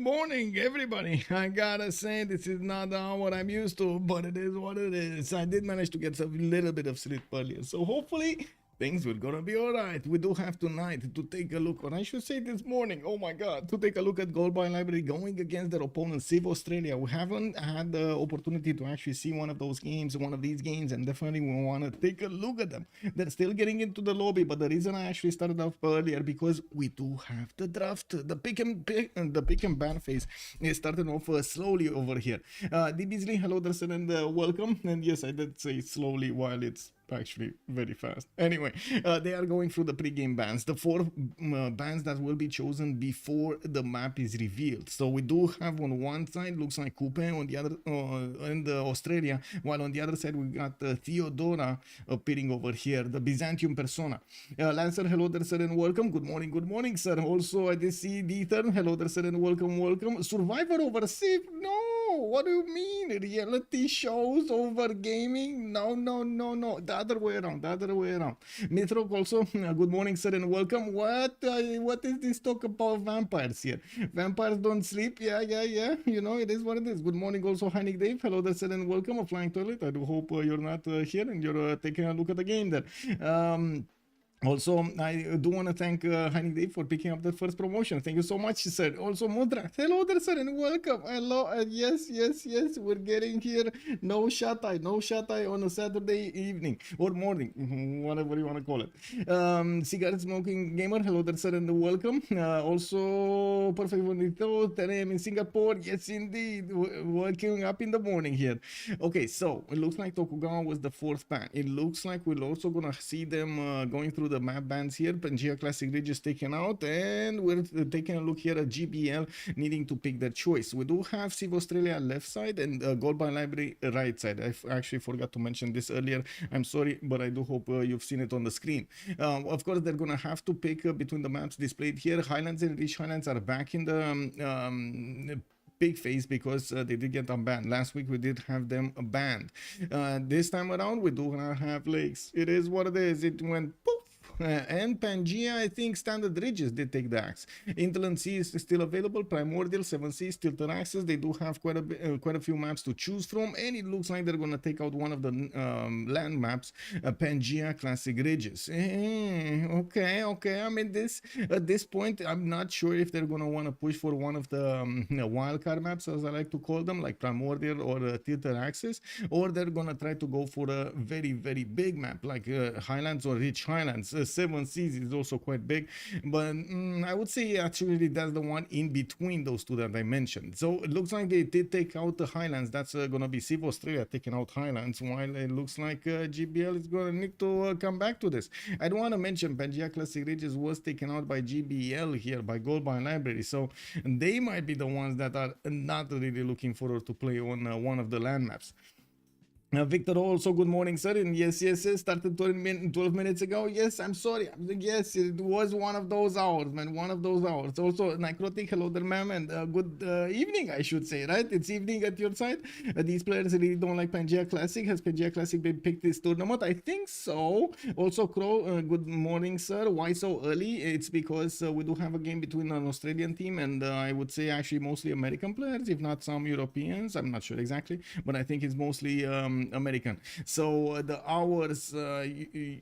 morning, everybody. I gotta say, this is not what I'm used to, but it is what it is. I did manage to get a little bit of sleep earlier, so hopefully things will gonna be alright. We do have tonight to take a look, or I should say this morning, oh my god, to take a look at Goal by Library going against their opponent, Civ Australia. We haven't had the opportunity to actually see one of those games, one of these games, and definitely we want to take a look at them. They're still getting into the lobby, but the reason I actually started off earlier because we do have the draft. The pick and ban phase is starting off slowly over here. D. Beasley, hello there, sir, and welcome. And yes, I did say slowly while it's actually very fast. Anyway, they are going through the pre-game bans, the four bans that will be chosen before the map is revealed. So we do have on one side looks like Coupe, on the other and Australia, while on the other side we got Theodora appearing over here, the Byzantium persona. Lancer, hello there, sir, and welcome. Good morning, sir. Also, I did see Ethan, hello there, sir, and welcome. Survivor over Civ? No, what do you mean? Reality shows over gaming? No. The other way around. Mithrok also, good morning, sir, and welcome. What is this talk about vampires here? Vampires don't sleep? Yeah. You know, it is what it is. Good morning also, Heinig Dave. Hello there, sir, and welcome. A flying toilet. I do hope you're not here and you're taking a look at the game there. Also, I do want to thank Heinig Dave for picking up the first promotion. Thank you so much, sir. Also, Mudra, hello there, sir, and welcome. Hello, yes, we're getting here. No shut eye on a Saturday evening or morning, whatever you want to call it. Cigarette smoking gamer, hello there, sir, and welcome. Also, Perfect Bonito, 10 a.m. in Singapore. Yes, indeed, waking up in the morning here. Okay, so it looks like Tokugawa was the fourth ban. It looks like we're also gonna see them going through the map bans here. Pangea Classic Ridge is taken out, and we're taking a look here at GBL needing to pick their choice. We do have Civ Australia left side and Goal by Library right side. I actually forgot to mention this earlier. I'm sorry, but I do hope you've seen it on the screen. Of course, they're gonna have to pick between the maps displayed here. Highlands and Rich Highlands are back in the big phase because they did get unbanned. Last week we did have them banned. This time around we do not have lakes. It is what it is. It went poof. And Pangea, I think Standard Ridges did take the axe. Inland Sea is still available. Primordial, 7C still to access. They do have quite a few maps to choose from, and it looks like they're gonna take out one of the land maps, Pangea Classic Ridges. Okay. I mean, at this point, I'm not sure if they're gonna want to push for one of the wildcard maps, as I like to call them, like Primordial or Tilted Access, or they're gonna try to go for a very big map like Highlands or Rich Highlands. 7 Seas is also quite big, but I would say actually that's the one in between those two that I mentioned. So it looks like they did take out the Highlands. That's gonna be Civ Australia taking out Highlands, while it looks like GBL is gonna need to come back to this. I don't want to mention Pangea Classic Ridges was taken out by GBL here by Goal by Library, so they might be the ones that are not really looking forward to play on one of the land maps. Victor, also good morning, sir. And yes, started 12 minutes ago. Yes, I'm sorry. Yes, it was one of those hours, man. One of those hours. Also, Necrotic, hello there, ma'am, and good evening, I should say, right? It's evening at your side. These players really don't like Pangea Classic. Has Pangea Classic been picked this tournament? I think so. Also, Crow, good morning, sir. Why so early? It's because we do have a game between an Australian team and I would say actually mostly American players, if not some Europeans. I'm not sure exactly, but I think it's mostly American. So the hours, the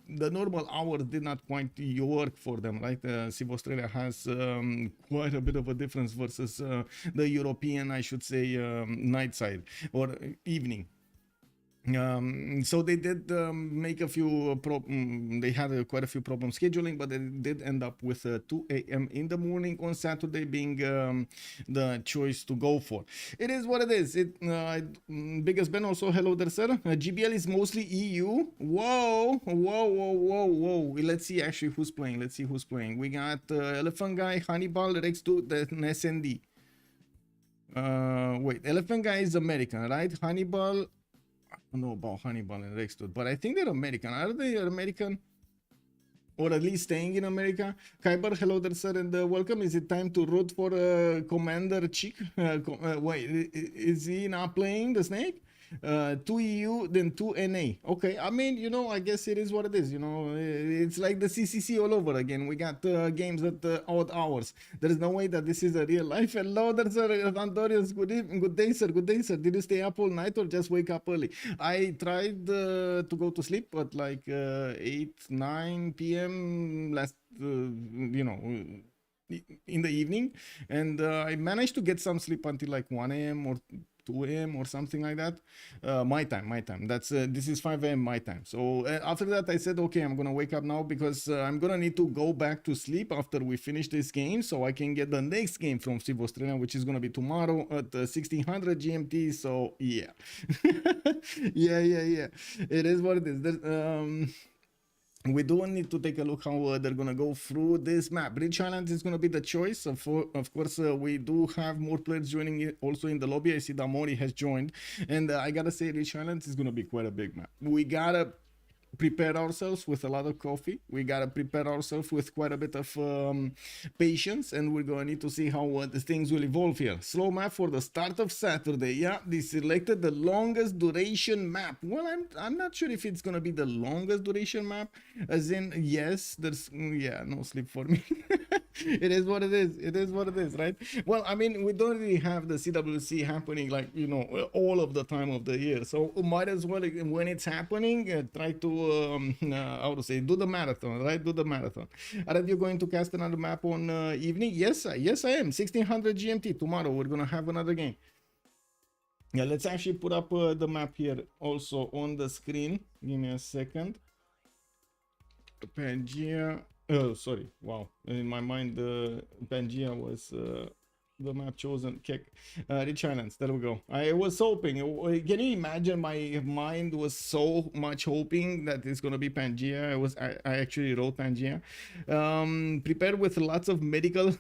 normal hours did not quite work for them, right? Civ Australia has quite a bit of a difference versus the European, I should say, night side or evening. So they did make a few they had quite a few problems scheduling, but they did end up with 2 a.m. in the morning on Saturday being the choice to go for. It is what it is. Biggest Ben also, hello there, sir. GBL is mostly EU. Whoa. Let's see actually who's playing. We got Elephant Guy, Hannibal, Rex 2, and SND. Wait, Elephant Guy is American, right? Hannibal, I don't know about Hannibal and Rextud, but I think they're American. Are they American? Or at least staying in America? Kyber, hello there, sir, and welcome. Is it time to root for Commander Chick? Wait, is he not playing the snake? Two EU, then two NA. Okay, I mean, you know, I guess it is what it is. You know, it's like the CCC all over again. We got games at odd hours. There is no way that this is a real life. Hello, there's Antorius. Good evening, good day, sir. Good day, sir. Did you stay up all night or just wake up early? I tried to go to sleep at like 8, 9 p.m. last, you know, in the evening, and I managed to get some sleep until like 1 a.m. or 2 a.m. or something like that. My time. That's this is 5 a.m. my time. So after that, I said, okay, I'm gonna wake up now because I'm gonna need to go back to sleep after we finish this game, so I can get the next game from Civ Australia, which is gonna be tomorrow at 1600 GMT. So yeah, yeah. It is what it is. We do need to take a look how they're gonna go through this map. Rich Islands is gonna be the choice. Of course, we do have more players joining it also in the lobby. I see Damori has joined, and I gotta say, Rich Islands is gonna be quite a big map. We gotta prepare ourselves with a lot of coffee. We gotta prepare ourselves with quite a bit of patience, and we're gonna need to see how the things will evolve here. Slow map for the start of Saturday. Yeah, they selected the longest duration map. Well, I'm not sure if it's gonna be the longest duration map, as in, yes, there's yeah, no sleep for me. It is what it is. It is what it is, right? Well, I mean, we don't really have the CWC happening like, you know, all of the time of the year, so might as well, when it's happening, try to how to say, do the marathon, right? Do the marathon. Are you going to cast another map on evening? Yes, I am. 1600 GMT tomorrow. We're gonna have another game. Yeah, let's actually put up the map here also on the screen. Give me a second. Pangea. Oh, sorry. Wow. In my mind, Pangea was the map chosen. Kick. Rich Islands. There we go. I was hoping. Can you imagine? My mind was so much hoping that it's gonna be Pangea. I actually wrote Pangea. Prepared with lots of medical.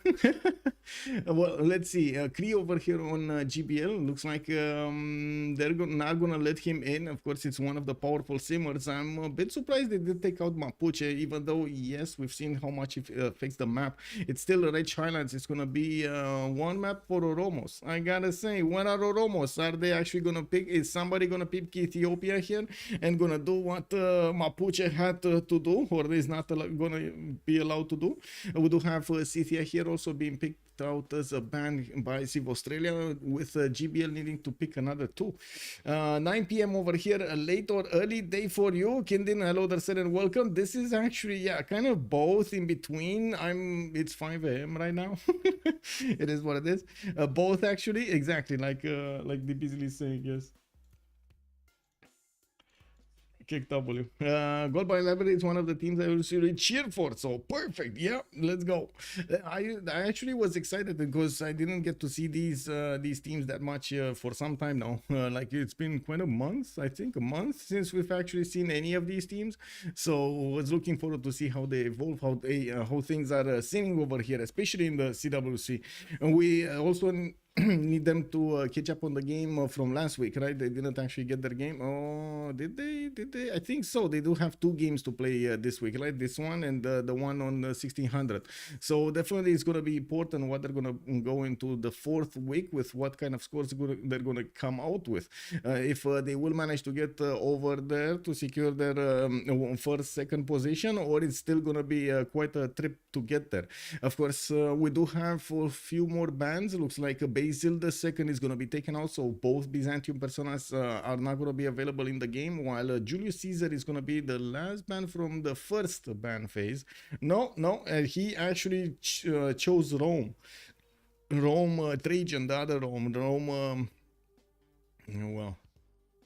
Well, let's see. Cree over here on GBL looks like they're not gonna let him in. Of course, it's one of the powerful simmers. I'm a bit surprised they did take out Mapuche, even though yes, we've seen how much it affects the map. It's still Rich Highlands. It's gonna be one map for Oromos. I gotta say, when are Oromos? Are they actually gonna pick? Is somebody gonna pick Ethiopia here and gonna do what Mapuche had to do, or is not gonna be allowed to do? We do have Scythia here also being picked out as a ban by Civ Australia, with GBL needing to pick another two. 9 p.m. over here, a late or early day for you, Kindin. Hello there, sir, and welcome. This is actually, yeah, kind of both in between. It's 5 a.m. right now. It is what it is. Both actually, exactly, like the busily saying, yes. Kick W. Gold by Library is one of the teams I usually cheer for, so perfect. Yeah, let's go. I actually was excited because I didn't get to see these teams that much for some time now. Like it's been quite a month, I think, a month since we've actually seen any of these teams. So I was looking forward to see how they evolve, how things are singing over here, especially in the CWC. And we also need them to catch up on the game from last week, right? They didn't actually get their game. Oh, did they? I think so. They do have two games to play this week, right? This one and the one on 1600. So definitely it's going to be important what they're going to go into the fourth week with, what kind of scores they're going to come out with. If they will manage to get over there to secure their first, second position, or it's still going to be quite a trip to get there. Of course, we do have a few more bans. Looks like a Basil the second is going to be taken out, so both Byzantium personas are not going to be available in the game, while Julius Caesar is going to be the last ban from the first ban phase. No, he actually chose Rome. Trajan, the other Rome. Well,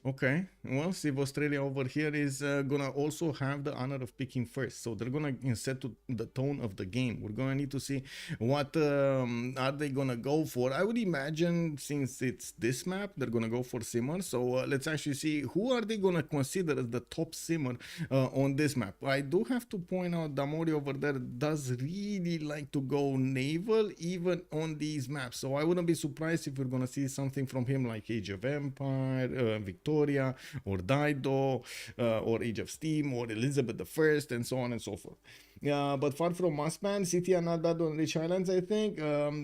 okay, well, Civ Australia over here is gonna also have the honor of picking first, so they're gonna set to the tone of the game. We're gonna need to see what are they gonna go for. I would imagine, since it's this map, they're gonna go for simmer. So let's actually see who are they gonna consider as the top simmer on this map. I do have to point out Damori over there does really like to go naval even on these maps, so I wouldn't be surprised if we're gonna see something from him like Age of Empire, Victoria, or Dido, or Age of Steam, or Elizabeth I, and so on and so forth. but far from must ban. City are not bad on Rich Islands, I think.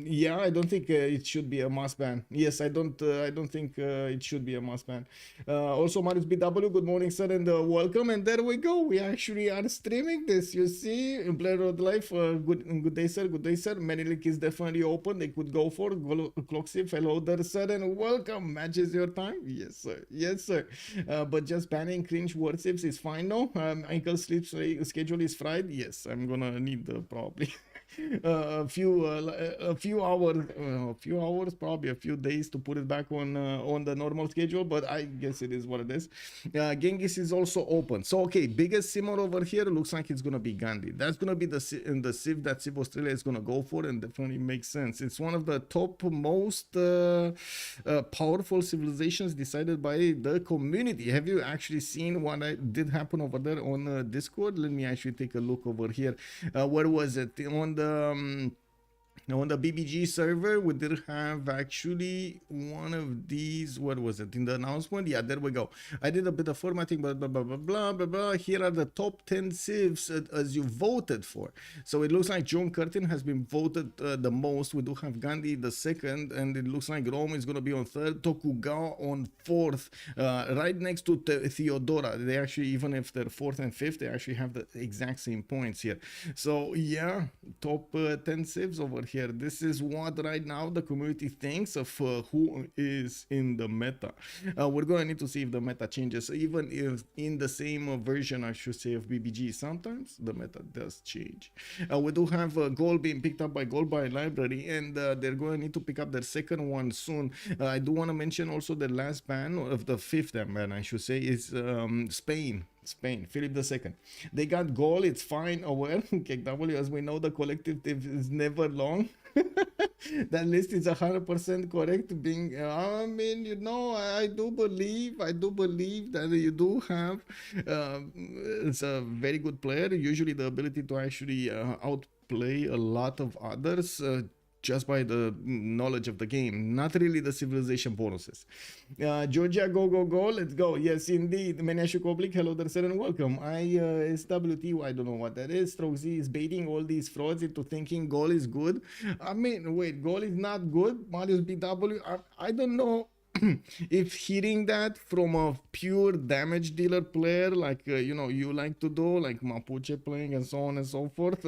Yeah, I don't think it should be a must ban. Yes, I don't think it should be a must ban. Also, Marius BW, good morning, sir, and welcome. And there we go. We actually are streaming this. You see, Blair Road Life. Good day, sir. Good day, sir. Manilik is definitely open. They could go for Clocksif. Hello there, sir, and welcome. Matches your time. Yes, sir. Yes, sir. But just banning cringe word saves is fine now. Michael sleep schedule is fried. Yes, I'm gonna need probably a few hours, probably a few days to put it back on the normal schedule. But I guess it is what it is. Genghis is also open. So okay, biggest simmer over here looks like it's gonna be Gandhi. That's gonna be the Civ that Civ Australia is gonna go for, and definitely makes sense. It's one of the top most powerful civilizations decided by the community. Have you actually seen what did happen over there on Discord? Let me actually take a look over here. Where was it? On the BBG server, we did have actually one of these. What was it in the announcement? Yeah, there we go. I did a bit of formatting, blah blah blah blah blah blah blah. Here are the top 10 civs as you voted for. So it looks like John Curtin has been voted the most. We do have Gandhi the second, and it looks like Rome is going to be on third, Tokugawa on fourth, right next to Theodora. They actually, even if they're fourth and fifth, they actually have the exact same points here. So yeah, top 10 civs over here. This is what right now the community thinks of who is in the meta. We're going to need to see if the meta changes, even if in the same version, I should say, of BBG. Sometimes the meta does change. We do have gold being picked up by Gold by Library, and they're going to need to pick up their second one soon. I do want to mention also the last ban, of the fifth ban, I should say, is Spain, Philip II. They got goal, it's fine, aware. KW, as we know, the collective is never long. That list is 100% correct. Being, I mean, you know, I do believe that you do have, it's a very good player. Usually the ability to actually outplay a lot of others. Just by the knowledge of the game, not really the civilization bonuses. Georgia, go, let's go. Yes, indeed. Menashuk Oblik, hello there, sir, and welcome. SWT, I don't know what that is. Stroke Z is baiting all these frauds into thinking goal is good. I mean, wait, goal is not good. Marius BW, I don't know. If hearing that from a pure damage dealer player like you know, you like to do, like Mapuche playing and so on and so forth,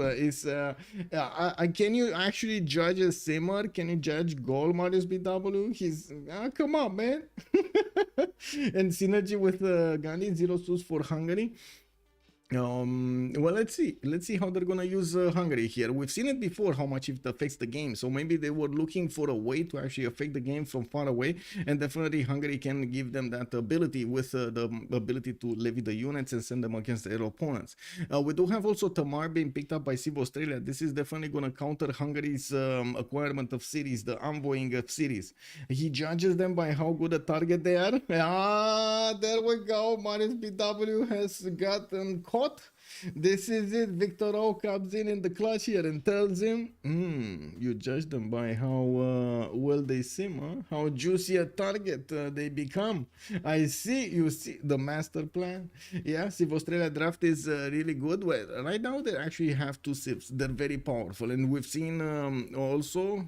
can you actually judge a simmer? Can you judge goal, Marius BW? He's come on, man. And synergy with Gandhi, 0 sus for Hungary. Well, let's see how they're gonna use Hungary here. We've seen it before, how much it affects the game, so maybe they were looking for a way to actually affect the game from far away, and definitely Hungary can give them that ability with the ability to levy the units and send them against their opponents. We do have also Tamar being picked up by Civ Australia. This is definitely gonna counter Hungary's acquirement of cities, the envoying of cities. He judges them by how good a target they are. There we go. Marius BW has gotten caught. This is it. Victor O comes in the clutch here and tells him, you judge them by how well they sim, huh? How juicy a target they become. I see. You see the master plan. Yeah, Civ Australia draft is really good. Well, right now they actually have two civs. They're very powerful, and we've seen also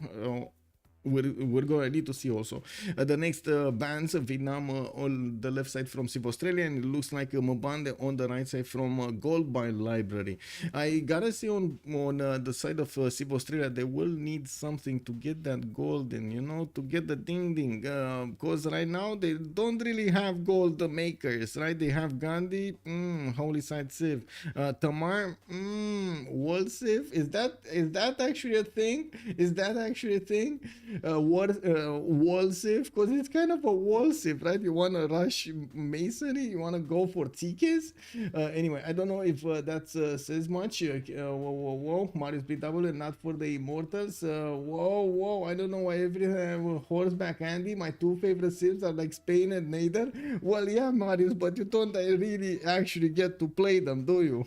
we're gonna need to see also the next bans, Vietnam on the left side from Civ Australia, and it looks like Mobande on the right side from Gold by Library. I gotta say on the side of Civ Australia, they will need something to get that gold in, you know, to get the ding ding, because right now they don't really have gold makers, right? They have Gandhi, Holy Side Civ, Tamar, World Civ. Is that actually a thing? Is that actually a thing? Wall Civ, because it's kind of a wall Civ, right? You want to rush masonry, you want to go for TKs. Anyway, I don't know if that says much. Whoa, Marius BW, not for the immortals. Whoa, I don't know why every horseback Andy, my two favorite civs are like Spain and Nether. Well, yeah, Marius, but you don't really actually get to play them, do you?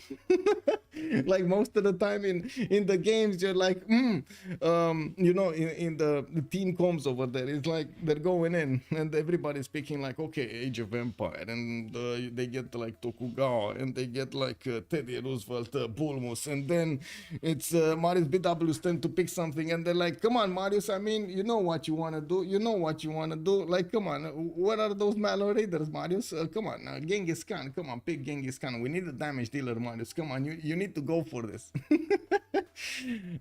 Like most of the time in the games, you're like, you know, in the the teen comes over there. It's like they're going in and everybody's picking like, okay, Age of Empire, and they get like Tokugawa, and they get like Teddy Roosevelt, Bulmus, and then it's Marius BW's turn to pick something, and they're like, come on, Marius, I mean, you know what you want to do, like, come on, what are those Malo Raiders, Marius? Come on, Genghis Khan, come on, pick Genghis Khan, we need a damage dealer, Marius, come on, you need to go for this.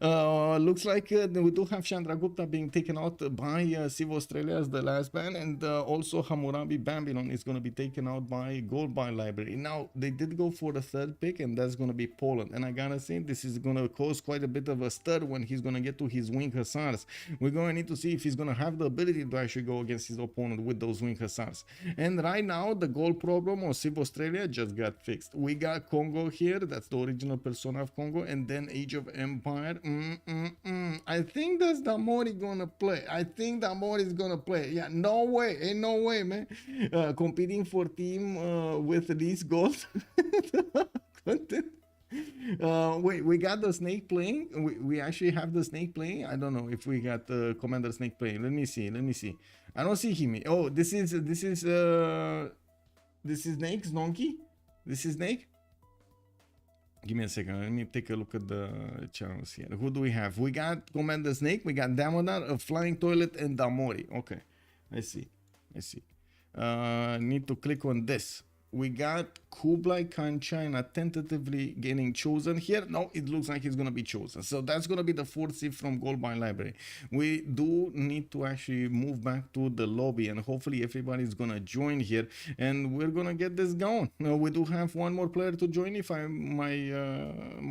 Looks like we do have Chandragupta being taken out by Civ Australia as the last ban, and also Hammurabi Babylon is going to be taken out by Gold Bar Library. Now, they did go for the third pick, and that's going to be Poland, and I gotta say, this is going to cause quite a bit of a stir when he's going to get to his Wing Hussars. We're going to need to see if he's going to have the ability to actually go against his opponent with those Wing Hussars. And right now, the gold problem of Civ Australia just got fixed. We got Congo here, that's the original persona of Congo, and then Age of Empire. I think that's the Mori gonna play. Yeah, no way, ain't no way, man. Competing for team with these goals. Wait, we got the snake playing. We actually have the snake playing. I don't know if we got Commander Snake playing. Let me see. I don't see him. Oh, this is Snake, Snonkey. This is Snake. Give me a second. Let me take a look at the channels here. Who do we have? We got Commander Snake. We got Damodar, a Flying Toilet, and Damori. Okay, I see. Need to click on this. We got Kublai Khan China tentatively getting chosen here. No, it looks like it's going to be chosen. So that's going to be the fourth Civ from Gold Bar Library. We do need to actually move back to the lobby, and hopefully everybody's going to join here, and we're going to get this going. Now, we do have one more player to join if my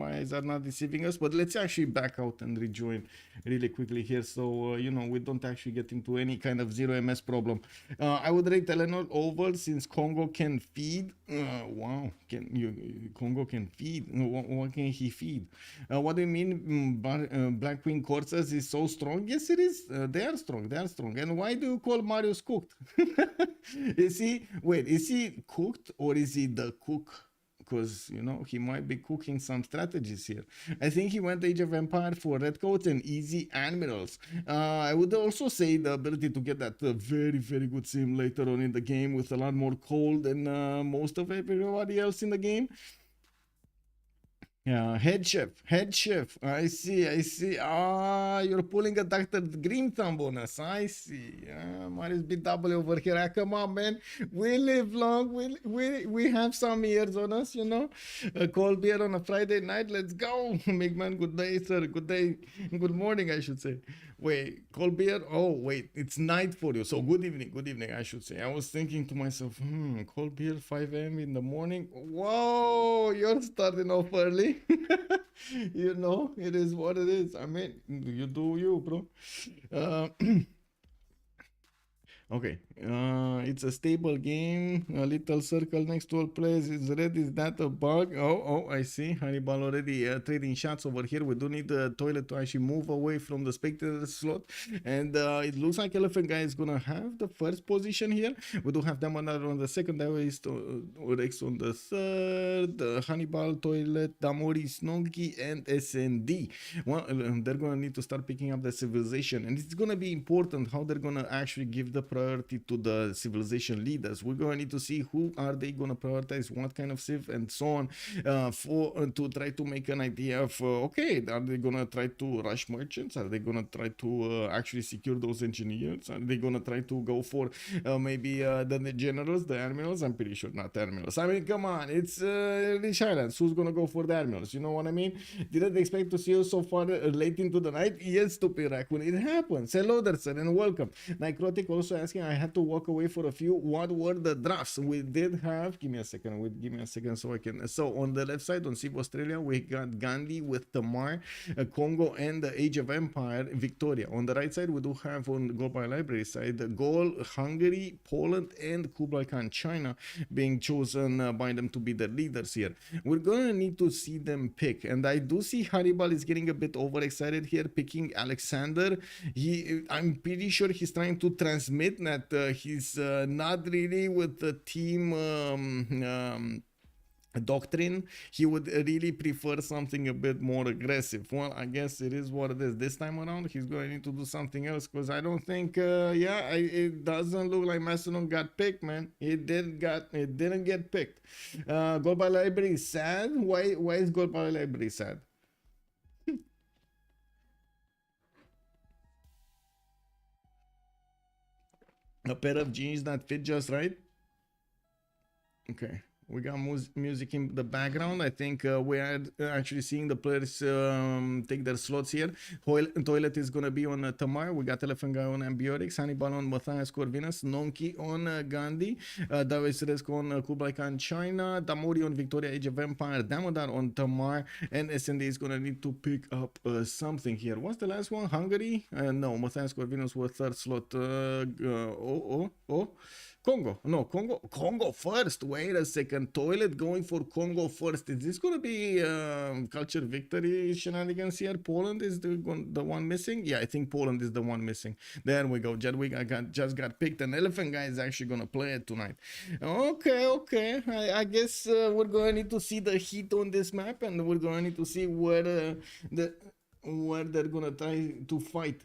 eyes are not deceiving us, but let's actually back out and rejoin really quickly here, so you know, we don't actually get into any kind of zero MS problem. I would rate Eleanor over since Congo can feed. Wow, Congo can feed. What can he feed? What do you mean Black Queen Corsairs is so strong? Yes, it is. They are strong. And why do you call Marius cooked? Is he cooked, or is he the cook? Because, you know, he might be cooking some strategies here. I think he went Age of Empire for Redcoats and easy admirals. I would also say the ability to get that very, very good sim later on in the game with a lot more cold than most of everybody else in the game. Yeah, head chef. I see. You're pulling a Dr. Green Thumb on us. I see. Marius BW over here. Come on, man. We live long. We have some years on us, you know. Cold beer on a Friday night. Let's go. Big man, good day, sir. Good day. Good morning, I should say. Wait, cold beer? Oh, wait. It's night for you. So good evening, I should say. I was thinking to myself, cold beer, 5 a.m. in the morning. Whoa, you're starting off early. You know, it is what it is. I mean, you do you, bro. Okay, it's a stable game. A little circle next to all players is red. Is that a bug? Oh, I see. Hannibal already trading shots over here. We do need the toilet to actually move away from the spectator slot. And it looks like Elephant Guy is going to have the first position here. We do have Damodar on the second, Rex on the third, Hannibal, Toilet, Damori, Snonky, and SND. Well, they're going to need to start picking up the civilization. And it's going to be important how they're going to actually give the priority to the civilization leaders. We're going to need to see who are they going to prioritize, what kind of civ, and so on, to try to make an idea of okay, are they going to try to rush merchants? Are they going to try to actually secure those engineers? Are they going to try to go for maybe the generals, the admirals? I'm pretty sure not admirals. I mean, come on, it's Rich Islands. Who's going to go for the admirals? You know what I mean? Didn't expect to see you so far late into the night. Yes, stupid raccoon, it happens. Hello there, sir, and welcome. Necrotic also asking, I had to walk away for a few. What were the drafts? We did have, give me a second so I can, so on the left side on Civ Australia, we got Gandhi with Tamar, Congo, and the Age of Empire, Victoria. On the right side, we do have on the Gold Bar Library side, Gaul, Hungary, Poland, and Kublai Khan, China, being chosen by them to be the leaders here. We're gonna need to see them pick, and I do see Hannibal is getting a bit overexcited here, picking Alexander. I'm pretty sure he's trying to transmit that he's not really with the team doctrine, he would really prefer something a bit more aggressive. Well, I guess it is what it is. This time around, he's going to need to do something else, because I don't think, it doesn't look like Mastodon got picked, man. It didn't get picked. Gold by Library is sad. Why is Gold by Library sad? A pair of jeans that fit just right. Okay. We got music in the background. I think we are actually seeing the players take their slots here. Toilet is going to be on Tamar. We got Elephant Guy on Ambiotics. Hannibal on Matthias Corvinus. Nonki on Gandhi. Davis Resco on Kublai Khan China. Damori on Victoria Age of Empire. Damodar on Tamar. And SND is going to need to pick up something here. What's the last one? Hungary? No, Matthias Corvinus was third slot. Congo. No, Congo first. Wait a second. Toilet going for Congo first. Is this going to be culture victory shenanigans here? Poland is the one missing? Yeah, I think Poland is the one missing. There we go. Jedwig just got picked. An Elephant Guy is actually going to play it tonight. Okay. I guess we're going to need to see the heat on this map, and we're going to need to see where they're going to try to fight.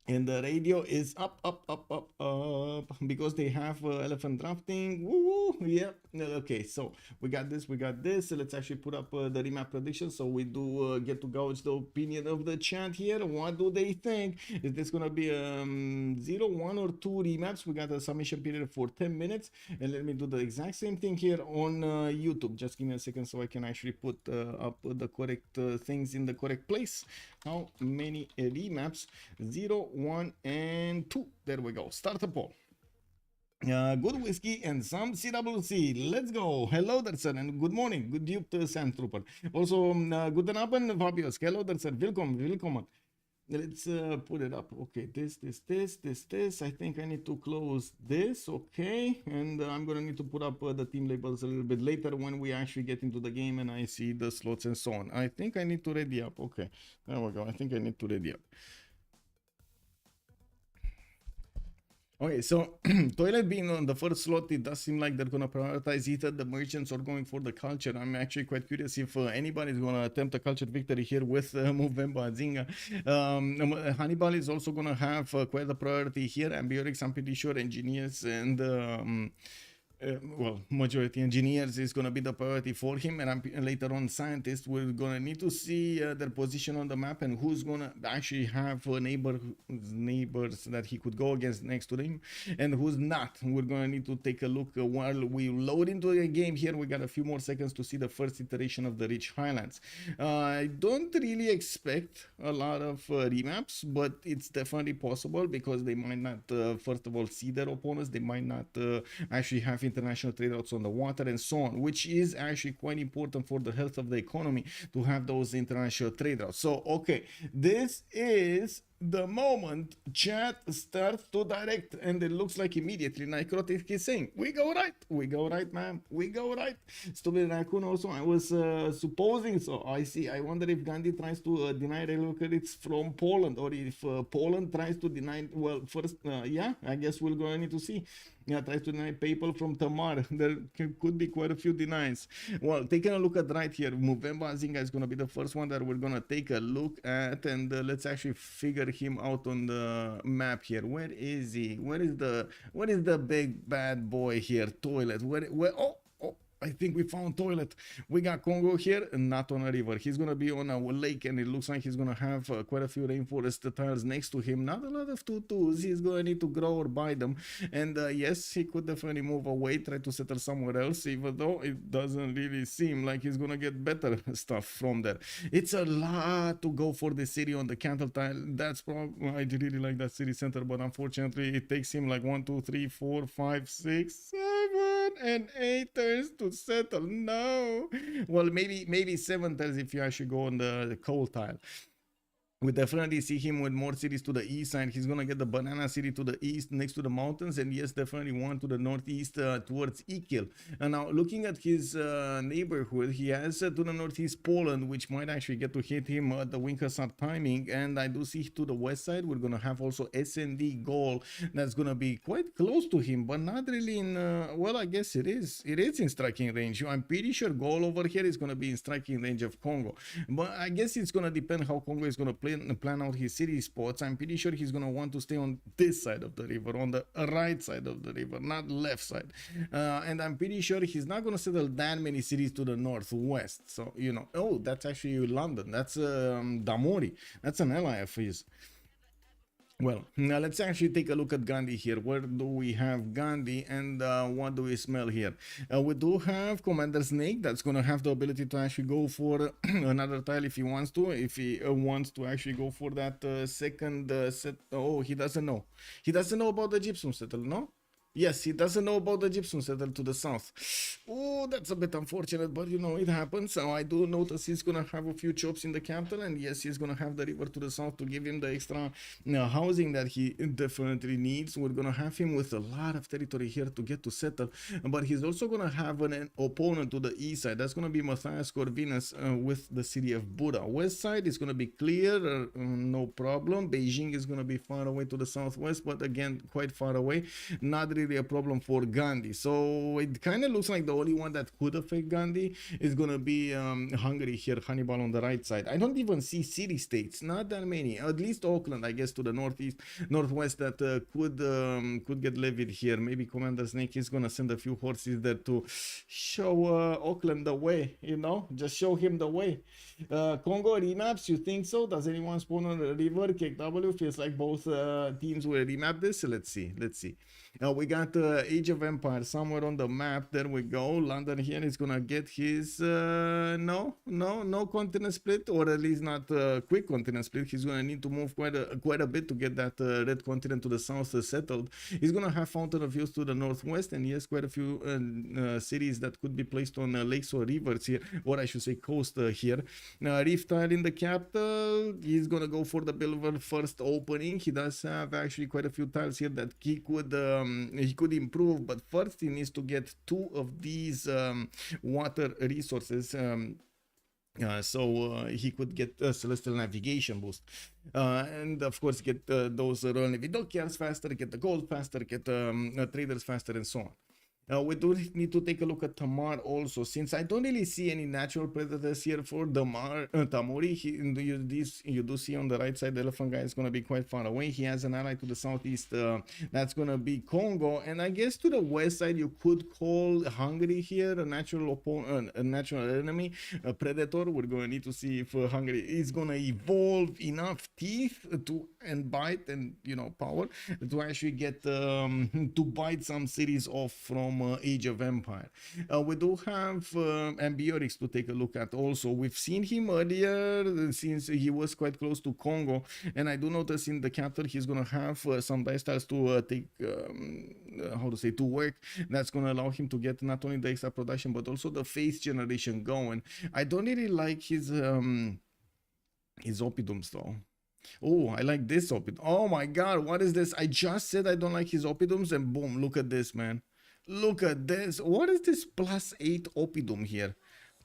And the radio is up because they have elephant drafting. Woo, yeah. Okay, so we got this. So let's actually put up the remap prediction, so we do get to gauge the opinion of the chat here. What do they think? Is this gonna be 0, 1, or 2 remaps? We got a submission period for 10 minutes, and let me do the exact same thing here on YouTube. Just give me a second so I can actually put up the correct things in the correct place. How many remaps? 0, 1, and 2. There we go. Start the poll. Good whiskey and some CWC. Let's go. Hello there, sir, and good morning. Good Duke Sand Trooper. Also, guten Abend, Fabius. Hello there, sir. Willkommen. Let's put it up. Okay, this. I think I need to close this. Okay, and I'm gonna need to put up the team labels a little bit later when we actually get into the game and I see the slots and so on. I think I need to ready up. Okay, there we go. I think I need to ready up. Okay, so Toilet being on the first slot, it does seem like they're going to prioritize either the merchants or going for the culture. I'm actually quite curious if anybody's going to attempt a culture victory here with Movemba Zinga. Hannibal is also going to have quite a priority here. Ambiorix, I'm pretty sure, engineers and majority engineers is going to be the priority for him, and later on scientists. We're going to need to see their position on the map and who's going to actually have neighbors that he could go against next to him and who's not. We're going to need to take a look while we load into the game here. We got a few more seconds to see the first iteration of the Rich Highlands. I don't really expect a lot of remaps, but it's definitely possible because they might not first of all see their opponents. They might not actually have international trade routes on the water and so on, which is actually quite important for the health of the economy to have those international trade routes. So, okay, this is the moment chat starts to direct, and it looks like immediately Necrotic is saying, we go right, man, we go right. Stupid Raccoon also, I was supposing so. I wonder if Gandhi tries to deny railway credits from Poland, or if Poland tries to deny, well, first, yeah, I guess we're going to need to see. Yeah, tries to deny PayPal from Tamar. There could be quite a few denies. Well, taking a look at right here, Movemba Zinga is going to be the first one that we're going to take a look at, and let's actually figure him out on the map here. Where is he? Where is the big bad boy here? Toilet. Where oh, I think we found Toilet. We got Congo here, not on a river. He's going to be on a lake, and it looks like he's going to have quite a few rainforest tiles next to him. Not a lot of tutus. He's going to need to grow or buy them. And yes, he could definitely move away, try to settle somewhere else, even though it doesn't really seem like he's going to get better stuff from there. It's a lot to go for the city on the Cantle tile. That's probably, I really like that city center, but unfortunately, it takes him like 1, 2, 3, 4, 5, 6, 7, and 8 turns to settle. No, well, maybe 7 turns if you actually go on the coal tile. We definitely see him with more cities to the east side. He's gonna get the banana city to the east, next to the mountains, and yes, definitely one to the northeast towards Ikil. And now looking at his neighborhood, he has to the northeast Poland, which might actually get to hit him at the Winkersar timing. And I do see to the west side, we're gonna have also SND goal that's gonna be quite close to him, but not really in. Well, I guess it is. It is in striking range. I'm pretty sure goal over here is gonna be in striking range of Congo, but I guess it's gonna depend how Congo is gonna plan out his city spots. I'm pretty sure he's gonna want to stay on this side of the river, on the right side of the river, not left side. And I'm pretty sure he's not gonna settle that many cities to the northwest. So you know, oh, that's actually London. That's Damori. That's an ally of his. Well, now let's actually take a look at Gandhi here. Where do we have Gandhi, and what do we smell here? We do have Commander Snake. That's going to have the ability to actually go for another tile if he wants to. If he wants to actually go for that second set. Oh, he doesn't know. He doesn't know about the gypsum settle, no? Yes, he doesn't know about the gypsum settle to the south. Oh, that's a bit unfortunate, but you know, it happens. So I do notice he's gonna have a few chops in the capital, and yes, he's gonna have the river to the south to give him the extra housing that he definitely needs. We're gonna have him with a lot of territory here to get to settle, but he's also gonna have an opponent to the east side. That's gonna be Matthias Corvinus with the city of Buda. West side is gonna be clear, no problem. Beijing is gonna be far away to the southwest, but again, quite far away. Not really a problem for Gandhi. So it kind of looks like the only one that could affect Gandhi is gonna be Hungary here, Hannibal on the right side. I don't even see city states, not that many. At least Auckland, I guess, to the northeast, northwest that could get levied here. Maybe Commander Snake is gonna send a few horses there to show Auckland the way. You know, just show him the way. Congo remaps, you think so? Does anyone spawn on the river? KW feels like both teams will remap this. Let's see. We got Age of Empire somewhere on the map. There we go. London here is gonna get his no continent split, or at least not quick continent split. He's gonna need to move quite a bit to get that red continent to the south settled. He's gonna have Fountain of Youth to the northwest, and yes, quite a few cities that could be placed on lakes or rivers here, or I should say coast here. Reef tile in the capital. He's gonna go for the Bilver first opening. He does have actually quite a few tiles here that he could improve, but first he needs to get 2 of these water resources, so he could get a celestial navigation boost, and of course get those royal navy dockyards faster, get the gold faster, get traders faster, and so on. We do need to take a look at Tamar also, since I don't really see any natural predators here for Tamori. You do see on the right side, the elephant guy is going to be quite far away. He has an ally to the southeast, that's going to be Congo, and I guess to the west side you could call Hungary here a natural opponent, a natural enemy, a predator. We're going to need to see if Hungary is going to evolve enough teeth and bite and, you know, power to actually get to bite some cities off from Age of Empire. We do have Ambiorix to take a look at also. We've seen him earlier since he was quite close to Congo, and I do notice in the capital he's gonna have some dice tiles to take to work. That's gonna allow him to get not only the extra production but also the face generation going. I don't really like his oppidums though. Oh, I like this oppidum. Oh my god, what is this? I just said I don't like his oppidums, and boom, look at this, man. Look at this. What is this +8 oppidum here?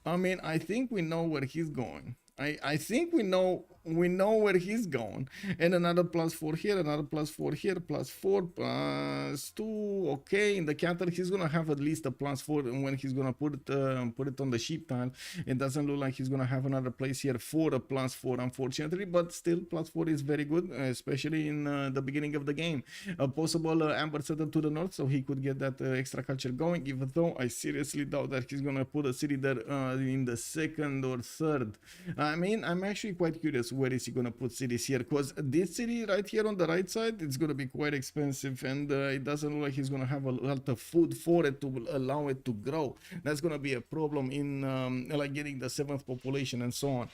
I mean, I think we know where he's going. I think we know where he's going. And another +4 here, another +4 here, +4, +2. Okay, in the capital he's gonna have at least a +4, and when he's gonna put it on the sheep tile, it doesn't look like he's gonna have another place here for a +4, unfortunately. But still, +4 is very good, especially in the beginning of the game. A possible amber settle to the north, so he could get that extra culture going. Even though I seriously doubt that he's gonna put a city there in the second or third. I mean, I'm actually quite curious where is he gonna put cities here, because this city right here on the right side, it's gonna be quite expensive, and it doesn't look like he's gonna have a lot of food for it to allow it to grow. That's gonna be a problem in like getting the 7th population and so on.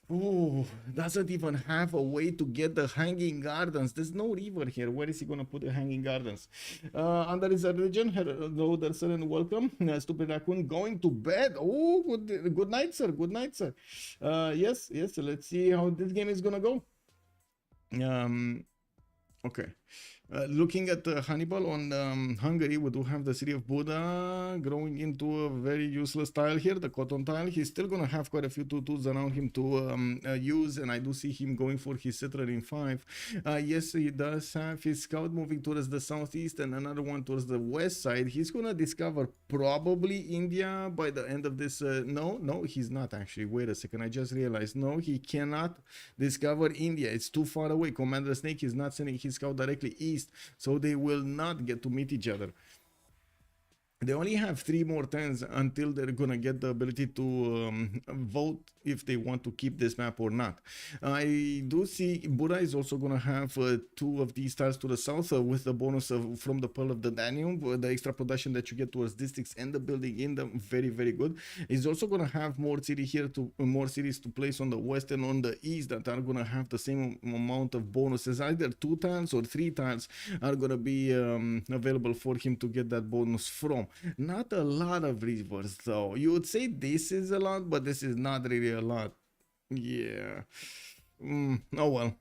Oh, doesn't even have a way to get the hanging gardens. There's no river here. Where is he gonna put the hanging gardens? Under his religion, hello there, sir, and welcome. Stupid raccoon going to bed. Oh, good night, sir. Good night, sir. Yes, yes. Let's see how this game is gonna go. Okay. Looking at Hannibal on Hungary, we do have the city of Buda growing into a very useless tile here, the cotton tile. He's still going to have quite a few tutus around him to use, and I do see him going for his settler in 5. Yes, he does have his scout moving towards the southeast and another one towards the west side. He's going to discover probably India by the end of this. No, he's not actually. Wait a second, I just realized. No, he cannot discover India. It's too far away. Commander Snake is not sending his scout directly east, so they will not get to meet each other. They only have 3 more turns until they're gonna get the ability to vote if they want to keep this map or not. I do see Buddha is also gonna have 2 of these tiles to the south with the bonus from the Pearl of the Danube, the extra production that you get towards districts and the building in them. Very, very good. He's also gonna have more cities to place on the west and on the east that are gonna have the same amount of bonuses. Either 2 tiles or 3 tiles are gonna be available for him to get that bonus from. Not a lot of rivers though. You would say this is a lot, but this is not really a lot. Yeah. Oh well.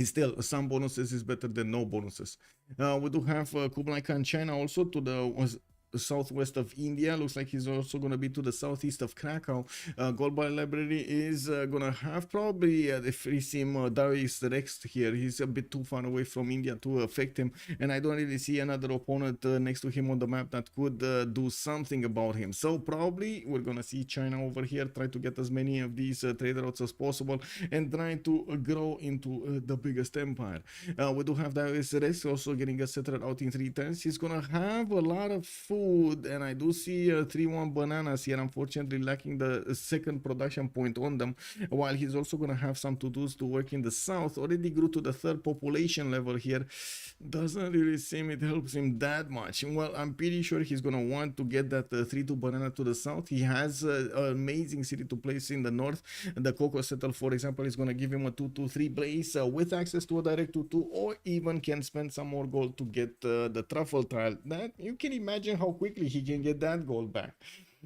Still, some bonuses is better than no bonuses. We do have Kublai Khan China also to the southwest of India. Looks like he's also going to be to the southeast of Krakow. Goldbar Library is going to have probably the free sim Darius Rex here. He's a bit too far away from India to affect him, and I don't really see another opponent next to him on the map that could do something about him. So probably we're going to see China over here try to get as many of these trade routes as possible and try to grow into the biggest empire. We do have Darius Rex also getting a settler out in 3 turns. He's going to have a lot of food, and I do see 3-1 bananas here, unfortunately lacking the second production point on them, while he's also going to have some to-dos to work in the south. Already grew to the 3rd population level here. Doesn't really seem it helps him that much. Well, I'm pretty sure he's going to want to get that 3-2 banana to the south. He has an amazing city to place in the north. The Coco Settle, for example, is going to give him a 2-2-3 place with access to a direct 2-2, or even can spend some more gold to get the truffle tile. That you can imagine how quickly he can get that gold back.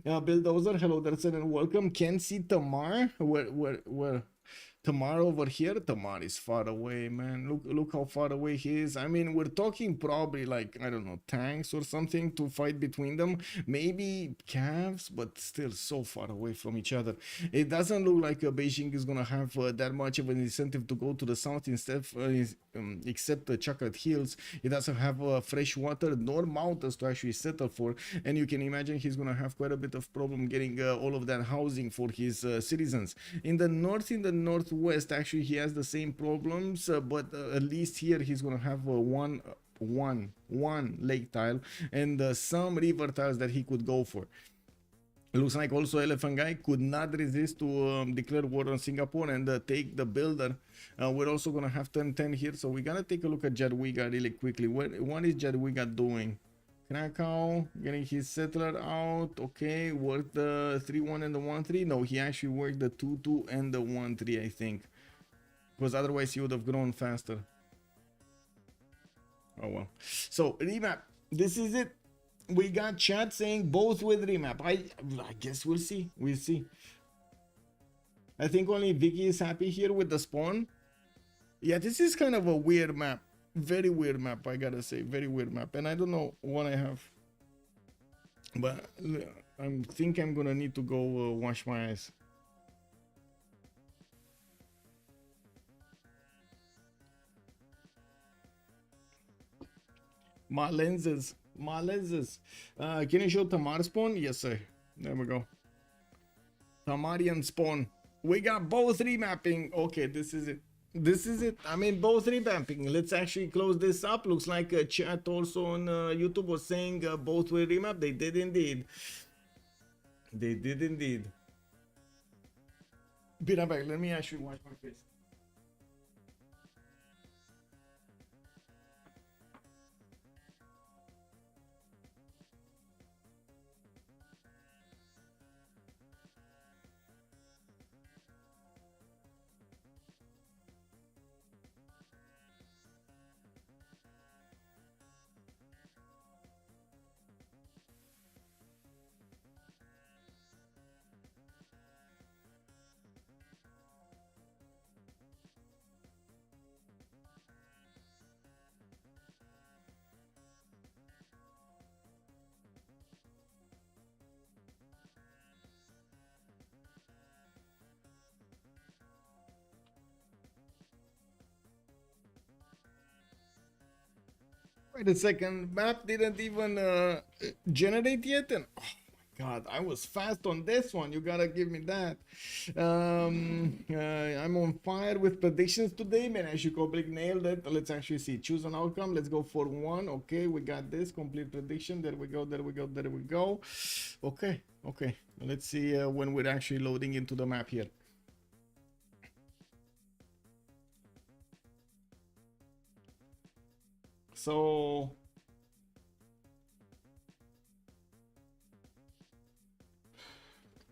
Bulldozer, hello there, sir, and welcome. Can see Tamar. Where Tamar over here? Tamar is far away, man. Look how far away he is. I mean, we're talking probably like, I don't know, tanks or something to fight between them. Maybe calves, but still so far away from each other. It doesn't look like Beijing is gonna have that much of an incentive to go to the south instead, except the Chocolate Hills. He doesn't have fresh water nor mountains to actually settle for, and you can imagine he's gonna have quite a bit of problem getting all of that housing for his citizens. In the northwest, actually he has the same problems, but at least here he's gonna have one lake tile and some river tiles that he could go for. It looks like also Elephant Guy could not resist to declare war on Singapore and take the builder. We're also going to have 10-10 here, so we're going to take a look at Jadwiga really quickly. What is Jadwiga doing? Krakow, getting his settler out. Okay, worked the 3-1 and the 1-3. No, he actually worked the 2-2 and the 1-3, I think. Because otherwise he would have grown faster. Oh well. So, remap. This is it. We got chat saying both with remap. I guess we'll see. We'll see. I think only Vicky is happy here with the spawn. Yeah, this is kind of a weird map. Very weird map, I gotta say. Very weird map. And I don't know what I have. But I think I'm gonna need to go wash my eyes. My lenses. My lenses. Can you show Tamar spawn? Yes, sir. There we go. Tamarian spawn. We got both remapping. Okay, this is it. This is it. I mean, both revamping. Let's actually close this up. Looks like chat also on YouTube was saying both will remap. They did indeed. They did indeed. Be right back. Let me actually wash my face. Wait a second, map didn't even generate yet, and oh my god, I was fast on this one. You gotta give me that. I'm on fire with predictions today, man. I should completely nail that. Let's actually see. Choose an outcome. Let's go for one. Okay, we got this complete prediction. There we go. There we go. There we go. Okay, okay. Let's see when we're actually loading into the map here. So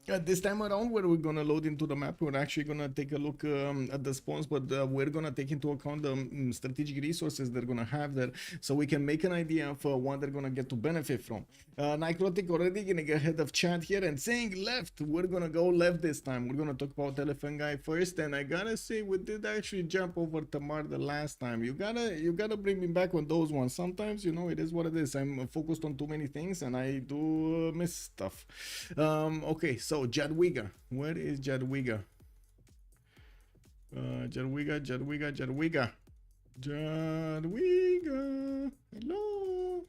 this time around, where we're gonna load into the map, we're actually gonna take a look at the spawns, but we're gonna take into account the strategic resources they're gonna have there, so we can make an idea of what they're gonna get to benefit from. Nycrotic already gonna get ahead of chat here and saying left. We're gonna go left this time. We're gonna talk about Elephant Guy first, and I gotta say we did actually jump over Tamar the last time. You gotta bring me back on those ones. Sometimes, you know, it is what it is. I'm focused on too many things and I do miss stuff. Okay, so Jadwiga. Where is Jadwiga? Jadwiga. Hello.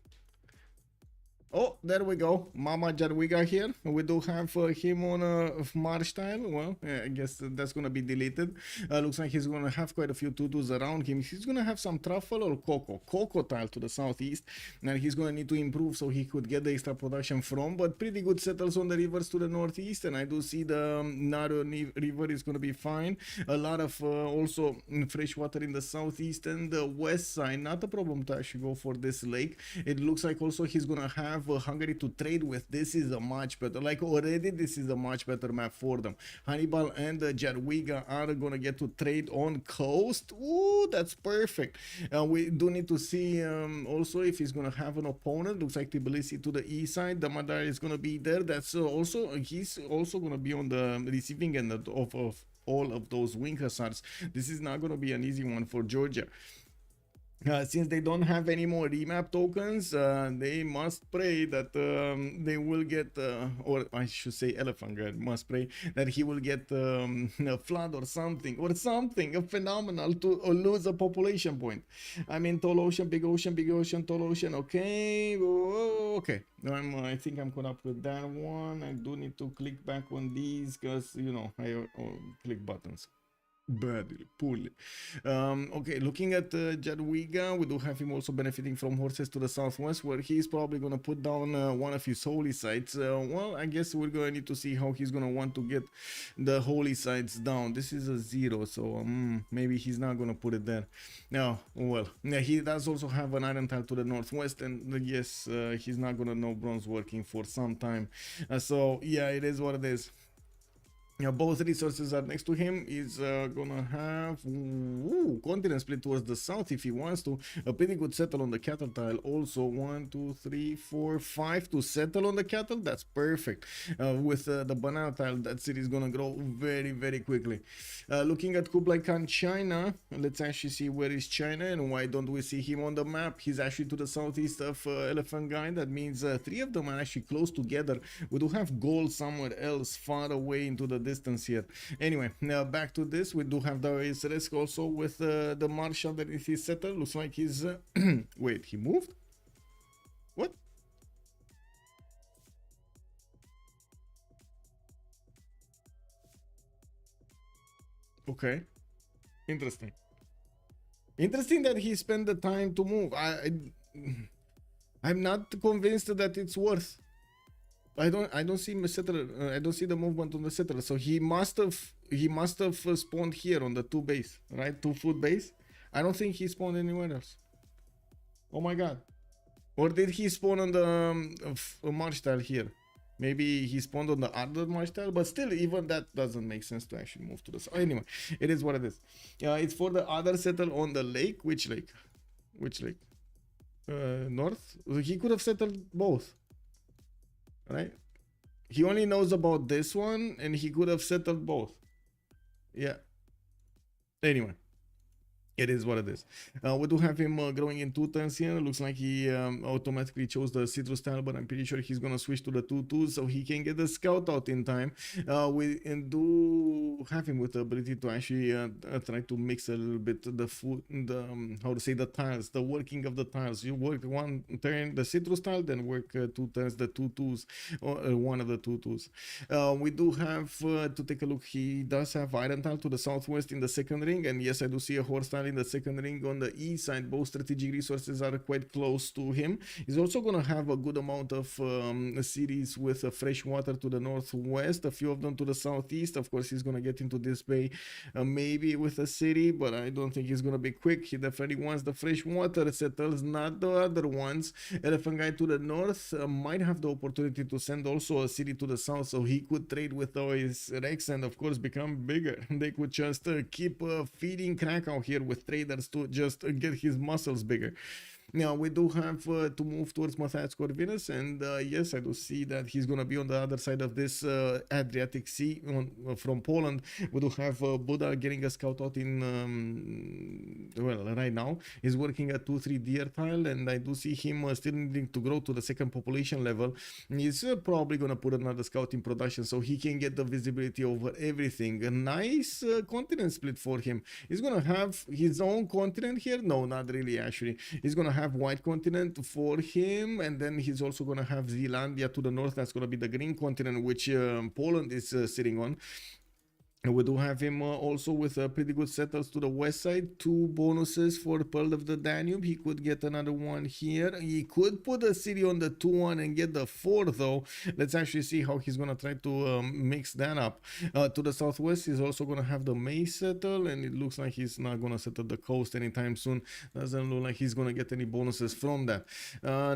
Oh, there we go. Mama Jadwiga here. We do have him on March tile. Well, I guess that's going to be deleted. Looks like he's going to have quite a few to-dos around him. He's going to have some truffle or cocoa tile to the southeast. And he's going to need to improve so he could get the extra production from. But pretty good settles on the rivers to the northeast. And I do see the Naro River is going to be fine. A lot of also fresh water in the southeast and the west side. Not a problem to actually go for this lake. It looks like also he's going to have Hungary to trade with. This is a much better, like already this is a much better map for them. Hannibal and Jadwiga are gonna get to trade on coast. Ooh, that's perfect. We do need to see also if he's gonna have an opponent. Looks like Tbilisi to the east side. The Madar is gonna be there. That's also, he's also gonna be on the receiving end of all of those wing hussars. This is not gonna be an easy one for Georgia. Since they don't have any more remap tokens, they must pray that they will get, or I should say Elephant God must pray that he will get a flood or something, a phenomenal to lose a population point. I mean, tall ocean, big ocean, tall ocean, okay, okay. I think I'm gonna put that one. I do need to click back on these because, you know, I click buttons. Badly, poorly. Okay, looking at Jadwiga, we do have him also benefiting from horses to the southwest, where he's probably gonna put down one of his holy sites. Well, I guess we're gonna need to see how he's gonna want to get the holy sites down. This is a 0, so maybe he's not gonna put it there. No, well, yeah, he does also have an iron tile to the northwest, and yes, he's not gonna know bronze working for some time. So yeah, it is what it is. Both resources are next to him. He's gonna have continent split towards the south if he wants to. A pretty good settle on the cattle tile. Also 1, 2, 3, 4, 5 to settle on the cattle. That's perfect. With the banana tile, that city is gonna grow very, very quickly. Looking at Kublai Khan China, let's actually see where is China and why don't we see him on the map. He's actually to the southeast of Elephant Guy. That means 3 of them are actually close together. We do have gold somewhere else far away into the distance here. Anyway, now back to this. We do have the risk also with the Marshal that is his setter. Looks like he's wait, he moved? What? Okay, interesting. Interesting that he spent the time to move. I'm not convinced that it's worth. I don't see settler. I don't see the movement on the settler. So he must have spawned here on the 2 base, right? 2 foot base. I don't think he spawned anywhere else. Oh my god. Or did he spawn on the march tile here? Maybe he spawned on the other march tile, but still, even that doesn't make sense to actually move to the side. Anyway, it is what it is. It's for the other settle on the lake. Which lake? Which lake? North? He could have settled both. Right? He only knows about this one and he could have settled both. Yeah. Anyway. It is what it is. We do have him growing in 2 turns here. Looks like he automatically chose the citrus tile, but I'm pretty sure he's gonna switch to the 2/2 so he can get the scout out in time. We do have him with the ability to actually try to mix a little bit the food, the how to say, the tiles, the working of the tiles. You work 1 turn the citrus tile, then work 2 turns the 2/2s, or one of the 2/2s. We do have to take a look. He does have iron tile to the southwest in the second ring, and yes, I do see a horse tile in the second ring on the east side. Both strategic resources are quite close to him. He's also going to have a good amount of cities with fresh water to the northwest, a few of them to the southeast. Of course, he's going to get into this bay maybe with a city, but I don't think he's going to be quick. He definitely wants the fresh water settles, not the other ones. Elephant guy to the north might have the opportunity to send also a city to the south, so he could trade with his Rex and of course become bigger. They could just keep feeding Krakow here with traders to just get his muscles bigger. Now we do have to move towards Matthias Corvinus, and yes, I do see that he's gonna be on the other side of this Adriatic Sea from Poland. We do have Buddha getting a scout out in well, right now he's working at 2-3 deer tile, and I do see him still needing to grow to the second population level. He's probably gonna put another scout in production so he can get the visibility over everything. A nice continent split for him. He's gonna have his own continent here. No, not really, actually. He's gonna have white continent for him, and then he's also gonna have Zealandia to the north. That's gonna be the green continent, which Poland is sitting on. We do have him also with pretty good settles to the west side. 2 bonuses for Pearl of the Danube. He could get another one here. He could put a city on the 2-1 and get the 4 though. Let's actually see how he's gonna try to mix that up. To the southwest, he's also gonna have the May settle, and it looks like he's not gonna settle the coast anytime soon. Doesn't look like he's gonna get any bonuses from that.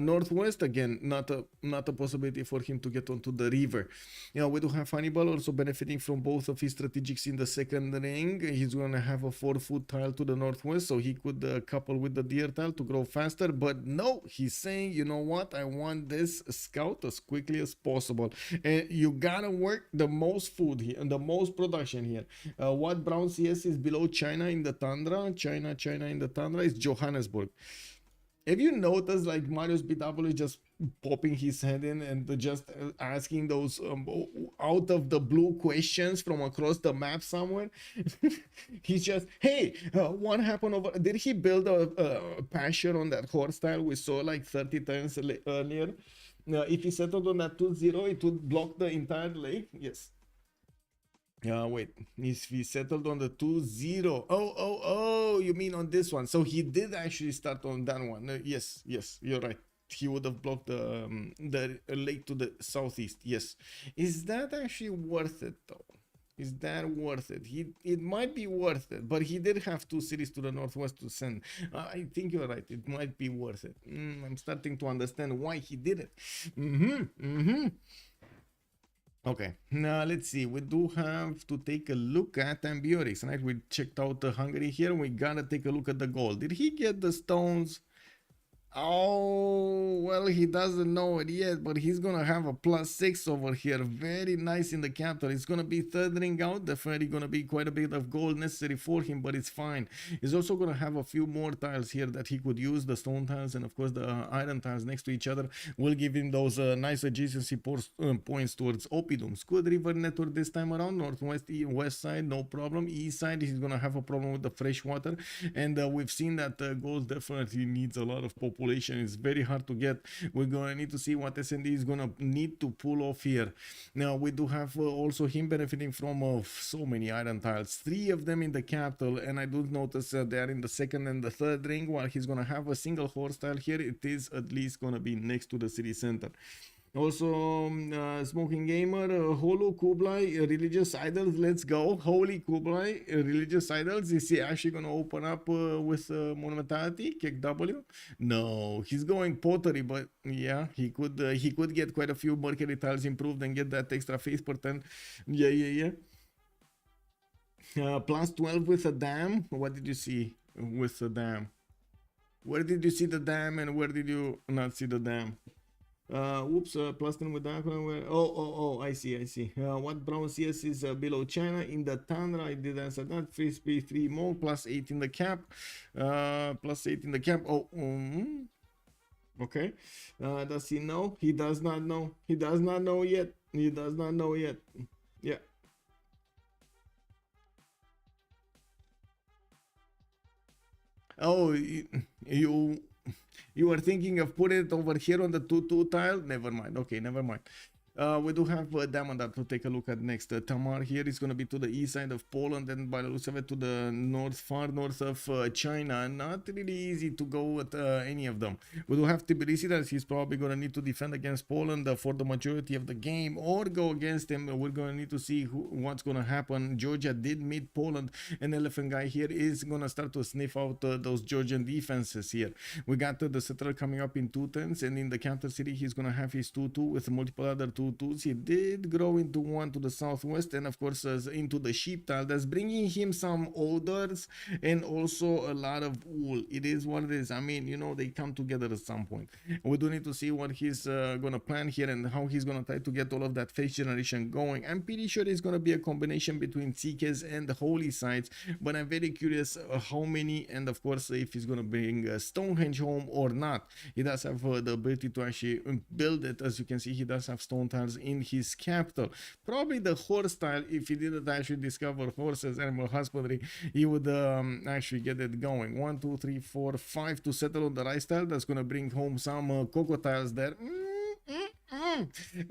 Northwest, again, not a possibility for him to get onto the river. We do have Hannibal also benefiting from both of his strategics in the second ring. He's gonna have a 4-foot tile to the northwest, so he could couple with the deer tile to grow faster. But no, he's saying, you know what, I want this scout as quickly as possible, and you gotta work the most food here and the most production here. What brown CS is below China in the tundra? China in the tundra is Johannesburg. Have you noticed like Marius BW just popping his head in and just asking those out of the blue questions from across the map somewhere? He's just, hey, what happened over? Did he build a pasture on that horse tile we saw like 30 times earlier? If he settled on that 2-0, it would block the entire lake. Yes. Wait, if he settled on the 2-0. Oh, you mean on this one? So he did actually start on that one. Yes, you're right. He would have blocked the lake to the southeast. Yes. Is that actually worth it though? Is that worth it? It might be worth it, but he did have 2 cities to the northwest to send. I think you're right. It might be worth it. I'm starting to understand why he did it. Okay, now let's see. We do have to take a look at Ambiorix, right? We checked out Hungary here. We gotta take a look at the gold. Did he get the stones? Oh, well, he doesn't know it yet, but he's gonna have a +6 over here. Very nice in the capital. It's gonna be third ring out. Definitely gonna be quite a bit of gold necessary for him, but it's fine. He's also gonna have a few more tiles here that he could use. The stone tiles and of course the iron tiles next to each other will give him those nice adjacency points towards Oppidums. Good river network this time around. Northwest, west side, no problem. East side, he's gonna have a problem with the fresh water, and we've seen that gold definitely needs a lot of population. It's very hard to get. We're gonna need to see what SND is gonna need to pull off here. Now we do have also him benefiting from so many iron tiles, 3 of them in the capital, and I do notice they are in the second and the third ring. While he's gonna have a single horse tile here, it is at least gonna be next to the city center. Also, Smoking Gamer, Holo Kublai, Religious Idols, let's go. Holy Kublai, Religious Idols. Is he actually going to open up with Monumentality, kick W? No, he's going Pottery, but yeah, he could get quite a few Mercury tiles improved and get that extra face per turn. Yeah. +12 with a dam. What did you see with the dam? Where did you see the dam and where did you not see the dam? Whoops, plus 10 with that. Oh, I see. What brown CS is below China in the Tundra? I did answer that. Free speed 3 more, plus 8 in the cap. Plus 8 in the cap. Oh, okay. Does he know? He does not know. He does not know yet. He does not know yet. Yeah. Oh, you were thinking of putting it over here on the 2-2 tile? Never mind. Okay, never mind. We do have Damodar to take a look at next. Tamar here is going to be to the east side of Poland, and by the looks of it to the north, far north of China. Not really easy to go with any of them. We do have Tbilisi that he's probably going to need to defend against Poland for the majority of the game, or go against him. We're going to need to see what's going to happen. Georgia did meet Poland, and Elephant Guy here is going to start to sniff out those Georgian defenses here. We got the settler coming up in 2-10s, and in the counter city he's going to have his 2-2 with multiple other 2-2s. He did grow into one to the southwest, and of course into the sheep tile. That's bringing him some odors and also a lot of wool. It is what it is. I mean, you know, they come together at some point. We do need to see what he's gonna plan here and how he's gonna try to get all of that face generation going. I'm pretty sure it's gonna be a combination between Seekers and the holy sites, but I'm very curious how many, and of course if he's gonna bring Stonehenge home or not. He does have the ability to actually build it. As you can see, he does have stone tiles in his capital. Probably the horse tile, if he didn't actually discover horses, animal husbandry, he would actually get it going. 1, 2, 3, 4, 5 to settle on the rice tile. That's gonna bring home some cocoa tiles there.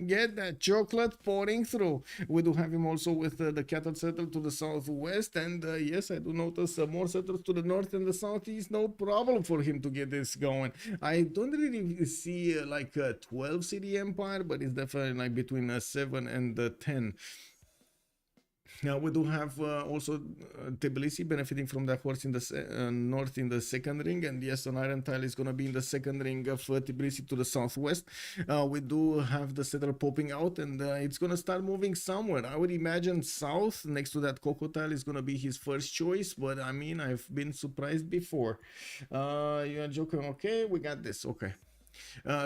Get that chocolate pouring through. We do have him also with the cattle settle to the southwest, and yes, I do notice more settlers to the north and the southeast. No problem for him to get this going. I don't really see like a 12 city empire, but it's definitely like between 7 and 10. Now we do have also Tbilisi benefiting from that horse in the north in the second ring, and yes, an iron tile is going to be in the second ring of Tbilisi to the southwest. We do have the settler popping out, and it's going to start moving somewhere. I would imagine south next to that cocoa tile is going to be his first choice, but I mean, I've been surprised before. You are joking? Okay, we got this. Okay.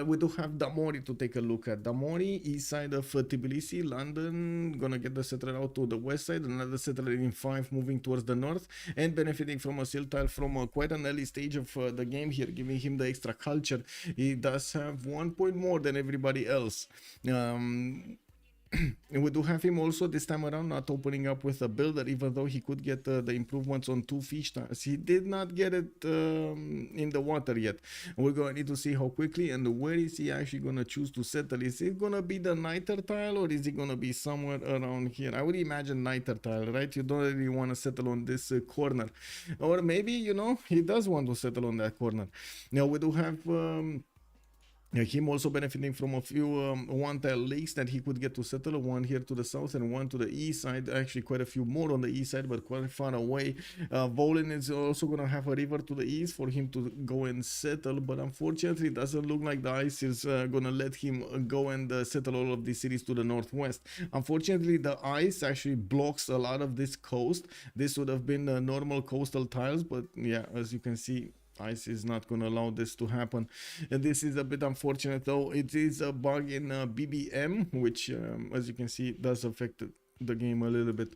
We do have Damori to take a look at. Damori, east side of Tbilisi, London, gonna get the settler out to the west side, another settler in 5 moving towards the north, and benefiting from a seal tile from quite an early stage of the game here, giving him the extra culture. He does have 1 point more than everybody else. And we do have him also this time around not opening up with a builder, even though he could get the improvements on 2 fish tiles. He did not get it in the water yet. We're going to need to see how quickly and where is he actually going to choose to settle. Is it going to be the niter tile, or is it going to be somewhere around here? I would imagine niter tile, right? You don't really want to settle on this corner, or maybe, you know, he does want to settle on that corner. Now we do have him also benefiting from a few one-tile lakes that he could get to settle, one here to the south and one to the east side. Actually quite a few more on the east side, but quite far away. Volin is also going to have a river to the east for him to go and settle, but unfortunately it doesn't look like the ice is going to let him go and settle all of these cities to the northwest. Unfortunately, the ice actually blocks a lot of this coast. This would have been normal coastal tiles, but yeah, as you can see, ice is not going to allow this to happen, and this is a bit unfortunate, though. It is a bug in BBM, which as you can see does affect the game a little bit.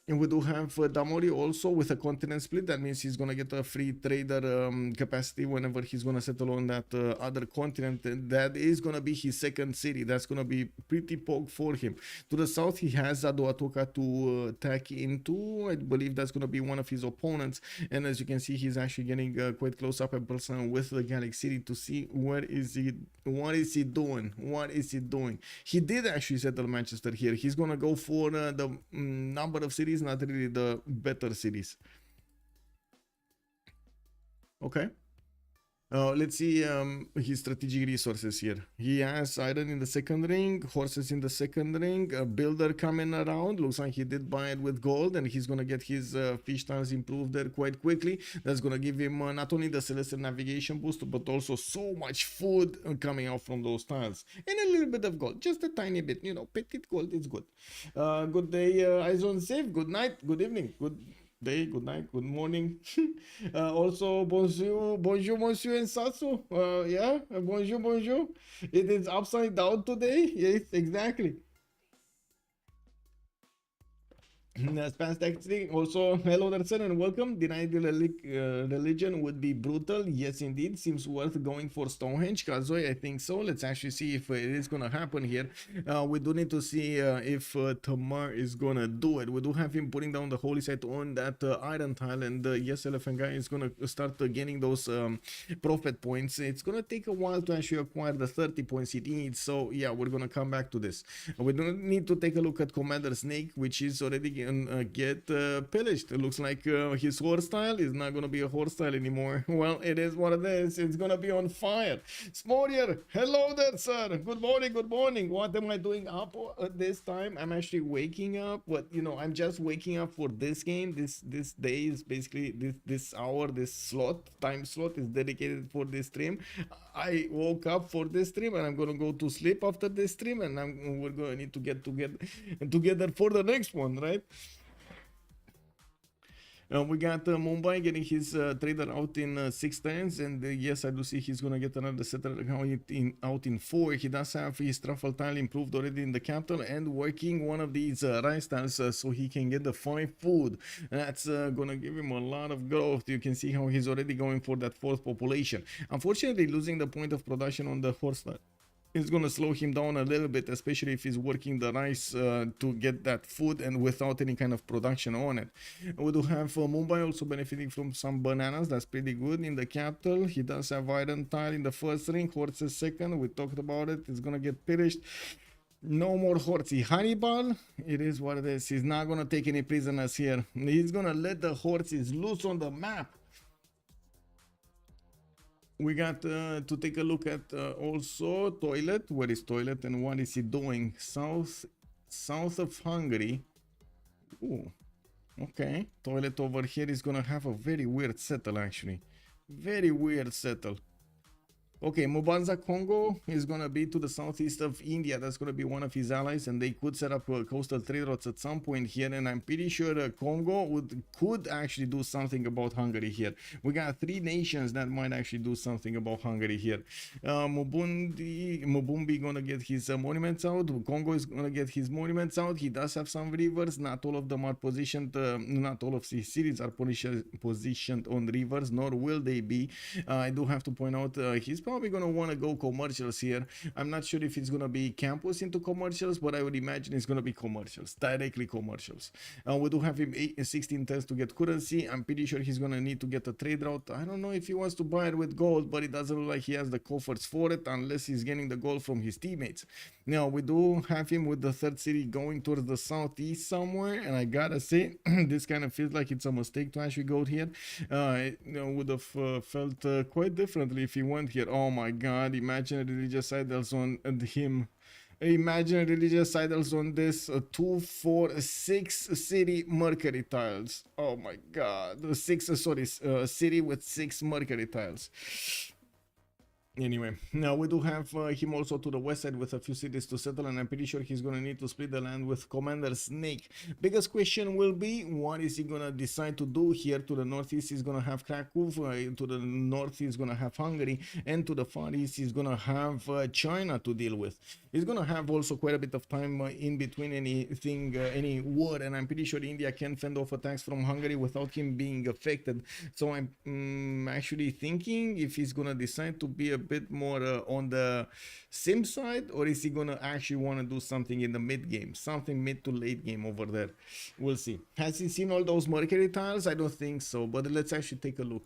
And we do have Damori also with a continent split. That means he's going to get a free trader capacity whenever he's going to settle on that other continent. And that is going to be his second city. That's going to be pretty poke for him. To the south, he has Adoatoka to attack into. I believe that's going to be one of his opponents. And as you can see, he's actually getting quite close up and person with the Gallic City to see what is he doing. What is he doing? He did actually settle Manchester here. He's going to go for the number of cities, not really the better cities. Okay. Let's see his strategic resources here. He has iron in the second ring, horses in the second ring, a builder coming around. Looks like he did buy it with gold, and he's gonna get his fish tiles improved there quite quickly. That's gonna give him not only the celestial navigation boost, but also so much food coming out from those tiles, and a little bit of gold, just a tiny bit. You know, petite gold is good. Good day, eyes on Civ. Good night, good evening, good day, good night, good morning. Also, bonjour, bonjour, monsieur and Sasu. Yeah, bonjour, bonjour. It is upside down today. Yes, exactly. Fantastic. Also, hello there, sir, and welcome. Denied religion would be brutal. Yes, indeed. Seems worth going for Stonehenge. Kazoi, I think so. Let's actually see if it is going to happen here. We do need to see if Tamar is going to do it. We do have him putting down the holy site on that iron tile, and yes, Elephant Guy is going to start gaining those prophet points. It's going to take a while to actually acquire the 30 points he needs. So, yeah, we're going to come back to this. We do need to take a look at Commander Snake, which is already get pillaged. It looks like his horse style is not gonna be a horse style anymore. Well, it is what it is. It's gonna be on fire. Smorier, hello there, sir. Good morning, good morning. What am I doing up at this time? I'm actually waking up. What, you know, I'm just waking up for this game. This day is basically this hour, this time slot is dedicated for this stream. I woke up for this stream and I'm gonna go to sleep after this stream, and we're gonna need to get together for the next one, right? We got Mumbai getting his trader out in 6 turns, and yes, I do see he's gonna get another settler out in 4. He does have his truffle tile improved already in the capital and working one of these rice tiles so he can get the 5 food. That's gonna give him a lot of growth. You can see how he's already going for that 4th population. Unfortunately, losing the point of production on the horse tile is going to slow him down a little bit, especially if he's working the rice to get that food and without any kind of production on it. We do have Mumbai also benefiting from some bananas. That's pretty good. In the capital, he does have iron tile in the first ring, horses second. We talked about it. It's going to get perished. No more horsey. Hannibal, it is what it is. He's not going to take any prisoners here. He's going to let the horses loose on the map. We got to take a look at also Toilet. Where is Toilet and what is he doing? South of Hungary. Ooh, okay. Toilet over here is gonna have a very weird settle, actually. Very weird settle. Okay, Mubanza Congo is going to be to the southeast of India. That's going to be one of his allies, and they could set up coastal trade routes at some point here, and I'm pretty sure Congo could actually do something about Hungary here. We got 3 nations that might actually do something about Hungary here. Mubumbi going to get his monuments out. Congo is going to get his monuments out. He does have some rivers. Not all of them are positioned, not all of his cities are positioned on rivers, nor will they be. I do have to point out he's probably going to want to go commercials here. I'm not sure if it's going to be campus into commercials, but I would imagine it's going to be commercials, directly commercials. We do have him 16 turns to get currency. I'm pretty sure he's going to need to get a trade route. I don't know if he wants to buy it with gold, but it doesn't look like he has the coffers for it unless he's getting the gold from his teammates. Now, we do have him with the 3rd city going towards the southeast somewhere, and I gotta say, this kind of feels like it's a mistake to actually go here. Would have felt quite differently if he went here. Oh my god, imagine religious idols on him. Imagine religious idols on this 2, 4, 6 city Mercury tiles. Oh my god. City with 6 Mercury tiles. Anyway, now we do have him also to the west side with a few cities to settle, and I'm pretty sure he's going to need to split the land with Commander Snake. Biggest question will be, what is he going to decide to do here? To the northeast, he's going to have Krakow, to the north, he's going to have Hungary, and to the far east, he's going to have China to deal with. He's going to have also quite a bit of time in between any war, and I'm pretty sure India can fend off attacks from Hungary without him being affected. So I'm actually thinking if he's going to decide to be a bit more on the sim side, or is he gonna actually want to do something in the mid game, something mid to late game over there? We'll see. Has he seen all those Mercury tiles? I don't think so, but let's actually take a look.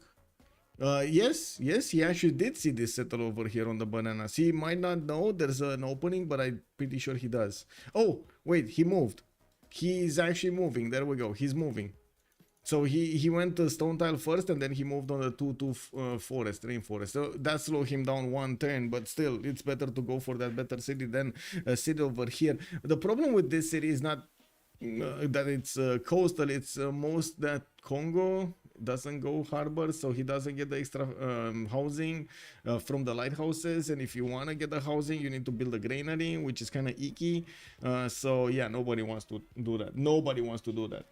Yes, he actually did see this settle over here on the bananas. He might not know there's an opening, but I'm pretty sure he does. Oh wait, he moved. He's actually moving. There we go, he's moving. So he went to stone tile first, and then he moved on the 2 forest, rainforest. So that slowed him down 1 turn, but still, it's better to go for that better city than a city over here. The problem with this city is not that it's coastal, it's most that Congo doesn't go harbor, so he doesn't get the extra housing from the lighthouses, and if you want to get the housing, you need to build a granary, which is kind of icky. So yeah, nobody wants to do that. Nobody wants to do that.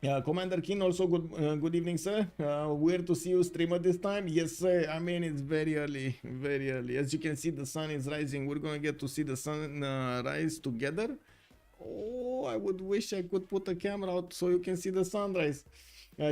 Commander King, also good evening, sir. Weird to see you stream at this time. Yes, sir. I mean, it's very early, very early. As you can see, the sun is rising. We're gonna get to see the sun rise together. Oh, I would wish I could put a camera out so you can see the sunrise.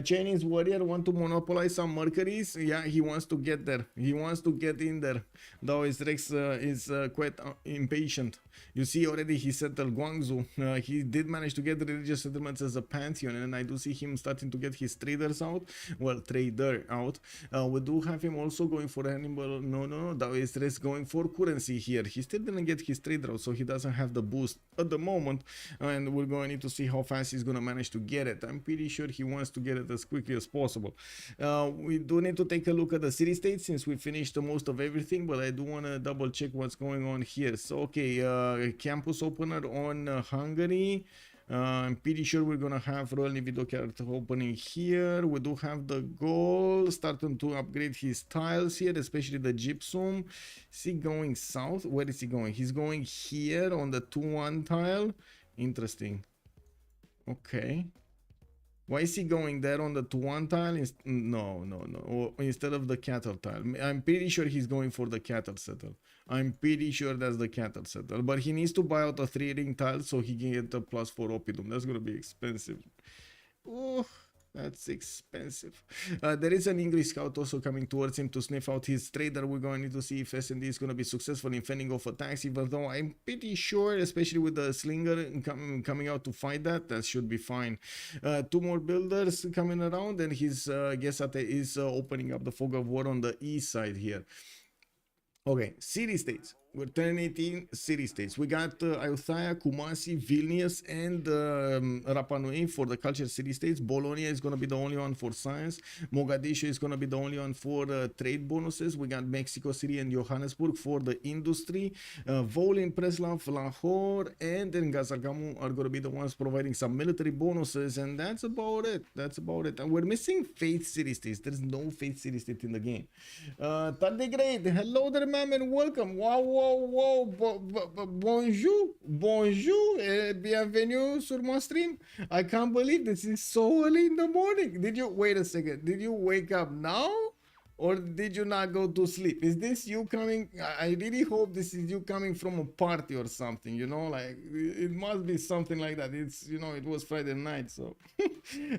Chinese warrior want to monopolize some Mercuries. Yeah, he wants to get there. He wants to get in there. Though his Rex is quite impatient. You see already he settled Guangzhou. He did manage to get religious settlements as a pantheon, and I do see him starting to get his traders out. Well, trader out. We do have him also going for animal. No. Though his Rex going for currency here. He still didn't get his trader out, so he doesn't have the boost at the moment. And we're going to need to see how fast he's gonna manage to get it. I'm pretty sure he wants to get it as quickly as possible. We do need to take a look at the city states since we finished most of everything, but I do want to double check what's going on here. So okay, campus opener on Hungary. I'm pretty sure we're gonna have Royal Navy Dockyard opening here. We do have the goal starting to upgrade his tiles here, especially the gypsum. Is he going south? Where is he going? He's going here on the 2-1 tile. Interesting. Okay. Why is he going there on the 2-1 tile? No. Instead of the cattle tile. I'm pretty sure he's going for the cattle settle. I'm pretty sure that's the cattle settle. But he needs to buy out a 3-ring tile so he can get a +4 oppidum. That's going to be expensive. Oh, that's expensive. There is an English scout also coming towards him to sniff out his trader. We're going to need to see if S&D is going to be successful in fending off attacks, even though I'm pretty sure, especially with the slinger coming out to fight that should be fine. 2 more builders coming around, and his Gesate is opening up the fog of war on the east side here. Okay, city states. We're turning city states. We got Ayutthaya, Kumasi, Vilnius, and Rapa Nui for the culture city states. Bologna is going to be the only one for science. Mogadishu is going to be the only one for trade bonuses. We got Mexico City and Johannesburg for the industry. Volin, Preslav, Lahore, and then Gazagamu are going to be the ones providing some military bonuses. And that's about it. And we're missing faith city states. There's no faith city state in the game. Tardigrade, hello there, ma'am, and welcome. Wow. Bonjour, bienvenue sur mon stream. I can't believe this is so early in the morning. Wait a second, did you wake up now? Or did you not go to sleep? Is this you coming? I really hope this is you coming from a party or something, you know, like it must be something like that. It's, you know, it was Friday night, so.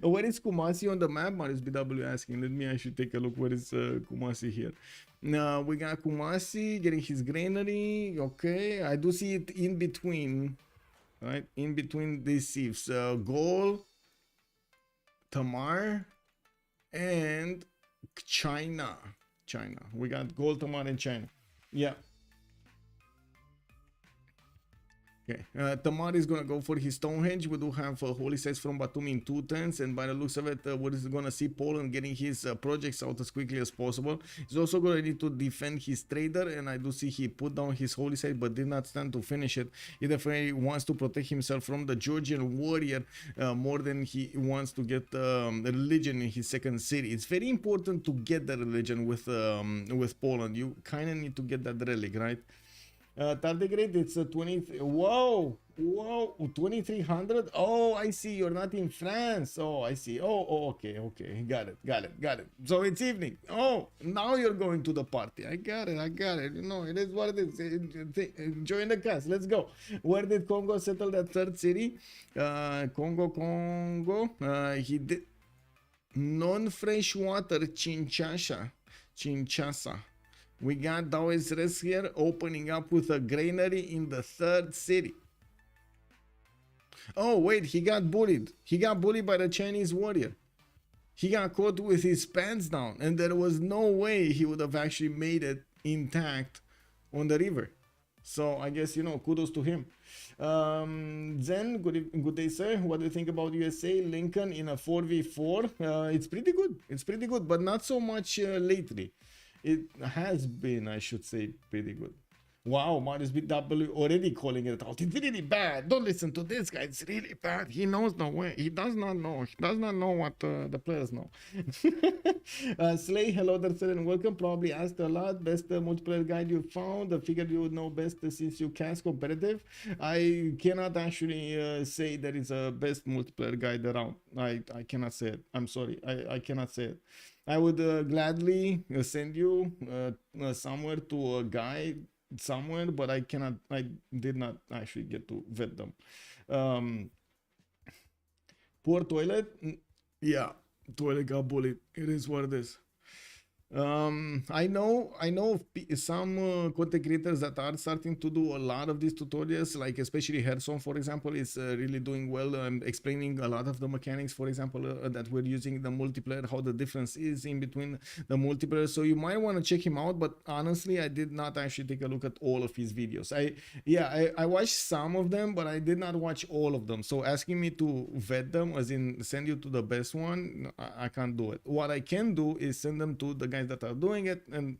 Where is Kumasi on the map? Marius BW asking. I should take a look. Where is Kumasi here? Now we got Kumasi getting his granary. Okay, I do see it in between, right? In between these civs. Gol, Tamar, and China. We got Gold, Tamar, and China. Yeah. Okay, Tamar is gonna go for his Stonehenge. We do have holy sites from Batumi in 2 turns, and by the looks of it, we're gonna see Poland getting his projects out as quickly as possible. He's also gonna need to defend his trader, and I do see he put down his holy site but did not stand to finish it. He definitely wants to protect himself from the Georgian warrior more than he wants to get the religion in his second city. It's very important to get the religion with Poland. You kind of need to get that relic, right? Tardigrade, it's a 20. Whoa, 2300. Oh, I see. You're not in France. Oh, I see. Oh, okay. Got it. So it's evening. Oh, now you're going to the party. I got it. You know, it is what it is. Join the cast. Let's go. Where did Congo settle that 3rd city? Congo. He did non-freshwater Kinshasa. We got Daoist Rest here opening up with a granary in the 3rd city. Oh, wait, he got bullied. He got bullied by the Chinese warrior. He got caught with his pants down, and there was no way he would have actually made it intact on the river. So I guess, you know, kudos to him. Zen, good day, sir. What do you think about USA Lincoln in a 4v4? It's pretty good, but not so much lately. It has been, I should say, pretty good. Wow, Marius BW already calling it out. It's really bad. Don't listen to this guy. It's really bad. He knows no way. He does not know. He does not know what the players know. Slay, hello there, and welcome. Probably asked a lot. Best multiplayer guide you found. I figured you would know best since you cast competitive. I cannot actually say there is a best multiplayer guide around. I cannot say it. I'm sorry. I cannot say it. I would gladly send you somewhere to a guide somewhere, but I did not actually get to vet them. Poor toilet. Yeah, toilet got bullied. It is what it is. I know some content creators that are starting to do a lot of these tutorials, like especially Herson, for example, is really doing well, explaining a lot of the mechanics, for example, that we're using the multiplayer, how the difference is in between the multiplayer. So you might want to check him out, but honestly, I did not actually take a look at all of his videos. I watched some of them, but I did not watch all of them. So asking me to vet them, as in send you to the best one, I can't do it. What I can do is send them to the guys that are doing it, and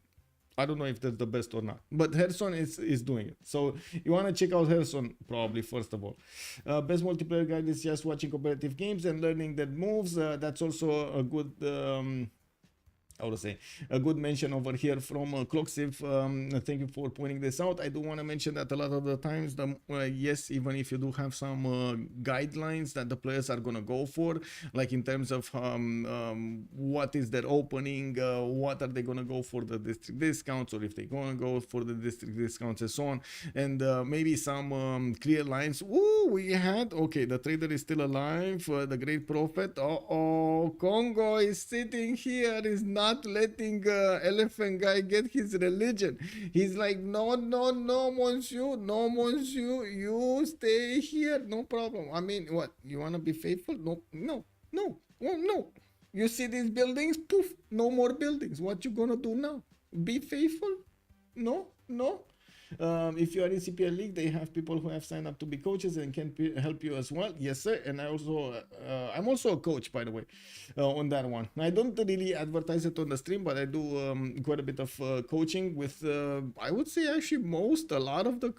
I don't know if that's the best or not, but Herson is doing it. So you want to check out Herson probably first of all. Best multiplayer guide is just watching competitive games and learning their moves. That's also a good how to say, a good mention over here from Clockciv. Thank you for pointing this out. I do want to mention that a lot of the times, yes, even if you do have some guidelines that the players are going to go for, like in terms of what is their opening, what are they going to go for the district discounts, or if they're going to go for the district discounts and so on, and maybe some clear lines. Ooh, we had, okay, the trader is still alive, the great prophet. Congo is sitting here, is not letting elephant guy get his religion. He's like, no, monsieur, you stay here, no problem. I mean, what, you want to be faithful? No. You see these buildings? Poof, no more buildings. What you gonna do now? Be faithful? No. If you are in CPL League, they have people who have signed up to be coaches and can help you as well. Yes, sir. And I'm also a coach, by the way, on that one. I don't really advertise it on the stream, but I do quite a bit of coaching with, I would say actually a lot of the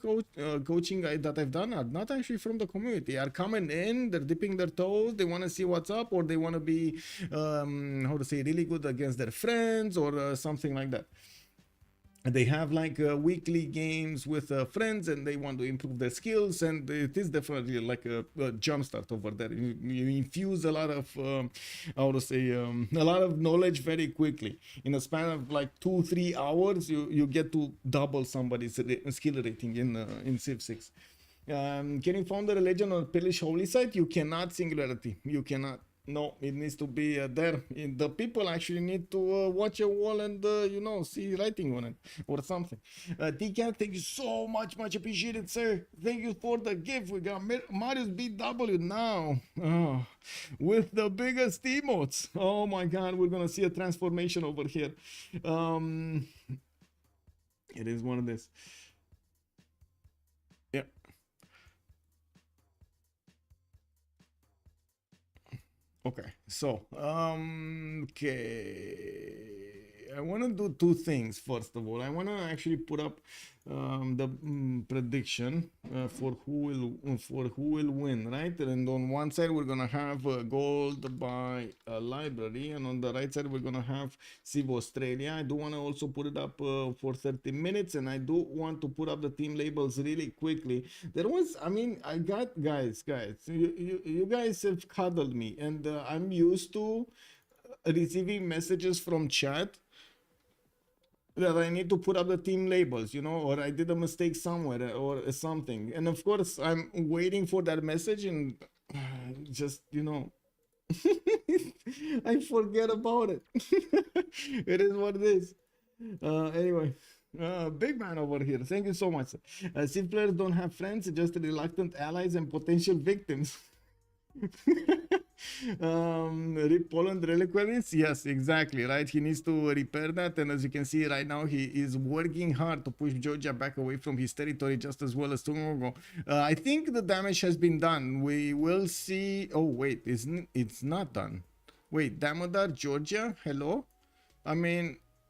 coaching that I've done are not actually from the community. They are coming in, they're dipping their toes, they want to see what's up, or they want to be, how to say, really good against their friends or something like that. They have like weekly games with friends, and they want to improve their skills, and it is definitely like a jumpstart over there. You infuse a lot of how to say, a lot of knowledge very quickly. In a span of like 2-3 hours, you get to double somebody's skill rating in Civ6. Can you found a legend on Polish holy site? You cannot, singularity. You cannot. No, it needs to be there. The people actually need to watch a wall and, see writing on it or something. TCAT, thank you so much appreciated, sir. Thank you for the gift. We got Marius BW now with the biggest emotes. Oh my God, we're going to see a transformation over here. It is one of this. Yeah. Okay, so I want to do two things. First of all, I want to actually put up the prediction for who will win, right? And on one side we're gonna have gold by library, and on the right side we're gonna have Civ Australia. I do want to also put it up for 30 minutes, and I do want to put up the team labels really quickly. There was, I got guys, you guys have cuddled me, and I'm used to receiving messages from chat that I need to put up the team labels, or I did a mistake somewhere or something. And of course, I'm waiting for that message, and just, I forget about it. It is what it is. Anyway, big man over here. Thank you so much. Civ players don't have friends, just reluctant allies and potential victims. Rip Poland reliquaries. Yes, exactly, right. He needs to repair that, and as you can see right now, he is working hard to push Georgia back away from his territory, just as well as Tungo. I think the damage has been done. We will see. Oh wait, it's not done. Wait, Damodar, Georgia, hello.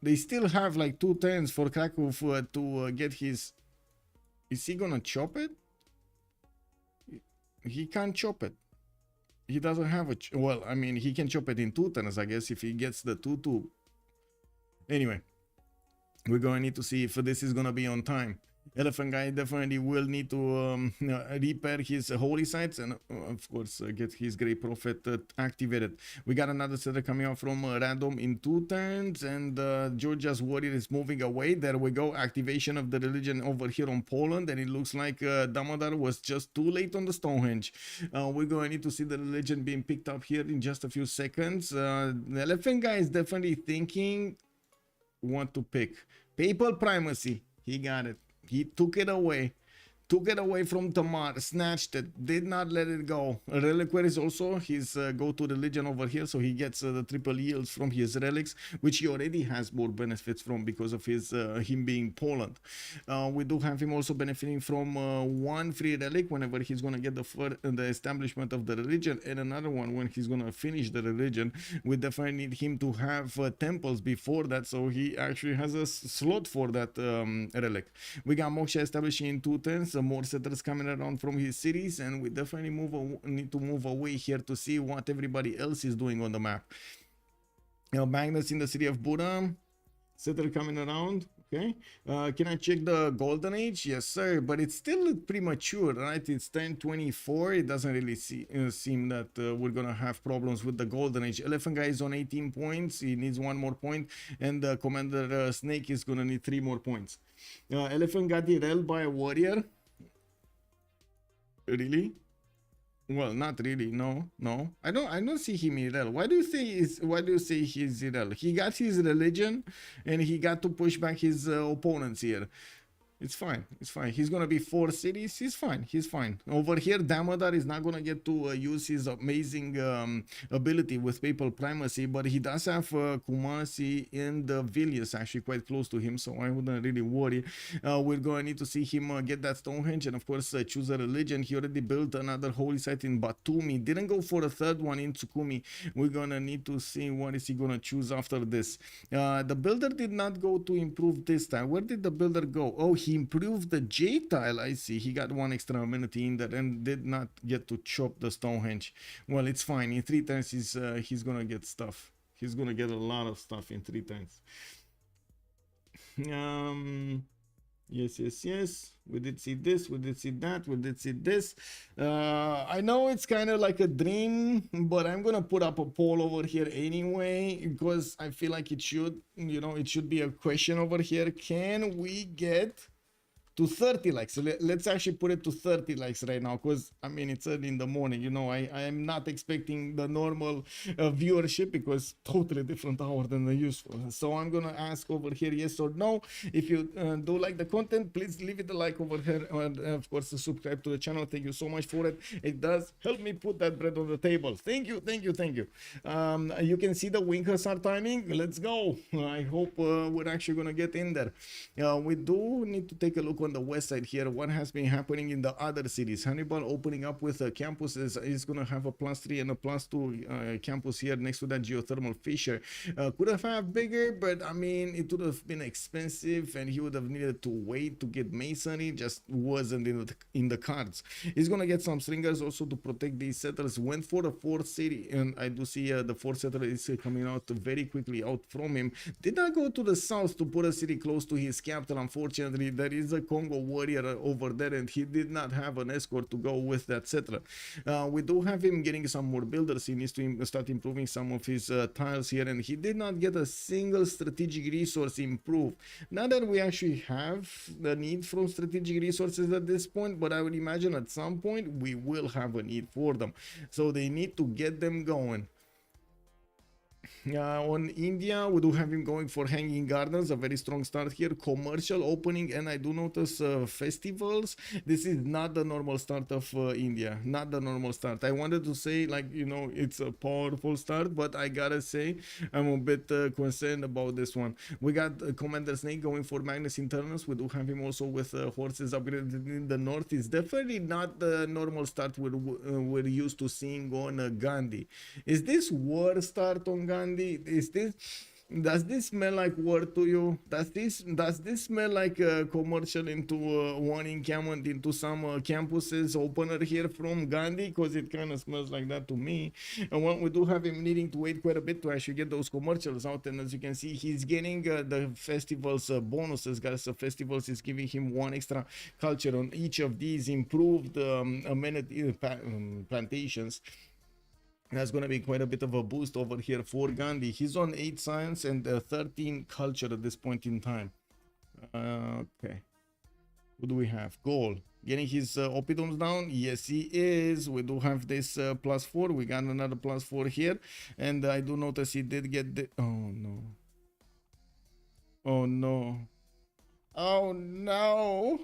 They still have like 2 turns for Krakow to get his Is he gonna chop it? He can't chop it. He doesn't have a... well, I mean, he can chop it in 2 turns, I guess, if he gets the 2-2. Anyway, we're going to need to see if this is going to be on time. Elephant guy definitely will need to repair his holy sites and of course get his great prophet activated. We got another setter coming out from random in 2 turns, and Georgia's warrior is moving away. There we go, activation of the religion over here on Poland, and it looks like Damodar was just too late on the Stonehenge. We're going to need to see the religion being picked up here in just a few seconds. The elephant guy is definitely thinking what to pick. Papal primacy, he got it. He took it away from Tamar, snatched it, did not let it go. Reliquary is also his go-to religion over here, so he gets the triple yields from his relics, which he already has more benefits from because of his him being Poland. We do have him also benefiting from 1 free relic whenever he's going to get the establishment of the religion, and another one when he's going to finish the religion. We definitely need him to have temples before that, so he actually has a slot for that relic. We got Moksha establishing in 2 turns. More settlers coming around from his cities, and we definitely need to move away here to see what everybody else is doing on the map. Magnus in the city of Buddha, settler coming around. Okay, can I check the golden age? Yes sir, but it's still premature, right? It's 1024. It doesn't really seem that we're gonna have problems with the golden age. Elephant guy is on 18 points. He needs 1 more point, and Commander Snake is gonna need 3 more points. Elephant got derailed by a warrior. Really? Well, not really. No. I don't see him Irel. Why do you say he's Irel? He got his religion and he got to push back his opponents here. It's fine. He's gonna be 4 cities. He's fine. Over here, Damodar is not gonna get to use his amazing ability with papal primacy, but he does have Kumasi and Vilnius actually quite close to him, so I wouldn't really worry. We're gonna need to see him get that Stonehenge and of course choose a religion. He already built another holy site in Batumi. Didn't go for a 3rd one in Tsukumi. We're gonna need to see what is he gonna choose after this. The builder did not go to improve this time. Where did the builder go? Oh, he improved the J tile. I see. He got 1 extra amenity in there and did not get to chop the Stonehenge. Well, it's fine. In 3 turns, he's gonna get stuff. He's gonna get a lot of stuff in 3 turns. Yes. We did see this. We did see that. We did see this. I know it's kind of like a dream, but I'm gonna put up a poll over here anyway because I feel like it should, it should be a question over here. Can we get to 30 likes? So let's actually put it to 30 likes right now, because I mean it's early in the morning, I am not expecting the normal viewership because totally different hour than the usual. So I'm gonna ask over here yes or no. If you do like the content, please leave it a like over here, and of course subscribe to the channel. Thank you so much for it. It does help me put that bread on the table. Thank you. You can see the winkers are timing. Let's go. I hope we're actually gonna get in there. We do need to take a look on the west side here what has been happening in the other cities. Hannibal opening up with a campus is going to have a +3 and a +2 campus here next to that geothermal fissure. Could have had bigger, but I mean it would have been expensive and he would have needed to wait to get masonry. Just wasn't in the cards. He's going to get some stringers also to protect these settlers. Went for the 4th city, and I do see the 4th settler is coming out very quickly out from him. Did not go to the south to put a city close to his capital. Unfortunately, there is a Congo warrior over there and he did not have an escort to go with that settler. We do have him getting some more builders. He needs to start improving some of his tiles here, and he did not get a single strategic resource improved. Not that we actually have the need for strategic resources at this point, but I would imagine at some point we will have a need for them, so they need to get them going. On India, we do have him going for Hanging Gardens, a very strong start here. Commercial opening, and I do notice festivals. This is not the normal start of India, not the normal start. I wanted to say, like, it's a powerful start, but I gotta say I'm a bit concerned about this one. We got Commander Snake going for Magnus Internals. We do have him also with horses upgraded in the north. It's definitely not the normal start we're used to seeing on Gandhi. Is this war start on Gandhi? Is this Does this smell like work to you? Does this smell like a commercial into one encampment into some campuses opener here from Gandhi? Because it kind of smells like that to me. And when we do have him needing to wait quite a bit to actually get those commercials out, and as you can see, he's getting the festivals bonuses. Guys, the festivals is giving him one extra culture on each of these improved amenity plantations. That's going to be quite a bit of a boost over here for Gandhi. He's on 8 science and 13 culture at this point in time. Okay. What do we have? Goal. Getting his oppidums down? Yes, he is. We do have this +4. We got another +4 here. And I do notice he did get the... Oh, no. Oh, no. Oh, no.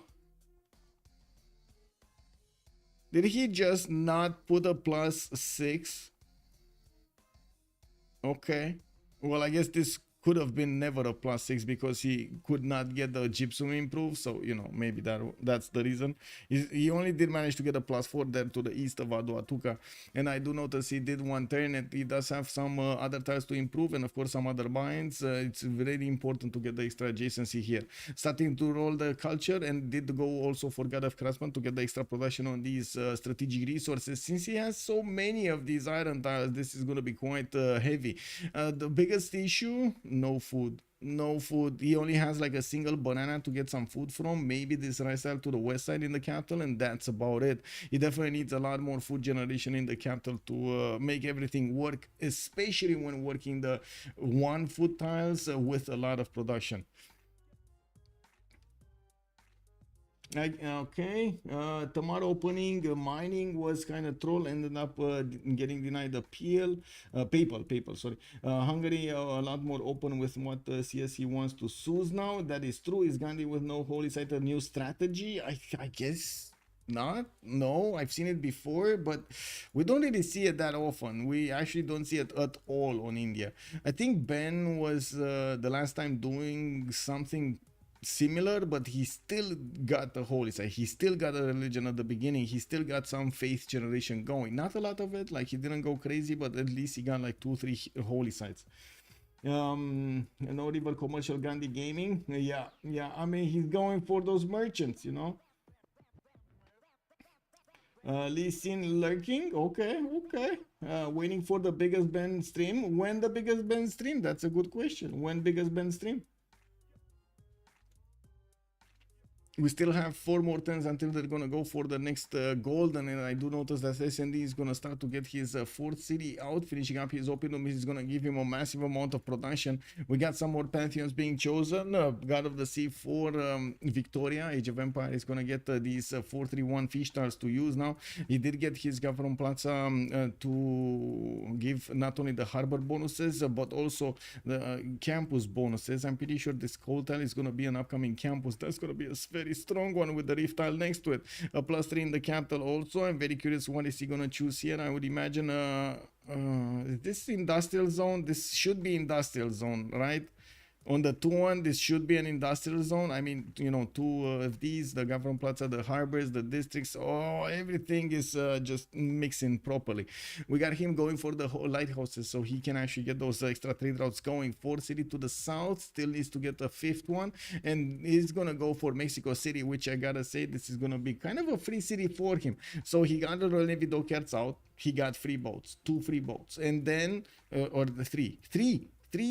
Did he just not put a +6? Okay. Well, I guess this could have been never a +6 because he could not get the gypsum improved. So, you know, maybe that's the reason. He only did manage to get a +4 there to the east of Aduatuca. And I do notice he did one turn and he does have some other tiles to improve and, of course, some other binds. It's very important to get the extra adjacency here. Starting to roll the culture and did go also for God of Craftsman to get the extra production on these strategic resources. Since he has so many of these iron tiles, this is going to be quite heavy. The biggest issue, no food. No food. He only has like a single banana to get some food from, maybe this rice tile to the west side in the capital, and that's about it. He definitely needs a lot more food generation in the capital to make everything work, especially when working the 1 food tiles with a lot of production. Okay, tomorrow opening mining was kind of troll, ended up getting denied appeal. PayPal, sorry. Hungary a lot more open with what CSE wants to SUS now. That is true. Is Gandhi with no holy site a new strategy? I guess not. No, I've seen it before, but we don't really see it that often. We actually don't see it at all on India. I think Ben was the last time doing something similar, but he still got the holy site. He still got a religion at the beginning. He still got some faith generation going. Not a lot of it, like he didn't go crazy, but at least he got like 2-3 holy sites. No rival commercial Gandhi gaming. Yeah, I mean, he's going for those merchants, you know. Lee Sin lurking. Okay. Waiting for the biggest Ben stream. When the biggest Ben stream? That's a good question. When biggest Ben stream? We still have 4 more turns until they're gonna go for the next golden, and I do notice that SND is gonna start to get his 4th city out, finishing up his oppidum. Is gonna give him a massive amount of production. We got some more pantheons being chosen. God of the Sea for Victoria. Age of Empire is gonna get these 431 fish stars to use now. He did get his Gavron Plaza to give not only the harbor bonuses but also the campus bonuses. I'm pretty sure this cold tile is gonna be an upcoming campus. That's gonna be a very strong one with the reef tile next to it. A +3 in the capital also. I'm very curious what is he gonna choose here. I would imagine this industrial zone. This should be industrial zone, right? On the 2-1, this should be an industrial zone. I mean, you know, 2 of these, the Gavron Plaza, the harbors, the districts, everything is just mixing properly. We got him going for the whole lighthouses, so he can actually get those extra trade routes going. 4th city to the south, still needs to get a 5th one, and he's gonna go for Mexico City, which I gotta say, this is gonna be kind of a free city for him. So he got the Royal Navy dockyards out, he got free boats, 2 free boats, and then, or the 3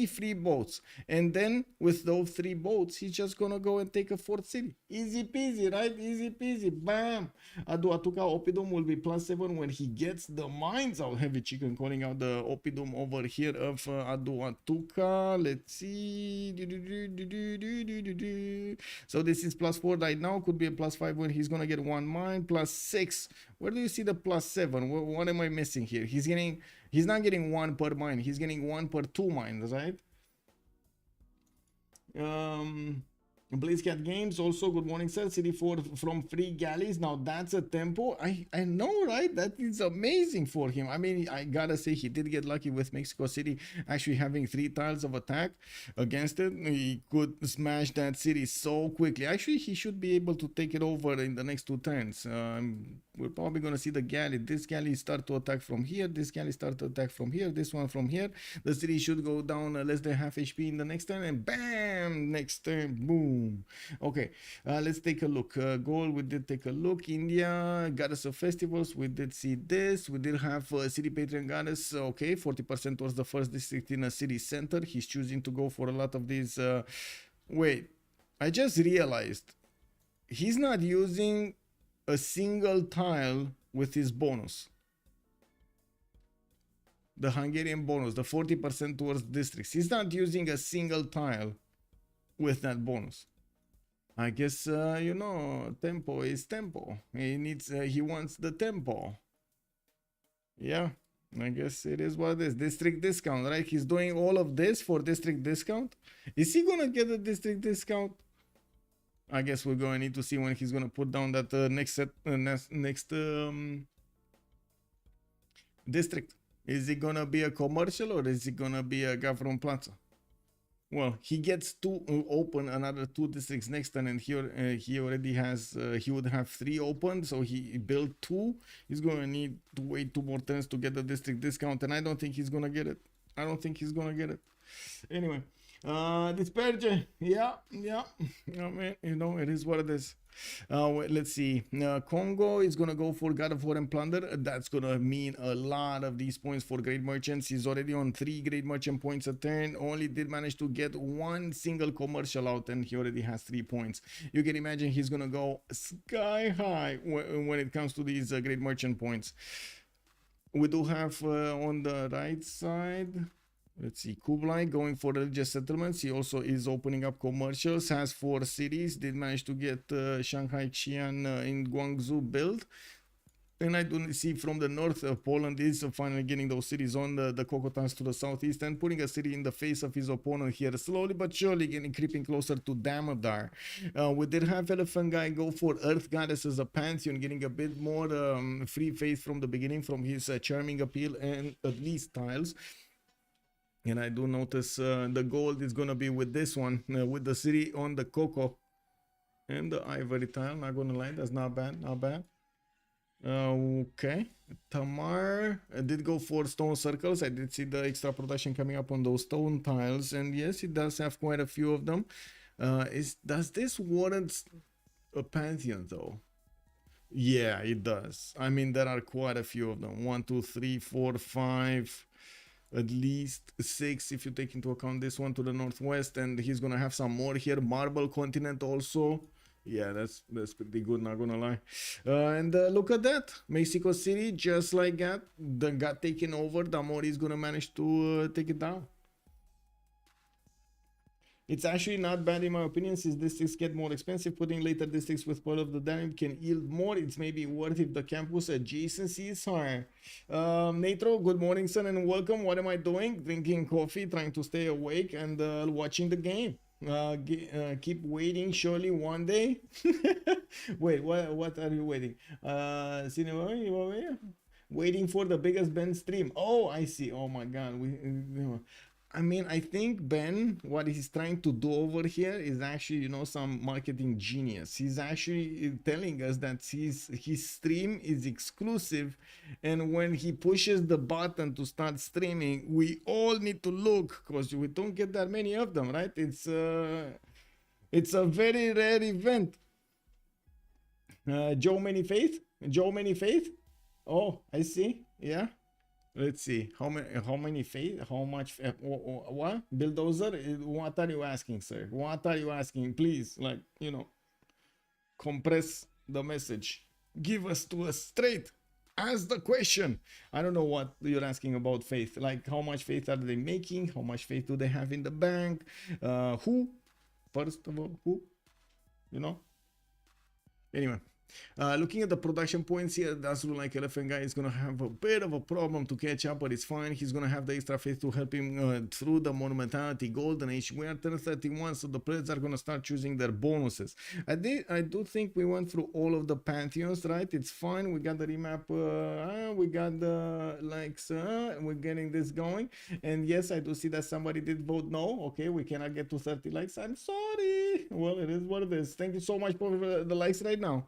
free boats, and then with those 3 boats he's just gonna go and take a 4th city. Easy peasy, right? Easy peasy. Bam. Aduatuca oppidum will be +7 when he gets the mines out. Heavy chicken calling out the oppidum over here of Aduatuca. Let's see. So this is +4 right now, could be a +5 when he's gonna get 1 mine. +6. Where do you see the +7? What am I missing here? He's not getting 1 per mine. He's getting 1 per 2 mines, right? BlizzCat Games also, good morning sir. City 4 from free galleys. Now that's a tempo. I know, right? That is amazing for him. I mean, I gotta say he did get lucky with Mexico City actually having 3 tiles of attack against it. He could smash that city so quickly. Actually, he should be able to take it over in the next 2 turns. we're probably going to see the galley. This galley start to attack from here. This galley start to attack from here. This one from here. The city should go down less than half HP in the next turn, and bam, next turn, boom. Okay, let's take a look. Goal, we did take a look. India, goddess of festivals, we did see this. We did have city patron goddess. Okay, 40% was the first district in a city center. He's choosing to go for a lot of these. Wait, I just realized he's not using a single tile with his bonus. The Hungarian bonus, the 40% towards districts. He's not using a single tile with that bonus. I guess, you know, tempo is tempo. He needs, he wants the tempo. Yeah, I guess it is what it is. District discount, right? He's doing all of this for district discount. Is he gonna get a district discount? I guess we're going to need to see when he's going to put down that next district. Is it going to be a commercial or is it going to be a government plaza? Well, he gets to open another 2 districts next turn, and here he already has, he would have 3 open, so he built 2. He's going to need to wait 2 more turns to get the district discount, and I don't think he's going to get it. I don't think he's going to get it. Anyway. Disperge, yeah, I mean, you know, it is what it is. Let's see, Congo is gonna go for God of War and Plunder. That's gonna mean a lot of these points for Great Merchants. He's already on 3 Great Merchant points a turn, only did manage to get 1 single commercial out, and he already has 3 points. You can imagine he's gonna go sky high when it comes to these Great Merchant points. We do have on the right side, let's see, Kublai going for religious settlements. He also is opening up commercials, has 4 cities, did manage to get Shanghai, Xi'an in Guangzhou built. And I do see from the north of Poland is finally getting those cities on the Kokotans to the southeast and putting a city in the face of his opponent here, slowly but surely creeping closer to Damodar. We did have Elephant Guy go for Earth Goddess as a pantheon, getting a bit more free faith from the beginning from his charming appeal and at least tiles. And I do notice the gold is going to be with this one, with the city on the Coco and the ivory tile. Not going to lie, that's not bad, not bad. Okay, Tamar did go for stone circles. I did see the extra production coming up on those stone tiles. And yes, it does have quite a few of them. Does this warrant a pantheon though? Yeah, it does. I mean, there are quite a few of them. 1, 2, 3, 4, 5... at least 6 if you take into account this one to the northwest, and he's gonna have some more here. Marble Continent also. Yeah, that's pretty good, not gonna lie. And look at that, Mexico City, just like that, got taken over. Damori is gonna manage to take it down. It's actually not bad in my opinion, since districts get more expensive. Putting later districts with part of the Danube can yield more. It's maybe worth if the campus adjacency is higher. Natro, good morning, son, and welcome. What am I doing? Drinking coffee, trying to stay awake, and watching the game. Keep waiting, surely one day. Wait, what are you waiting? Waiting for the biggest Ben stream. Oh, I see. Oh my god, I mean, I think Ben, what he's trying to do over here is actually, you know, some marketing genius. He's actually telling us that his stream is exclusive, and when he pushes the button to start streaming, we all need to look, because we don't get that many of them, right? It's a very rare event. Joe Many Faith. Oh, I see. Yeah. Let's see how much what bulldozer. What are you asking, sir? What are you asking? Please, like, you know, compress the message, give us to us straight, ask the question. I don't know what you're asking about faith, like how much faith are they making, how much faith do they have in the bank, who, first of all, who, you know. Anyway, looking at the production points here, it does look like Elephant Guy is going to have a bit of a problem to catch up, but it's fine. He's going to have the extra faith to help him through the Monumentality Golden Age. We are turn 31, so the players are going to start choosing their bonuses. I do think we went through all of the pantheons, right? It's fine. We got the remap, we got the likes, we're getting this going. And yes, I do see that somebody did vote no. Okay, we cannot get to 30 likes. I'm sorry. Well, it is what it is. Thank you so much for the likes right now.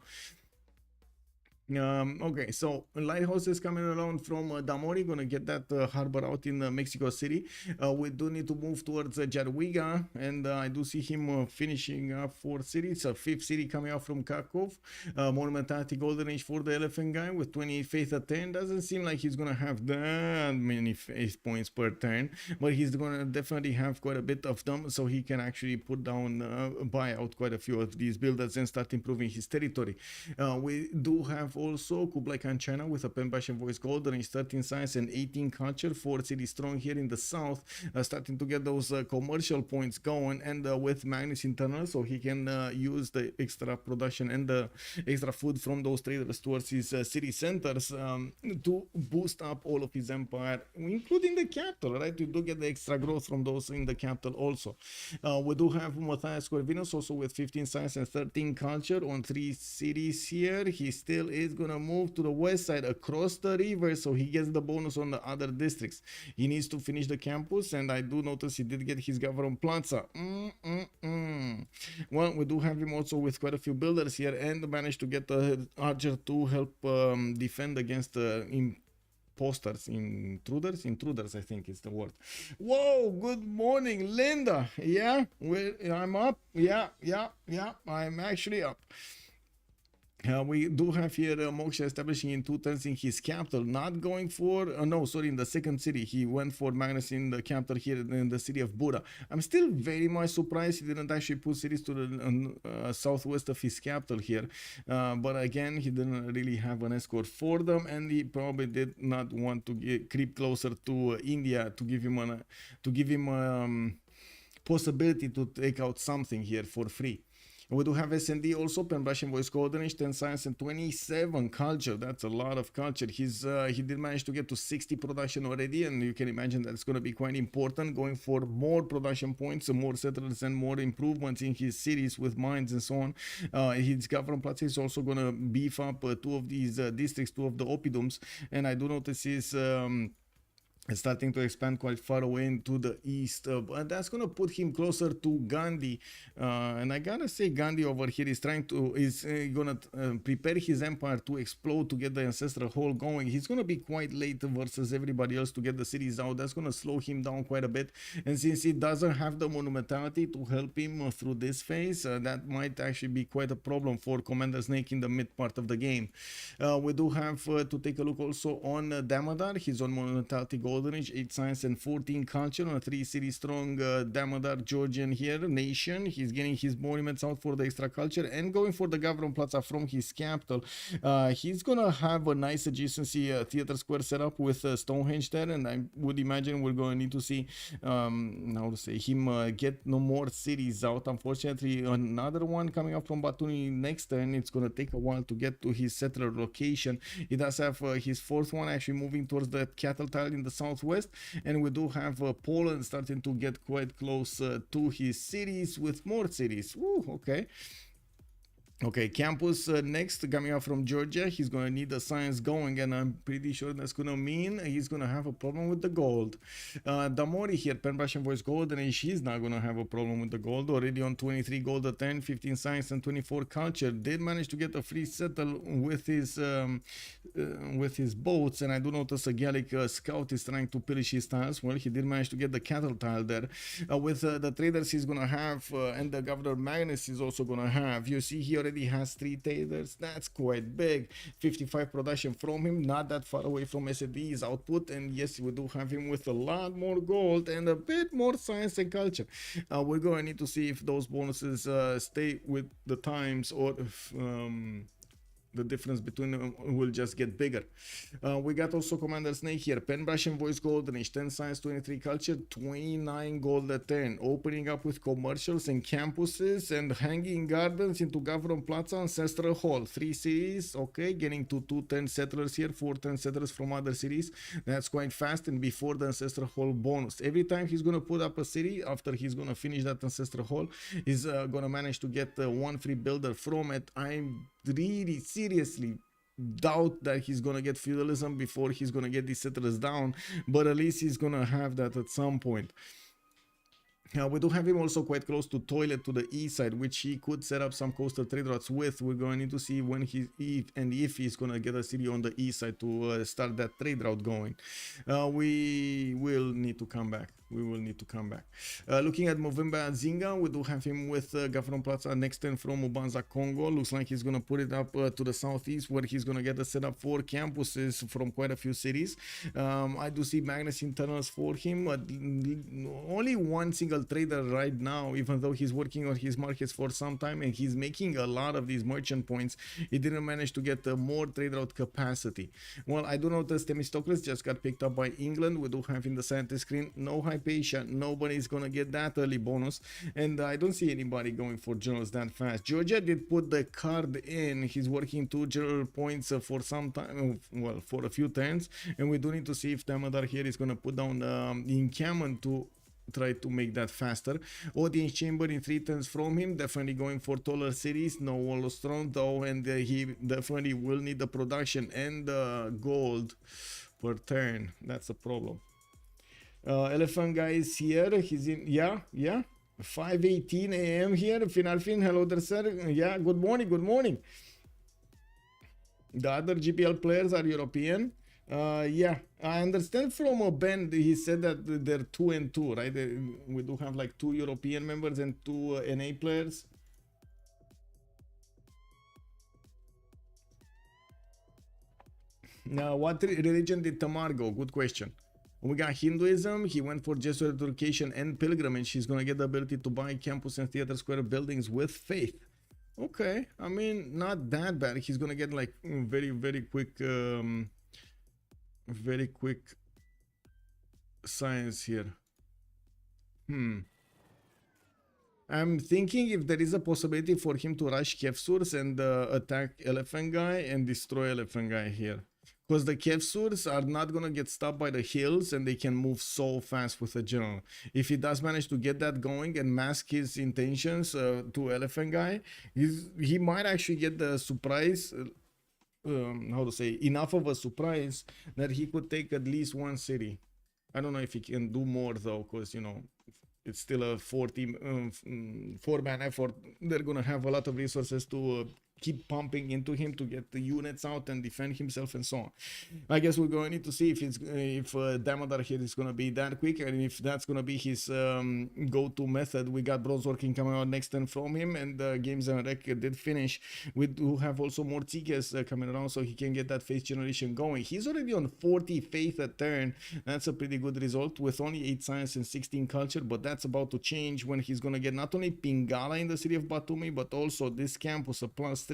Okay, so lighthouse is coming around from Damori, gonna get that harbor out in Mexico City. We do need to move towards Jadwiga, and I do see him finishing up 4 cities. A 5th city coming out from Kharkov. Monumentality Golden Age for the elephant guy with 28 faith a turn. Doesn't seem like he's gonna have that many faith points per turn, but he's gonna definitely have quite a bit of them, so he can actually put down, buy out quite a few of these builders and start improving his territory. We do have also Kublai Khan China with a pen bash and voice golden age, 13 science and 18 culture, 4 city strong here in the south, starting to get those commercial points going, and with Magnus internal, so he can use the extra production and the extra food from those traders towards his city centers to boost up all of his empire, including the capital, right? You do get the extra growth from those in the capital also. We do have Matthias Corvinus also with 15 science and 13 culture on 3 cities here. He still is gonna move to the west side across the river, so he gets the bonus on the other districts. He needs to finish the campus, and I do notice he did get his government plaza. Well, we do have him also with quite a few builders here, and managed to get the archer to help defend against intruders, I think is the word. Whoa, good morning, Linda. Yeah, I'm up. Yeah, I'm actually up. We do have here Moksha establishing in 2 turns in his capital, not going for, no, sorry, in the 2nd city. He went for Magnus in the capital here in the city of Buda. I'm still very much surprised he didn't actually put cities to the southwest of his capital here. But again, he didn't really have an escort for them, and he probably did not want to creep closer to India to give him possibility to take out something here for free. We do have SND also, Pen Russian Voice Golden Age, 10 science and 27 culture. That's a lot of culture. He did manage to get to 60 production already, and you can imagine that's going to be quite important, going for more production points, more settlers, and more improvements in his cities with mines and so on. His government plaza is also going to beef up 2 of these districts, 2 of the oppidums, and I do notice he's starting to expand quite far away into the east, but that's gonna put him closer to Gandhi, and I gotta say Gandhi over here is gonna prepare his empire to explode to get the ancestral hall going. He's gonna be quite late versus everybody else to get the cities out. That's gonna slow him down quite a bit, and since he doesn't have the monumentality to help him through this phase, that might actually be quite a problem for Commander Snake in the mid part of the game. We do have to take a look also on Damodar. He's on monumentality gold, 8 science and 14 culture on a 3 city strong Damodar Georgian here nation. He's getting his monuments out for the extra culture and going for the government plaza from his capital. He's gonna have a nice adjacency theater square set up with Stonehenge there, and I would imagine we're going to need to see how to say him get no more cities out. Unfortunately, another one coming up from Batumi next turn. It's gonna take a while to get to his settler location. He does have his 4th one actually moving towards the cattle tile in the southwest, and we do have Poland starting to get quite close to his cities with more cities. Ooh, okay, campus next coming out from Georgia. He's gonna need the science going, and I'm pretty sure that's gonna mean he's gonna have a problem with the gold. Damori here, Pen Russian Voice Gold, and she's not gonna have a problem with the gold. Already on 23 gold at 10, 15 science and 24 culture. Did manage to get a free settle with his boats, and I do notice a Gallic scout is trying to pillage his tiles. Well, he did manage to get the cattle tile there. With the traders he's gonna have, and the Governor Magnus is also gonna have. You see here already has 3 traders. That's quite big. 55 production from him, not that far away from SD's output, and yes, we do have him with a lot more gold and a bit more science and culture. We're going to need to see if those bonuses stay with the times, or if the difference between them will just get bigger. We got also Commander Snake here, Pen Brush and Voice Golden Age, 10 science, 23 culture, 29 gold at 10, opening up with commercials and campuses and hanging gardens into Government Plaza, Ancestral Hall, 3 cities. Okay, getting to 210 settlers here, 410 settlers from other cities. That's quite fast, and before the Ancestral Hall bonus. Every time he's gonna put up a city, after he's gonna finish that Ancestral Hall, he's gonna manage to get 1 free builder from it. I'm really seriously doubt that he's gonna get feudalism before he's gonna get these settlers down, but at least he's gonna have that at some point. We do have him also quite close to toilet to the east side, which he could set up some coastal trade routes with. We're going to need to see when if he's going to get a city on the east side to start that trade route going. We will need to come back. We will need to come back. Looking at Movember Zinga, we do have him with Gafron Plaza next turn from Ubanza, Congo. Looks like he's going to put it up to the southeast, where he's going to get a setup for campuses from quite a few cities. I do see Magnus internals for him, but only one single trader right now, even though he's working on his markets for some time and he's making a lot of these merchant points. He didn't manage to get more trade route capacity. Well, I do notice Themistocles just got picked up by England. We do have in the center screen no Hypatia. Nobody's gonna get that early bonus, and I don't see anybody going for generals that fast. Georgia did put the card in. He's working 2 general points for some time, well, for a few turns, and we do need to see if Damodar here is gonna put down the encampment to try to make that faster. Audience chamber in 3 turns from him, definitely going for taller cities. No wall of strong though, and he definitely will need the production and the gold per turn. That's a problem. Elephant guy is here. He's in, yeah 5:18 a.m. here. Finalfin, hello there sir. Yeah, good morning. The other GPL players are European. Yeah, I understand from Ben, he said that they're 2 and 2, right? We do have like 2 European members and 2 NA players. Now, what religion did Tamar go? Good question. We got Hinduism. He went for Jesuit education and pilgrimage. He's gonna get the ability to buy campus and theater square buildings with faith. Okay, I mean, not that bad. He's gonna get like very quick science here. I'm thinking if there is a possibility for him to rush Kefsurs and attack Elephant Guy and destroy Elephant Guy here. Because the Kefsurs are not going to get stopped by the hills and they can move so fast with a general. If he does manage to get that going and mask his intentions to Elephant Guy, he might actually get the surprise, how to say, enough of a surprise that he could take at least 1 city. I don't know if he can do more though, because, you know, it's still a 4-man effort. They're going to have a lot of resources to keep pumping into him to get the units out and defend himself and so on. I guess we're going to need to see if Damodar here is going to be that quick, and if that's going to be his go-to method. We got Bronze Working coming out next turn from him, and Games and Rec did finish. We do have also more Tsiges coming around, so he can get that faith generation going. He's already on 40 faith a turn. That's a pretty good result with only 8 science and 16 culture, but that's about to change when he's going to get not only Pingala in the city of Batumi, but also this campus, a +3,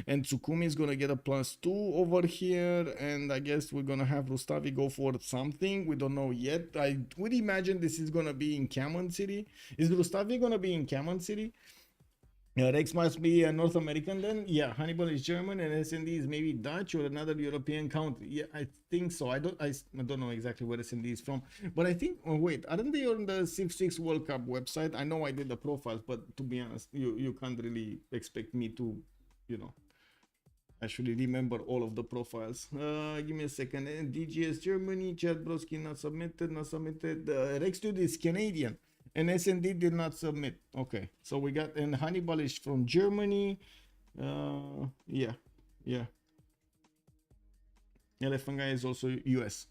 and Tsukumi is going to get a +2 over here, and I guess we're going to have Rustavi go for something. We don't know yet. I would imagine this is going to be in Camon City. Is Rustavi going to be in Camon City? Rex must be a North American then. Yeah, Hannibal is German and SND is maybe Dutch or another European country. Yeah, I think so. I don't know exactly where SND is from, but I think, oh wait, aren't they on the Civ6 World Cup website? I know I did the profiles, but to be honest, you can't really expect me to, you know, actually remember all of the profiles. Give me a second. DGS Germany, Chad Broski not submitted. Rex Dude is Canadian. And SND did not submit. Okay, so we got, and Hannibal is from Germany. Yeah. Elephant Guy is also US.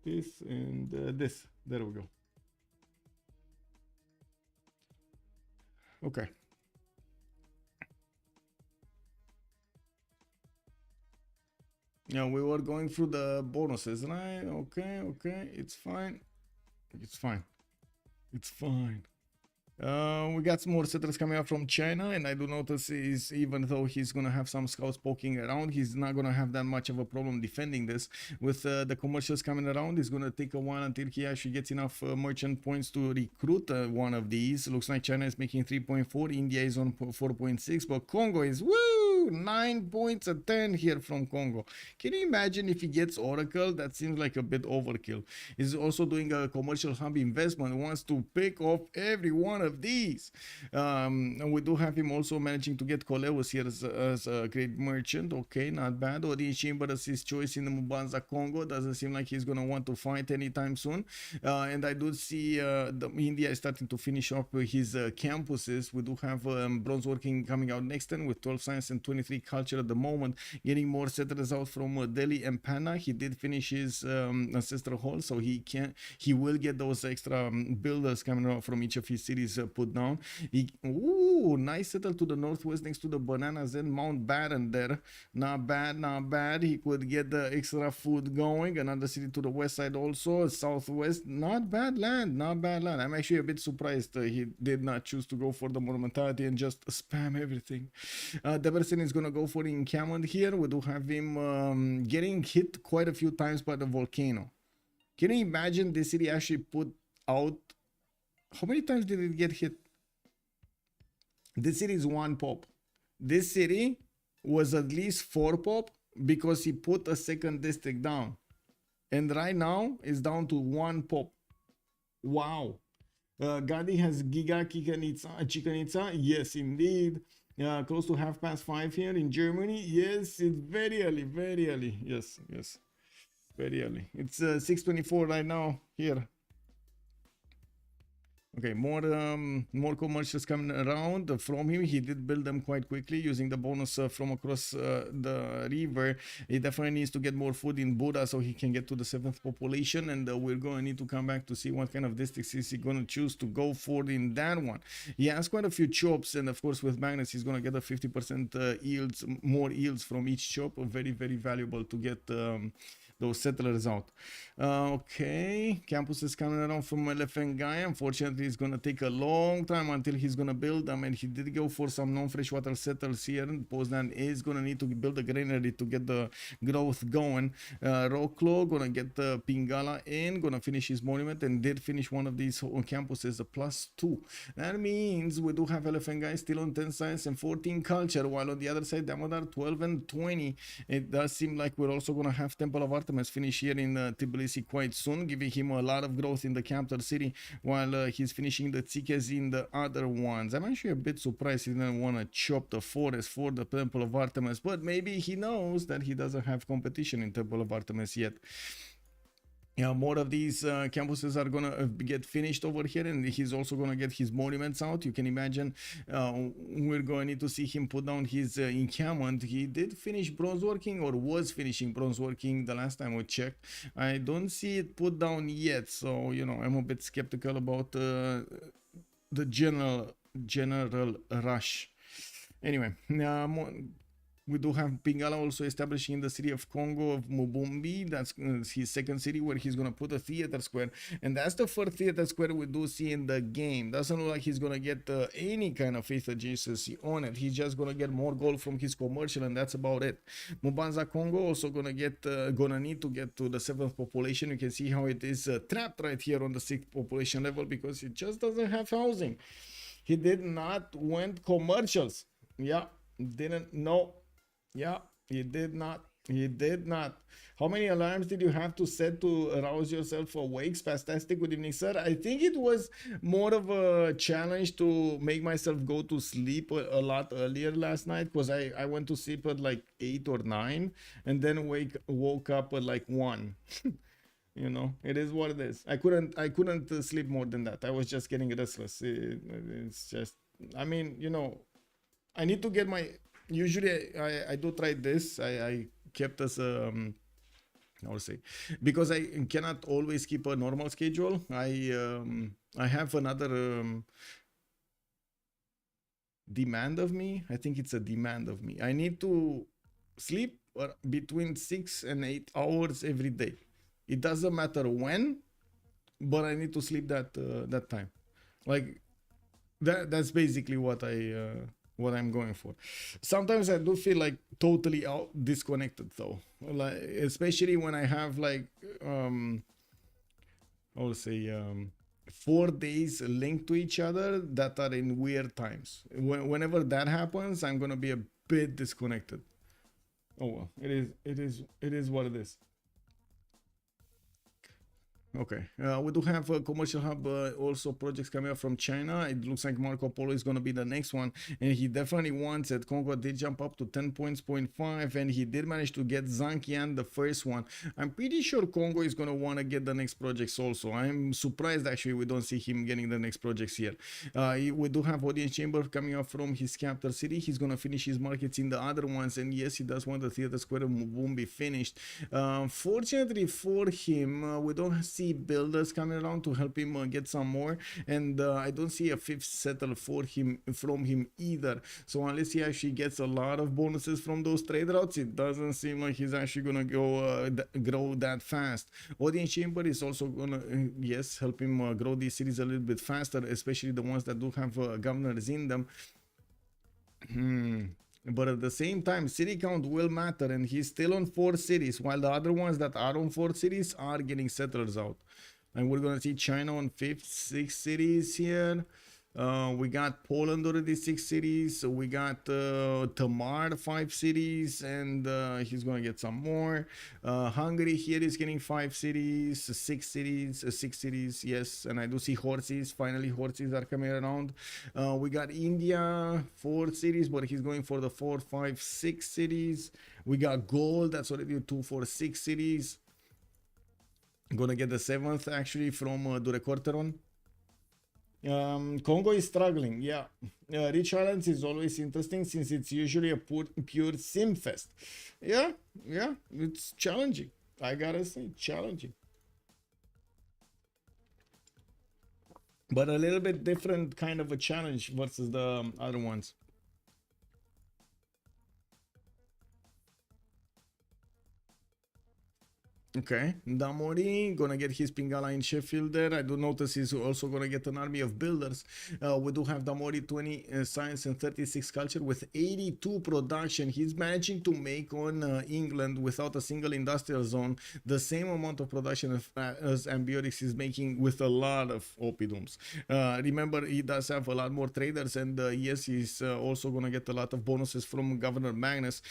This and this. There we go. Okay. Yeah, we were going through the bonuses, right? Okay, it's fine. We got some more settlers coming up from China, and I do notice is even though he's gonna have some scouts poking around, he's not gonna have that much of a problem defending this. With the commercials coming around, it's gonna take a while until he actually gets enough merchant points to recruit one of these. Looks like China is making 3.4, India is on 4.6, but Congo is woo! Woo! 9 points a turn here from Congo. Can you imagine if he gets Oracle? That seems like a bit overkill. He's also doing a commercial hub investment, wants to pick off every one of these. And we do have him also managing to get Coleus here as a great merchant. Okay, not bad. Odin Chamber as his choice in the Mubanza Congo. Doesn't seem like he's gonna want to fight anytime soon. And I do see India is starting to finish up his campuses. We do have bronze working coming out next turn with 12 science and 23 culture at the moment, getting more settlers out from Delhi and Panna. He did finish his ancestral hall, so he will get those extra builders coming out from each of his cities put down. Ooh, nice settle to the northwest next to the bananas and Mount Baron there. Not bad, not bad. He could get the extra food going. Another city to the west side also, southwest. Not bad land, not bad land. I'm actually a bit surprised he did not choose to go for the monumentality and just spam everything. Debrecen is gonna go for the encampment here. We do have him getting hit quite a few times by the volcano. Can you imagine this city actually put out? How many times did it get hit? This city is 1 pop. This city was at least 4 pop because he put a second district down. And right now it's down to 1 pop. Wow. Gandhi has Giga Chikanitsa. Yes, indeed. Close to 5:30 here in Germany. Yes, it's very early, very early. Yes, yes, very early. It's 6:24 right now here. Okay, more commercials coming around from him. He did build them quite quickly using the bonus from across the river. He definitely needs to get more food in Buddha so he can get to the 7th population, and we're going to need to come back to see what kind of districts is he going to choose to go for in that one. He has quite a few chops, and of course with Magnus he's going to get a 50% yields, more yields from each chop. Very, very valuable to get those settlers out. Okay, campus is coming around from Elephant Guy. Unfortunately, it's gonna take a long time until he's gonna build them, and he did go for some non-freshwater settlers here. Poznan is gonna need to build a granary to get the growth going. Roklo gonna get the Pingala in, gonna finish his monument, and did finish one of these campuses, a +2. That means we do have Elephant Guy still on 10 science and 14 culture, while on the other side, Damodar 12 and 20. It does seem like we're also gonna have Temple of Artemis finish here in Tbilisi quite soon, giving him a lot of growth in the capital city, while he's finishing the Tsikes in the other ones. I'm actually a bit surprised he didn't want to chop the forest for the Temple of Artemis, but maybe he knows that he doesn't have competition in Temple of Artemis yet. Yeah, more of these campuses are gonna get finished over here, and he's also gonna get his monuments out. You can imagine we're going to need to see him put down his encampment. He did finish bronze working, or was finishing bronze working the last time we checked. I don't see it put down yet, so you know I'm a bit skeptical about the general rush. Anyway, we do have Pingala also establishing in the city of Congo of Mubumbi. That's his second city where he's going to put a theater square. And that's the first theater square we do see in the game. Doesn't look like he's going to get any kind of faith adjacency on it. He's just going to get more gold from his commercial, and that's about it. Mubanza Congo also going to need to get to the 7th population. You can see how it is trapped right here on the 6th population level because it just doesn't have housing. He did not went commercials. Yeah, didn't know. Yeah, he did not. He did not. How many alarms did you have to set to arouse yourself awake? Fantastic. Good evening, sir. I think it was more of a challenge to make myself go to sleep a lot earlier last night, because I went to sleep at like 8 or 9 and then woke up at like 1. You know, it is what it is. I couldn't sleep more than that. I was just getting restless. It's just, I mean, you know, I need to get my... Usually I do try this. I kept us I would say, because I cannot always keep a normal schedule. I have another demand of me. I think it's a demand of me. I need to sleep between 6 and 8 hours every day. It doesn't matter when, but I need to sleep that time. Like that's basically what I'm going for. Sometimes I do feel like totally disconnected though, like especially when I have like I would say 4 days linked to each other that are in weird times. Whenever that happens, I'm gonna be a bit disconnected. Oh well, it is what it is. Okay, we do have a commercial hub, also projects coming up from China. It looks like Marco Polo is going to be the next one, and he definitely wants it. Congo did jump up to 10 points, 0.5, and he did manage to get Zankian, the first one. I'm pretty sure Congo is going to want to get the next projects also. I'm surprised actually we don't see him getting the next projects here. We do have Audience Chamber coming up from his capital city. He's going to finish his markets in the other ones, and yes, he does want the Theater Square won't be finished. Fortunately for him, we don't see builders coming around to help him get some more, and I don't see a fifth settle for him from him either. So unless he actually gets a lot of bonuses from those trade routes, it doesn't seem like he's actually gonna go grow that fast. Audience Chamber is also gonna yes, help him grow these cities a little bit faster, especially the ones that do have governors in them. But at the same time, city count will matter, and he's still on 4 cities, while the other ones that are on 4 cities are getting settlers out. And we're gonna see China on 5th, 6 cities here. We got Poland already 6 cities. We got Tamar 5 cities, and he's gonna get some more. Hungary here is getting 5 cities, 6 cities, 6 cities. Yes, and I do see horses. Finally, horses are coming around. We got India 4 cities, but he's going for the 4, 5, 6 cities. We got gold. That's already 2, 4, 6 cities. I'm gonna get the 7th actually from Durecorteron. Congo is struggling, yeah. Rich Islands is always interesting since it's usually a pure sim fest. Yeah, it's challenging. I gotta say, challenging. But a little bit different kind of a challenge versus the other ones. Okay, Damori gonna get his Pingala in Sheffield there. I do notice he's also gonna get an army of builders. We do have Damori 20 science and 36 culture with 82 production. He's managing to make on England without a single industrial zone the same amount of production as Ambiorix is making with a lot of Opidums. Remember, he does have a lot more traders, and yes, he's also gonna get a lot of bonuses from Governor Magnus.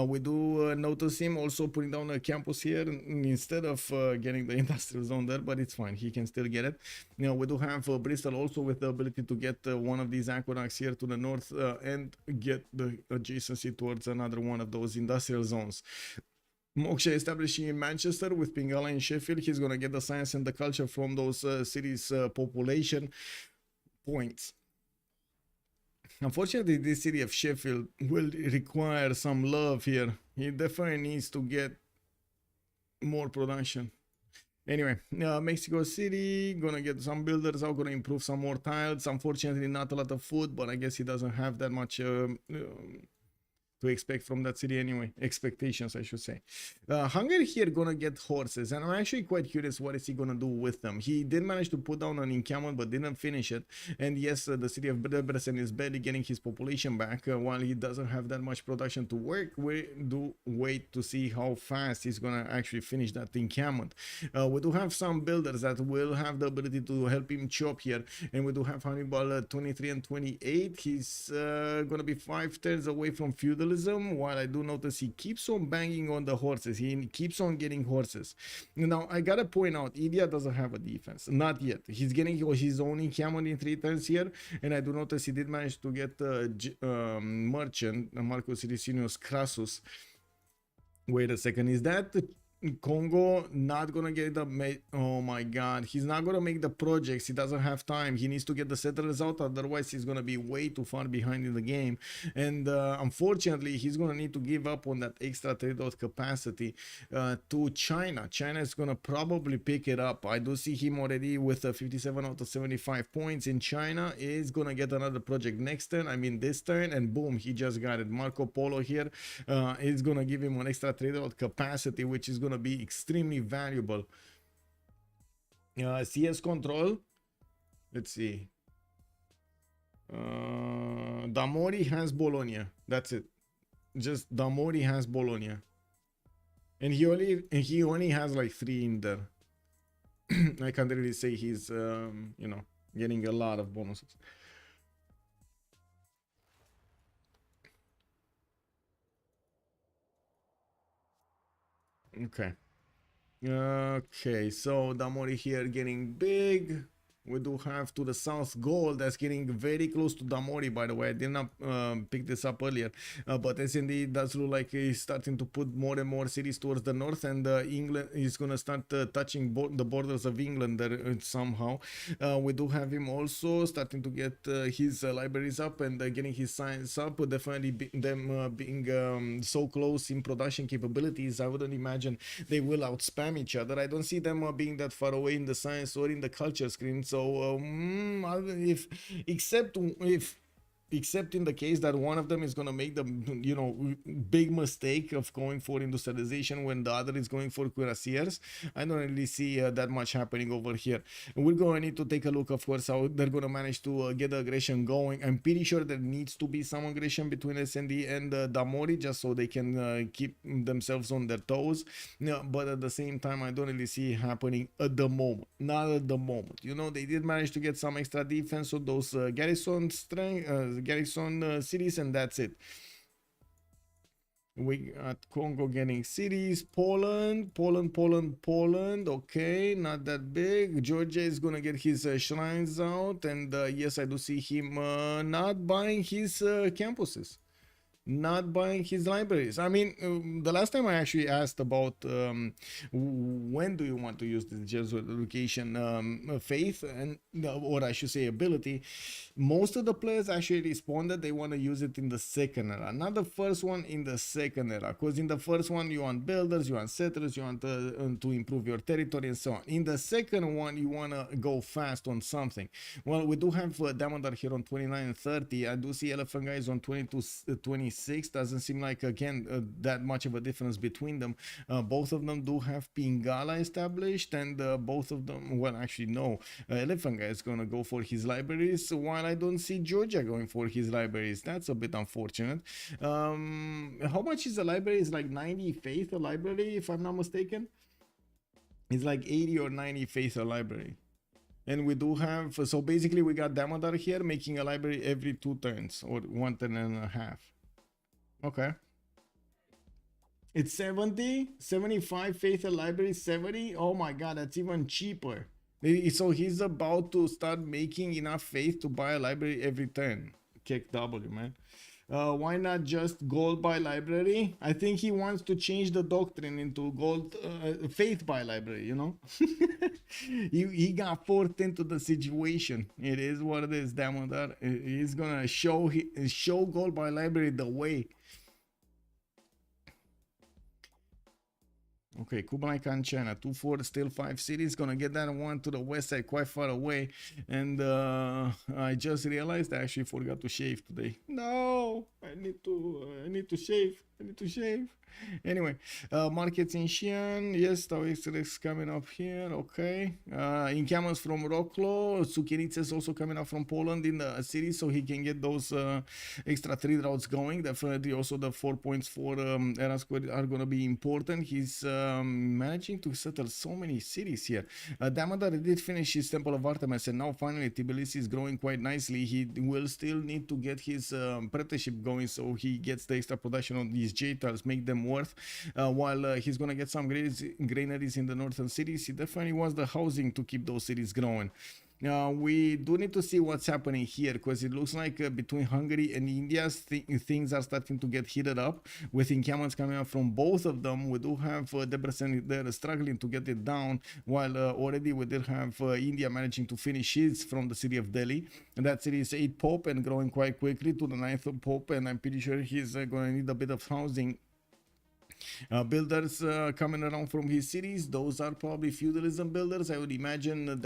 We do notice him also putting down a campus here instead of getting the industrial zone there, but it's fine, he can still get it. We do have Bristol also with the ability to get one of these aqueducts here to the north and get the adjacency towards another one of those industrial zones. Moksha establishing in Manchester with Pingala in Sheffield. He's gonna get the science and the culture from those cities' population points. Unfortunately, this city of Sheffield will require some love here. He definitely needs to get more production. Anyway, Mexico City gonna get some builders out, gonna improve some more tiles. Unfortunately, not a lot of food, but I guess he doesn't have that much to expect from that city anyway. Expectations, I should say. Hungary here gonna get horses, and I'm actually quite curious what is he gonna do with them. He did manage to put down an encampment but didn't finish it, and yes, the city of Debrecen is barely getting his population back. While he doesn't have that much production to work, we do wait to see how fast he's gonna actually finish that encampment. We do have some builders that will have the ability to help him chop here, and we do have Hannibal 23 and 28. He's gonna be 5 turns away from feudalism. While I do notice he keeps on banging on the horses, he keeps on getting horses. Now I gotta point out, India doesn't have a defense, not yet. He's getting his own encampment in 3 turns here, and I do notice he did manage to get merchant Marcus Siricius Crassus. Wait a second, is that Congo not gonna get the oh my god, he's not gonna make the projects. He doesn't have time. He needs to get the settlers out, otherwise he's gonna be way too far behind in the game, and unfortunately he's gonna need to give up on that extra trade out capacity to China. China is gonna probably pick it up. I do see him already with 57 out of 75 points in China. Is gonna get another project next turn, I mean this turn, and boom, he just got it. Marco Polo here is gonna give him an extra trade out capacity, which is gonna be extremely valuable. CS control, let's see. Damori has Bologna, that's it. Just Damori has Bologna, and he only has like 3 in there. I can't really say he's, you know, getting a lot of bonuses. Okay. Okay, so Damori here getting big. We do have to the south goal that's getting very close to Damori, by the way. I did not pick this up earlier, but SND does look like he's starting to put more and more cities towards the north, and England is going to start touching the borders of England there somehow. We do have him also starting to get his libraries up and getting his science up. Definitely them being so close in production capabilities, I wouldn't imagine they will outspam each other. I don't see them being that far away in the science or in the culture screen. So if except in the case that one of them is going to make the, you know, big mistake of going for industrialization when the other is going for cuirassiers, I don't really see that much happening over here. We're going to need to take a look, of course, how they're going to manage to get the aggression going. I'm pretty sure there needs to be some aggression between SND and Damori, just so they can keep themselves on their toes. Yeah, but at the same time, I don't really see it happening at the moment. Not at the moment. You know, they did manage to get some extra defense on those garrison cities, and that's it. We got Congo getting cities, Poland. Okay, not that big. Georgia is gonna get his shrines out, and yes, I do see him not buying his campuses, not buying his libraries. I mean, the last time I actually asked about when do you want to use the Jesuit education faith, and or I should say ability, most of the players actually responded they want to use it in the second era, not the first one, in the second era, because in the first one you want builders, you want settlers, you want to improve your territory and so on. In the second one you want to go fast on something. Well, we do have Damodar here on 29 and 30. I do see Elephant Guys on 22 26. Doesn't seem like, again, that much of a difference between them. Both of them do have Pingala established, and both of them, well, actually no, Elephant Guy is gonna go for his libraries, while I don't see Georgia going for his libraries. That's a bit unfortunate. How much is a library? It's like 90 faith a library, if I'm not mistaken. It's like 80 or 90 faith a library. And we do have, so basically we got Damodar here making a library every 2 turns, or 1 turn and a half. Okay. It's 70, 75 faith a library, 70. Oh my god, that's even cheaper. So he's about to start making enough faith to buy a library every turn. Kick W, man. Why not just gold by library? I think he wants to change the doctrine into gold faith by library, you know. he got forced into the situation. It is what it is. Damodar, he's gonna show gold by library the way. Okay, Kublai Khan China, 2-4, still 5 cities. Gonna get that one to the west side, quite far away. And I just realized I actually forgot to shave today. No, I need to shave. Anyway, markets in Xi'an. Yes, Tau is coming up here. Okay. Encampments from Roklo. Sukienice is also coming up from Poland in the city, so he can get those extra 3 routes going. Definitely also the 4 points for Era Square are going to be important. He's managing to settle so many cities here. Damodar did finish his Temple of Artemis, and now finally Tbilisi is growing quite nicely. He will still need to get his apprenticeship going, so he gets the extra production on these J-tiles, make them worth, while he's gonna get some granaries in the northern cities. He definitely wants the housing to keep those cities growing. We do need to see what's happening here, because it looks like between Hungary and India things are starting to get heated up, with encampments coming up from both of them. We do have Debrecen there struggling to get it down, while already we did have India managing to finish his from the city of Delhi. And that city is 8 Pope and growing quite quickly to the 9th Pope, and I'm pretty sure he's going to need a bit of housing. Builders coming around from his cities, those are probably feudalism builders. I would imagine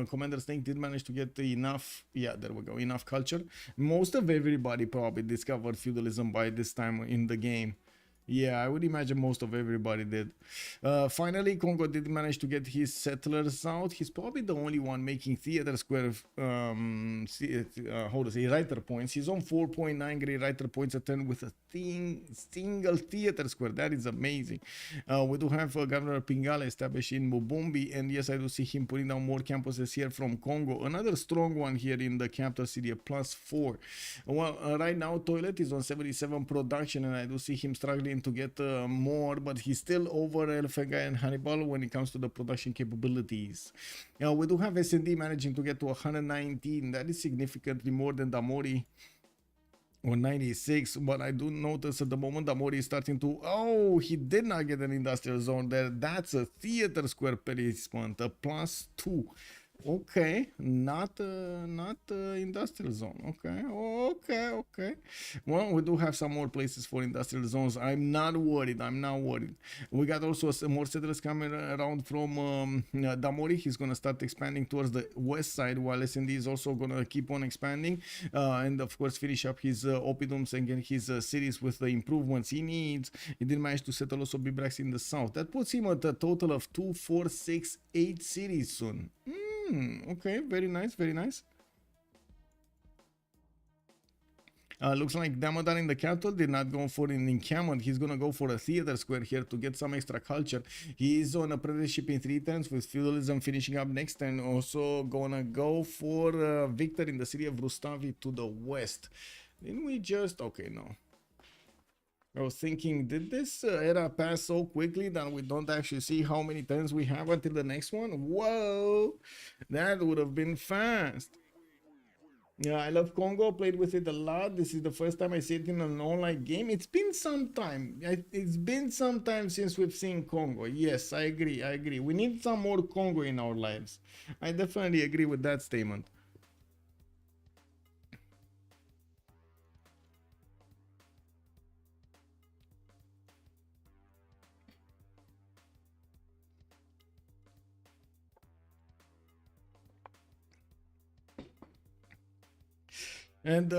Commander Snake did manage to get enough, yeah, there we go, enough culture. Most of everybody probably discovered feudalism by this time in the game. Yeah, I would imagine most of everybody did. Finally, Congo did manage to get his settlers out. He's probably the only one making theater square, how to say, writer points. He's on 4.9 great writer points a turn with a single theater square. That is amazing. We do have Governor Pingala established in Mubumbi, and yes, I do see him putting down more campuses here from Congo. Another strong one here in the capital city, a +4. Well, right now, Toilet is on 77 production, and I do see him struggling to get more, but he's still over Elfenga and Hannibal when it comes to the production capabilities. We do have S&D managing to get to 119. That is significantly more than Damori on 96, but I do notice at the moment Damori is starting to, oh, he did not get an industrial zone there. That's a theater square placement, a +2. Okay, not industrial zone. Okay. Well, we do have some more places for industrial zones. I'm not worried. We got also some more settlers coming around from Damori. He's gonna start expanding towards the west side, while S&D is also gonna keep on expanding, and of course finish up his oppidums and get his cities with the improvements he needs. He did manage to settle also Bibrax in the south. That puts him at a total of 2, 4, 6, 8 cities soon. Okay, very nice. Looks like Damodar in the capital did not go for an encampment. He's gonna go for a theater square here to get some extra culture. He is on apprenticeship in 3 turns with feudalism finishing up next turn. Also gonna go for Victor in the city of Rustavi to the west. Didn't we just... Okay, no. I was thinking, did this era pass so quickly that we don't actually see how many turns we have until the next one? Whoa, that would have been fast. Yeah, I love Congo, played with it a lot. This is the first time I see it in an online game. It's been some time. It's been some time since we've seen Congo. Yes, I agree. We need some more Congo in our lives. I definitely agree with that statement. And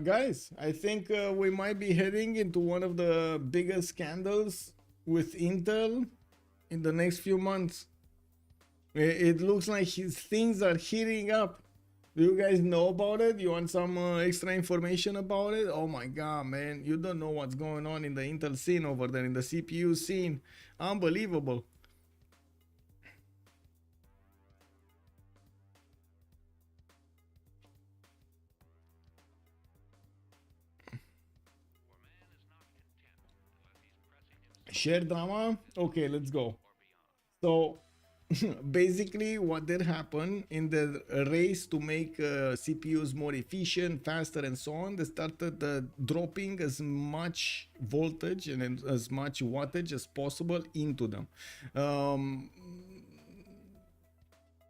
guys, I think we might be heading into one of the biggest scandals with Intel in the next few months. It looks like things are heating up. Do you guys know about it? You want some extra information about it? Oh my god, man, you don't know what's going on in the Intel scene over there, in the CPU scene. Unbelievable. Share drama? Okay, let's go. So basically what did happen in the race to make CPUs more efficient, faster, and so on, they started dropping as much voltage and as much wattage as possible into them.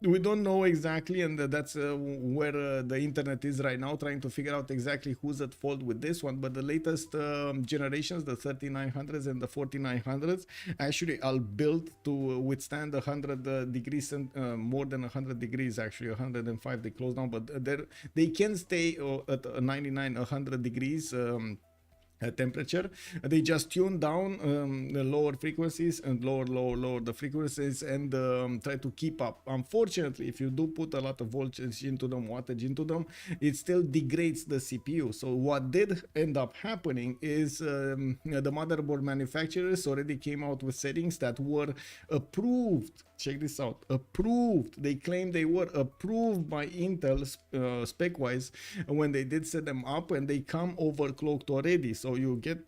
We don't know exactly, and that's where the internet is right now, trying to figure out exactly who's at fault with this one. But the latest generations, the 3900s and the 4900s, actually are built to withstand 100 degrees and more than 100 degrees, actually 105 they close down, but they can stay at 99, 100 degrees temperature. They just tune down the lower frequencies and lower the frequencies, and try to keep up. Unfortunately, if you do put a lot of voltage into them, wattage into them, it still degrades the CPU. So what did end up happening is the motherboard manufacturers already came out with settings that were approved. Check this out, approved. They claim they were approved by Intel spec wise when they did set them up, and they come overclocked already. So you get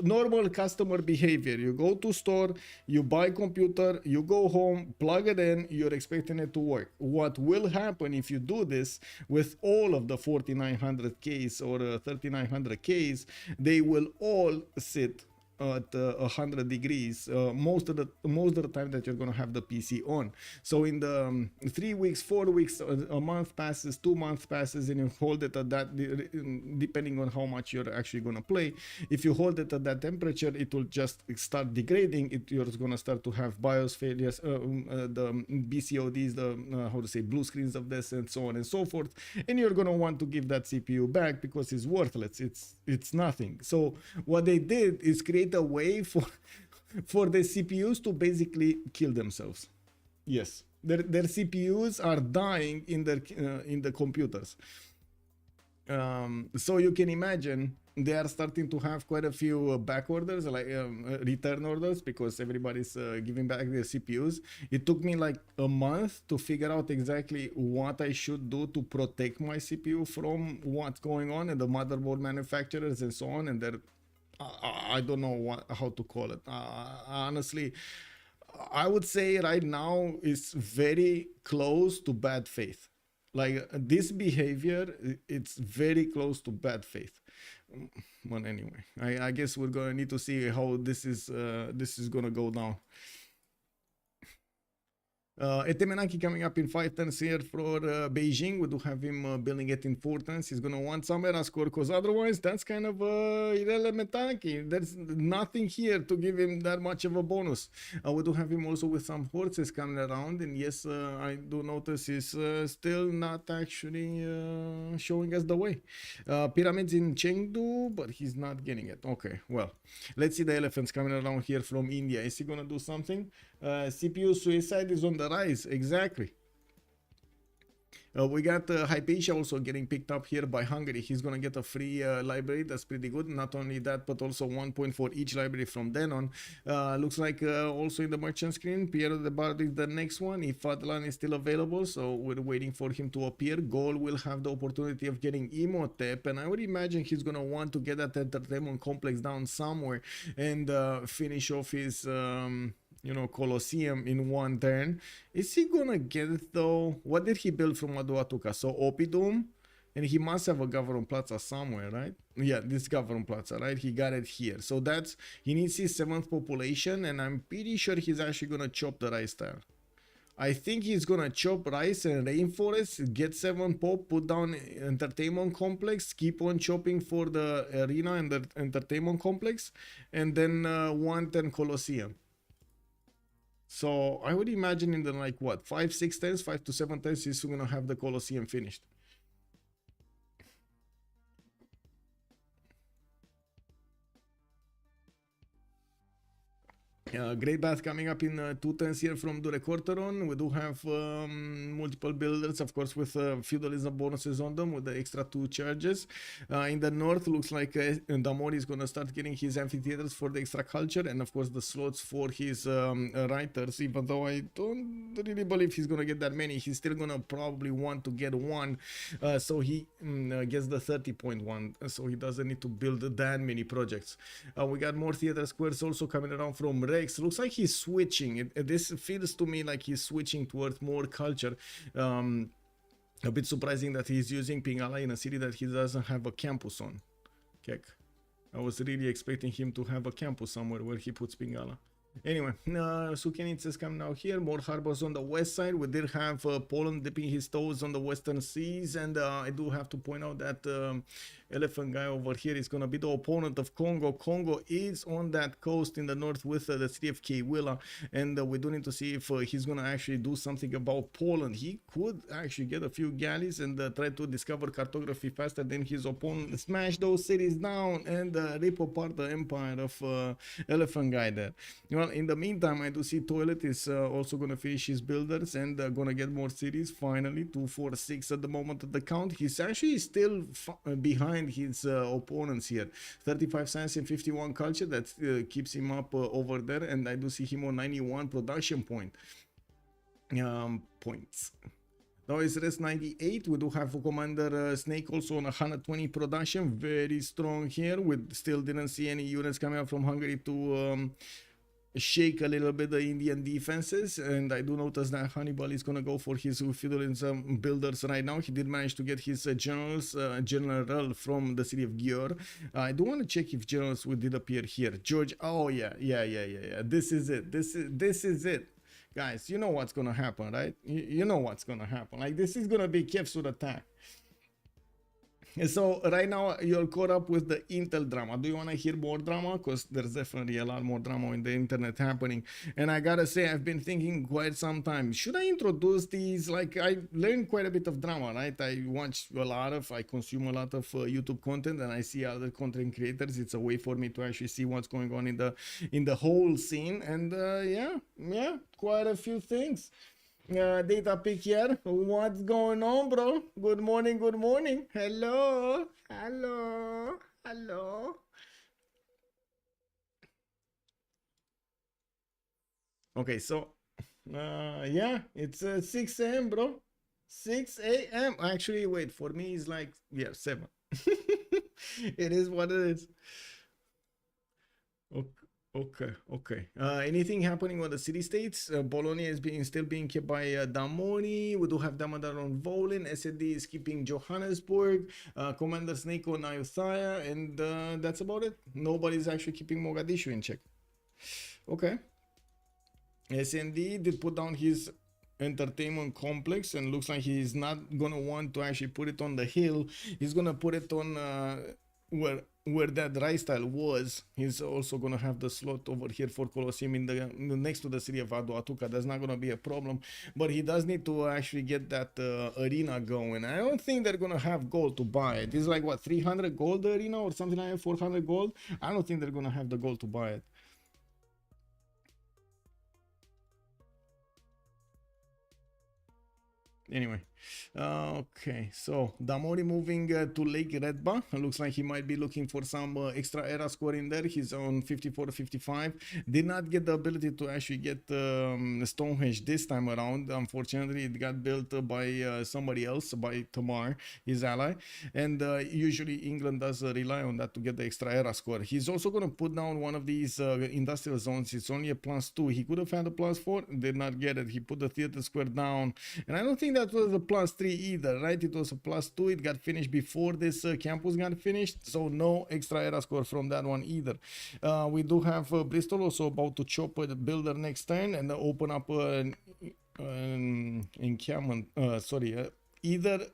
normal customer behavior. You go to store, you buy computer, you go home, plug it in, you're expecting it to work. What will happen if you do this with all of the 4900Ks or 3900Ks? They will all sit at 100 degrees most of the time that you're going to have the PC on. So in the 3 weeks, 4 weeks, a month passes, 2 months passes, and you hold it at that, depending on how much you're actually going to play. If you hold it at that temperature, it will just start degrading. You're going to start to have BIOS failures, the BCODs, the how to say, blue screens of this, and so on and so forth. And you're going to want to give that CPU back because it's worthless. It's nothing. So what they did is create a way for the CPUs to basically kill themselves. Yes, their CPUs are dying in the computers. So you can imagine they are starting to have quite a few back orders, like return orders, because everybody's giving back their CPUs. It took me like a month to figure out exactly what I should do to protect my CPU from what's going on, and the motherboard manufacturers and so on. And they're I don't know how to call it. Honestly, I would say right now it's very close to bad faith. Like this behavior, it's very close to bad faith. But anyway, I guess we're gonna need to see how this is gonna go down. Etemenaki coming up in 5 turns here for Beijing. We do have him building it in 4 turns. He's going to want some era score, because otherwise that's kind of irrelevant. There's nothing here to give him that much of a bonus. We do have him also with some horses coming around, and yes, I do notice he's still not actually showing us the way. Pyramids in Chengdu, but he's not getting it. Okay, well, let's see the elephants coming around here from India. Is he going to do something? CPU suicide is on the rise. Exactly. We got Hypatia also getting picked up here by Hungary. He's gonna get a free library. That's pretty good. Not only that, but also 1 point for each library from then on. Looks like also in the merchant screen, Piero de Bard is the next one. If Fadlan is still available, so we're waiting for him to appear. Goal will have the opportunity of getting Imhotep, and I would imagine he's gonna want to get that entertainment complex down somewhere and finish off his Colosseum in 1 turn. Is he gonna get it though? What did he build from Aduatuca? So Opidum, and he must have a Government Plaza somewhere, right? Yeah, this Government Plaza, right? He got it here. So that's, he needs his 7th population, and I'm pretty sure he's actually gonna chop the rice tile. I think he's gonna chop rice and rainforest, get 7 pop, put down entertainment complex, keep on chopping for the arena and the entertainment complex, and then 1 turn Colosseum. So I would imagine in the 5-6 turns, 5 to 7 turns, he's gonna have the Colosseum finished. Great Bath coming up in 2 turns here from Durecorteron. We do have multiple builders, of course, with feudalism bonuses on them with the extra 2 charges. In the north, looks like Damori is going to start getting his amphitheaters for the extra culture, and of course the slots for his writers. Even though I don't really believe he's going to get that many, he's still going to probably want to get 1, so he gets the 30-point one, so he doesn't need to build that many projects. We got more theater squares also coming around from Rex. Looks like he's switching. This feels to me like he's switching towards more culture. A bit surprising that he's using Pingala in a city that he doesn't have a campus on. Kek. I was really expecting him to have a campus somewhere where he puts Pingala. Anyway, Sukenitz is coming out here. More harbors on the west side. We did have Poland dipping his toes on the western seas, and I do have to point out that elephant guy over here is going to be the opponent of Congo. Congo is on that coast in the north with the city of Kewila, and we do need to see if he's going to actually do something about Poland. He could actually get a few galleys and try to discover cartography faster than his opponent, smash those cities down, and rip apart the empire of elephant guy there. Well, in the meantime, I do see Toilet is also going to finish his builders and going to get more cities. Finally, 2, 4, 6 at the moment of the count. He's actually still behind his opponents here. 35 science and 51 culture. That keeps him up over there. And I do see him on 91 production points. Now it's rest 98. We do have Commander Snake also on 120 production. Very strong here. We still didn't see any units coming out from Hungary to shake a little bit the Indian defenses, and I do notice that Hannibal is gonna go for his feudalism builders right now. He did manage to get his general from the city of Győr. I do want to check if generals did appear here. George, oh yeah, yeah. This is it. This is it. Guys, you know what's gonna happen, right? You know what's gonna happen. Like, this is gonna be Kevsur attack. So right now you're caught up with the Intel drama. Do you want to hear more drama? Because there's definitely a lot more drama in the internet happening. And I gotta say, I've been thinking quite some time, should I introduce these? Like, I learned quite a bit of drama, right? I consume a lot of YouTube content, and I see other content creators. It's a way for me to actually see what's going on in the whole scene. And yeah, quite a few things. Data pick here. What's going on, bro? Good morning, good morning. Hello, hello, hello. Okay, so yeah, it's 6 a.m., bro. 6 a.m. Actually, wait, for me it's like, yeah, 7. It is what it is. Okay. Anything happening on the city states? Bologna is still being kept by Damoni. We do have Damodar on Volin. SND is keeping Johannesburg. Commander Snake on Ayutthaya, and that's about it. Nobody's actually keeping Mogadishu in check. Okay. SND did put down his entertainment complex, and looks like he's not gonna want to actually put it on the hill. He's gonna put it on where that rice tile was. He's also gonna have the slot over here for Colosseum in the next to the city of Aduatuca. That's not gonna be a problem, but he does need to actually get that arena going. I don't think they're gonna have gold to buy it. It's like, what, 300 gold arena or something like that, 400 gold. I don't think they're gonna have the gold to buy it. Anyway, okay, so Damori moving to Lake Redba. Looks like he might be looking for some extra era score in there. He's on 54 to 55. Did not get the ability to actually get Stonehenge this time around. Unfortunately, it got built by somebody else, by Tamar, his ally. And usually England does rely on that to get the extra era score. He's also going to put down one of these industrial zones. It's only a +2. He could have had a +4, did not get it. He put the theater square down, and I don't think that was a +3 either, right? It was a +2. It got finished before this campus got finished, so no extra era score from that one either. We do have Bristol also about to chop a builder next turn and open up an encampment. Either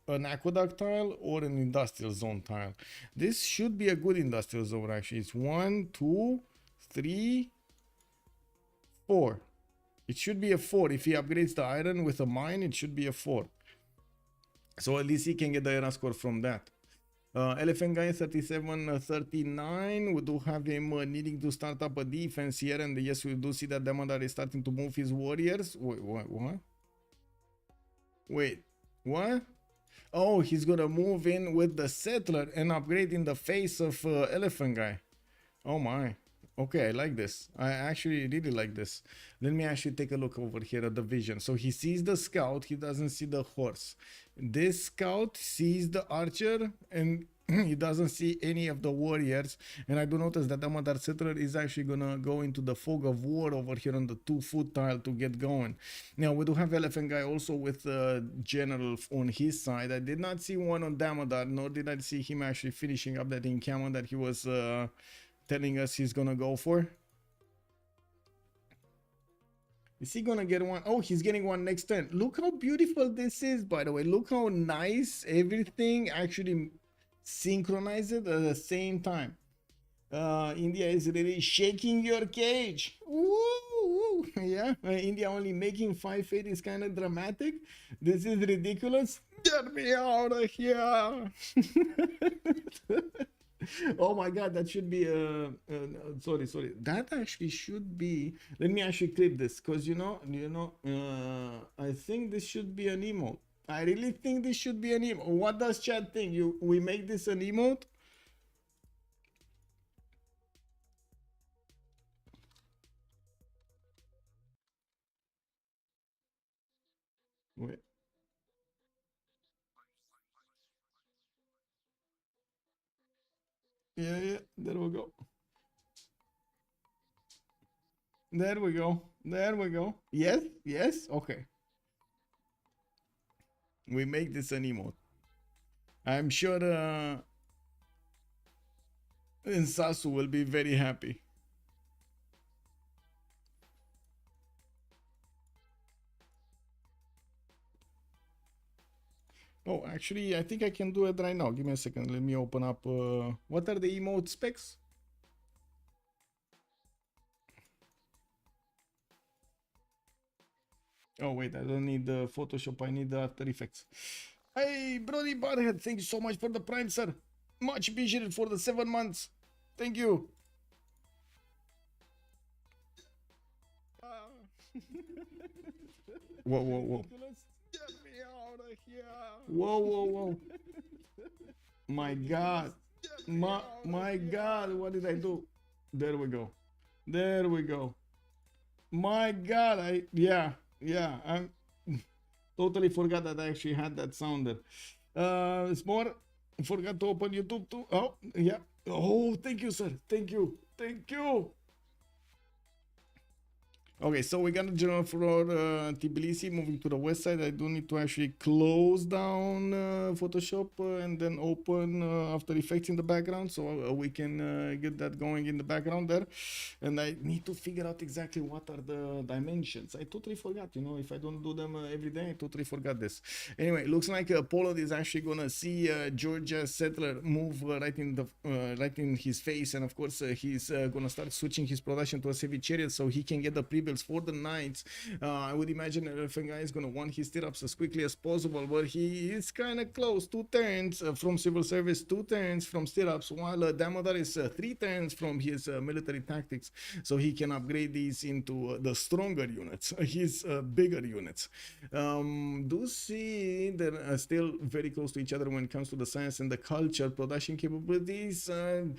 an aqueduct tile or an industrial zone tile. This should be a good industrial zone, actually. It's 1, 2, 3, 4. It should be a 4. If he upgrades the iron with a mine, it should be a 4. So at least he can get the era score from that. Elephant guy 37 39. We do have him needing to start up a defense here, and yes, we do see that Damodar is starting to move his warriors. Wait, what? Wait, what? Oh, he's gonna move in with the settler and upgrade in the face of elephant guy. Oh my. Okay, I like this. I actually really like this. Let me actually take a look over here at the vision. So he sees the scout, he doesn't see the horse. This scout sees the archer, and he doesn't see any of the warriors. And I do notice that Damodar Settler is actually gonna go into the fog of war over here on the 2-foot tile to get going. Now we do have Elephant Guy also with General on his side. I did not see one on Damodar, nor did I see him actually finishing up that encampment that he was telling us he's gonna go for. Is he gonna get one? Oh, he's getting one next turn. Look how beautiful this is, by the way. Look how nice everything actually synchronized at the same time. India is really shaking your cage. Woo! Yeah, India only making 5-8 is kind of dramatic. This is ridiculous. Get me out of here. Oh my god, that should be sorry, that actually should be, let me actually clip this, because I think this should be an emote. I really think this should be an emote. What does chat think? We make this an emote? Wait. Yeah, there we go. There we go. There we go. Yes, yes. Okay. We make this an emote. I'm sure Sasu will be very happy. Oh, actually, I think I can do it right now. Give me a second. Let me open up. What are the emote specs? Oh, wait. I don't need the Photoshop. I need the After Effects. Hey, Brody Barhead. Thank you so much for the Prime, sir. Much appreciated for the 7 months. Thank you. Whoa, whoa, whoa. Get me out of here. Whoa, whoa, whoa. My God. My God. What did I do? There we go. There we go. My God. Yeah. I'm totally forgot that I actually had that sound there. It's more. Forgot to open YouTube too. Oh, yeah. Oh, thank you, sir. Thank you. Thank you. Okay, so we got a general floor Tbilisi moving to the west side. I do need to actually close down Photoshop and then open After Effects in the background so we can get that going in the background there. And I need to figure out exactly what are the dimensions. I totally forgot, you know, if I don't do them every day, I totally forgot this. Anyway, looks like Poland is actually gonna see Georgia settler move right in his face, and of course he's gonna start switching his production to a heavy chariot so he can get the pre for the knights. I would imagine Elephant Guy is going to want his stirrups as quickly as possible, but he is kind of close. 2 turns from civil service, 2 turns from stirrups, while Damodar is 3 turns from his military tactics, so he can upgrade these into the stronger units, his bigger units. Do see they're still very close to each other when it comes to the science and the culture production capabilities,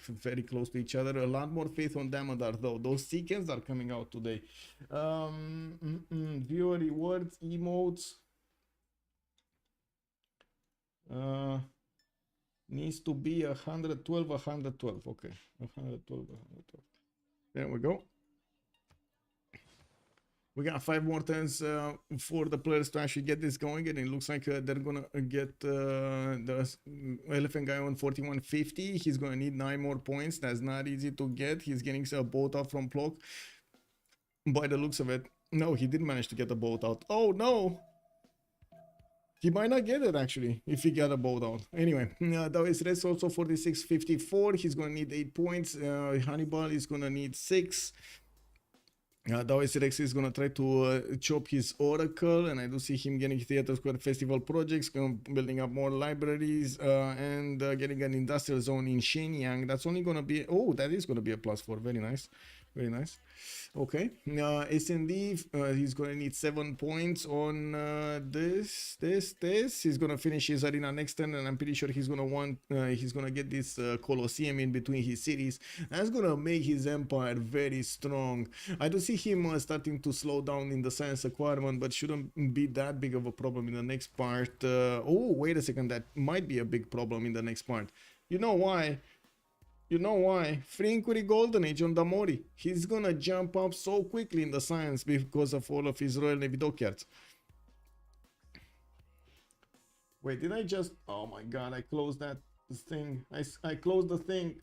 very close to each other. A lot more faith on Damodar though. Those sequences are coming out today. Viewer rewards, emotes. Needs to be 112, 112. Okay, 112, 112. There we go. We got 5 more turns for the players to actually get this going, and it looks like they're gonna get the Elephant Guy on 4150. He's gonna need 9 more points. That's not easy to get. He's getting a boat out from Plock. By the looks of it, no, he didn't manage to get the boat out. Oh no! He might not get it actually if he got a boat out. Anyway, that is rest also 46.54. He's gonna need 8 points. Hannibal is gonna need 6. Dawes Rex is gonna try to chop his Oracle, and I do see him getting Theater Square Festival projects, building up more libraries, and getting an industrial zone in Shenyang. That's only gonna be, oh, that is gonna be a +4. Very nice, very nice. Okay, S&D, he's gonna need 7 points on this. He's gonna finish his arena next turn, and I'm pretty sure he's gonna get this Colosseum in between his cities. That's gonna make his empire very strong. I do see him starting to slow down in the science acquirement, but shouldn't be that big of a problem in the next part. Oh, wait a second, that might be a big problem in the next part. You know why? You know why? Free Inquiry Golden Age on Damori. He's gonna jump up so quickly in the science because of all of his Royal Navy dockyards. Wait, did I just... Oh my god, I closed that thing. I closed the thing.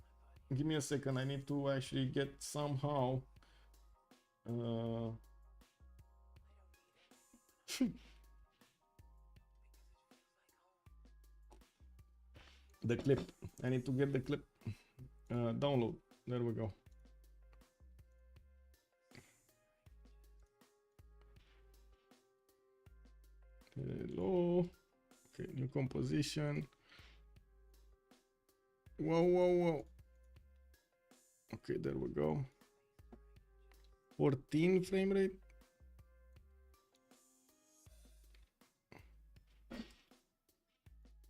Give me a second, I need to actually get somehow... the clip. I need to get the clip. Download. There we go. Hello. Okay, new composition. Whoa. Okay, there we go. 14 frame rate.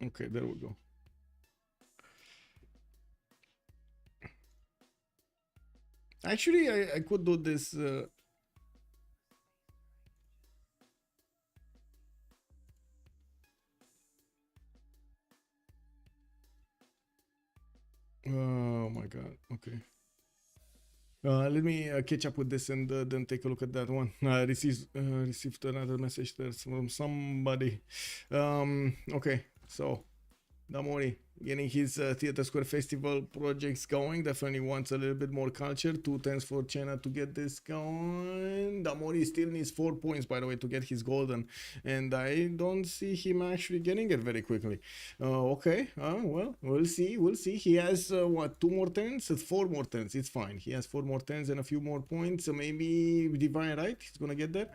Okay, there we go. Actually, I could do this. Oh my god. Okay. Let me catch up with this and then take a look at that one. Received another message there from somebody. Okay, so Damori getting his Theater Square Festival projects going. Definitely wants a little bit more culture. 2 10s for China to get this going. Damori still needs 4 points, by the way, to get his golden, and I don't see him actually getting it very quickly. Okay, well, we'll see. We'll see. He has what, 2 more 10s? 4 more 10s. It's fine. He has 4 more 10s and a few more points. Maybe Divine Right. He's gonna get there.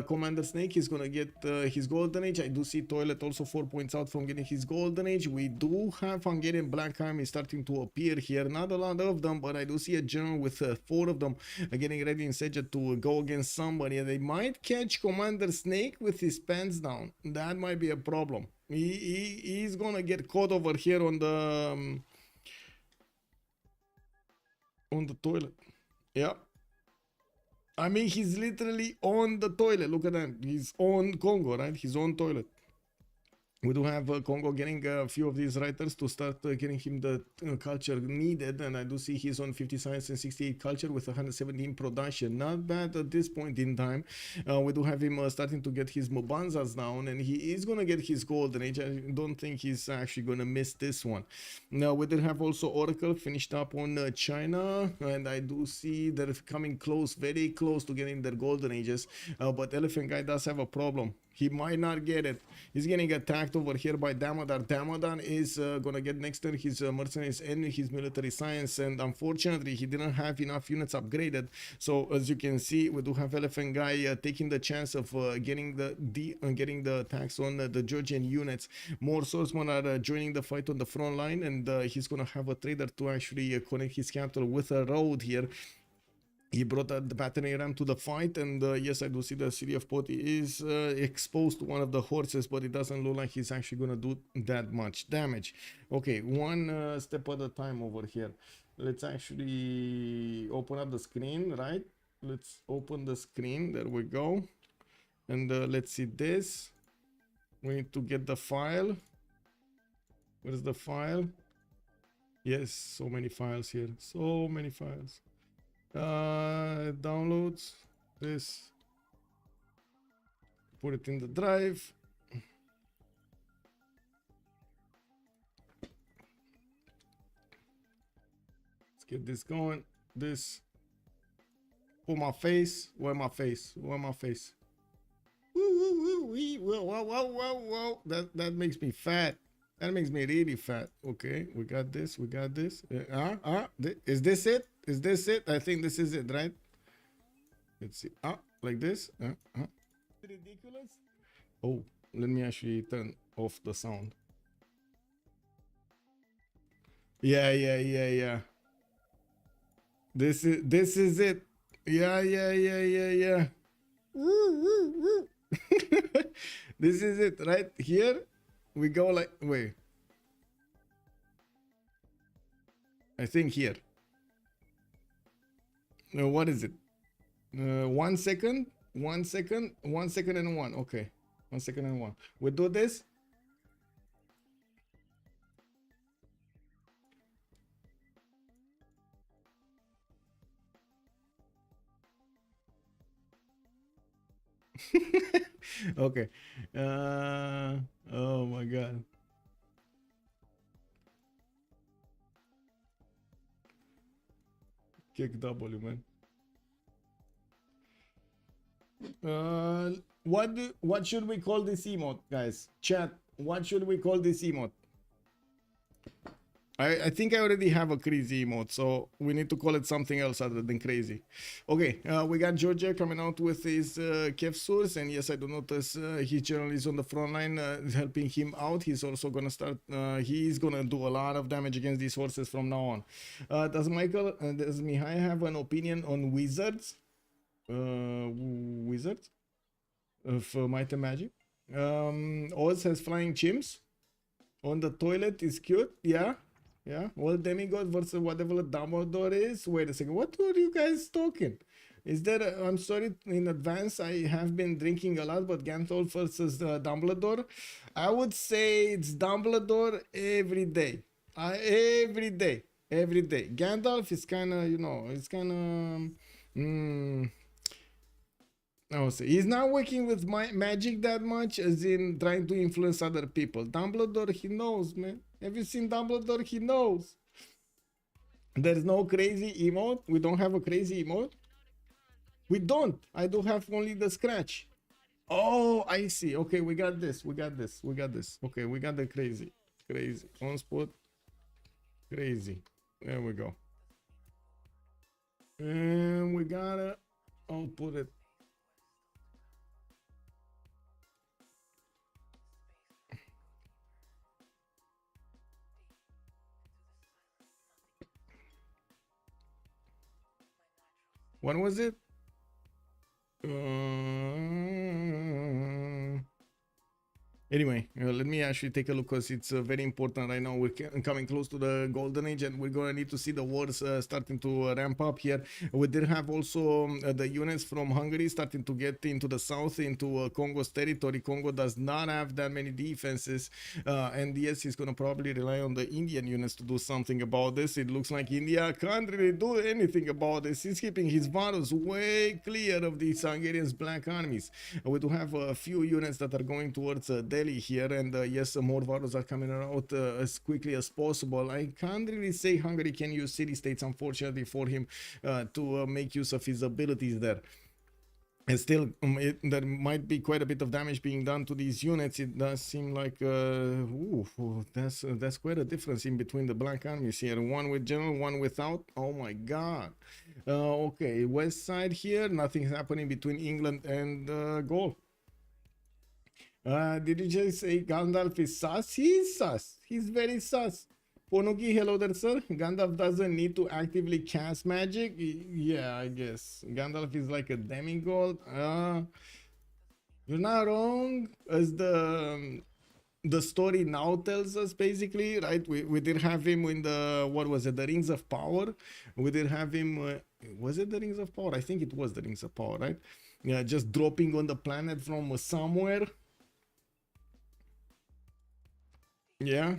Commander Snake. He's gonna get his golden age. I do see Toilet also 4 points out from getting his golden age. We do have Hungarian Black Army starting to appear here. Not a lot of them, but I do see a general with 4 of them getting ready in Seja to go against somebody. They might catch Commander Snake with his pants down. That might be a problem. He's gonna get caught over here on the toilet. Yeah. I mean, he's literally on the toilet. Look at that. He's on Congo, right? He's on toilet. We do have Congo getting a few of these writers to start getting him the culture needed, and I do see he's on 50 science and 68 culture with 117 production. Not bad at this point in time. We do have him starting to get his Mobanzas down, and he is going to get his golden age. I don't think he's actually going to miss this one. Now, we did have also Oracle finished up on China, and I do see they're coming close, very close to getting their golden ages, but Elephant Guy does have a problem. He might not get it. He's getting attacked over here by Damodar. Damodar is gonna get next turn his mercenaries and his military science, and unfortunately he didn't have enough units upgraded. So as you can see, we do have Elephant Guy taking the chance of getting the attacks on the Georgian units. More swordsmen are joining the fight on the front line, and he's gonna have a trader to actually connect his capital with a road here. He brought the battery ram to the fight, and yes, I do see the city of Poti is exposed to one of the horses, but it doesn't look like he's actually gonna do that much damage. Okay, one step at a time over here. Let's actually open up the screen, right? Let's open the screen. There we go. And let's see this. We need to get the file. Where's the file? Yes, so many files here. So many files. Downloads this, put it in the drive. Let's get this going. This, put my face. Where my face? Where my face? Whoa. That makes me fat. That makes me really fat. Okay, we got this. We got this. Is this it? Is this it? I think this is it, right? Let's see. Like this. Ridiculous. Oh, let me actually turn off the sound. Yeah. This is it. Yeah. This is it, right here. We go like, wait. I think here. What is it? 1 second, 1 second, 1 second and 1. Okay, 1 second and 1. We do this. Okay. Oh my god. Kick W, man. What should we call this emote, guys? Chat, what should we call this emote? I think I already have a crazy emote, so we need to call it something else other than crazy. Okay, we got Georgia coming out with his Kev source, and yes, I do notice his general is on the front line helping him out. He's also gonna start, he's gonna do a lot of damage against these horses from now on. Does Mihai have an opinion on wizards? Wizards? For Might and Magic? Oz has flying chimps. On the toilet is cute, yeah. Yeah, well, demigod versus whatever Dumbledore is. Wait a second, what are you guys talking? Is there I'm sorry in advance, I have been drinking a lot, but Gandalf versus Dumbledore? I would say it's Dumbledore every day. Every day. every day. Gandalf is kind of, you know, it's kind of. I would say he's not working with my magic that much, as in trying to influence other people. Dumbledore, he knows, man. Have you seen Dumbledore? He knows. There's no crazy emote. We don't have a crazy emote. We don't. I do have only the scratch. Oh, I see. Okay, we got this. We got this. We got this. Okay, we got the crazy. Crazy. On spot. Crazy. There we go. And we gotta output it. What was it? Anyway, let me actually take a look, because it's very important right now. We're coming close to the golden age, and we're going to need to see the wars starting to ramp up here. We did have also the units from Hungary starting to get into the south, into Congo's territory. Congo does not have that many defenses, and yes, he's going to probably rely on the Indian units to do something about this. It looks like India can't really do anything about this. He's keeping his values way clear of these Hungarians' black armies. We do have a few units that are going towards Delhi here, and yes, more varos are coming out as quickly as possible. I can't really say Hungary can use city-states, unfortunately, for him to make use of his abilities there. And still, there might be quite a bit of damage being done to these units. It does seem like that's quite a difference in between the black armies here. One with general, one without. Oh my god. Okay, west side here, nothing's happening between England and Gaul. Did you just say Gandalf is sus? He's sus. He's very sus. Ponuki, hello there, sir. Gandalf doesn't need to actively cast magic. Yeah, I guess. Gandalf is like a demigod. You're not wrong. As the story now tells us, basically, right? We did have him in the, what was it, the Rings of Power. We did have him, was it the Rings of Power? I think it was the Rings of Power, right? Yeah, just dropping on the planet from somewhere. Yeah.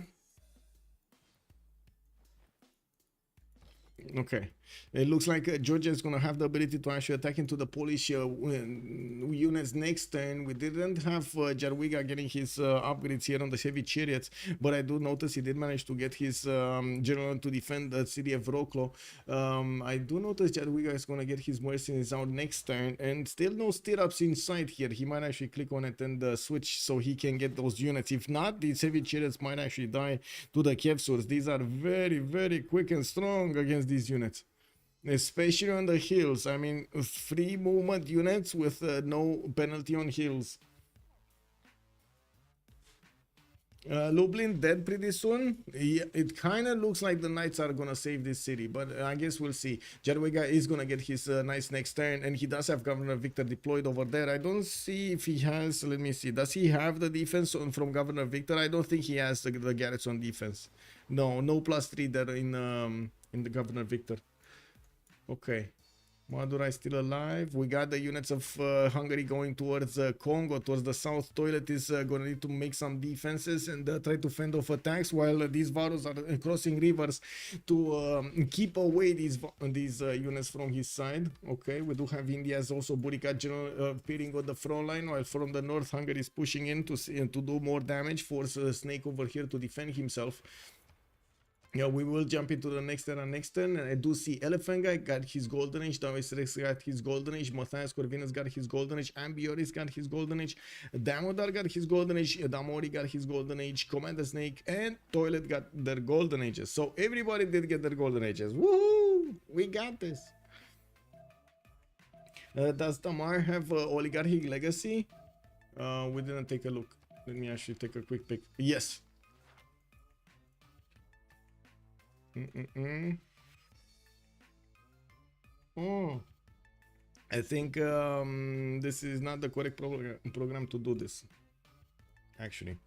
Okay. It looks like Georgia is going to have the ability to actually attack into the Polish units next turn. We didn't have Jarwiga getting his upgrades here on the heavy chariots, but I do notice he did manage to get his general to defend the city of Wroclaw. I do notice Jarwiga is going to get his mercenaries out next turn, and still no stirrups inside here. He might actually click on it and switch so he can get those units. If not, these heavy chariots might actually die to the Kevsurs. These are very, very quick and strong against these units, especially on the hills. I mean, free movement units with no penalty on hills. Lublin dead pretty soon. Yeah, it kind of looks like the knights are gonna save this city, but I guess we'll see. Jarwiga is gonna get his knights next turn, and he does have Governor Victor deployed over there. I don't see if he has, let me see, does he have the defense from Governor Victor? I don't think he has the garrison defense. No +3 there in the Governor Victor. Okay, Madurai still alive. We got the units of Hungary going towards Congo, towards the south. Toilet is going to need to make some defenses and try to fend off attacks, while these Varus are crossing rivers to keep away these units from his side. Okay, we do have India's also Burikat general appearing on the front line, while from the north Hungary is pushing in to do more damage, force Snake over here to defend himself. Yeah, we will jump into the next turn and next turn, and I do see Elephant Guy got his golden age, Davis Rex got his golden age, Matthias Corvinus got his golden age, Ambioris got his golden age, Damodar got his golden age, Damori got his golden age, Commander Snake and Toilet got their golden ages. So everybody did get their golden ages. Woohoo! We got this. Does Tamar have oligarchic legacy? We didn't take a look. Let me actually take a quick pick. Yes. Oh, I think this is not the correct program to do this. Actually,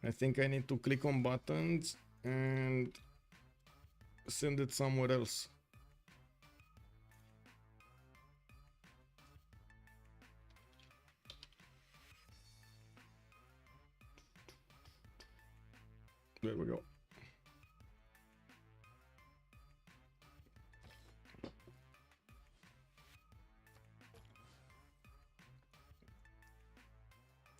I think I need to click on buttons and send it somewhere else. There we go.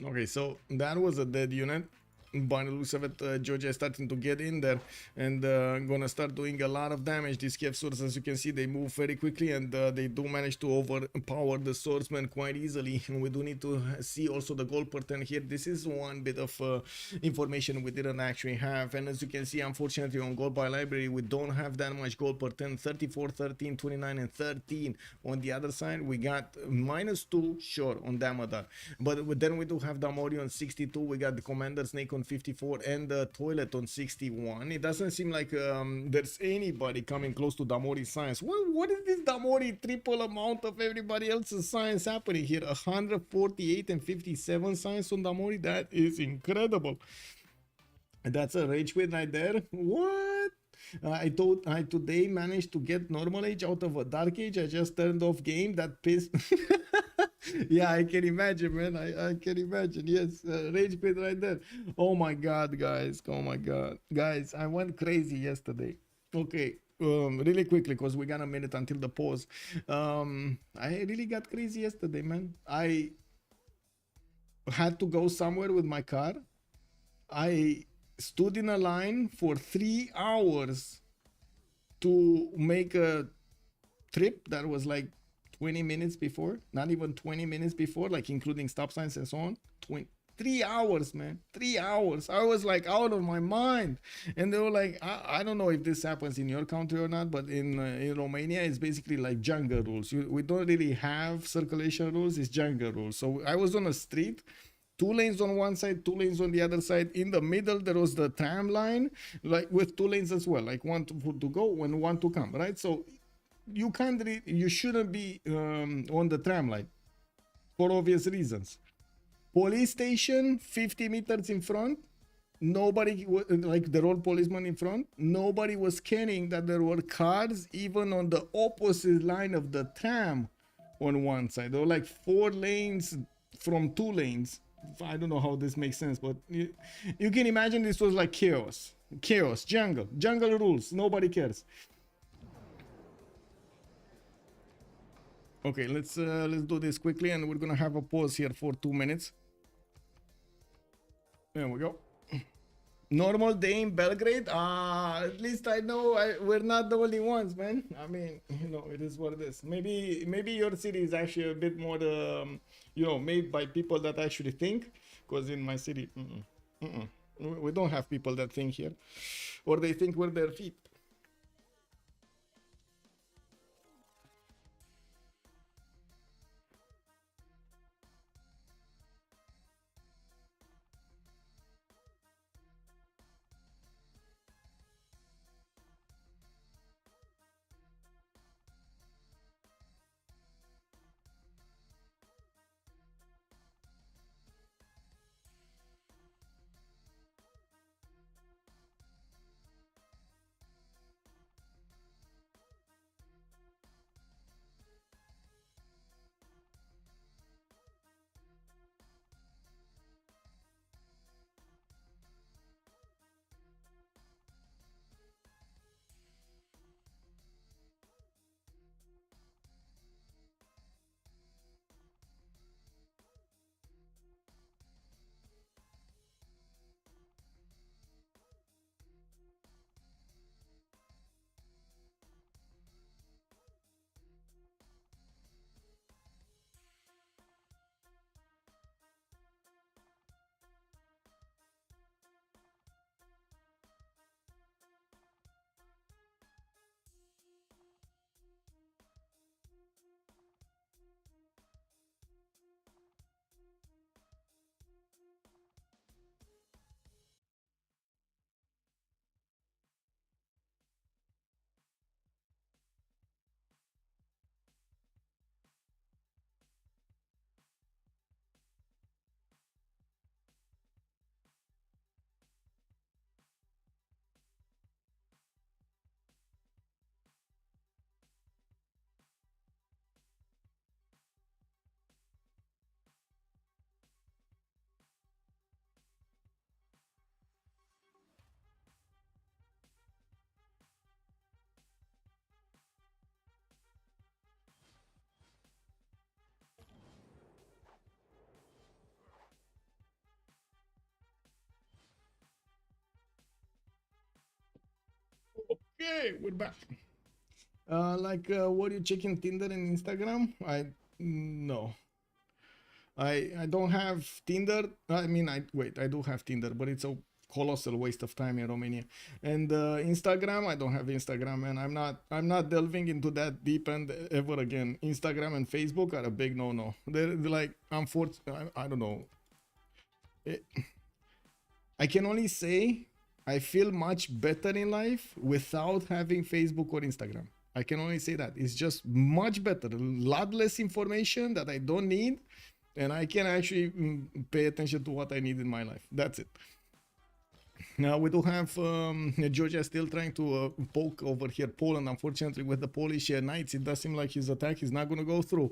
Okay, so that was a dead unit. By the looks of it, Georgia is starting to get in there and gonna start doing a lot of damage. These Kiev swords, as you can see, they move very quickly and they do manage to overpower the swordsman quite easily. And we do need to see also the gold per turn here. This is one bit of information we didn't actually have. And as you can see, unfortunately, on gold by library, we don't have that much gold per turn. 34, 13, 29, and 13. On the other side, we got -2, sure, on Damodar. But then we do have Damori on 62. We got the Commander Snake on 54 and the Toilet on 61. It doesn't seem like there's anybody coming close to Damori science. What is this Damori triple amount of everybody else's science happening here? 148 and 57 science on Damori. That is incredible. That's a rage quit right there. What? I today managed to get normal age out of a dark age. I just turned off game. That pissed. Yeah, I can imagine, man. I can imagine. Yes, rage quit right there. Oh my god, guys. Oh my god, guys. I went crazy yesterday. Okay, really quickly, because we got a minute until the pause. I really got crazy yesterday, man. I had to go somewhere with my car. I stood in a line for 3 hours to make a trip that was like 20 minutes before, not even 20 minutes before, like including stop signs and so on. 3 hours, man. 3 hours. I was like out of my mind. And they were like, I don't know if this happens in your country or not, but in Romania, it's basically like jungle rules. We don't really have circulation rules, it's jungle rules. So I was on a street, 2 lanes on one side, 2 lanes on the other side. In the middle, there was the tram line, like with 2 lanes as well, like one to go and one to come, right? So you can't, you shouldn't be on the tram line for obvious reasons. Police station 50 meters in front, nobody, like the road policeman in front, nobody was scanning that there were cars even on the opposite line of the tram on one side. There were like 4 lanes from 2 lanes. I don't know how this makes sense, but you can imagine this was like chaos, jungle rules, nobody cares. Okay, let's do this quickly, and we're gonna have a pause here for 2 minutes. There we go. Normal day in Belgrade. At least I know we're not the only ones, man. I mean, you know, it is what it is. Maybe your city is actually a bit more, you know, made by people that actually think. Because in my city, we don't have people that think here, or they think with their feet. Okay, we're back. Were you checking Tinder and Instagram? No. I don't have Tinder. I mean, I do have Tinder, but it's a colossal waste of time in Romania. And Instagram, I don't have Instagram, and I'm not delving into that deep end ever again. Instagram and Facebook are a big no. They're like, unfortunately, I don't know. I can only say I feel much better in life without having Facebook or Instagram. I can only say that. It's just much better. A lot less information that I don't need, and I can actually pay attention to what I need in my life. That's it. Now we do have Georgia still trying to poke over here Poland. Unfortunately, with the Polish knights, it does seem like his attack is not going to go through.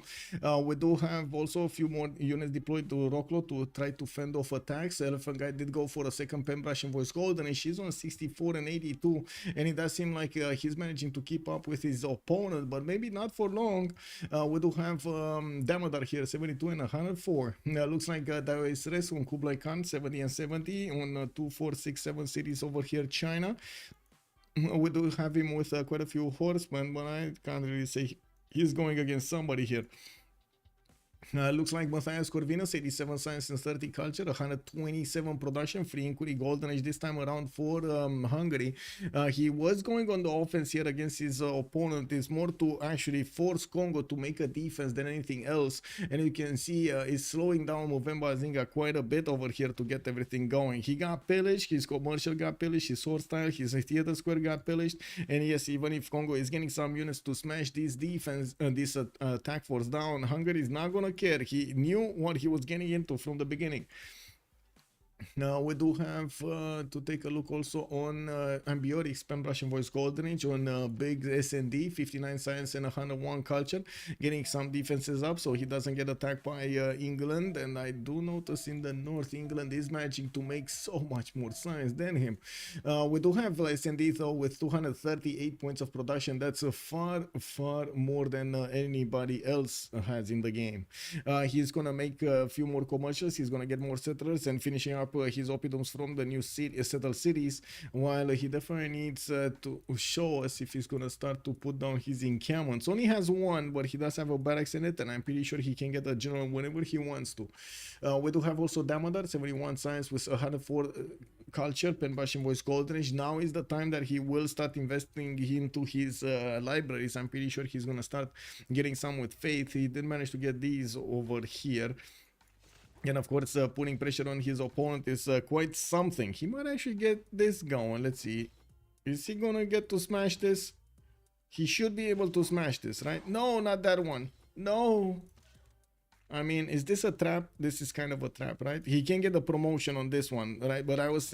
We do have also a few more units deployed to Roklo to try to fend off attacks. Elephant Guy did go for a second Pen Russian Voice Golden, and she's on 64 and 82, and it does seem like he's managing to keep up with his opponent, but maybe not for long. We do have Damodar here, 72 and 104. Looks like Daois Res on Kublai Khan, 70 and 70 on 2467 cities over here, China. We do have him with quite a few horsemen, but I can't really say he's going against somebody here. Looks like Matthias Corvinus, 87 science and 30 culture, 127 production, free inquiry golden age this time around for Hungary. He was going on the offense here against his opponent. It's more to actually force Congo to make a defense than anything else. And you can see it's slowing down Movemba Zinga quite a bit over here to get everything going. He got pillaged, his commercial got pillaged, his sword style, his theater square got pillaged. And yes, even if Congo is getting some units to smash this defense, this attack force down, Hungary is not gonna care. He knew what he was getting into from the beginning. Now we do have to take a look also on Ambiorix, Pen Russian Voice Golden Age on big SND, 59 science and 101 culture, getting some defenses up so he doesn't get attacked by England. And I do notice in the north, England is managing to make so much more science than him. We do have SND though with 238 points of production. That's far more than anybody else has in the game. He's gonna make a few more commercials, he's gonna get more settlers and finishing up his oppidums from the new settled cities, while he definitely needs to show us if he's gonna start to put down his encampments. Only has one, but he does have a barracks in it, and I'm pretty sure he can get a general whenever he wants to. We do have also Damodar, 71 science with 104 culture, Pen Russian Voice Golden Age. Now is the time that he will start investing into his libraries. I'm pretty sure he's gonna start getting some with faith. He did manage to get these over here. And of course, putting pressure on his opponent is quite something. He might actually get this going. Let's see. Is he gonna get to smash this? He should be able to smash this, right? No, not that one. No. I mean, is this a trap? This is kind of a trap, right? He can get a promotion on this one, right? But I was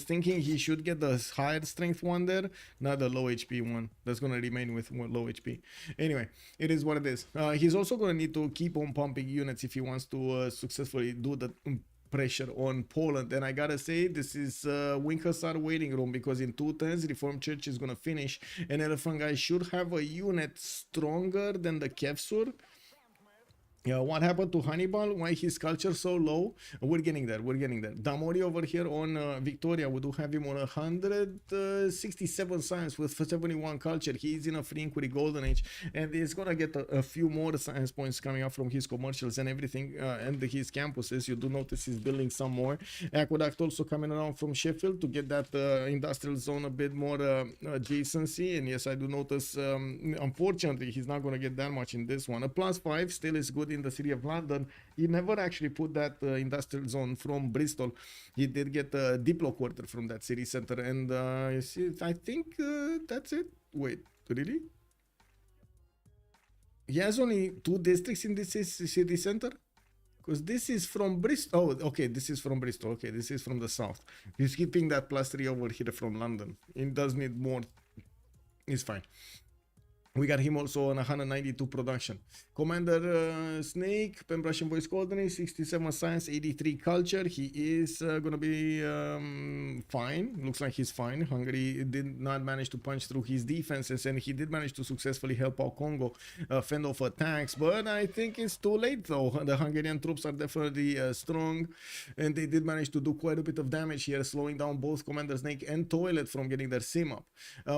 thinking he should get the higher strength one there, not the low HP one. That's gonna remain with low HP. Anyway, it is what it is. He's also gonna need to keep on pumping units if he wants to successfully do the pressure on Poland. And I gotta say, this is Winkersar waiting room, because in 2 turns Reformed Church is gonna finish, and Elephant Guy should have a unit stronger than the Kevsur. What happened to Hannibal? Why his culture so low? We're getting there. Damori over here on Victoria, we do have him on 167 science with 71 culture. He's in a free inquiry golden age, and he's gonna get a few more science points coming up from his commercials and everything, and his campuses. You do notice he's building some more. Aqueduct also coming around from Sheffield to get that industrial zone a bit more adjacency. And yes, I do notice, unfortunately, he's not gonna get that much in this one. A +5 still is good in the city of London. He never actually put that industrial zone from Bristol. He did get a Diplo quarter from that city center, and you see, I think that's it. Wait, really? He has only 2 districts in this city center? Because this is from Bristol. Oh, okay, this is from Bristol. Okay, this is from the south. He's keeping that +3 over here from London. It does need more. It's fine. We got him also on 192 production. Commander Snake, Pen Brush and Voice Coordinate, 67 Science, 83 Culture. He is gonna be fine. Looks like he's fine. Hungary did not manage to punch through his defenses, and he did manage to successfully help out Congo fend off attacks. But I think it's too late though. The Hungarian troops are definitely strong, and they did manage to do quite a bit of damage here, slowing down both Commander Snake and Toilet from getting their sim up.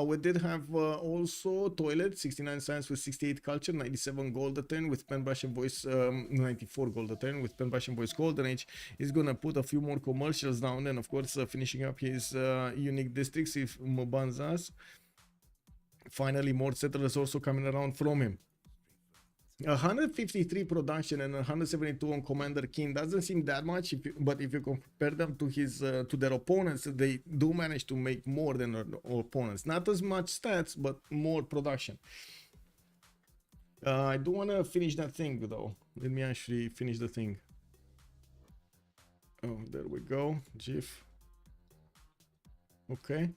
We did have also Toilet, 69 Science with 68 Culture, 97 Gold Attain with Pen Brush and Voice, 94 Gold Attain with Pen Brush and Voice Golden Age. He's gonna put a few more commercials down, and of course finishing up his unique districts if Mbanzas. Finally, more settlers also coming around from him. 153 production and 172 on Commander King doesn't seem that much, but if you compare them to his to their opponents, they do manage to make more than their opponents. Not as much stats, but more production. I do want to finish that thing though. Let me actually finish the thing. Oh, there we go. GIF. Okay.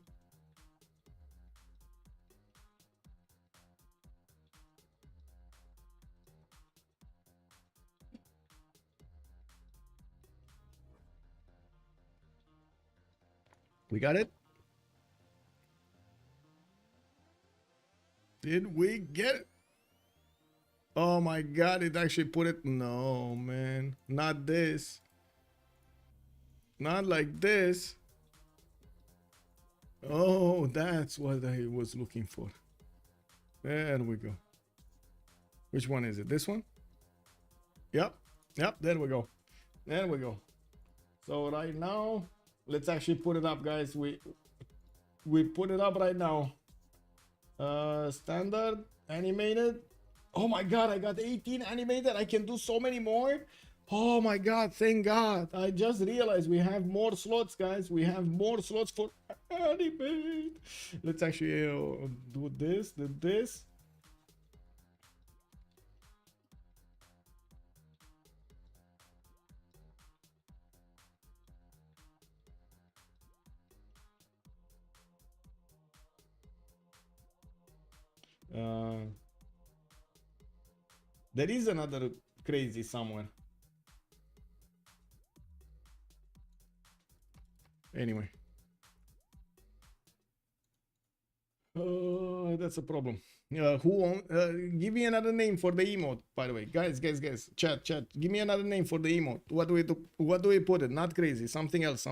We got it? Did we get it? Oh my god, it actually put it. No, man. Not this. Not like this. Oh, that's what I was looking for. There we go. Which one is it? This one? Yep. Yep, there we go. There we go. So right now, let's actually put it up, guys. We put it up right now. Standard, animated. Oh my god, I got 18 animated. I can do so many more. Oh my god, thank god. I just realized we have more slots, guys. We have more slots for animate. Let's actually do this, this. There is another crazy somewhere. Anyway. That's a problem. Give me another name for the emote, by the way. Guys, chat. Give me another name for the emote. What do we put it? Not crazy. Something else.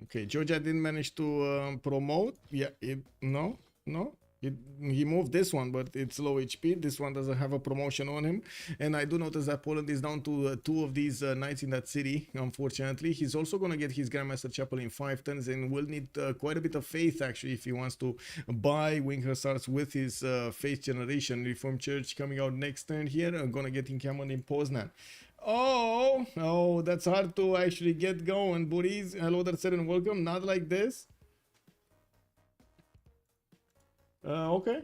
Okay, Georgia didn't manage to promote. Yeah, no. He moved this one, but it's low HP. This one doesn't have a promotion on him. And I do notice that Poland is down to 2 of these knights in that city, unfortunately. He's also going to get his Grandmaster Chapel in 5 turns and will need quite a bit of faith, actually, if he wants to buy Wing Hussars with his faith generation. Reformed Church coming out next turn here. I'm going to get encampment in Poznan. Oh, that's hard to actually get going. Buddies, hello there, sir, and welcome. Not like this. Okay.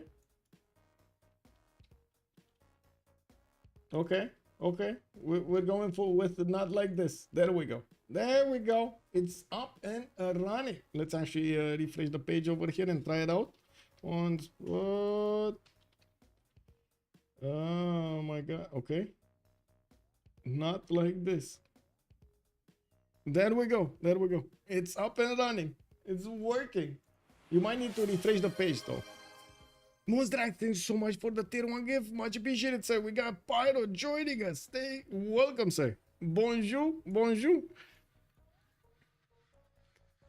We're going for with not like this. There we go. It's up and running. Let's actually refresh the page over here and try it out. OnSpot. Oh my god. Okay. Not like this. There we go. It's up and running. It's working. You might need to refresh the page though. Moonstrike, thank you so much for the tier 1 gift. Much appreciated, sir. We got Pyro joining us. Stay welcome, sir. Bonjour.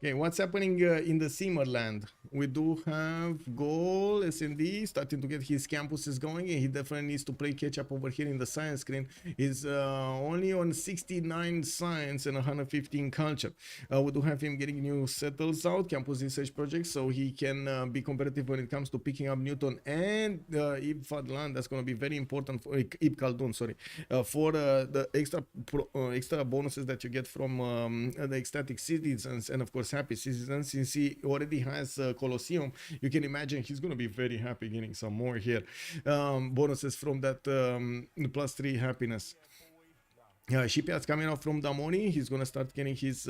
Okay, what's happening in the Simmerland? We do have Goal, SND, starting to get his campuses going, and he definitely needs to play catch up over here in the science screen. He's only on 69 science and 115 culture. We do have him getting new settles out, campus research projects, so he can be competitive when it comes to picking up Newton and Ib Fadlan. That's going to be very important for Ib Khaldun, sorry, for the extra bonuses that you get from the ecstatic citizens and of course happy citizens. Since he already has Colosseum, you can imagine he's going to be very happy getting some more here bonuses from that +3 happiness. Shipyard's coming out from Damoni. He's going to start getting his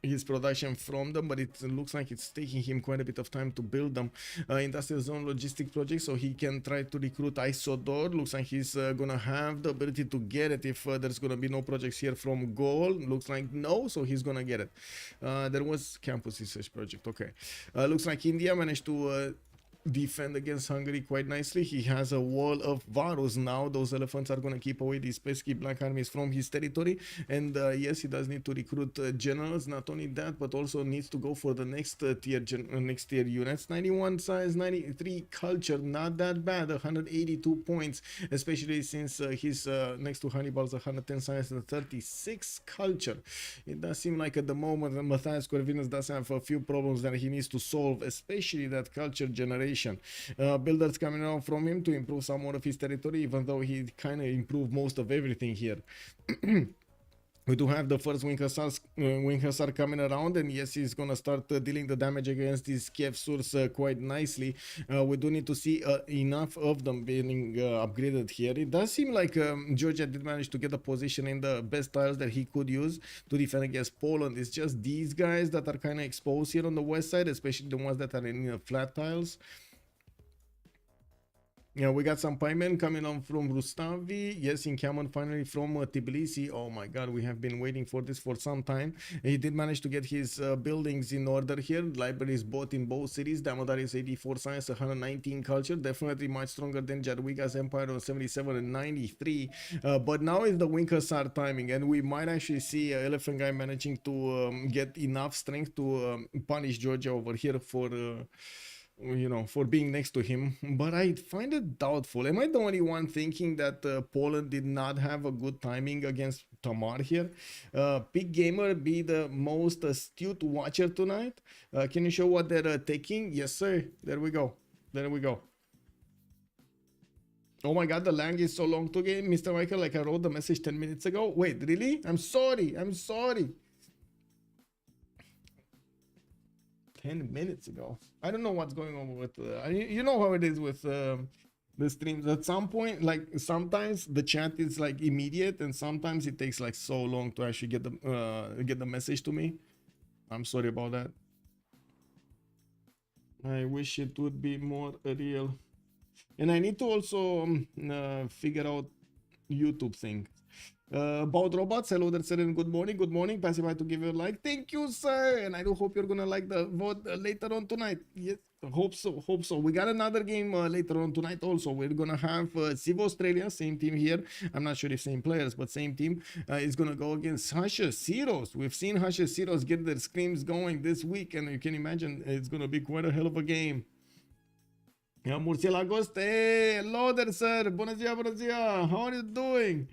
his production from them, but it looks like it's taking him quite a bit of time to build them. Industrial zone logistic project, so he can try to recruit Isodor. Looks like he's gonna have the ability to get it if there's gonna be no projects here from goal. Looks like no, so he's gonna get it. There was campus research project. Okay, looks like India managed to defend against Hungary quite nicely. He has a wall of Varus now. Those elephants are going to keep away these pesky black armies from his territory. And yes, he does need to recruit generals. Not only that, but also needs to go for the next tier units. 91 size, 93 culture, not that bad. 182 points, especially since he's next to Hannibal's 110 size and 36 culture. It does seem like at the moment Matthias Corvinus does have a few problems that he needs to solve, especially that culture generation. Builders coming out from him to improve some more of his territory, even though he kind of improved most of everything here. We do have the first Wing Hussar coming around, and yes, he's gonna start dealing the damage against these CivAus quite nicely. We do need to see enough of them being upgraded here. It does seem like Georgia did manage to get a position in the best tiles that he could use to defend against Poland. It's just these guys that are kind of exposed here on the west side, especially the ones that are in flat tiles. Yeah, we got some piemen coming on from Rustavi. Yes, encampment finally from Tbilisi. Oh my god, we have been waiting for this for some time. He did manage to get his buildings in order here. Libraries bought in both cities. Damodar is 84 science, 119 culture. Definitely much stronger than Jadwiga's Empire on 77 and 93. But now is the Wing Hussar timing, and we might actually see Elephant Guy managing to get enough strength to punish Georgia over here for... you know, for being next to him, but I find it doubtful. Am I the only one thinking that Poland did not have a good timing against Tamar here? Big Gamer be the most astute watcher tonight. Can you show what they're taking? Yes, sir. There we go. There we go. Oh my god, the lag is so long to game, Mr. Michael, like I wrote the message 10 minutes ago. Wait, really? I'm sorry. I'm sorry. 10 minutes ago. I don't know what's going on with you know how it is with the streams. At some point, like sometimes the chat is like immediate, and sometimes it takes like so long to actually get the message to me. I'm sorry about that. I wish it would be more real, and I need to also figure out YouTube thing. About robots, hello there, sir, and good morning. Good morning. Passing by to give you a like. Thank you, sir. And I do hope you're gonna like the vote later on tonight. Yes, hope so. Hope so. We got another game later on tonight. Also, we're gonna have Civ Australia, same team here. I'm not sure if same players, but same team is gonna go against CWC. We've seen CWC get their screams going this week, and you can imagine it's gonna be quite a hell of a game. Yeah, Murcielagos, hey, hello there, sir. Bună ziua, bună ziua. How are you doing?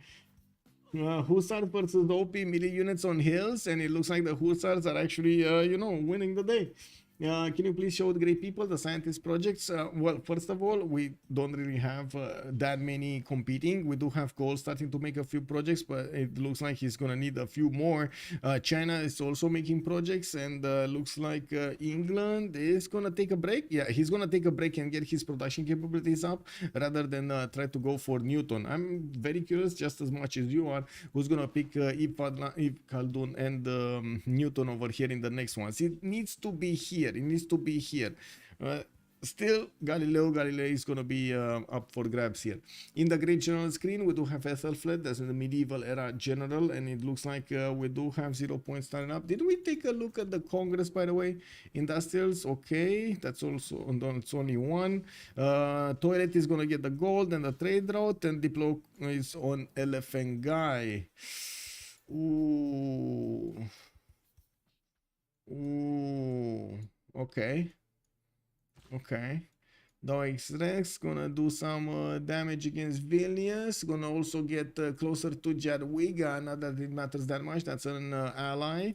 Hussars versus the OP melee units on hills, and it looks like the Hussars are actually, you know, winning the day. Can you please show the great people the scientist projects? Well, first of all, we don't really have that many competing. We do have Cole starting to make a few projects, but it looks like he's gonna need a few more. China is also making projects, and looks like England is gonna take a break. Yeah, he's gonna take a break and get his production capabilities up rather than try to go for Newton. I'm very curious, just as much as you are, who's gonna pick Eve Khaldun and Newton over here in the next ones. It needs to be here. It needs to be here. Still, Galileo is going to be up for grabs here. In the great general screen, we do have Ethelflaed, that's in the medieval era general, and it looks like we do have 0 points starting up. Did we take a look at the Congress, by the way? Industrials, okay, that's also, it's only one. Toilet is going to get the gold and the trade route, and Diplo is on Elephant Guy. Ooh. Ooh. Okay. Okay. Doix Rex gonna do some damage against Vilnius. Gonna also get closer to Jadwiga. Not that it matters that much. That's an ally.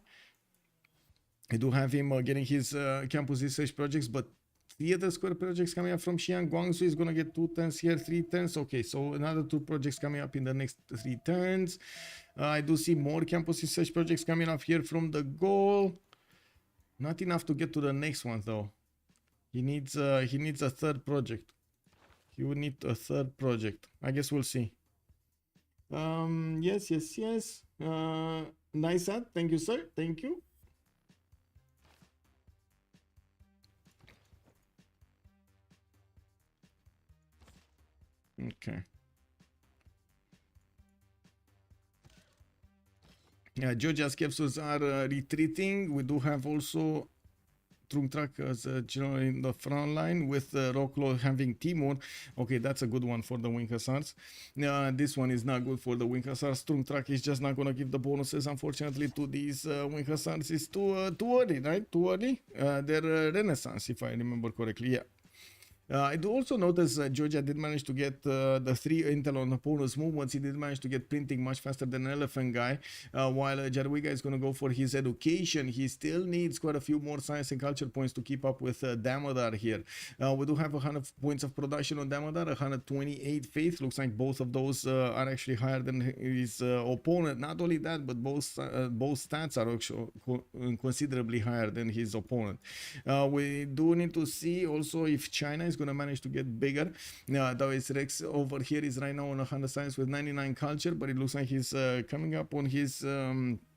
I do have him getting his campus research projects, but theater square projects coming up from Xi'an. Guangzhou is gonna get 2 turns here, 3 turns. Okay, so another 2 projects coming up in the next 3 turns. I do see more campus research projects coming up here from the goal. Not enough to get to the next one though. He needs a 3rd project. He would need a 3rd project. I guess we'll see. Yes. Nice ad. Thank you, sir. Thank you. Okay. Georgia's capsules are retreating. We do have also Trunk as general in the front line with Roclo having Timur. Okay, that's a good one for the Wing Hussars. This one is not good for the Wing Hussars. Trunk is just not going to give the bonuses, unfortunately, to these Wing Hussars. It's too early, right? Too early. They're Renaissance, if I remember correctly. Yeah. I do also notice Georgia did manage to get the 3 intel on opponent's movements. He did manage to get printing much faster than an elephant guy. While Jadwiga is going to go for his education, he still needs quite a few more science and culture points to keep up with Damodar here. We do have 100 points of production on Damodar, 128 faith. Looks like both of those are actually higher than his opponent. Not only that, but both stats are actually considerably higher than his opponent. We do need to see also if China is going to manage to get bigger. Though his Rex over here is right now on 100 science with 99 culture, but it looks like he's coming up on his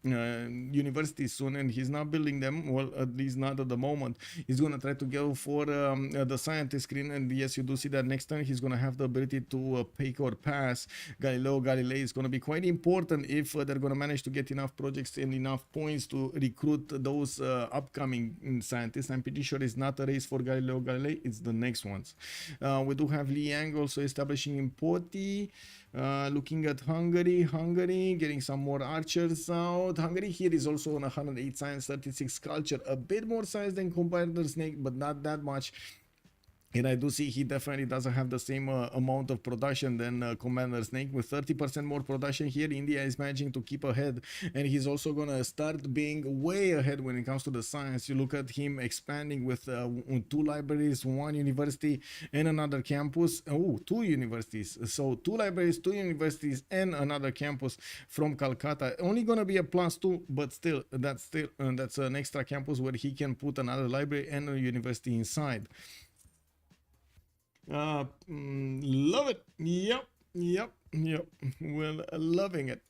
university soon, and he's not building them, well, at least not at the moment. He's going to try to go for the scientist screen, and yes, you do see that next time he's going to have the ability to pick or pass Galileo Galilei. Is going to be quite important if they're going to manage to get enough projects and enough points to recruit those upcoming scientists. I'm pretty sure it's not a race for Galileo Galilei, it's the next ones. We do have Liang also establishing in Poti. Looking at Hungary, getting some more archers out. Hungary here is also on 108 science, 36 culture, a bit more science than Commander Snake, but not that much. And I do see he definitely doesn't have the same amount of production than Commander Snake. With 30% more production here, India is managing to keep ahead. And he's also going to start being way ahead when it comes to the science. You look at him expanding with 2 libraries, 1 university, and another campus. Oh, 2 universities. So 2 libraries, 2 universities, and another campus from Calcutta. Only going to be a +2, but still, that's an extra campus where he can put another library and a university inside. Love it. Yep. Well, loving it.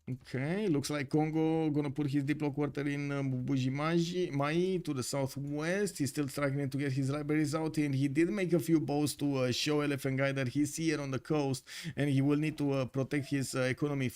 Okay, looks like Congo gonna put his Diplo quarter in Bujimaji to the southwest. He's still struggling to get his libraries out, and he did make a few bows to show Elephant Guy that he's here on the coast, and he will need to protect his economy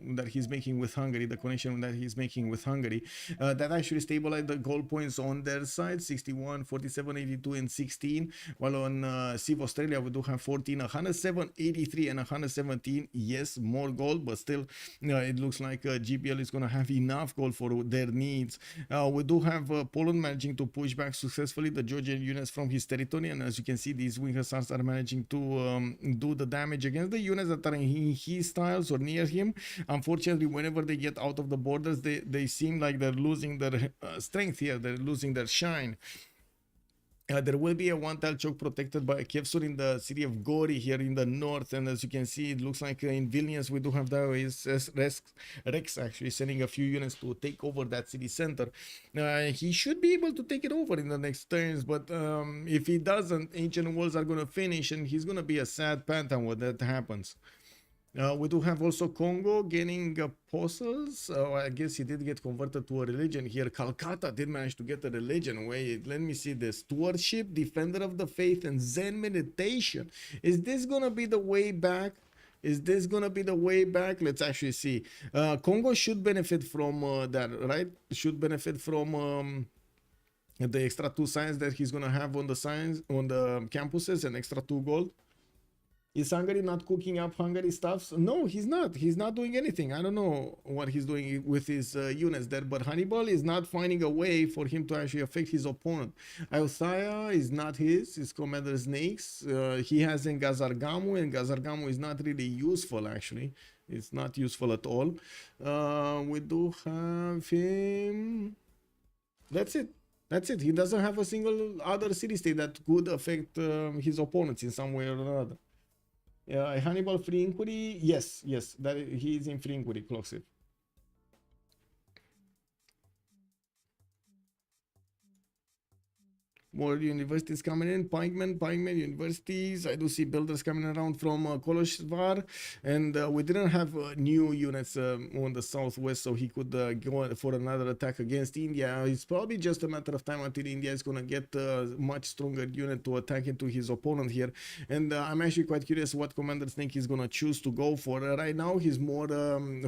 that he's making with Hungary, the connection that he's making with Hungary. That actually stabilized the goal points on their side, 61, 47, 82, and 16, while on Civ Australia we do have 14, 107, 83, and 117. Yes, more gold, but still it looks like GPL is going to have enough gold for their needs. We do have Poland managing to push back successfully the Georgian units from his territory, and as you can see, these Wing Hussars are managing to do the damage against the units that are in his tiles or near him. Unfortunately, whenever they get out of the borders, they seem like they're losing their strength here, they're losing their shine. There will be a 1-tile choke protected by a Kevsur in the city of Gori here in the north, and as you can see, it looks like in Vilnius we do have Rex actually sending a few units to take over that city center. He should be able to take it over in the next turns, but if he doesn't, Ancient Walls are going to finish, and he's going to be a sad Pantheon when that happens. We do have also Congo getting apostles. I guess he did get converted to a religion here. Calcutta did manage to get a religion. Wait, let me see this. Stewardship, Defender of the Faith, and Zen Meditation. Is this gonna be the way back? Is this gonna be the way back? Let's actually see. Congo should benefit from that, right? Should benefit from the extra 2 science that he's gonna have on the campuses, and extra 2 gold. Is Hungary not cooking up Hungary stuffs? No, he's not. He's not doing anything. I don't know what he's doing with his units there, but Hannibal is not finding a way for him to actually affect his opponent. Althea is not his. It's Commander Snake's. He has in Gazargamu, and Gazargamu is not really useful, actually. It's not useful at all. We do have him. That's it. That's it. He doesn't have a single other city state that could affect his opponents in some way or another. Hannibal free inquiry, yes, that he is in free inquiry, Cloxiv. More universities coming in. Pikeman universities. I do see builders coming around from Kolosvar, and we didn't have new units on the southwest, so he could go for another attack against India. It's probably just a matter of time until India is gonna get a much stronger unit to attack into his opponent here. And I'm actually quite curious what Commander Snake he's gonna choose to go for. Right now, he's more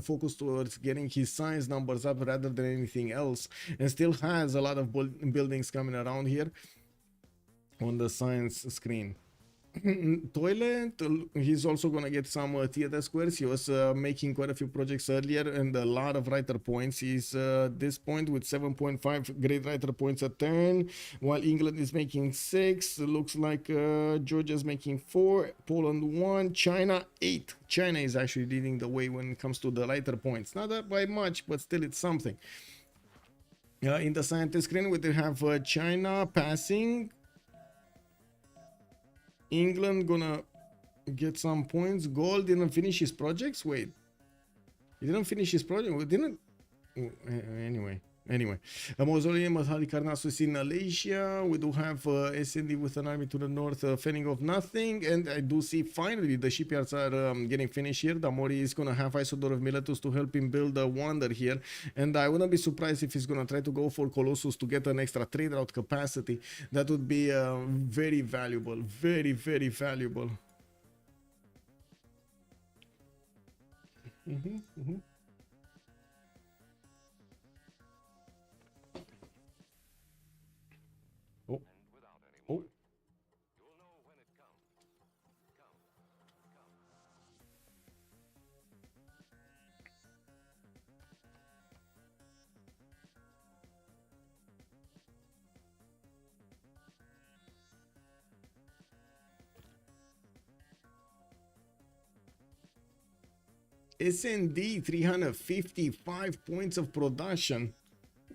focused towards getting his science numbers up rather than anything else, and still has a lot of buildings coming around here on the science screen. Toilet, he's also gonna get some theater squares. He was making quite a few projects earlier and a lot of writer points. He's this point with 7.5 great writer points a turn, while England is making 6. Looks like Georgia's making 4, Poland 1, China 8. China is actually leading the way when it comes to the writer points. Not that by much, but still it's something. In the scientist screen, we do have China passing. England gonna get some points. Gold didn't finish his projects. Wait, he didn't finish his project. We didn't. Anyway. A mausoleum of Halicarnassus in Malaysia. We do have SND with an army to the north, fending off nothing. And I do see finally the shipyards are getting finished here. Damori is going to have Isodor of Miletus to help him build a wonder here. And I wouldn't be surprised if he's going to try to go for Colossus to get an extra trade route capacity. That would be very valuable. Very, very valuable. Oh. SND 355 points of production.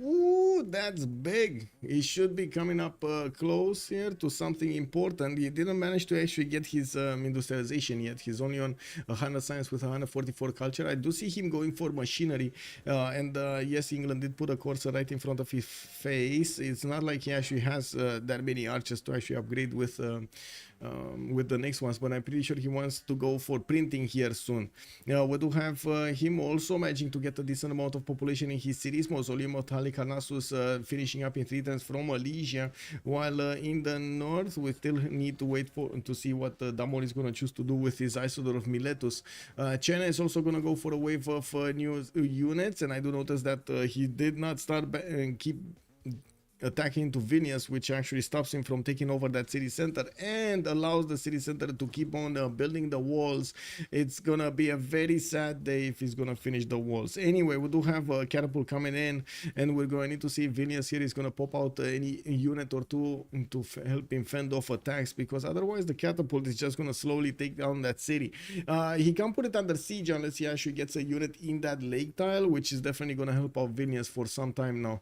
Ooh, that's big. He should be coming up close here to something important. He didn't manage to actually get his industrialization yet. He's only on 100 science with 144 culture. I do see him going for machinery. And yes, England did put a cursor right in front of his face. It's not like he actually has that many archers to actually upgrade with the next ones, but I'm pretty sure he wants to go for printing here soon. We do have him also managing to get a decent amount of population in his cities. Mausoleum of Halicarnassus finishing up in 3 turns from Malaysia, while in the north we still need to wait to see what Damor is going to choose to do with his Isodor of Miletus. China is also going to go for a wave of new units, and I do notice that he did not start and keep attacking into Vilnius, which actually stops him from taking over that city center and allows the city center to keep on building the walls. It's gonna be a very sad day if he's gonna finish the walls. Anyway, we do have a catapult coming in, and we're going to need to see if Vilnius here is gonna pop out any unit or two to help him fend off attacks, because otherwise the catapult is just gonna slowly take down that city. He can't put it under siege unless he actually gets a unit in that lake tile, which is definitely gonna help out Vilnius for some time now.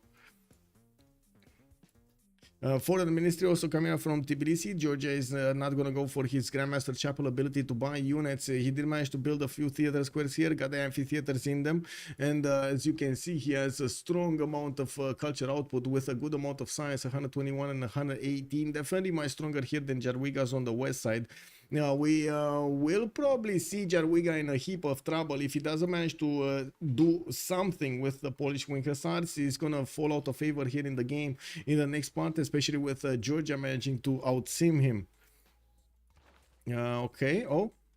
Foreign Ministry also coming out from Tbilisi. Georgia is not going to go for his Grandmaster Chapel ability to buy units. He did manage to build a few theater squares here, got the amphitheaters in them, and as you can see, he has a strong amount of culture output with a good amount of science, 121 and 118. Definitely much stronger here than Jarwiga's on the west side. Now, we will probably see Jarwiga in a heap of trouble if he doesn't manage to do something with the Polish Wing Hussars. He's going to fall out of favor here in the game in the next part, especially with Georgia managing to outsim him. Okay.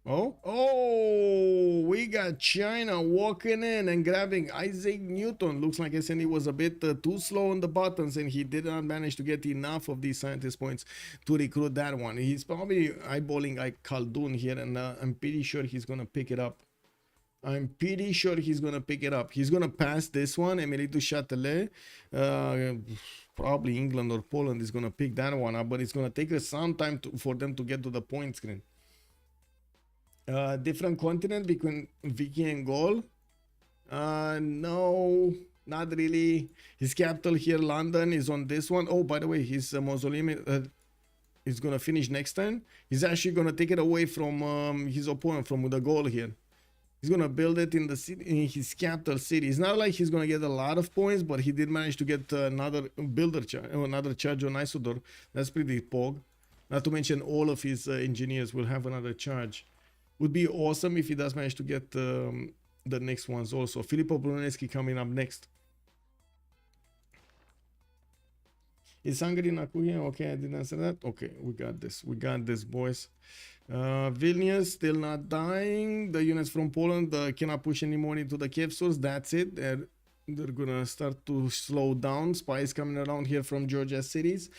Oh, we got China walking in and grabbing Isaac Newton. Looks like SNE was a bit too slow on the buttons, and he did not manage to get enough of these scientist points to recruit that one. He's probably eyeballing like Khaldun here, and I'm pretty sure he's going to pick it up. He's going to pass this one, Emily du Châtelet. Probably England or Poland is going to pick that one up, but it's going to take us some time for them to get to the point screen. Different continent between Vicky and Gaul? No, not really. His capital here, London, is on this one. Oh, by the way, his mausoleum is gonna finish next turn. He's actually gonna take it away from his opponent, from the Gaul here. He's gonna build it in the city, in his capital city. It's not like he's gonna get a lot of points, but he did manage to get another builder charge, another charge on Isodor. That's pretty pog. Not to mention all of his engineers will have another charge. Would be awesome if he does manage to get the next ones also. Filippo Brunelleschi coming up next. Is Hungary not here? Okay, I didn't answer that. Okay, we got this. We got this, boys. Vilnius still not dying. The units from Poland cannot push anymore into the Kiev source. That's it. They're gonna start to slow down. Spies coming around here from Georgia cities.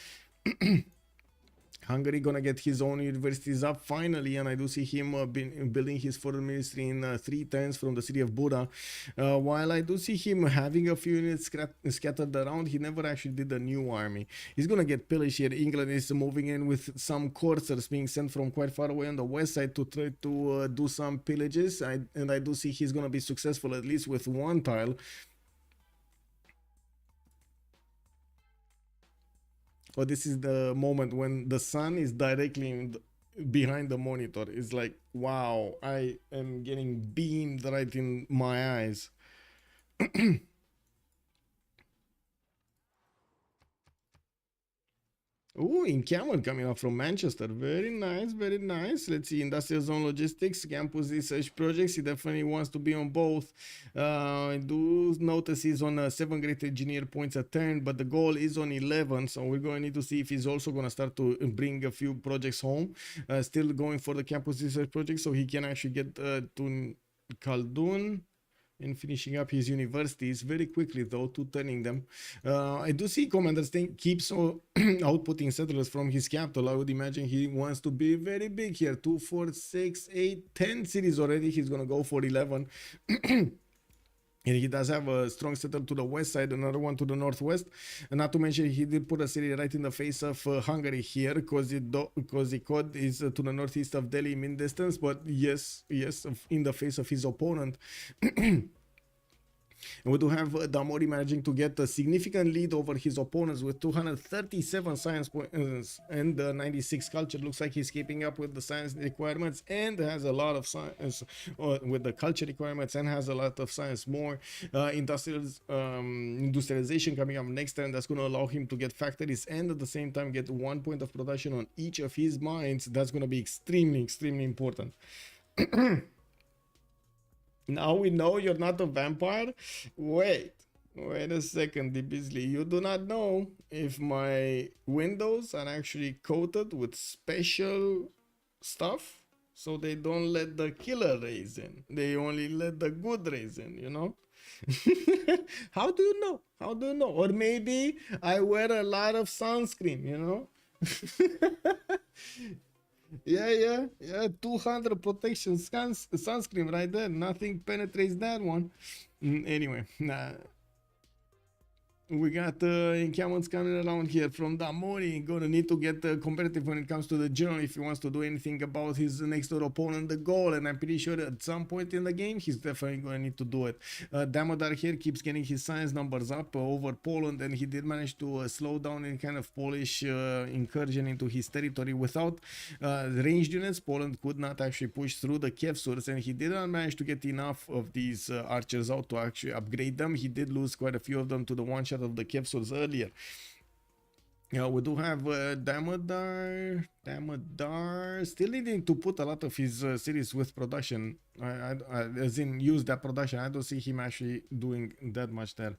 Hungary gonna get his own universities up finally, and I do see him building his foreign ministry in 3 turns from the city of Buda. While I do see him having a few units scattered around, he never actually did a new army. He's gonna get pillaged here. England is moving in with some coursers being sent from quite far away on the west side to try to do some pillages, and I do see he's gonna be successful at least with 1 tile. But this is the moment when the sun is directly behind the monitor. It's like, wow, I am getting beamed right in my eyes. Ooh, encampment coming up from Manchester. Very nice, very nice. Let's see, Industrial Zone Logistics, Campus Research Projects. He definitely wants to be on both. I do notice he's on 7 great engineer points a turn, but the goal is on 11. So we're going to need to see if he's also going to start to bring a few projects home. Still going for the Campus Research Project so he can actually get to Khaldun. And finishing up his universities very quickly, though, to turning them. I do see Commander Sting keeps outputting settlers from his capital. I would imagine he wants to be very big here. 2, 4, 6, 8, 10 cities already. He's going to go for 11. And he does have a strong settler to the west side, another one to the northwest. And not to mention, he did put a city right in the face of Hungary here, Kozhikode is to the northeast of Delhi, mean distance, but yes, in the face of his opponent. And we do have Damori managing to get a significant lead over his opponents with 237 science points and 96 culture. Looks like he's keeping up with the science requirements and has a lot of science with the culture requirements and has a lot of science more. Industrialization coming up next turn. That's going to allow him to get factories and at the same time get 1 point of production on each of his mines. That's going to be extremely important. Now we know you're not a vampire. Wait a second, Beasley. You do not know if my windows are actually coated with special stuff, so they don't let the killer rays in. They only let the good rays in, you know? How do you know? How do you know? Or maybe I wear a lot of sunscreen, you know? Yeah, 200 protection sunscreen right there. Nothing penetrates that one. Anyway, we got encampments coming around here from Damori. Gonna need to get competitive when it comes to the general if he wants to do anything about his next door opponent, the goal. And I'm pretty sure at some point in the game he's definitely gonna need to do it. Damodar here keeps getting his science numbers up over Poland, and he did manage to slow down any kind of Polish incursion into his territory without ranged units. Poland could not actually push through the Kiev source, and he did not manage to get enough of these archers out to actually upgrade them. He did lose quite a few of them to the one shot of the Kiev source earlier. Yeah, we do have Damodar still needing to put a lot of his cities with production. As in use that production. I don't see him actually doing that much there.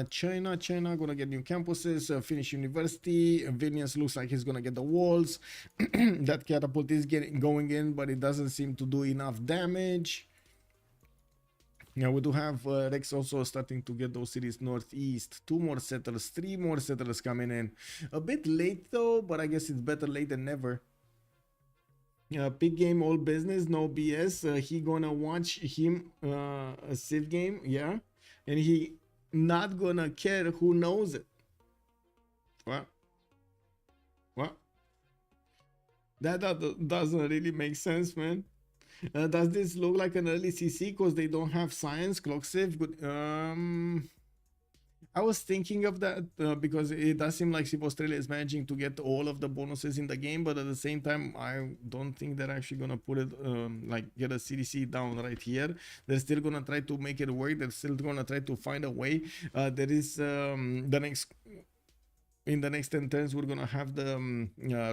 China gonna get new campuses, finish university. Vilnius looks like he's gonna get the walls. That catapult is going in, but it doesn't seem to do enough damage. Yeah, we do have Rex also starting to get those cities northeast. 2 more settlers, 3 more settlers coming in. A bit late though, but I guess it's better late than never. Big game, all business, no BS. He gonna watch him a Civ game, yeah, and he not gonna care who knows it. What? That doesn't really make sense, man. Does this look like an early CC because they don't have science? Clock save? Good. I was thinking of that because it does seem like Civ Australia is managing to get all of the bonuses in the game, but at the same time, I don't think they're actually gonna put it like get a CDC down right here. They're still gonna try to make it work. They're still gonna try to find a way. There is the next. In the next 10 turns, we're gonna have the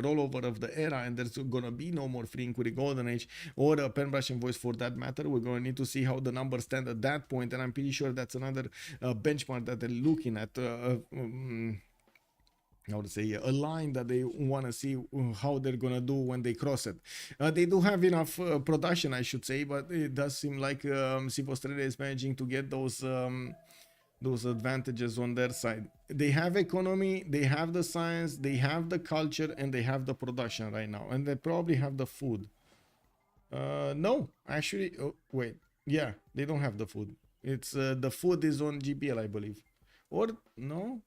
rollover of the era, and there's gonna be no more free inquiry golden age or a pen brush invoice for that matter. We're gonna need to see how the numbers stand at that point, and I'm pretty sure that's another benchmark that they're looking at. I would say a line that they want to see how they're gonna do when they cross it. They do have enough production, I should say, but it does seem like Civ Australia is managing to get those advantages on their side. They have economy, they have the science, they have the culture, and they have the production right now, and they probably have the food. No, actually, oh, wait, yeah, they don't have the food. It's the food is on GPL, I believe, or no,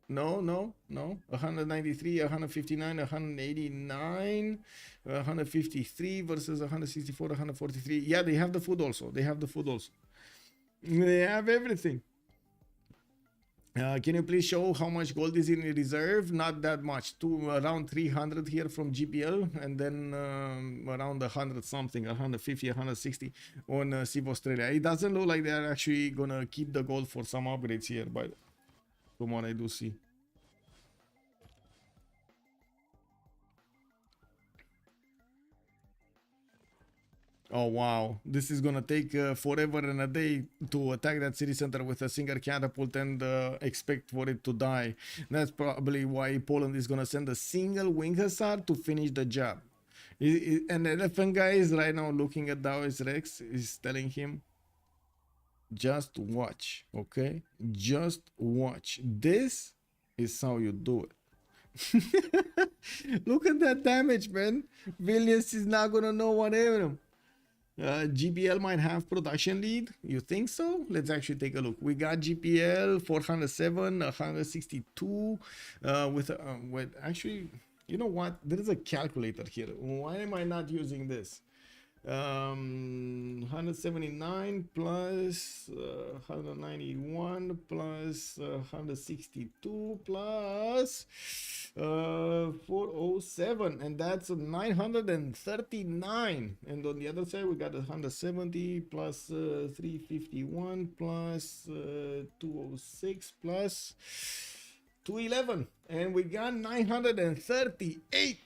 193, 159, 189, 153 versus 164, 143. Yeah, they have the food also. They have the food also. They have everything. Can you please show how much gold is in reserve? Not that much, to around 300 here from GPL, and then around 100 something, 150, 160 on Civ Australia. It doesn't look like they're actually gonna keep the gold for some upgrades here, but from what I do see. Oh wow, this is gonna take forever and a day to attack that city center with a single catapult and expect for it to die. That's probably why Poland is gonna send a single wing hussar to finish the job. An elephant guy is right now looking at Dao's Rex, is telling him, just watch, okay? Just watch. This is how you do it. Look at that damage, man. Vilnius is not gonna know what hit him. GPL might have production lead. You think so? Let's actually take a look. We got GPL 407, 162 with actually, you know what? There is a calculator here. Why am I not using this? 179 plus 191 plus 162 plus 407, and that's 939. And on the other side we got 170 plus 351 plus 206 plus 211, and we got 938.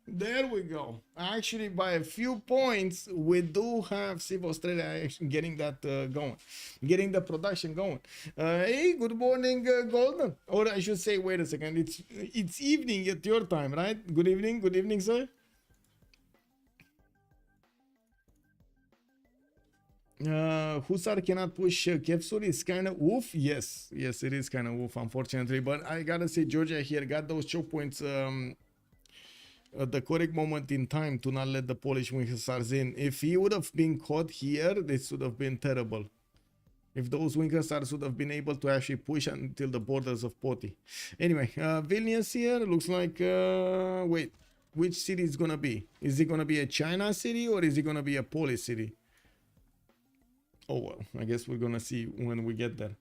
There we go. Actually, by a few points, we do have Civ Australia getting that going, getting the production going. Hey, good morning, Golden. Or I should say, wait a second. It's evening at your time, right? Good evening, sir. Hussar cannot push Kevsur is kind of woof. Yes, it is kind of woof, unfortunately. But I gotta say, Georgia here got those choke points at the correct moment in time to not let the Polish wing hussars in. If he would have been caught here, this would have been terrible. If those wing hussars would have been able to actually push until the borders of Poti. Anyway, Vilnius here looks like, wait, which city is gonna be? Is it gonna be a China city or is it gonna be a Polish city? Oh well, I guess we're gonna see when we get there.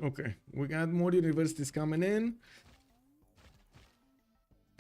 Okay, we got more universities coming in.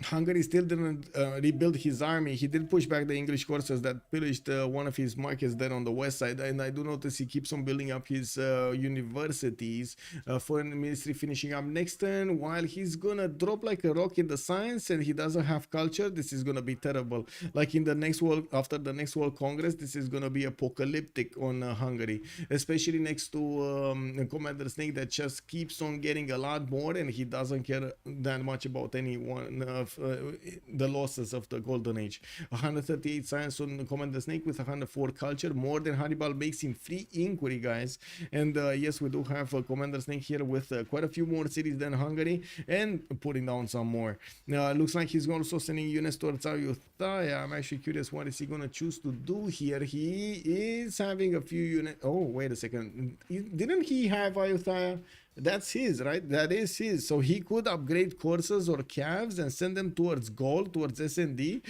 Hungary still didn't rebuild his army. He did push back the English forces that pillaged one of his markets there on the west side, and I do notice he keeps on building up his universities. Foreign ministry finishing up next turn, while he's gonna drop like a rock in the science, and he doesn't have culture. This is gonna be terrible. Like in the next world, after the next World Congress, this is gonna be apocalyptic on Hungary, especially next to Commander Snake that just keeps on getting a lot more, and he doesn't care that much about anyone of the losses of the Golden Age. 138 science on Commander Snake with 104 culture. More than Hannibal makes him free inquiry, guys. And yes, we do have Commander Snake here with quite a few more cities than Hungary, and putting down some more. Looks like he's also sending units towards Ayutthaya. I'm actually curious what is he gonna choose to do here. He is having a few units. Oh, wait a second. Didn't he have Ayutthaya? That's his, right? That is his. So he could upgrade courses or calves and send them towards gold, towards SND.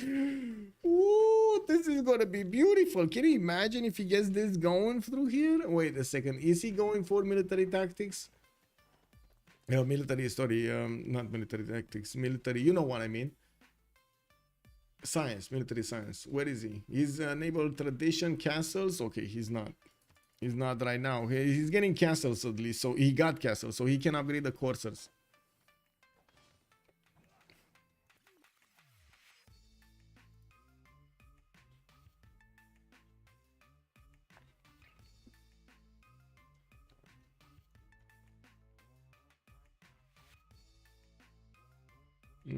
Ooh, this is gonna be beautiful. Can you imagine if he gets this going through here? Wait a second, is he going for military tactics? Military, sorry, not military tactics, military, you know what I mean. Science, military science. Where is he? He's naval tradition, castles. Okay, he's not. He's not right now. He's getting castles at least. So he got castles, so he can upgrade the coursers.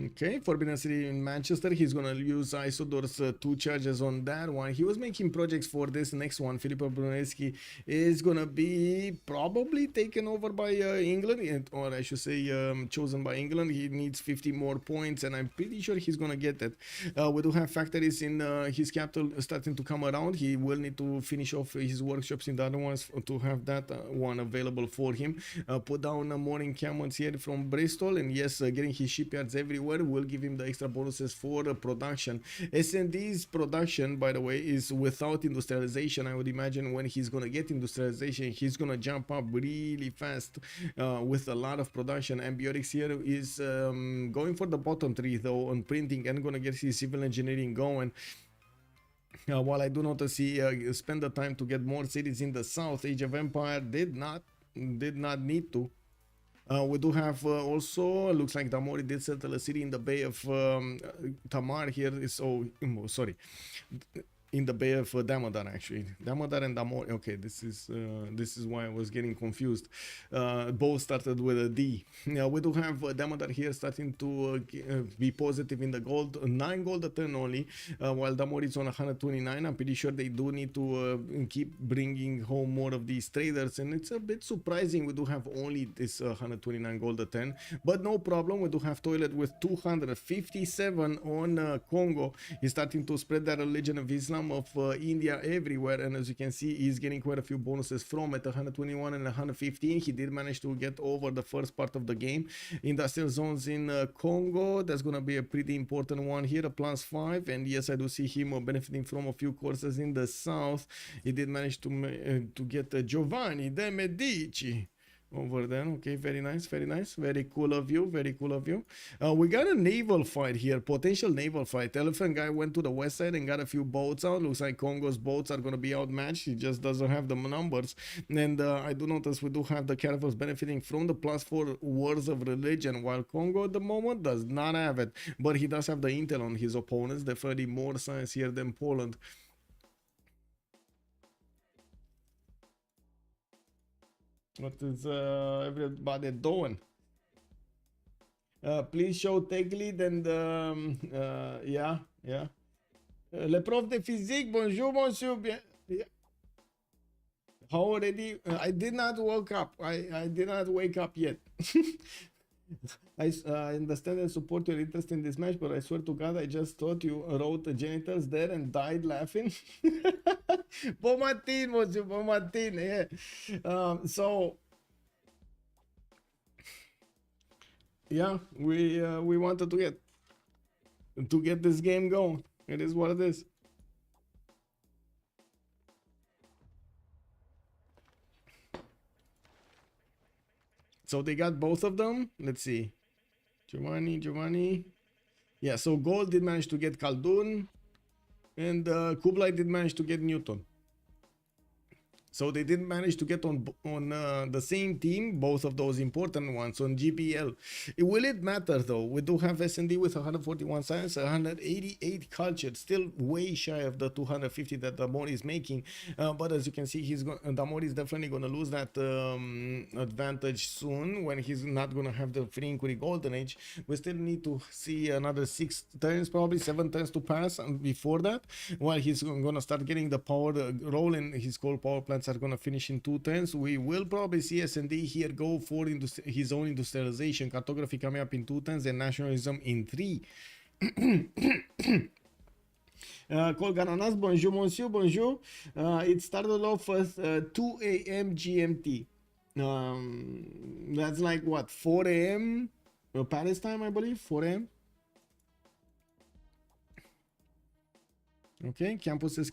Okay, Forbidden City in Manchester. He's gonna use Isodor's 2 charges on that one. He was making projects for this next one. Filippo Brunelleschi is gonna be probably taken over by England, or I should say chosen by England. He needs 50 more points, and I'm pretty sure he's gonna get that. We do have factories in his capital starting to come around. He will need to finish off his workshops in the other ones to have that one available for him. Put down more encampments here from Bristol, and yes, getting his shipyards everywhere will give him the extra bonuses for production. S&D's production, by the way, is without industrialization. I would imagine when he's gonna get industrialization, he's gonna jump up really fast with a lot of production. Ambiotics here is going for the bottom 3 though on printing and gonna get his civil engineering going. While I do not see spend the time to get more cities in the south, Age of Empire did not need to. We do have also, looks like Damori did settle a city in the Bay of Tamar here. Sorry, in the Bay of Damodar, actually. Damodar and Damori. Okay, this is why I was getting confused. Both started with a D. Now we do have Damodar here starting to be positive in the gold. 9 gold a turn only, while Damori is on 129. I'm pretty sure they do need to keep bringing home more of these traders, and it's a bit surprising we do have only this 129 gold a turn, but no problem. We do have Toilet with 257 on Congo. He's starting to spread that religion of Islam of India everywhere, and as you can see, he's getting quite a few bonuses from at 121 and 115. He did manage to get over the first part of the game. Industrial zones in Congo, that's gonna be a pretty important one here, a +5, and yes, I do see him benefiting from a few courses in the south. He did manage to get Giovanni de Medici over there. Okay, very nice, very cool of you, we got a naval fight here, potential naval fight. Elephant guy went to the west side and got a few boats out. Looks like Congo's boats are going to be outmatched. He just doesn't have the numbers, and I do notice we do have the caravans benefiting from the +4 wars of religion, while Congo at the moment does not have it, but he does have the intel on his opponents. Definitely more science here than Poland. What is everybody doing? Please show take lead and yeah. Le prof de physique, bonjour monsieur. Bien. Yeah. How already? I did not wake up. I did not wake up yet. I understand and support your interest in this match, but I swear to God, I just thought you wrote the genitals there and died laughing. Bon matin, monsieur, bon matin. Yeah. So, yeah, we wanted to get this game going. It is what it is. So they got both of them. Let's see. Giovanni. Yeah, so Gold did manage to get Khaldun, and Kublai did manage to get Newton. So they did manage to get on the same team, both of those important ones on GPL. Will it matter though? We do have S&D with 141 science, 188 culture, still way shy of the 250 that Damori is making. But as you can see, Damori is definitely going to lose that advantage soon when he's not going to have the free inquiry golden age. We still need to see another 6 turns, probably 7 turns to pass before that, while he's going to start getting the power rolling. His coal power plants are going to finish in 2 turns. We will probably see S&D here go for his own industrialization, cartography coming up in 2 turns, and nationalism in 3. Col Garanas, bonjour monsieur, bonjour. It started off with 2 a.m. GMT. That's like what, 4 a.m. Paris time, I believe, 4 a.m. Okay, campuses.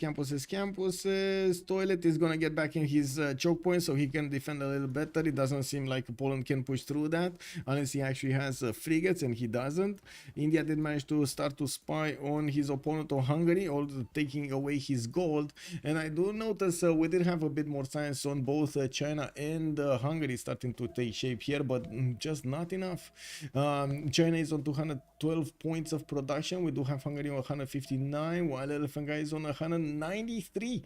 Toilet is gonna get back in his choke point so he can defend a little better. It doesn't seem like Poland can push through that unless he actually has frigates, and he doesn't. India did manage to start to spy on his opponent of Hungary, also taking away his gold. And I do notice we did have a bit more science on both China and Hungary starting to take shape here, but just not enough. China is on 212 points of production. We do have Hungary on 159, while Elephant Guy is on 193.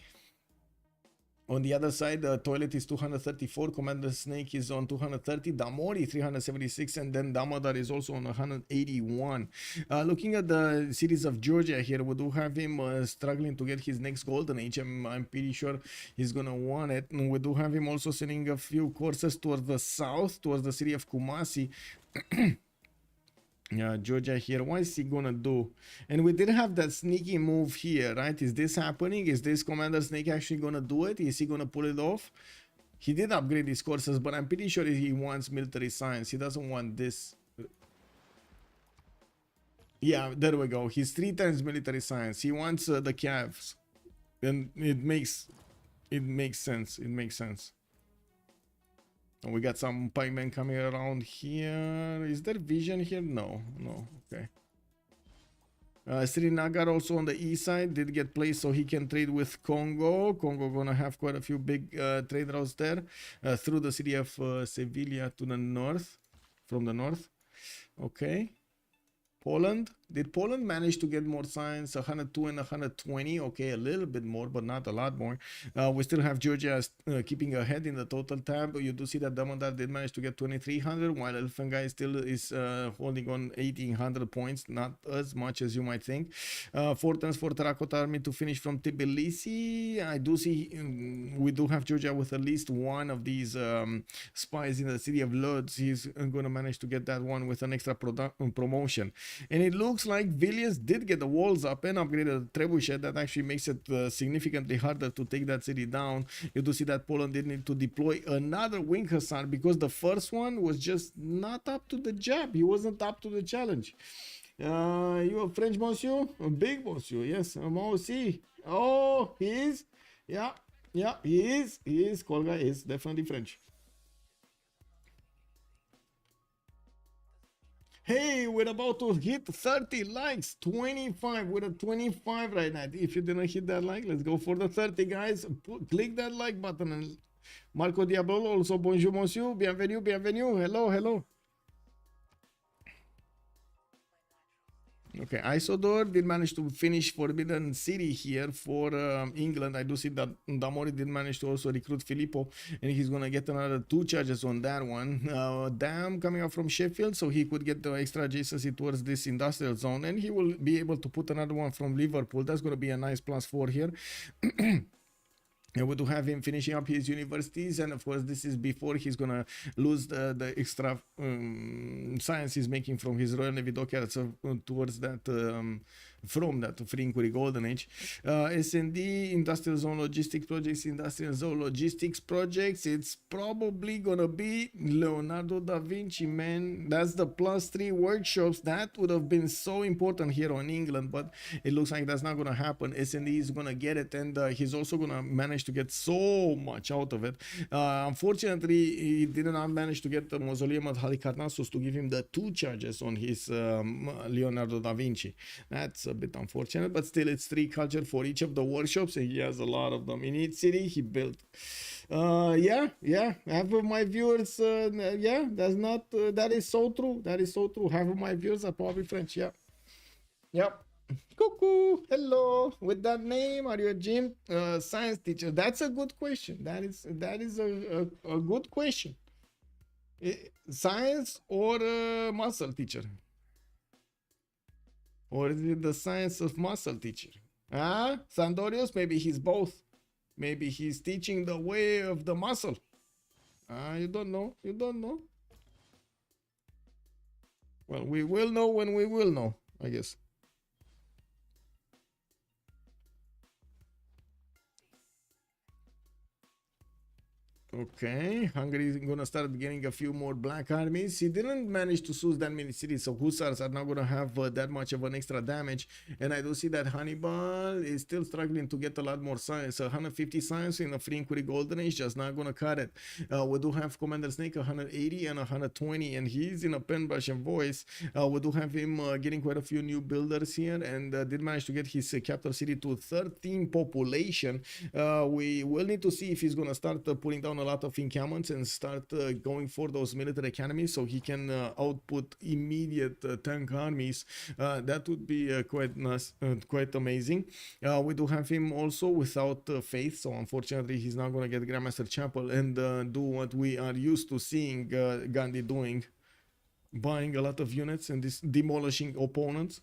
On the other side, the Toilet is 234, Commander Snake is on 230, Damori 376, and then Damodar is also on 181. Looking at the cities of Georgia here, we do have him struggling to get his next golden age. I'm pretty sure he's gonna want it. And we do have him also sending a few courses towards the south, towards the city of Kumasi. Georgia here, what is he gonna do? And we did have that sneaky move here, right? Is this happening? Is this Commander Snake actually gonna do it? Is he gonna pull it off? He did upgrade his courses, but I'm pretty sure he wants military science. He doesn't want this. Yeah, there we go. He's 3 times military science. He wants the calves. Then it makes sense. It makes sense. And we got some pikemen coming around here. Is there vision here? No, okay. Srinagar also on the east side did get placed so he can trade with Congo. Congo gonna have quite a few big trade routes there through the city of Sevilla to the north, from the north. Okay. Poland. Did Poland manage to get more science? 102 and 120. Okay, a little bit more, but not a lot more. We still have Georgia keeping ahead in the total tab. You do see that Damodar did manage to get 2300, while Elephant Guy still is holding on 1800 points. Not as much as you might think. 4 turns for Terracotta Army to finish from Tbilisi. I do see we do have Georgia with at least one of these spies in the city of Lodz. He's going to manage to get that one with an extra promotion. And it looks like Vilnius did get the walls up and upgraded the trebuchet. That actually makes it significantly harder to take that city down. You do see that Poland did need to deploy another wing hussar because the first one was just not up to the job. He wasn't up to the challenge. You a French monsieur? A big monsieur, yes. Monsieur. Oh, he is? Yeah, he is. He is. Kolga is definitely French. Hey, we're about to hit 30 likes, 25. We're at 25 right now. If you didn't hit that like, let's go for the 30, guys. Click that like button. And Marco Diablo, also bonjour, monsieur. Bienvenue, bienvenue. Hello, hello. Okay, Isodor did manage to finish Forbidden City here for England. I do see that Damori did manage to also recruit Filippo, and he's gonna get another 2 charges on that one. Dam coming up from Sheffield, so he could get the extra adjacency towards this industrial zone, and he will be able to put another one from Liverpool. That's gonna be a nice +4 here. And we do have him finishing up his universities, and of course this is before he's gonna lose the extra science he's making from his Royal Navy dockyards towards that from that free inquiry golden age. S&D, industrial zone logistics projects, industrial zone logistics projects. It's probably gonna be Leonardo da Vinci, man. That's the +3 workshops. That would have been so important here on England, but it looks like that's not gonna happen. S&D is gonna get it, and he's also gonna manage to get so much out of it. Unfortunately, he did not manage to get the mausoleum of Halicarnassus to give him the 2 charges on his Leonardo da Vinci. That's a bit unfortunate, but still it's 3 culture for each of the workshops, and he has a lot of them in each city he built. Yeah, half of my viewers, yeah, that's not that is so true. Half of my viewers are probably French. Yep. Cuckoo, hello. With that name, are you a gym science teacher? That's a good question. That is a good question. Science or muscle teacher? Or is it the science of muscle teacher? Sandorius, maybe he's both. Maybe he's teaching the way of the muscle. You don't know. Well, we will know when we will know, I guess. Okay, Hungary is gonna start getting a few more black armies. He didn't manage to seize that many cities, so hussars are not gonna have that much of an extra damage. And I do see that Hannibal is still struggling to get a lot more science. 150 science in a free inquiry golden age, just not gonna cut it. We do have Commander Snake 180 and 120, and he's in a pen brush and voice. We do have him getting quite a few new builders here, and did manage to get his capital city to 13 population. We will need to see if he's gonna start putting down a lot of encampments and start going for those military academies so he can output immediate tank armies. That would be quite nice, quite amazing. We do have him also without faith, so unfortunately he's not going to get Grandmaster Chapel and do what we are used to seeing Gandhi doing, buying a lot of units and demolishing opponents.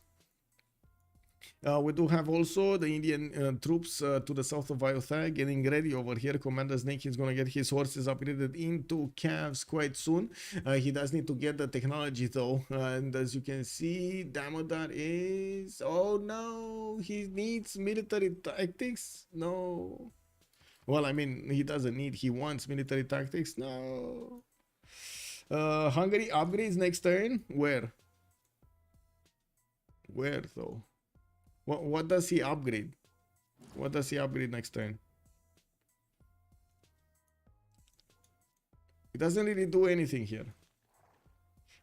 We do have also the Indian troops to the south of Ayutthaya getting ready over here. Commander Snake is going to get his horses upgraded into calves quite soon. He does need to get the technology though, and as you can see, Damodar is... oh no, he needs military tactics. No, well, I mean, he doesn't need, he wants military tactics. No. Hungary upgrades next turn. Where though? What does he upgrade? What does he upgrade next turn? It doesn't really do anything here.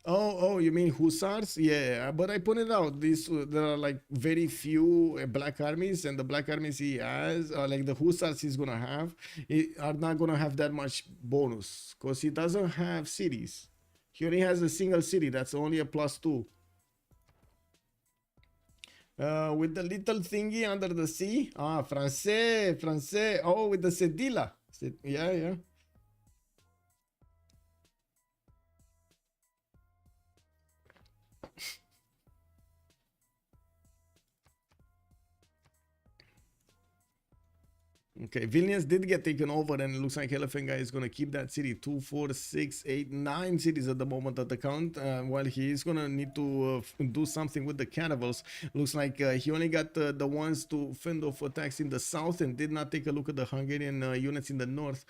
Oh, you mean hussars? Yeah, but I pointed out there are like very few black armies, and the black armies he has, like the hussars he's gonna have, are not gonna have that much bonus because he doesn't have cities. He only has a single city. That's only a +2. With the little thingy under the sea. Ah, français. Oh, with the cedilla. Yeah. Okay, Vilnius did get taken over, and it looks like Elephant Guy is going to keep that city. 2, 4, 6, 8, 9 cities at the moment at the count, while he is going to need to do something with the caravels. Looks like he only got the ones to fend off attacks in the south and did not take a look at the Hungarian units in the north.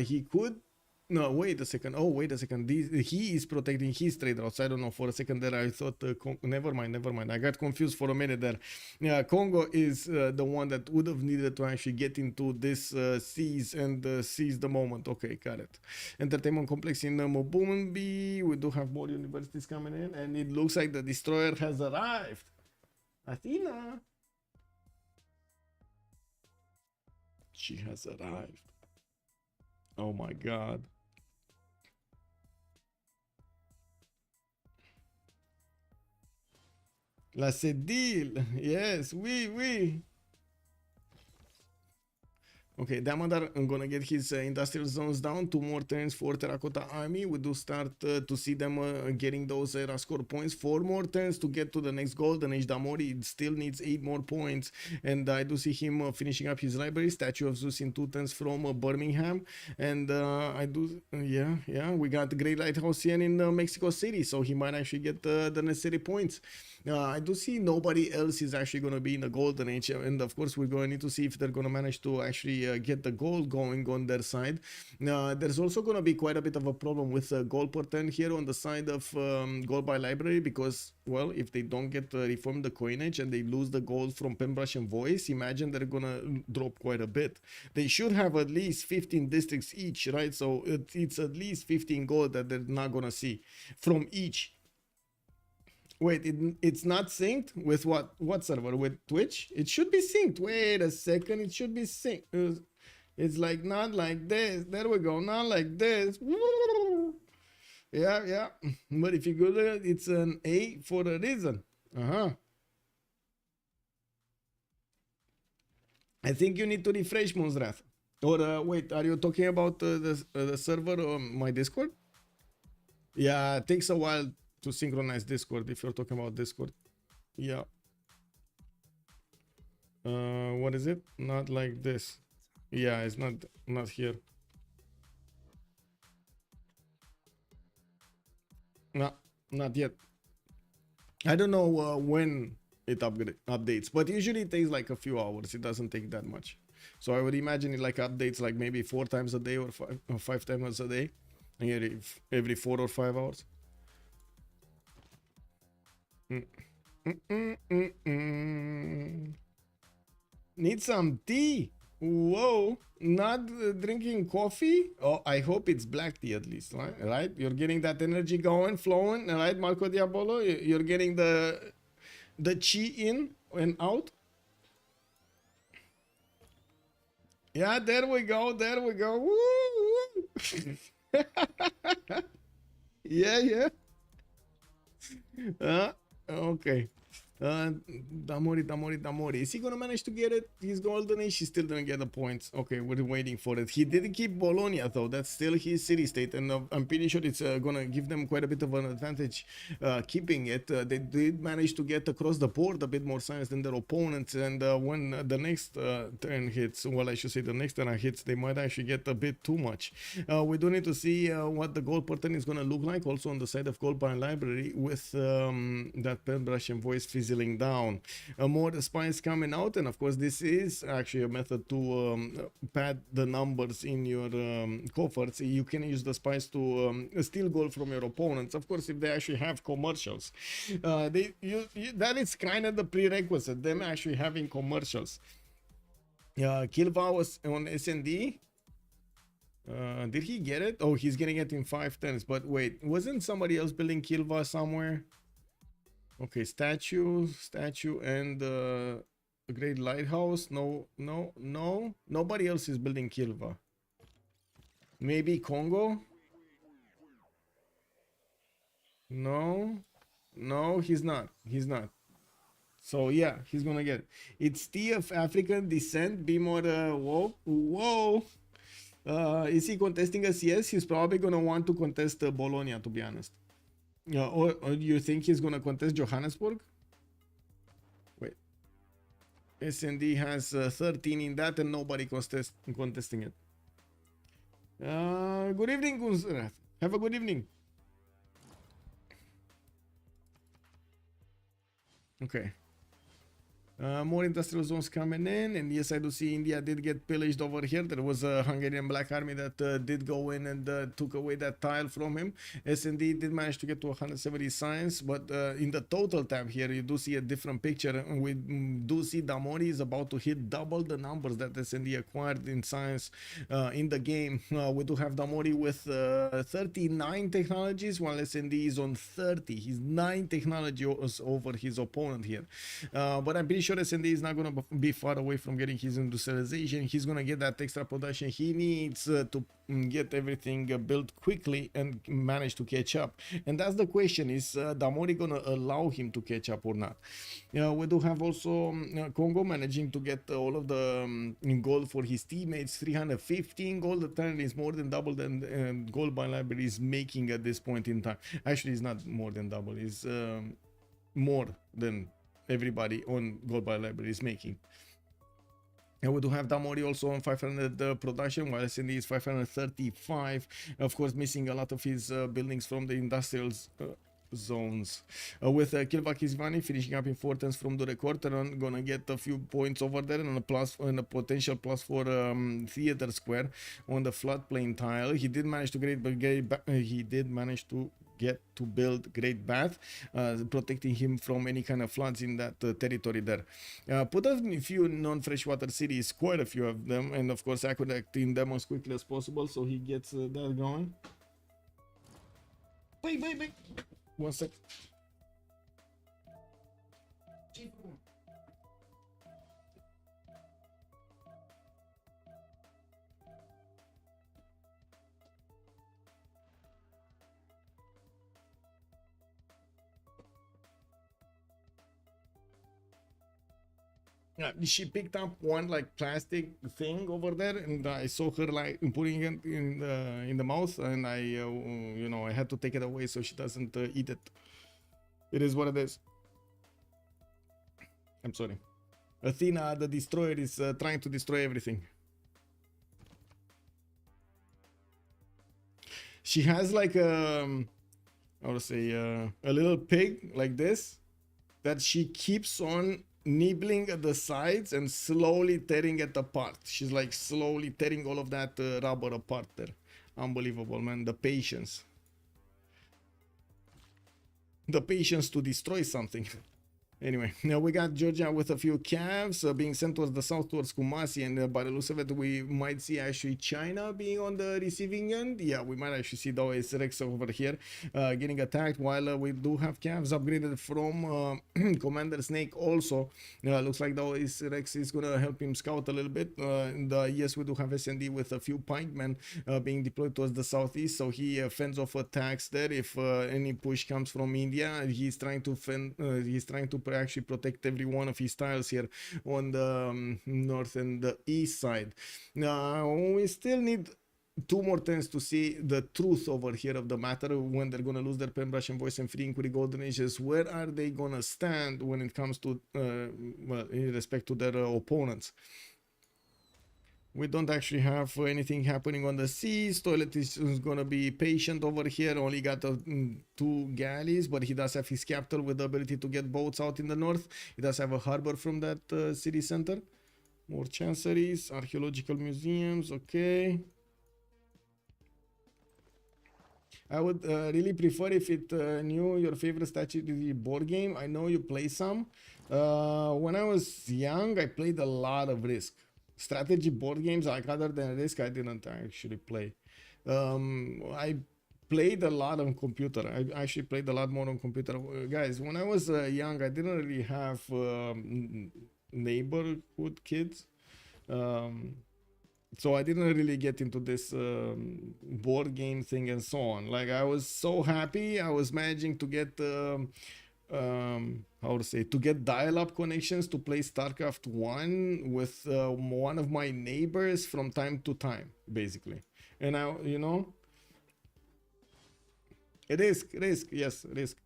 He could... no, wait a second. Oh, wait a second. He is protecting his trade routes. I don't know. For a second there, I thought... never mind. I got confused for a minute there. Yeah, Congo is the one that would have needed to actually get into this seas and seize the moment. Okay, got it. Entertainment complex in Mobumbi. We do have more universities coming in, and it looks like the destroyer has arrived. Athena. She has arrived. Oh my God. La Cedille, yes, oui. Okay, Damodar, I'm gonna get his industrial zones down. 2 more turns for Terracotta Army. We do start to see them getting those era score points. 4 more turns to get to the next Golden Age. Damori still needs 8 more points. And I do see him finishing up his library. Statue of Zeus in 2 turns from Birmingham. And I do, yeah, we got the Great Lighthouse here in Mexico City. So he might actually get the necessary points. I do see nobody else is actually going to be in the Golden Age, and of course we're going to need to see if they're going to manage to actually get the gold going on their side. There's also going to be quite a bit of a problem with gold per turn here on the side of gold by library, because, well, if they don't get reform the coinage and they lose the gold from Penbrush and Voice, imagine they're going to drop quite a bit. They should have at least 15 districts each, right? So it's at least 15 gold that they're not going to see from each. Wait, it's not synced with what server? With Twitch? It should be synced. Wait a second, it should be synced. It's like not like this. There we go, not like this. Yeah. But if you go there, it's an A for a reason. I think you need to refresh, Monsrath. Or wait, are you talking about the server on my Discord? Yeah, it takes a while to synchronize Discord if you're talking about Discord. Yeah. What is it? Not like this. Yeah, it's not here. No, not yet. I don't know when it updates, but usually it takes like a few hours. It doesn't take that much. So I would imagine it like updates like maybe 4 times a day or 5 times a day, every 4 or 5 hours. Need some tea. Whoa, not drinking coffee. Oh, I hope it's black tea at least, right? You're getting that energy going, flowing, right, Marco Diabolo? You're getting the chi in and out. Yeah, there we go. Woo, woo. Yeah. Okay. Damori. Is he gonna manage to get it? He's golden age. He still didn't get the points. Okay, we're waiting for it. He did keep Bologna though. That's still his city state, and I'm pretty sure it's gonna give them quite a bit of an advantage keeping it. They did manage to get across the board a bit more science than their opponents, and when the next turn hits, well, I should say the next turn hits, they might actually get a bit too much. We do need to see what the gold pattern is gonna look like. Also on the side of gold bind library with that pen brush and voice fizzling down. More spies coming out, and of course this is actually a method to pad the numbers in your coffers. You can use the spies to steal gold from your opponents, of course, if they actually have commercials. That is kind of the prerequisite, them actually having commercials. CivAus on SND. Did he get it? Oh, he's getting it in 5 turns. But wait, wasn't somebody else building Kilva somewhere? Okay, statue, and the Great Lighthouse. No. Nobody else is building Kilva. Maybe Congo? No, he's not. So yeah, he's gonna get it. It's tea of African descent. Be more. Whoa. Is he contesting us? Yes, he's probably gonna want to contest Bologna, to be honest. Or you think he's gonna contest Johannesburg? Wait, SND has 13 in that, and nobody contesting it. Good evening, Gunzrath. Have a good evening. Okay. More industrial zones coming in, and yes, I do see India did get pillaged over here. There was a Hungarian black army that did go in and took away that tile from him. SND did manage to get to 170 science, but in the total tab here, you do see a different picture. We do see Damori is about to hit double the numbers that SND acquired in science in the game. We do have Damori with 39 technologies, while SND is on 30. He's 9 technologies over his opponent here. But I'm pretty sure SND is not going to be far away from getting his industrialization. He's going to get that extra production he needs to get everything built quickly and manage to catch up. And that's the question, is Damori going to allow him to catch up or not? We do have also Congo managing to get all of the gold for his teammates. 315 gold a turn is more than double than gold by library is making at this point in time. Actually, it's not more than double, it's more than everybody on gold by library is making. And we do have Damori also on 500 production, while SND is 535. Of course, missing a lot of his buildings from the industrial zones. With Kilva Kizvani finishing up in 4 turns from the record run, gonna get a few points over there and a potential plus for theater square on the floodplain tile. He did manage to get to build Great Bath, protecting him from any kind of floods in that territory there. Put a few non-freshwater cities, quite a few of them, and of course acting them as quickly as possible, so he gets that going. Wait. 1 sec. Yeah, she picked up one like plastic thing over there, and I saw her like putting it in the mouth, and I I had to take it away so she doesn't eat it. It is what it is. I'm sorry. Athena, the destroyer, is trying to destroy everything. She has like I would say a little pig like this that she keeps on nibbling at the sides and slowly tearing it apart. She's like slowly tearing all of that rubber apart there. Unbelievable, man. The patience. The patience to destroy something. Anyway, now we got Georgia with a few calves being sent towards the south towards Kumasi, and by the looks of it, we might see actually China being on the receiving end. Yeah, we might actually see Dao's Rex over here getting attacked, while we do have calves upgraded from Commander Snake also. Looks like Dao's Rex is going to help him scout a little bit. And yes, we do have SND with a few pikemen being deployed towards the southeast, so he fends off attacks there. If any push comes from India, he's trying to actually protect every one of his tiles here on the north and the east side. Now we still need 2 more turns to see the truth over here of the matter, when they're gonna lose their pen brush and voice and free inquiry golden ages. Where are they gonna stand when it comes to well, in respect to their opponents? We don't actually have anything happening on the seas. Toilet is going to be patient over here. Only got 2 galleys, but he does have his capital with the ability to get boats out in the north. He does have a harbor from that city center. More chanceries, archaeological museums, okay. I would really prefer if it knew your favorite strategy board game. I know you play some. When I was young, I played a lot of Risk. Strategy board games, like other than Risk, I didn't actually play. I played a lot on computer. I actually played a lot more on computer. Guys, when I was young, I didn't really have neighborhood kids. So I didn't really get into this board game thing and so on. Like, I was so happy I was managing to get how to say, to get dial-up connections to play StarCraft 1 with one of my neighbors from time to time, basically. And I, you know, Risk, yes, Risk.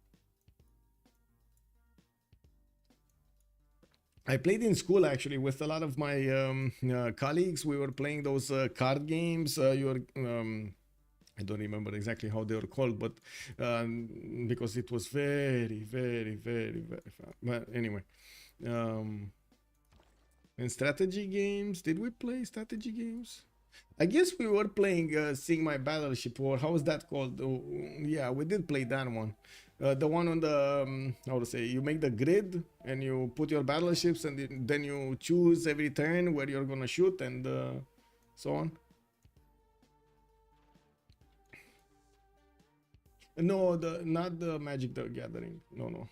I played in school actually with a lot of my colleagues. We were playing those card games. I don't remember exactly how they were called, but because it was very fun. But anyway, and strategy games. Did we play strategy games? I guess we were playing Sing My Battleship, or how is that called? Oh, yeah, we did play that one. The one on the, how to say, you make the grid and you put your battleships and then you choose every turn where you're gonna shoot and so on. No, not the Magic the Gathering. No.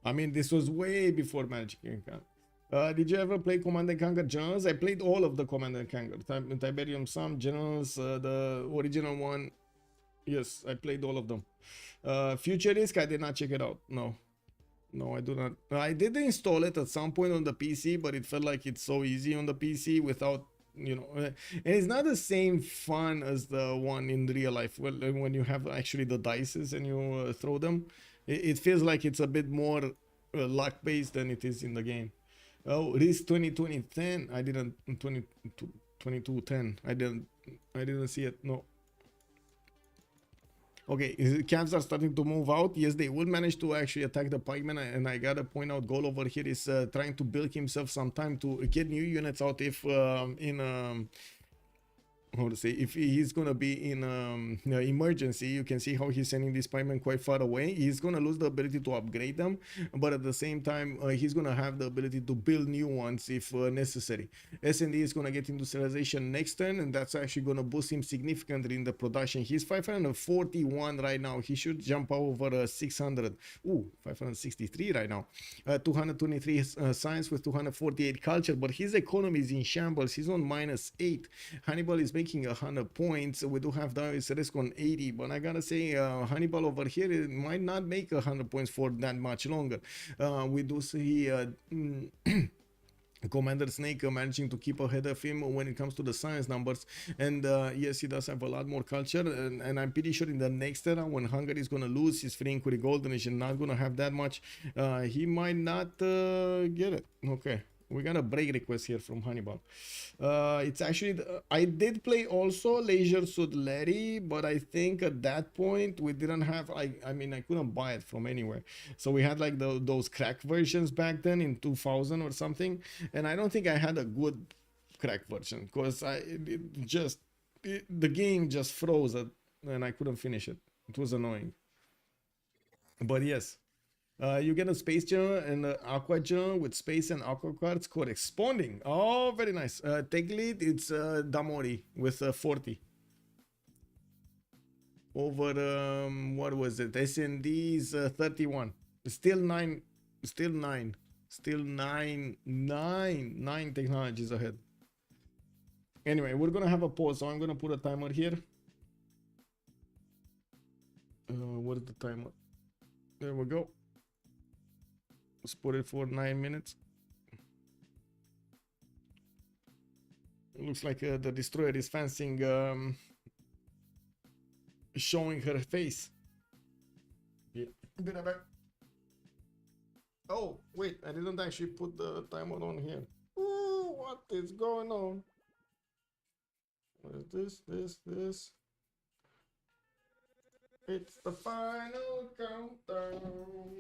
I mean, this was way before Magic and Gathering. Did you ever play Command and Conquer Generals? I played all of the Command and Conquer. Tiberium Sam, Generals, the original one. Yes, I played all of them. Future Risk, I did not check it out. No, I do not. I did install it at some point on the PC, but it felt like it's so easy on the PC without, you know, and it's not the same fun as the one in real life. Well, when you have actually the dices and you throw them, it feels like it's a bit more luck based than it is in the game. Oh, Risk 2010. I didn't 2210. I didn't see it. No. Okay, Cavs are starting to move out. Yes, they will manage to actually attack the pikeman, and I gotta point out, Goal over here is trying to build himself some time to get new units out if how to say, if he's gonna be in emergency. You can see how he's sending this pikeman quite far away. He's gonna lose the ability to upgrade them, but at the same time he's gonna have the ability to build new ones if necessary. S&D is gonna get industrialization next turn, and that's actually gonna boost him significantly in the production. He's 541 right now. He should jump over 600. Ooh, 563 right now. 223 science with 248 culture, but his economy is in shambles. He's on -8. Hannibal is making 100 points. We do have Darius Risk on 80, but I gotta say, Hannibal over here, it might not make 100 points for that much longer. We do see Commander Snake managing to keep ahead of him when it comes to the science numbers, and yes, he does have a lot more culture, and I'm pretty sure in the next era, when Hungary is going to lose his free inquiry golden age and not going to have that much, he might not get it. Okay, We got a break request here from Hannibal. It's actually I did play also Leisure Suit Larry, but I think at that point we didn't have I mean I couldn't buy it from anywhere, so we had like those crack versions back then in 2000 or something, and I don't think I had a good crack version because the game just froze and I couldn't finish it. It was annoying. But yes, you get a space gem and an aqua gem with space and aqua cards corresponding. Oh, very nice. Take lead, it's Damori with 40. Over, what was it? SND's 31. Still 9, still 9, still 9 technologies ahead. Anyway, we're gonna have a pause, so I'm gonna put a timer here. What is the timer? There we go. Let's put it for 9 minutes. It looks like the destroyer is fancying showing her face. Yeah. Be right back. Oh, wait, I didn't actually put the timer on here. Ooh, what is going on? What is this? It's the final countdown.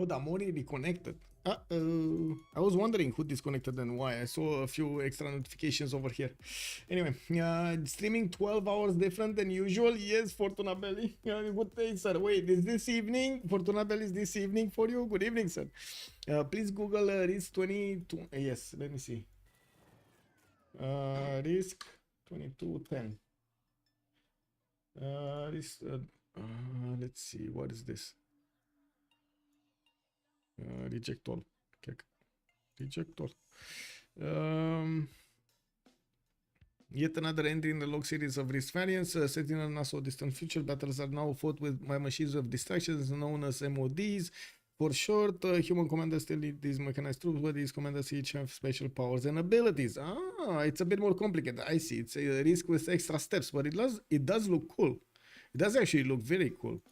Oh, Damori reconnected. Uh-oh. I was wondering who disconnected and why. I saw a few extra notifications over here. Anyway, streaming 12 hours different than usual. Yes, Fortuna Belly. Good day, sir. Wait, is this evening? Fortuna Belly is this evening for you? Good evening, sir. Please Google risk 22. Yes, let me see. Risk 2210. Let's see. What is this? Reject all. Okay. Reject all. Yet another entry in the log series of risk variants set in a not so distant future. Battles are now fought with my machines of distractions known as MODs. For short, human commanders still need these mechanized troops, but these commanders each have special powers and abilities. Ah, it's a bit more complicated. I see. It's a risk with extra steps, but it does look cool. It does actually look very cool.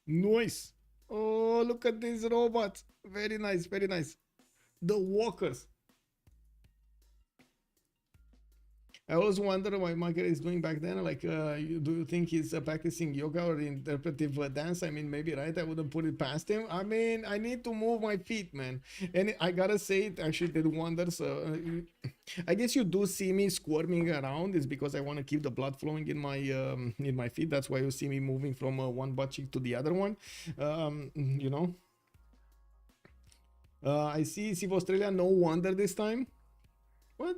Nice. Oh, look at these robots. Very nice, very nice. The walkers. I always wonder what Michael is doing back then. Like, do you think he's practicing yoga or interpretive dance? I mean, maybe, right? I wouldn't put it past him. I mean, I need to move my feet, man. And I gotta say, it actually did wonders. I guess you do see me squirming around. It's because I want to keep the blood flowing in my feet. That's why you see me moving from one butt cheek to the other one. You know. I see Civ Australia. No wonder this time. What?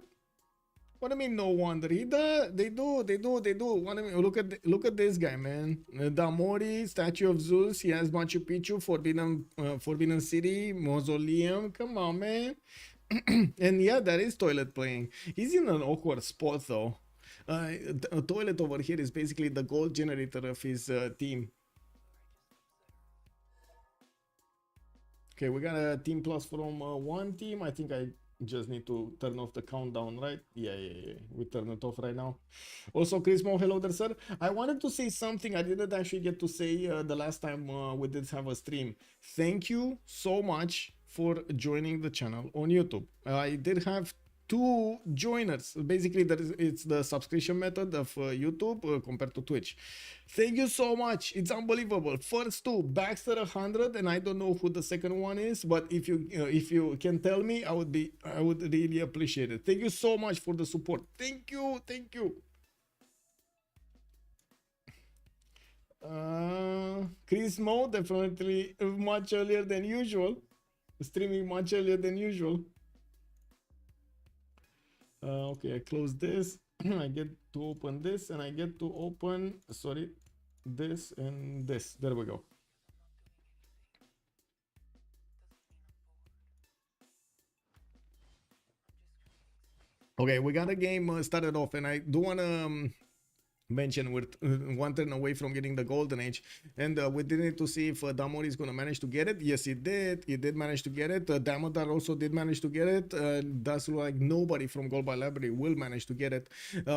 What do I mean? No wonder he does. They do. What I mean, look at this guy, man. Damori, statue of Zeus. He has Machu Picchu, Forbidden City, Mausoleum. Come on, man. And yeah, that is toilet playing. He's in an awkward spot though. A toilet over here is basically the gold generator of his team. Okay, we got a team plus from one team. I think I just need to turn off the countdown, right? Yeah. We turn it off right now. Also, Chris Mo, hello there, sir. I wanted to say something I didn't actually get to say the last time we did have a stream. Thank you so much for joining the channel on YouTube. I did have 2 joiners. Basically, it's the subscription method of YouTube compared to Twitch. Thank you so much. It's unbelievable. First 2, Baxter 100, and I don't know who the second one is, but if you can tell me, I would really appreciate it. Thank you so much for the support. Thank you. Chris Mo, definitely much earlier than usual. Streaming much earlier than usual. Okay, I close this. I get to open this, and I get to open, sorry, this and this. There we go. Okay, we got a game started off, and I do want to mention we're 1 turn away from getting the golden age, and we did need to see if Damori is going to manage to get it. Yes, he did manage to get it. Damodar also did manage to get it. Does look like nobody from Gold by Library will manage to get it.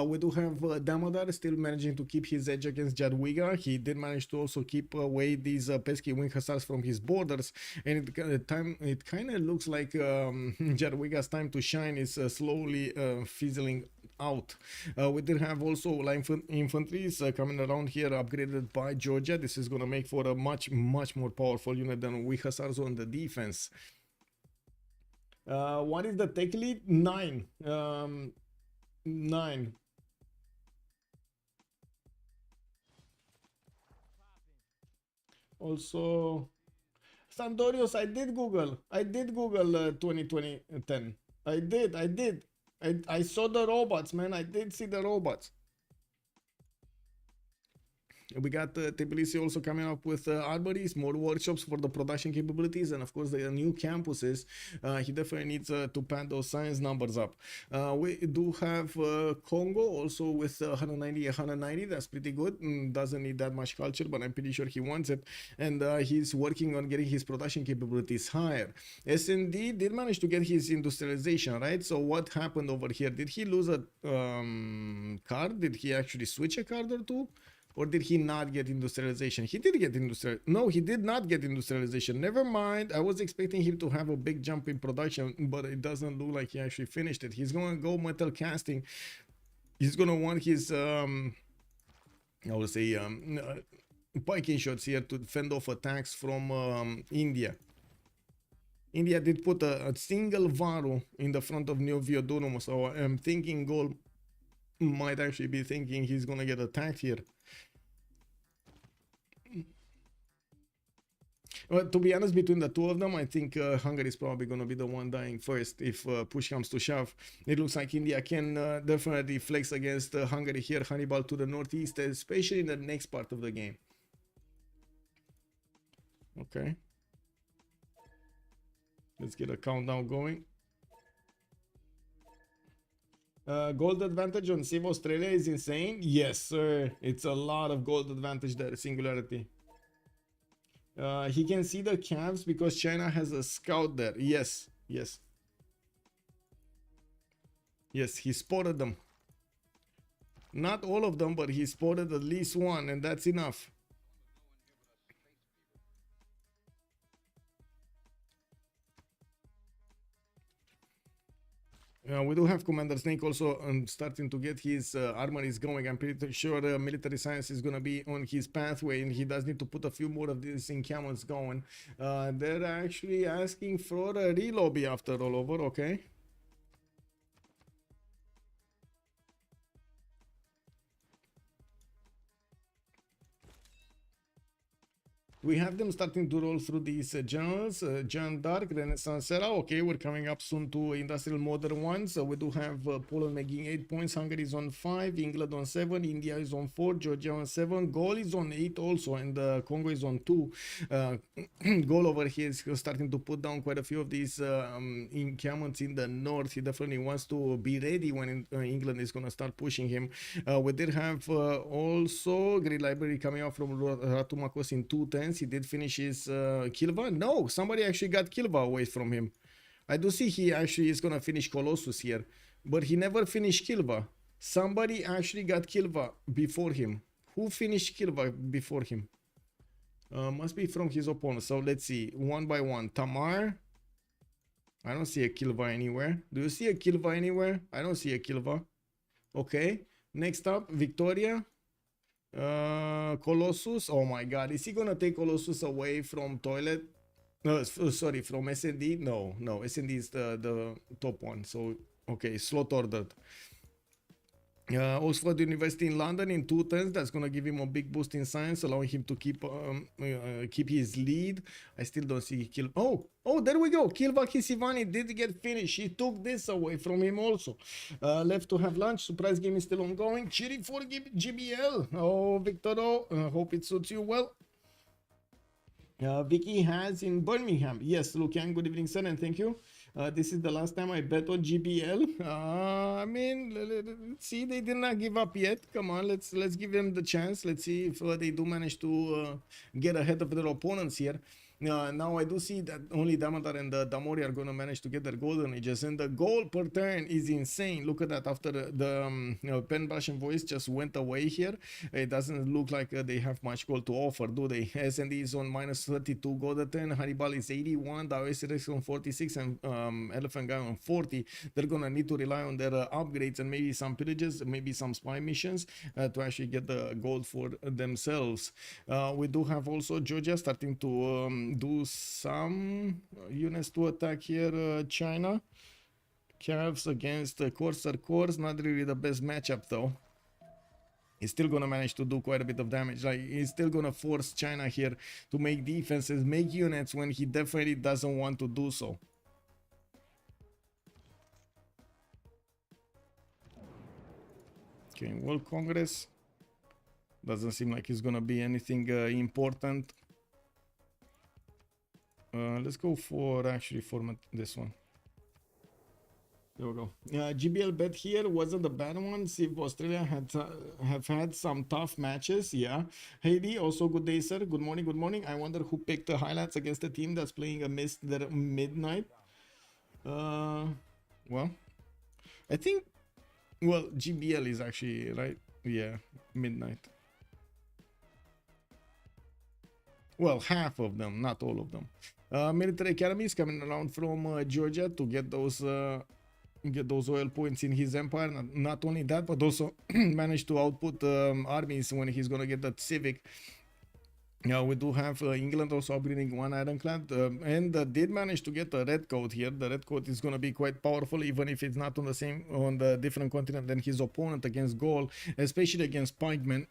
We do have Damodar still managing to keep his edge against Jadwiga. He did manage to also keep away these pesky wing hussars from his borders, and it kind of looks like Jadwiga's time to shine is slowly fizzling out. We did have also light infantry coming around here, upgraded by Georgia. This is going to make for a much more powerful unit than we hussars on the defense. What is the tech lead? 9. 9. Also, Sandorios, I did Google 2010. I did. I saw the robots, man. I did see the robots. We got Tbilisi also coming up with armories, more workshops for the production capabilities, and of course the new campuses. He definitely needs to pad those science numbers up. We do have Congo also with 190. That's pretty good. Doesn't need that much culture, but I'm pretty sure he wants it. And he's working on getting his production capabilities higher. SND did manage to get his industrialization, right? So what happened over here? Did he lose a card? Did he actually switch a card or two? Or did he not get industrialization? He did get industrialization. No, he did not get industrialization. Never mind. I was expecting him to have a big jump in production, but it doesn't look like he actually finished it. He's going to go metal casting. He's going to want his, I would say, Viking shots here to fend off attacks from India. India did put a single Varu in the front of New Viodunum, so I'm thinking Gol might actually be thinking he's gonna get attacked here. Well, to be honest, between the two of them, I think Hungary is probably going to be the one dying first if push comes to shove. It looks like India can definitely flex against Hungary here, Hannibal to the northeast, especially in the next part of the game. Okay. Let's get a countdown going. Gold advantage on Civ Australia is insane. Yes, sir. It's a lot of gold advantage there, Singularity. He can see the camps because China has a scout there. Yes, yes. Yes, he spotted them. Not all of them, but he spotted at least one, and that's enough. We do have Commander Snake also starting to get his armories going. I'm pretty sure military science is going to be on his pathway, and he does need to put a few more of these encampments going. They're actually asking for a relobby after all over, okay? We have them starting to roll through these generals, Jeanne d'Arc, Renaissance Era. Okay, we're coming up soon to Industrial Modern 1. So we do have Poland making 8 points, Hungary is on 5, England on 7, India is on 4, Georgia on 7, Gaul is on 8 also, and Congo is on 2. Gaul over here is starting to put down quite a few of these encampments in the north. He definitely wants to be ready when England is going to start pushing him. We did have also Great Library coming out from Ratumakos in 210. He did finish his Kilva. No, somebody actually got Kilva away from him. I do see he actually is gonna finish Colossus here, but he never finished Kilva. Somebody actually got Kilva before him. Who finished Kilva before him? Must be from his opponent. So let's see, one by one. Tamar. I don't see a Kilva anywhere. Do you see a Kilva anywhere? I don't see a Kilva. Okay. Next up, Victoria. Colossus. Oh my god, is he gonna take Colossus away from Toilet? No, sorry, from SND? No, SND is the top one. So okay, slot ordered. Oxford University in London in 2 turns. That's gonna give him a big boost in science, allowing him to keep his lead. I still don't see Kill. Oh, there we go. Kilva Kisivani did get finished. He took this away from him also. Left to have lunch. Surprise game is still ongoing. Cheering for GBL. Oh, Victoro. Hope it suits you well. Vicky has in Birmingham. Yes, Lucian, good evening, sir, and thank you. This is the last time I bet on GBL. I mean, let's see, they did not give up yet. Come on, let's give them the chance. Let's see if they do manage to get ahead of their opponents here. Now I do see that only Damodar and Damori are going to manage to get their golden ages, and the goal per turn is insane. Look at that. After the pen brush and voice just went away here, it doesn't look like they have much gold to offer, do they? SND is on minus 32 gold a turn, Hannibal is 81, Daoesirex on 46, and Elephant Guy on 40. They're going to need to rely on their upgrades and maybe some pillages, maybe some spy missions to actually get the gold for themselves. We do have also Georgia starting to do some units to attack here. China Calves against Corsair Corps, not really the best matchup though. He's still gonna manage to do quite a bit of damage. Like, he's still gonna force China here to make defenses, make units when he definitely doesn't want to do so. Okay, World Congress doesn't seem like it's gonna be anything important. Let's go for actually format this one. There we go. GBL bet here wasn't a bad one. Civ Australia have had some tough matches. Yeah. Heidi, also good day, sir. Good morning. Good morning. I wonder who picked the highlights against the team that's playing amidst their midnight. Well, I think, well, GBL is actually right. Yeah, midnight. Well, half of them, not all of them. Military Academy is coming around from Georgia to get those oil points in his empire. Not only that, but also manage to output armies when he's gonna get that civic. Yeah, we do have England also upgrading one ironclad, and did manage to get a red coat here. The red coat is going to be quite powerful, even if it's not on the different continent than his opponent against Gaul, especially against pikemen.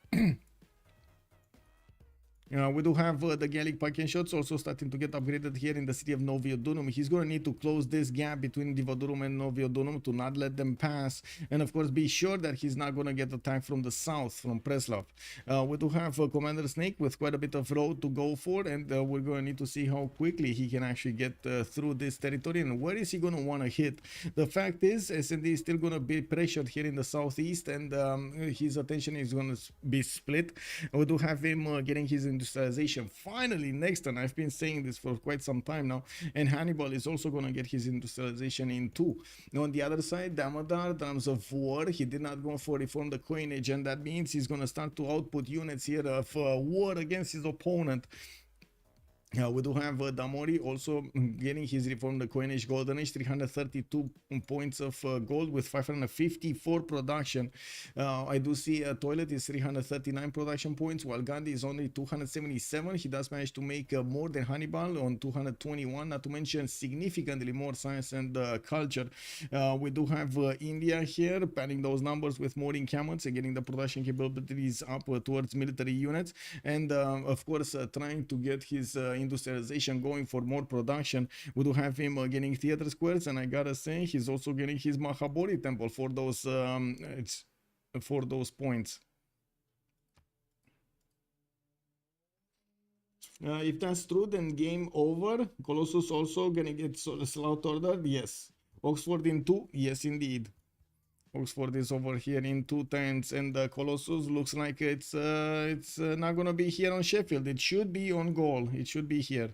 We do have the Gallic Pike shots also starting to get upgraded here in the city of Noviodunum. He's going to need to close this gap between Divodurum and Noviodunum to not let them pass. And of course, be sure that he's not going to get attacked from the south, from Preslav. We do have Commander Snake with quite a bit of road to go for. And we're going to need to see how quickly he can actually get through this territory. And where is he going to want to hit? The fact is, SND is still going to be pressured here in the southeast. And his attention is going to be split. We do have him getting his industrialization finally next turn. I've been saying this for quite some time now, and Hannibal is also going to get his industrialization in too. Now on the other side, Damodar, drums of war, he did not go for reform the coinage, and that means he's going to start to output units here of war against his opponent. We do have Damori also getting his reform the coinage golden age, 332 points of gold with 554 production. I do see Toilet is 339 production points, while Gandhi is only 277. He does manage to make more than Hannibal on 221, not to mention significantly more science and culture. We do have India here padding those numbers with more encampments and getting the production capabilities up towards military units, and of course trying to get his industrialization going for more production. We do have him getting theater squares, and I gotta say he's also getting his Mahabodhi temple for those points. If that's true, then game over. Colossus also gonna get slot ordered. Yes. Oxford in 2. Yes, indeed. Oxford is over here in 2 turns, and the Colossus looks like it's not gonna be here on Sheffield. It should be on Gaul. It should be here.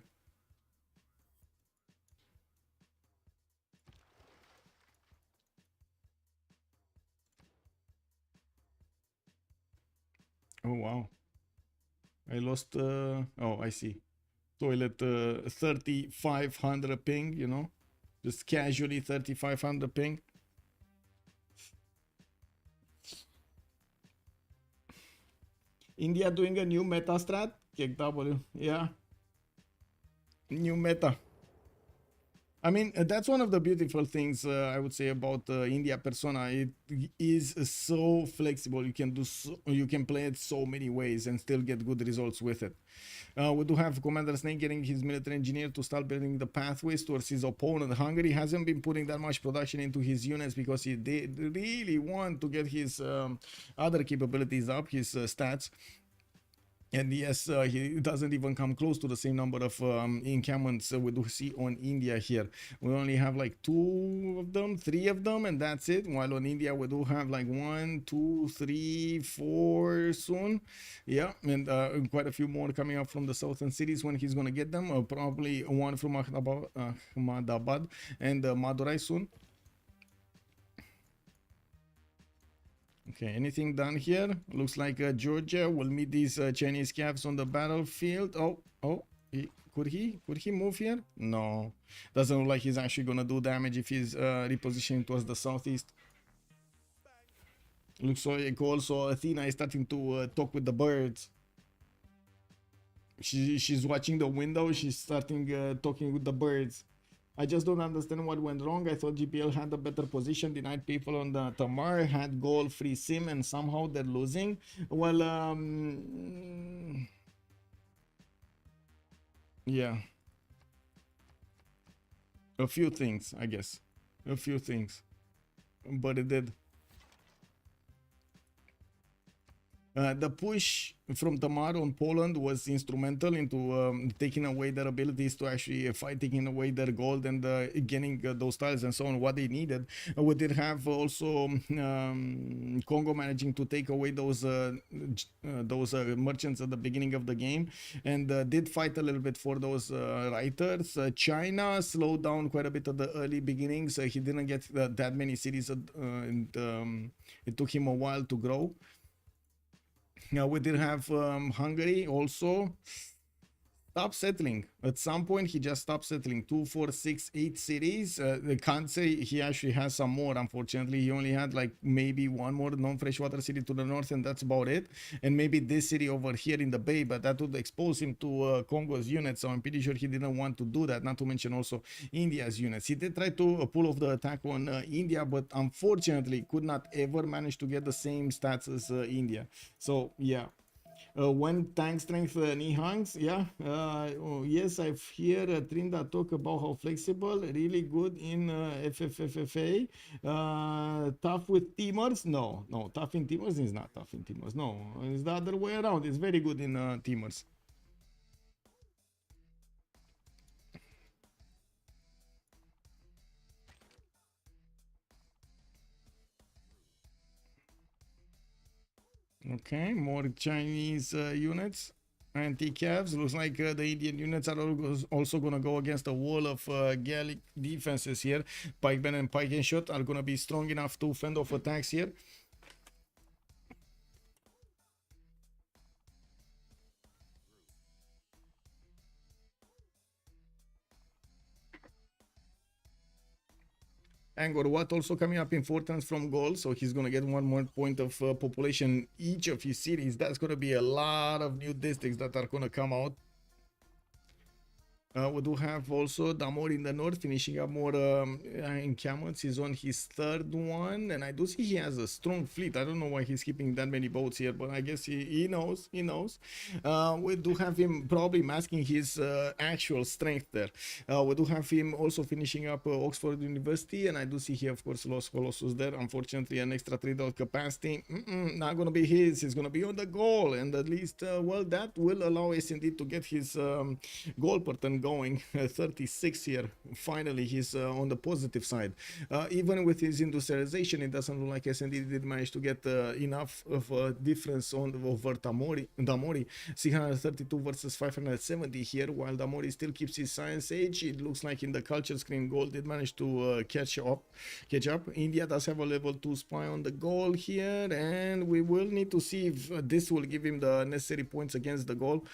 Oh wow, I lost. Oh, I see. Toilet 3500 ping. You know, just casually 3500 ping. India doing a new meta strat. Kick W. Yeah. New meta. I mean, that's one of the beautiful things I would say about India Persona. It is so flexible. You can play it so many ways and still get good results with it. We do have Commander Snake getting his military engineer to start building the pathways towards his opponent. Hungary hasn't been putting that much production into his units because he did really want to get his other capabilities up, his stats. And yes, he doesn't even come close to the same number of encampments we do see on India here. We only have like 2 of them, 3 of them, and that's it. While on India, we do have like 1, 2, 3, 4 soon. Yeah, and quite a few more coming up from the southern cities when he's going to get them. Probably one from Ahmedabad and Madurai soon. Okay, anything done here? Looks like Georgia will meet these Chinese scavs on the battlefield. Could he move here? No, doesn't look like he's actually gonna do damage if he's repositioning towards the southeast. Looks like also Athena is starting to talk with the birds. She's watching the window. She's starting talking with the birds. I just don't understand what went wrong. I thought GPL had a better position, denied people on the Tamar, had goal free sim, and somehow they're losing. Well, yeah. A few things, I guess. A few things. But it did. The push from Tamar on Poland was instrumental into taking away their abilities to actually fight, taking away their gold and getting those tiles and so on, what they needed. We did have also Congo managing to take away those merchants at the beginning of the game, and did fight a little bit for those writers. China slowed down quite a bit at the early beginnings. He didn't get that many cities, and it took him a while to grow. Now we did have Hungary also stopped settling. At some point, he just stopped settling. 2, 4, 6, 8 cities. They can't say he actually has some more. Unfortunately, he only had like maybe one more non-freshwater city to the north, and that's about it. And maybe this city over here in the bay, but that would expose him to Congo's units. So I'm pretty sure he didn't want to do that. Not to mention also India's units. He did try to pull off the attack on India, but unfortunately could not ever manage to get the same stats as India. So yeah. When tank strength Nihangs, yeah, yes, I've heard Trinda talk about how flexible, really good in FFFFA, tough with teamers. No, tough in teamers is not tough in teamers. No, it's the other way around. It's very good in teamers. Okay, more Chinese units. Anti-Cavs. Looks like the Indian units are also going to go against a wall of Gallic defenses here. Pikeman and Pike and Shot are going to be strong enough to fend off attacks here. Angkor Wat also coming up importance from gold, so he's gonna get 1 more point of population each of his cities. That's gonna be a lot of new districts that are gonna come out. We do have also Damor in the north, finishing up more encampments. He's on his 3rd one, and I do see he has a strong fleet. I don't know why he's keeping that many boats here, but I guess he knows. He knows. We do have him probably masking his actual strength there. We do have him also finishing up Oxford University, and I do see here, of course, Los Colossus there. Unfortunately, an extra 3 capacity. Not gonna be his. He's gonna be on the goal, and at least, well, that will allow SND to get his goal pattern going. 36 here. Finally, he's on the positive side. Even with his industrialization, it doesn't look like SND did manage to get enough of a difference over Damori. 632 versus 570 here, while Damori still keeps his science age. It looks like in the culture screen, gold did manage to catch up. India does have a level 2 spy on the goal here, and we will need to see if this will give him the necessary points against the goal.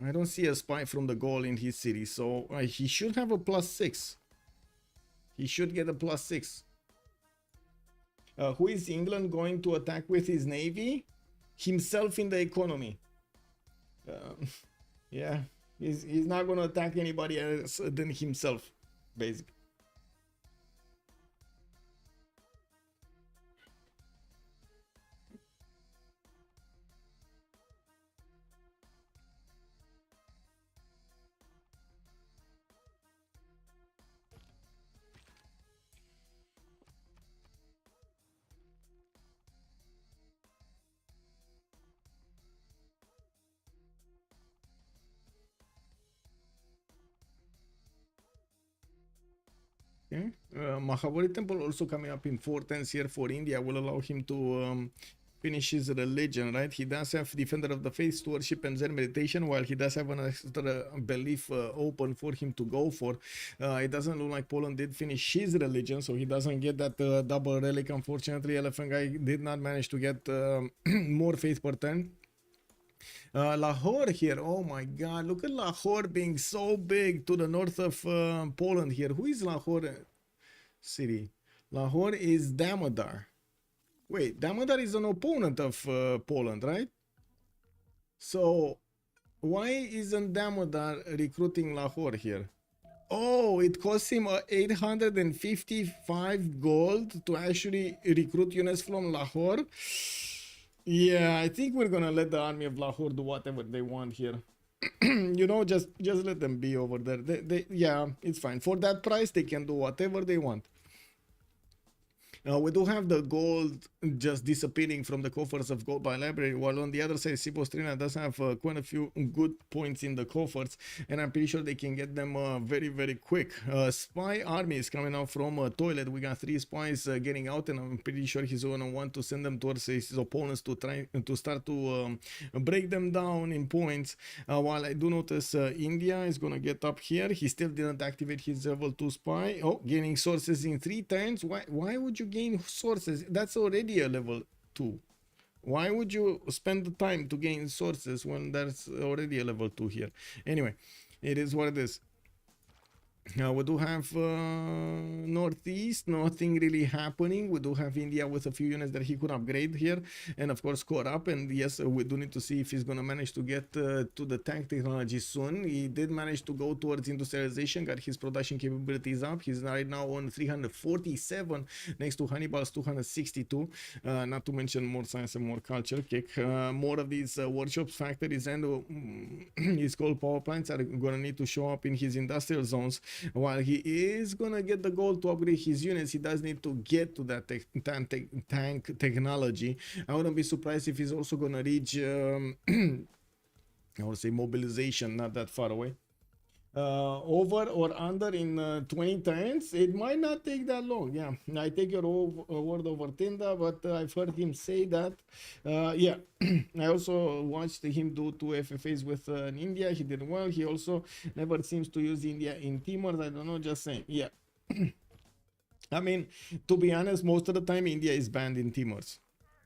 I don't see a spy from the goal in his city, so he should have a +6. He should get a +6. Who is England going to attack with his navy? Himself in the economy. Yeah, he's not going to attack anybody else than himself, basically. Okay. Mahabharata Temple also coming up in 410s here for India will allow him to finish his religion, right? He does have Defender of the Faith, Stewardship, and Zen Meditation, while he does have an extra belief open for him to go for. It doesn't look like Poland did finish his religion, so he doesn't get that double relic. Unfortunately, Elephant Guy did not manage to get more faith per turn. Lahore here, oh my god, look at Lahore being so big to the north of Poland here. Who is Lahore city? Lahore is Damodar. Wait, Damodar is an opponent of Poland, right? So why isn't Damodar recruiting Lahore here? Oh, it costs him 855 gold to actually recruit units from Lahore. Yeah, I think we're gonna let the army of Lahore do whatever they want here. You know, just let them be over there. Yeah, it's fine. For that price, they can do whatever they want. We do have the gold just disappearing from the coffers of Gold by Library, while on the other side, CivAus does have quite a few good points in the coffers, and I'm pretty sure they can get them very, very quick. Spy army is coming out from Toilet. We got 3 spies getting out, and I'm pretty sure he's going to want to send them towards his opponents to try to start to break them down in points. While I do notice India is going to get up here. He still didn't activate his level 2 spy. Oh, gaining sources in 3 turns. Why would you gain sources? That's already a level 2. Why would you spend the time to gain sources when there's already a level 2 here? Anyway, it is what it is. We do have Northeast, nothing really happening. We do have India with a few units that he could upgrade here, and of course core up. And yes, we do need to see if he's gonna manage to get to the tank technology soon. He did manage to go towards industrialization, got his production capabilities up. He's right now on 347 next to Hannibal's 262. Not to mention more science and more culture kick. More of these workshops, factories, and his coal power plants are gonna need to show up in his industrial zones. While he is gonna get the gold to upgrade his units, he does need to get to that tank technology. I wouldn't be surprised if he's also gonna reach I would say mobilization, not that far away. Over or under in 20 turns. It might not take that long. Yeah, I take your word over Tinda, but I've heard him say that. Yeah, I also watched him do 2 FFAs with India. He did well. He also never seems to use India in Timor. I don't know, just saying. Yeah. I mean, to be honest, most of the time India is banned in Timors.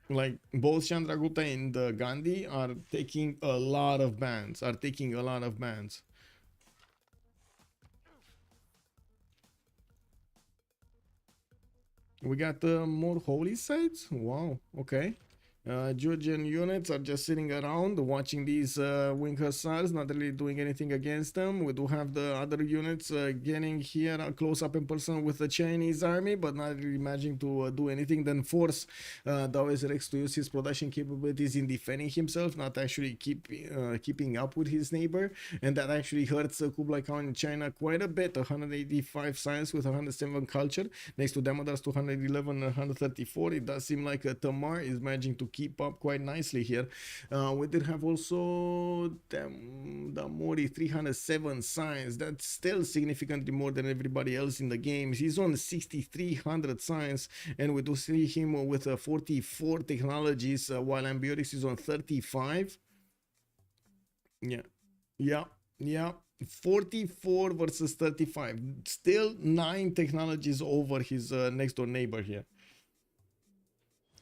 Like both Chandragupta and Gandhi are taking a lot of bans. We got more holy sites. Wow, okay. Georgian units are just sitting around watching these wing hussars, not really doing anything against them. We do have the other units getting here close up in person with the Chinese army, but not really managing to do anything. Then force Dawes Rex to use his production capabilities in defending himself, not actually keeping up with his neighbor, and that actually hurts Kublai Khan in China quite a bit. 185 science with 107 culture next to Damodar's 211 and 134. It does seem like Tamar is managing to keep up quite nicely here. We did have also Damori 307 science. That's still significantly more than everybody else in the games. He's on 6,300 science, and we do see him with 44 technologies, while Ambiorix is on 35. Yeah, 44 versus 35. Still 9 technologies over his next door neighbor here.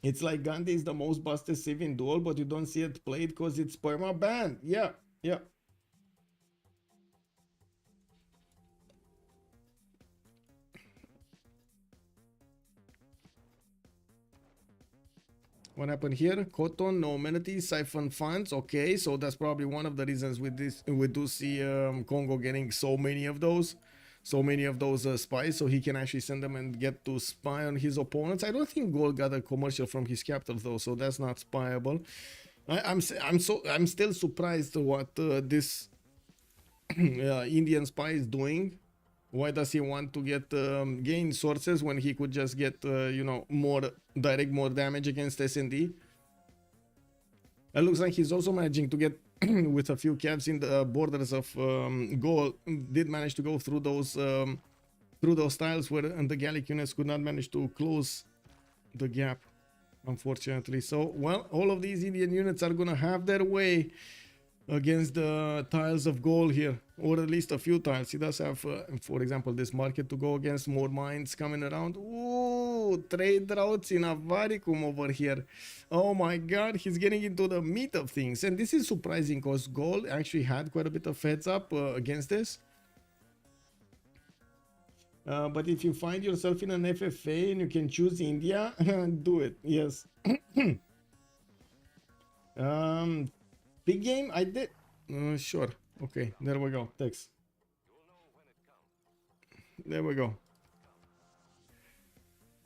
It's like Gandhi is the most busted Civ in duel, but you don't see it played because it's perma banned. Yeah. What happened here? Cotton, no amenities, siphon funds. Okay, so that's probably one of the reasons with this we do see Congo getting so many of those. Spies, so he can actually send them and get to spy on his opponents. I don't think Gold got a commercial from his capital though, so that's not spyable. I'm still surprised what this Indian spy is doing. Why does he want to get gain sources when he could just get more damage against SND? It looks like he's also managing to get with a few caps in the borders of goal. Did manage to go through those tiles where the Gallic units could not manage to close the gap, unfortunately. So, well, all of these Indian units are gonna have their way against the tiles of gold here, or at least a few tiles. He does have, for example, this market to go against, more mines coming around. Ooh, trade routes in Avaricum over here. Oh my god, he's getting into the meat of things. And this is surprising because gold actually had quite a bit of heads up against this. But if you find yourself in an FFA and you can choose India, do it. Yes. Big game, I did. Sure. Okay, there we go. Thanks. There we go.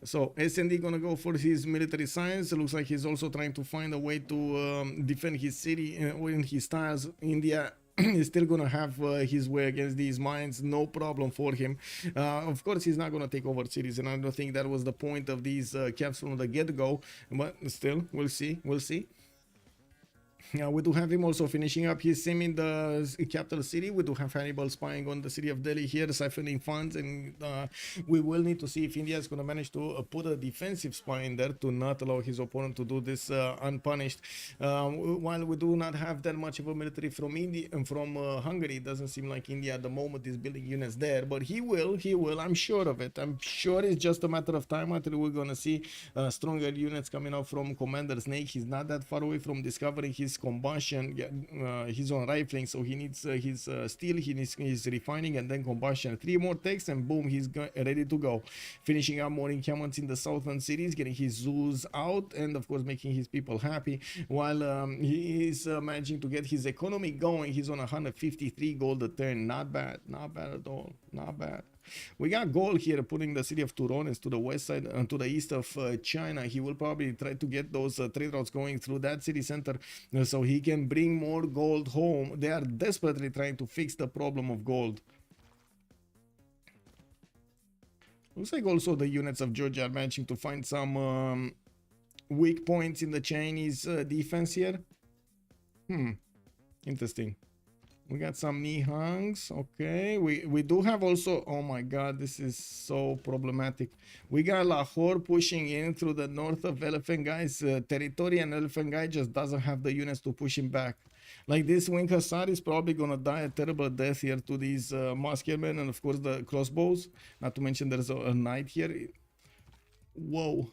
So SND gonna go for his military science. It looks like he's also trying to find a way to defend his city in his tiles. India is still gonna have his way against these mines, no problem for him. Of course, he's not gonna take over cities, and I don't think that was the point of these caps from the get-go. But still, we'll see. We do have him also finishing up his sim in the capital city. We do have Hannibal spying on the city of Delhi here, siphoning funds, and we will need to see if India is going to manage to put a defensive spy in there to not allow his opponent to do this unpunished. While we do not have that much of a military from India and from Hungary, it doesn't seem like India at the moment is building units there, but he will, I'm sure of it. I'm sure it's just a matter of time until we're going to see stronger units coming out from Commander Snake. He's not that far away from discovering his combustion. He's on rifling, so he needs his steel, he needs his refining, and then combustion. 3 more takes and boom, he's ready to go. Finishing up more encampments in the southern cities, getting his zoos out, and of course making his people happy, while he is managing to get his economy going. He's on 153 gold a turn. Not bad at all, not bad. We got gold here, putting the city of Turones to the west side and to the east of China. He will probably try to get those trade routes going through that city center so he can bring more gold home. They are desperately trying to fix the problem of gold. Looks like also the units of Georgia are managing to find some weak points in the Chinese defense here. Interesting. We got some Nihangs. Okay, we do have also, oh my god, this is so problematic. We got Lahore pushing in through the north of Elephant Guy's territory, and Elephant Guy just doesn't have the units to push him back. Like, this Wing Hussar is probably gonna die a terrible death here to these muskemen, and of course the crossbows. Not to mention there's a knight here. Whoa.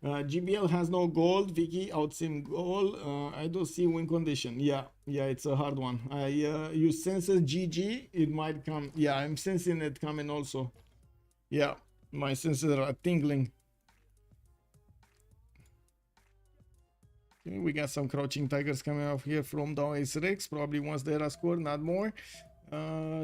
GBL has no gold. Vicky outsim gold. I don't see win condition. Yeah, it's a hard one. You senses GG, it might come. Yeah, I'm sensing it coming also. Yeah, my senses are tingling. Okay, we got some crouching tigers coming out here from the OS Rex. Probably once they are scored, not more.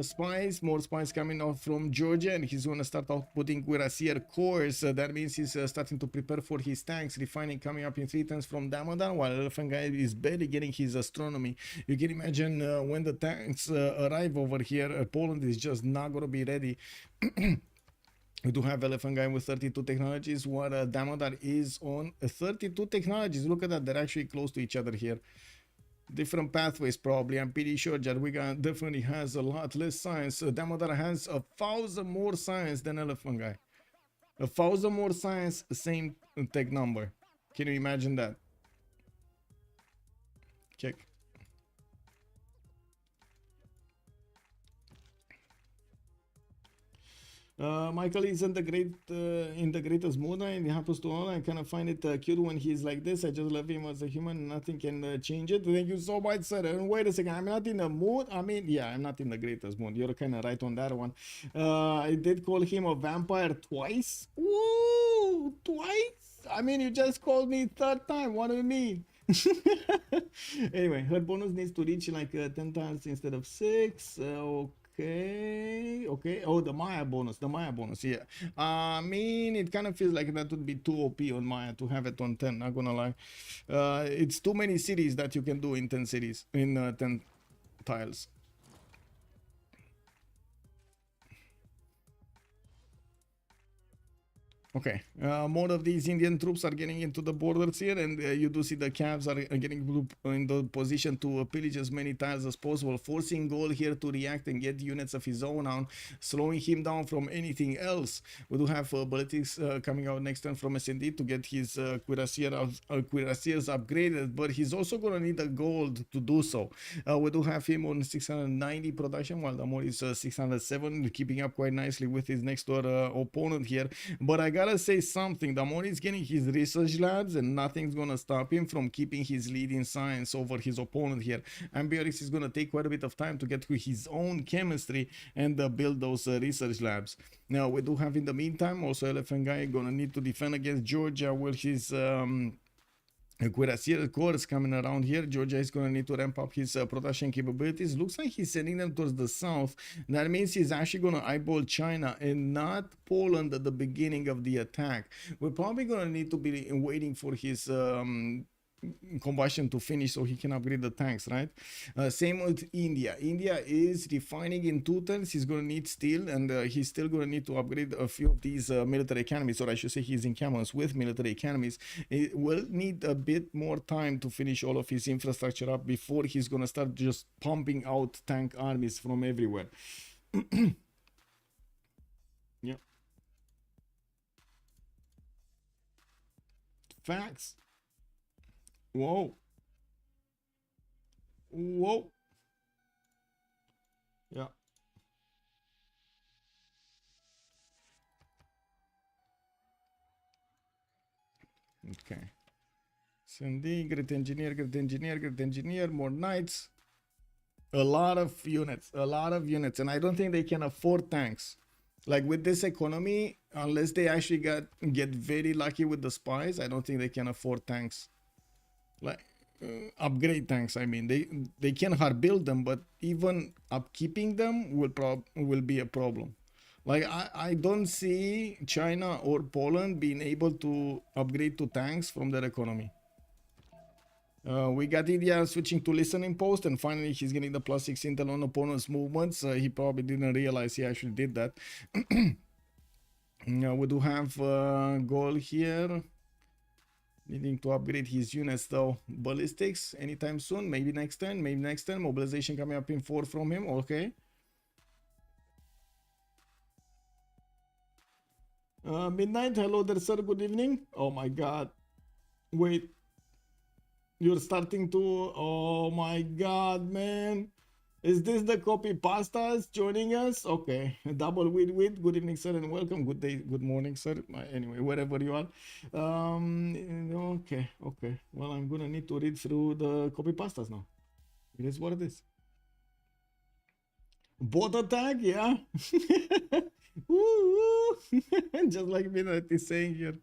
Spies, more spies coming out from Georgia, and he's gonna start outputting cuirassier cores. That means he's starting to prepare for his tanks. Refining coming up in 3 turns from Damodar, while Elephant Guy is barely getting his astronomy. You can imagine when the tanks arrive over here, Poland is just not gonna be ready. We do have Elephant Guy with 32 technologies, while Damodar is on 32 technologies. Look at that, they're actually close to each other here. Different pathways probably. I'm pretty sure Jadwiga definitely has a lot less science. Damodar has 1,000 more science than Elephant Guy. 1,000 more science, same tech number. Can you imagine that? Check. Michael is in the greatest mood, and he happens to own. I kind of find it cute when he's like this. I just love him as a human. Nothing can change it. Thank you so much, sir. And wait a second, I'm not in the mood. I mean, yeah, I'm not in the greatest mood. You're kind of right on that one. I did call him a vampire twice. Woo, twice? I mean, you just called me 3rd time. What do you mean? Anyway, her bonus needs to reach like 10 times instead of 6. Okay. Oh, the Maya bonus, yeah. I mean, it kind of feels like that would be too OP on Maya to have it on 10, not gonna lie. It's too many cities that you can do in 10 cities, in 10 tiles. Okay, more of these Indian troops are getting into the borders here, and you do see the cabs are getting in the position to pillage as many tiles as possible, forcing Gold here to react and get units of his own on, slowing him down from anything else. We do have Politics coming out next turn from SND to get his cuirassiers upgraded, but he's also going to need a gold to do so. We do have him on 690 production, while Damor is 607, keeping up quite nicely with his next door opponent here. But I gotta say something, Damor is getting his research labs, and nothing's gonna stop him from keeping his lead in science over his opponent here. Ambiorix is gonna take quite a bit of time to get to his own chemistry and build those research labs. Now, we do have in the meantime also Elephant Guy gonna need to defend against Georgia with his cuirassier corps coming around here. Georgia is going to need to ramp up his production capabilities. Looks like he's sending them towards the south. That means he's actually going to eyeball China and not Poland at the beginning of the attack. We're probably going to need to be waiting for his combustion to finish so he can upgrade the tanks, right? Same with India. India is refining in two turns. He's going to need steel, and he's still going to need to upgrade a few of these military academies, or I should say he's in camels with military academies. It will need a bit more time to finish all of his infrastructure up before he's going to start just pumping out tank armies from everywhere. Yeah. Facts. Whoa. Whoa. Yeah. Okay. Cindy, great engineer, great engineer, great engineer, more knights. A lot of units, a lot of units. And I don't think they can afford tanks. Like with this economy, unless they actually get very lucky with the spies, I don't think they can afford tanks. Like upgrade tanks, I mean. They can hard build them, but even upkeeping them will be a problem. Like I don't see China or Poland being able to upgrade to tanks from their economy. We got India switching to listening post, and finally he's getting the +6 intel on opponent's movements. He probably didn't realize he actually did that. We do have goal here. Needing to upgrade his units though. Ballistics anytime soon. Maybe next turn. Maybe next turn. Mobilization coming up in 4 from him. Okay. Midnight. Hello there, sir. Good evening. Oh my god. Wait. You're starting to... Oh my god, man. Is this the copy pastas joining us? Okay. Double with. Good evening, sir, and welcome. Good day. Good morning, sir. Anyway, wherever you are. Okay. Well, I'm gonna need to read through the copy pastas now. It is what it is. Bot attack, yeah. Just like Midnight is saying here.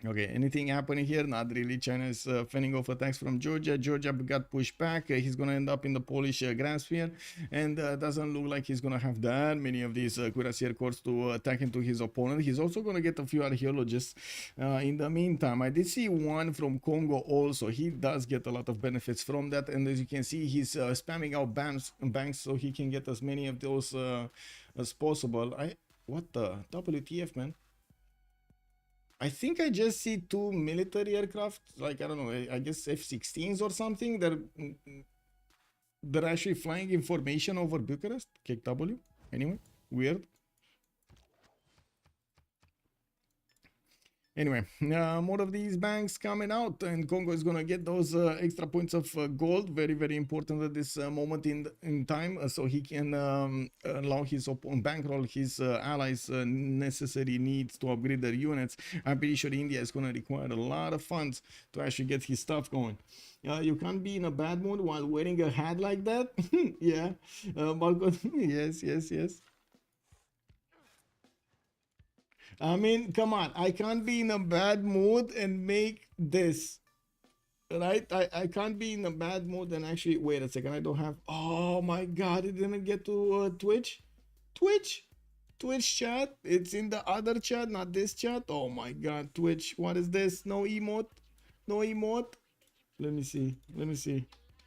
Okay, anything happening here? Not really. China is fending off attacks from Georgia. Georgia got pushed back. He's going to end up in the Polish Grand Sphere, and doesn't look like he's going to have that many of these cuirassier corps to attack into his opponent. He's also going to get a few archaeologists in the meantime. I did see one from Congo also. He does get a lot of benefits from that, and as you can see, he's spamming out banks so he can get as many of those as possible. What the WTF, man? I think I just see 2 military aircraft, like, I don't know, I guess F-16s or something. They're actually flying in formation over Bucharest. KW. Anyway, weird. Anyway, more of these banks coming out, and Congo is going to get those extra points of gold. Very, very important at this moment in time, so he can allow his bankroll his allies' necessary needs to upgrade their units. I'm pretty sure India is going to require a lot of funds to actually get his stuff going. You can't be in a bad mood while wearing a hat like that. Yeah, Marco. Yes. I mean, come on. I can't be in a bad mood and make this. Right? I can't be in a bad mood and actually... Wait a second. I don't have... Oh my god. It didn't get to Twitch. Twitch chat. It's in the other chat, not this chat. Oh my god. Twitch. What is this? No emote. No emote. Let me see.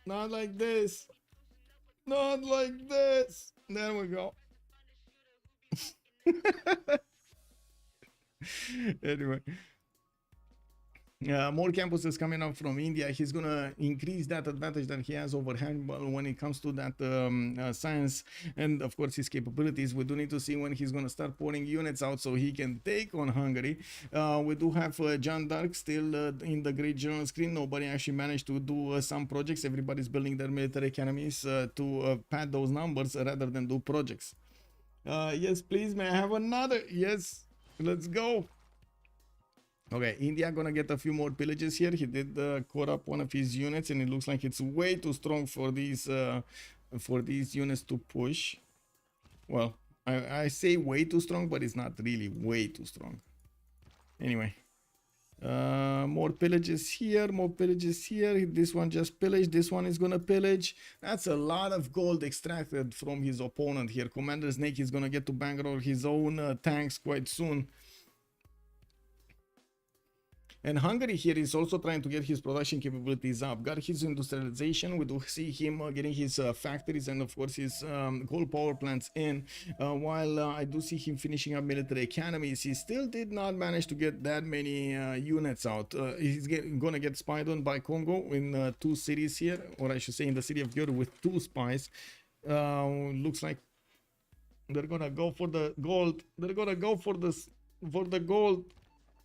Not like this. Not like this. There we go. Anyway, more campuses coming up from India. He's gonna increase that advantage that he has over Hannibal when it comes to that science and of course his capabilities. We do need to see when he's gonna start pouring units out so he can take on Hungary. We do have John Dark still in the Great General screen. Nobody actually managed to do some projects. Everybody's building their military academies to pad those numbers rather than do projects. Yes, please, may I have another? Yes. Let's go. Okay, India gonna get a few more pillages here. He did core up one of his units, and it looks like it's way too strong for these units to push. Well, I say way too strong, but it's not really way too strong. Anyway, more pillages here, more pillages here. This one just pillaged. This one is gonna pillage. That's a lot of gold extracted from his opponent here. Commander Snake is gonna get to bankroll his own tanks quite soon. And Hungary here is also trying to get his production capabilities up. Got his industrialization. We do see him getting his factories and of course his coal power plants in. While I do see him finishing up military academies, he still did not manage to get that many units out. He's gonna get spied on by Congo in 2 cities here, or I should say in the city of Gyoto with 2 spies. Looks like they're gonna go for the gold. They're gonna go for the gold.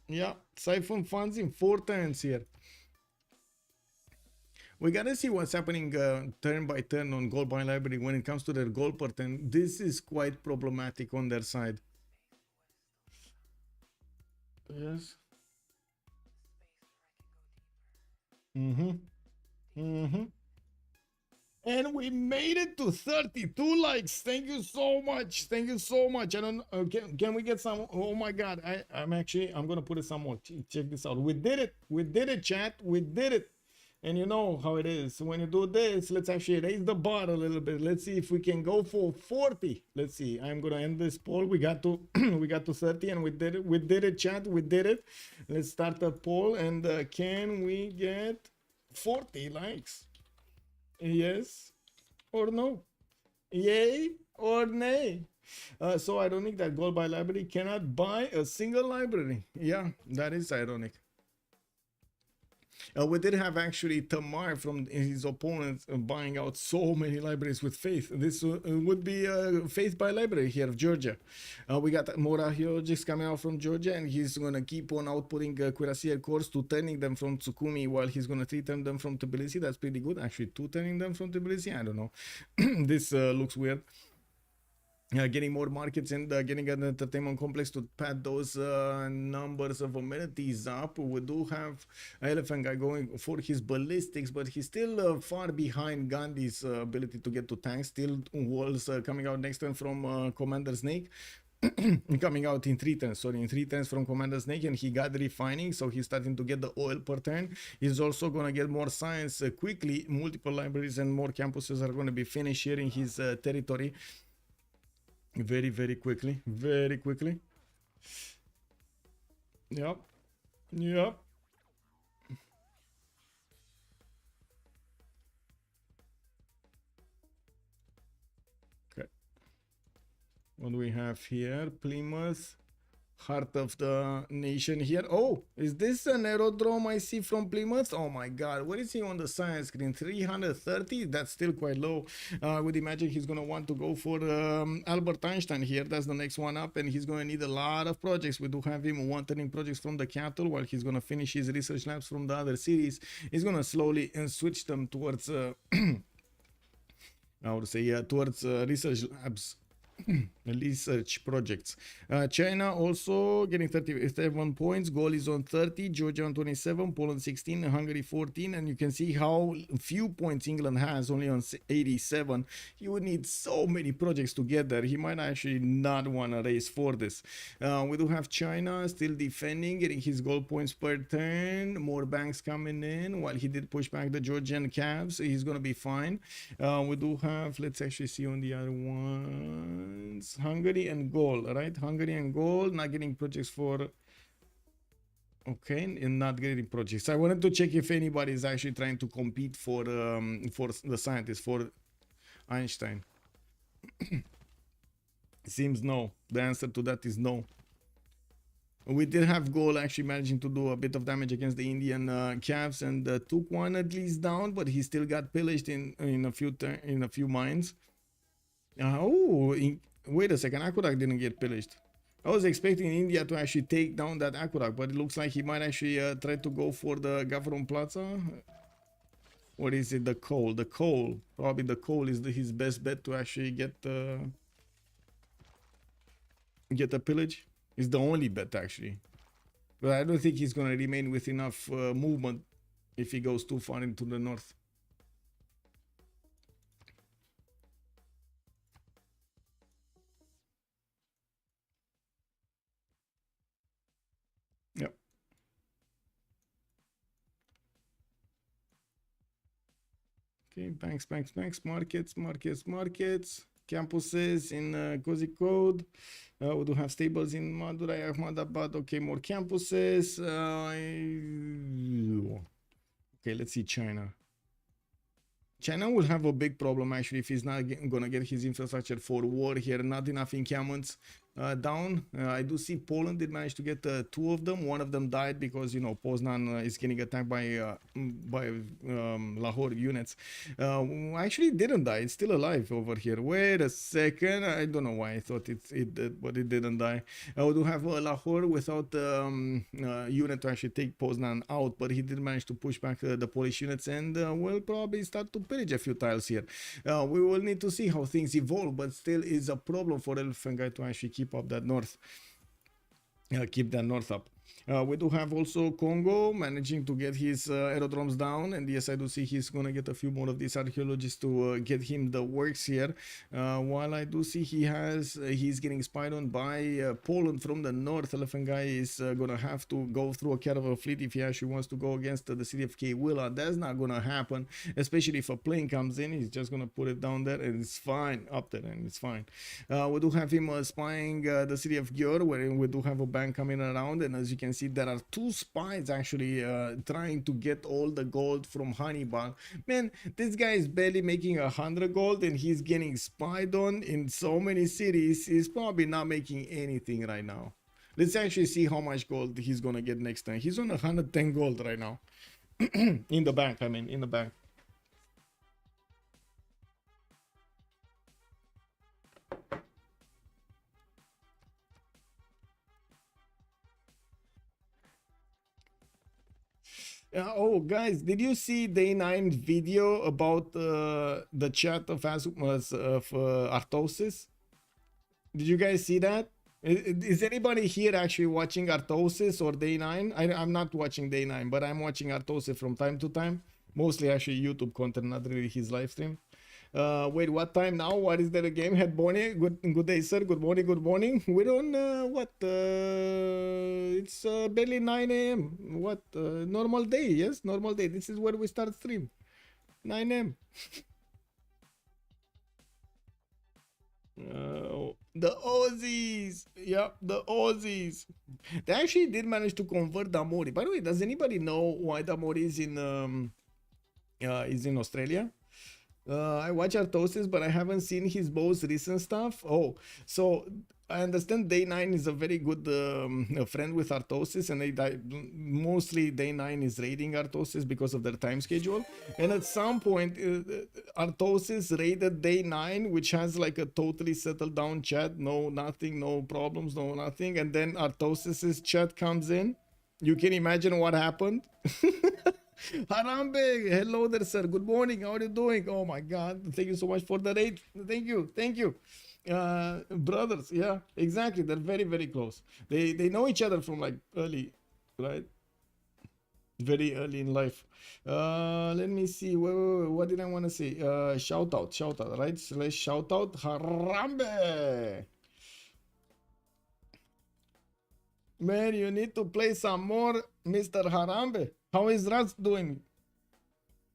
Yeah, siphon funds in 4 turns here. We gotta see what's happening turn by turn on gold by library when it comes to their gold per turn. This is quite problematic on their side. Yes. And we made it to 32 likes. Thank you so much. Thank you so much. I don't can we get some? Oh my god. I'm gonna put it some more. Check this out. We did it. We did it, chat. We did it. And you know how it is. When you do this, let's actually raise the bar a little bit. Let's see if we can go for 40. Let's see. I'm gonna end this poll. We got to we got to 30 and we did it. We did it, chat. We did it. Let's start the poll and can we get 40 likes? Yes or no? Yay or nay? So ironic that gold by library cannot buy a single library. Yeah, that is ironic. We did have actually Tamar from his opponents buying out so many libraries with Faith. This would be Faith by library here of Georgia. We got Morahiogix coming out from Georgia, and he's going to keep on outputting Cuirassier cores to turning them from Tsukumi while he's going to 3-turn them from Tbilisi. That's pretty good. Actually, 2-turning them from Tbilisi, I don't know. This looks weird. Getting more markets and getting an entertainment complex to pad those numbers of amenities up. We do have Elephant Guy going for his ballistics, but he's still far behind Gandhi's ability to get to tanks. Still walls coming out next turn from Commander Snake. Coming out in 3 turns, sorry, in 3 turns from Commander Snake, and he got refining, so he's starting to get the oil per turn. He's also gonna get more science quickly. Multiple libraries and more campuses are gonna be finished here in his territory. Very quickly. Yep. Okay. What do we have here? Plymouth, heart of the nation here. Oh, is this an aerodrome I see from Plymouth? Oh my god, what is he on the science screen? 330? That's still quite low. I would imagine he's gonna want to go for Albert Einstein here. That's the next one up, and he's gonna need a lot of projects. We do have him turning projects from the capital while he's gonna finish his research labs from the other cities. He's gonna slowly switch them towards I would say towards research labs. Research projects. China also getting 37 points. Goal is on 30. Georgia on 27. Poland 16. Hungary 14. And you can see how few points England has, only on 87. He would need so many projects to get there. He might actually not want to race for this. We do have China still defending, getting his goal points per turn. More banks coming in while he did push back the Georgian Cavs. He's going to be fine. We do have, let's actually see on the other one. Hungary and gold, right? Hungary and gold, not getting projects for. Okay, and not getting projects. I wanted to check if anybody is actually trying to compete for the scientists, for Einstein. Seems no. The answer to that is no. We did have gold actually managing to do a bit of damage against the Indian Cavs and took one at least down, but he still got pillaged in a few mines. Wait a second, Akurak didn't get pillaged. I was expecting India to actually take down that Akurak, but it looks like he might actually try to go for the Gavron Plaza. What is it? The coal. The coal. Probably the coal is his best bet to actually get a pillage. It's the only bet actually. But I don't think he's going to remain with enough movement if he goes too far into the north. Yep. Okay, banks, markets. campuses in Kozhikode. We do have stables in Madurai, Ahmedabad. Okay, more campuses. Okay, let's see China. China will have a big problem actually if he's not gonna get his infrastructure for war here. Not enough encampments down. I do see Poland did manage to get two of them. One of them died because, you know, Poznan is getting attacked by Lahore units. Actually didn't die. It's still alive over here. Wait a second. I don't know why I thought it did, but it didn't die. We do have Lahore without unit to actually take Poznan out, but he did manage to push back the Polish units, and will probably start to pillage a few tiles here. We will need to see how things evolve, but still is a problem for Elephant Guy to actually keep up that north. Keep that north up. We do have also Congo managing to get his aerodromes down, and yes, I do see he's gonna get a few more of these archaeologists to get him the works here. While I do see he's getting spied on by Poland from the north. Elephant Guy is gonna have to go through a caravel fleet if he actually wants to go against the city of Kewilla. That's not gonna happen, especially if a plane comes in. He's just gonna put it down there and it's fine up there, and it's fine. We do have him spying the city of Győr, where we do have a bank coming around, and as you can see, there are two spies actually trying to get all the gold from Hannibal. Man, this guy is barely making 100 gold and he's getting spied on in so many cities. He's probably not making anything right now. Let's actually see how much gold he's gonna get next time. He's on 110 gold right now. In the bank, I mean, in the bank. Oh, guys, did you see Day 9 video about the chat of Artosis? Did you guys see that? Is anybody here actually watching Artosis or Day 9? I'm not watching Day 9, but I'm watching Artosis from time to time. Mostly actually YouTube content, not really his live stream. Wait, what time now? What is that game? Head Bonnie, good day, sir. Good morning, good morning. We're on what? It's barely 9 a.m. What? Normal day, yes, normal day. This is where we start stream. 9 a.m. The Aussies, yeah, the Aussies. They actually did manage to convert Damori. By the way, does anybody know why Damori is in Australia? I watch Artosis, but I haven't seen his most recent stuff. Oh, so I understand Day 9 is a very good friend with Artosis, and mostly Day 9 is raiding Artosis because of their time schedule. And at some point, Artosis raided Day 9, which has like a totally settled down chat, no nothing, no problems, no nothing. And then Artosis's chat comes in. You can imagine what happened. Harambe, hello there, sir. Good morning. How are you doing? Oh my God! Thank you so much for the raid. Thank you, thank you. Brothers, yeah, exactly. They're very, very close. They know each other from like early, right? Very early in life. Let me see. Wait, what did I want to say? Shout out, right? Let's shout out Harambe. Man, you need to play some more, Mr. Harambe. How is Raz doing?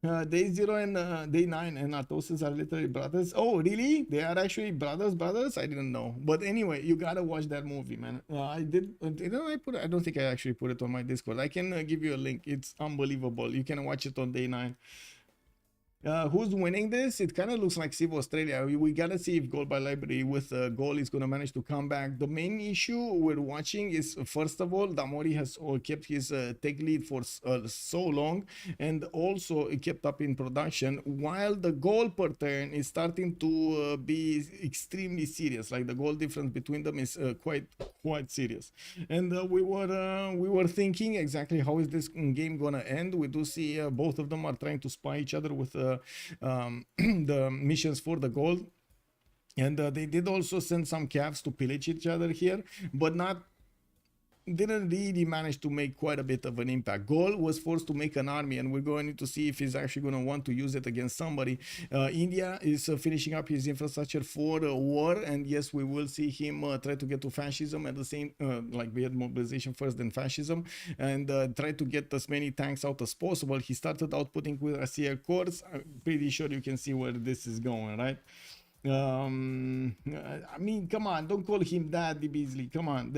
Day 0 and Day 9 and Artosis are literally brothers. Oh, really? They are actually brothers? I didn't know. But anyway, you gotta watch that movie, man. I did. I don't think I actually put it on my Discord. I can give you a link. It's unbelievable. You can watch it on Day 9. Who's winning this? It kind of looks like Civ Australia. We gotta see if Goal by Library with Goal is gonna manage to come back. The main issue we're watching is, first of all, Damori has kept his tech lead for so long, and also it kept up in production, while the goal per turn is starting to be extremely serious. Like the goal difference between them is quite serious. And we were thinking exactly how is this game gonna end. We do see both of them are trying to spy each other with the missions for the gold, and they did also send some calves to pillage each other here, but didn't really manage to make quite a bit of an impact. Goal was forced to make an army, and we're going to see if he's actually going to want to use it against somebody. India is finishing up his infrastructure for war, and yes, we will see him try to get to fascism at the same like we had mobilization first, then fascism, and try to get as many tanks out as possible. He started outputting with Russia cores. I'm pretty sure you can see where this is going, right? I mean, come on, don't call him Daddy Beasley. Come on,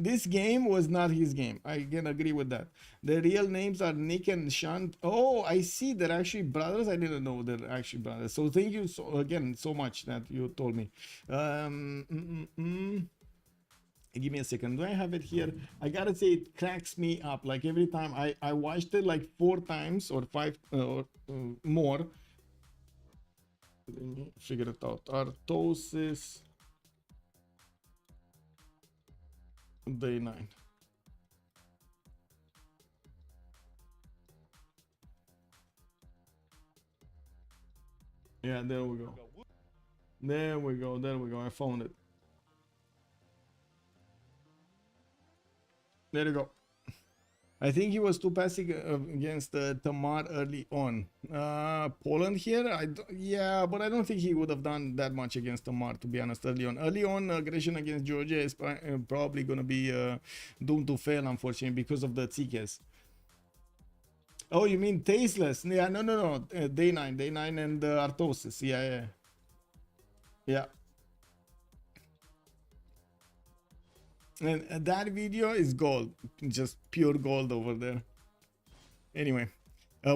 this game was not his game. I can agree with that. The real names are Nick and Sean. Oh, I see. They're actually brothers. I didn't know they're actually brothers. So thank you again so much that you told me. Give me a second. Do I have it here? I gotta say it cracks me up. Like every time I watched it like 4 times or 5 or more. Let me figure it out. Artosis day 9. Yeah, there we go. There we go. There we go. I found it. There you go. I think he was too passive against Tamar early on. Poland here, yeah, but I don't think he would have done that much against Tamar, to be honest, early on. Early on, aggression against Georgia is probably going to be doomed to fail, unfortunately, because of the Tsikes. Oh, you mean tasteless? Yeah, no. Day 9 and Artosis. Yeah. Yeah. And that video is gold, just pure gold over there. Anyway,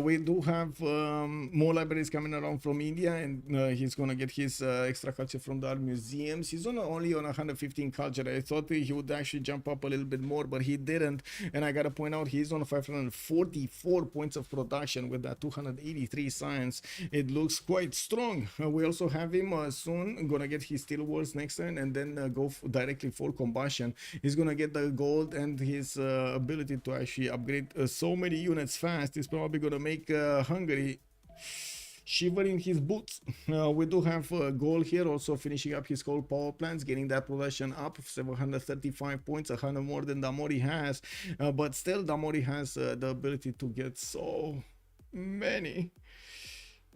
we do have more libraries coming around from India, and he's gonna get his extra culture from the art museums. He's only on 115 culture. I thought he would actually jump up a little bit more, but he didn't. And I gotta point out, he's on 544 points of production with that 283 science. It looks quite strong. We also have him soon gonna get his steel wars next turn, and then go directly for combustion. He's gonna get the gold, and his ability to actually upgrade so many units fast is probably gonna make Hungary shiver in his boots. We do have goal here, also finishing up his coal power plants, getting that production up 735 points, 100 more than Damori has, but still Damori has the ability to get so many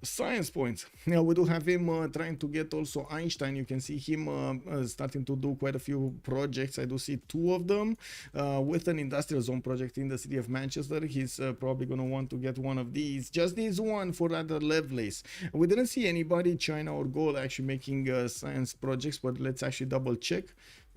science points. Now we do have him trying to get also Einstein. You can see him starting to do quite a few projects. I do see 2 of them with an industrial zone project in the city of Manchester. He's probably going to want to get one of these. Just this one for other Lovelace. We didn't see anybody, China or Gold, actually making science projects, but let's actually double check.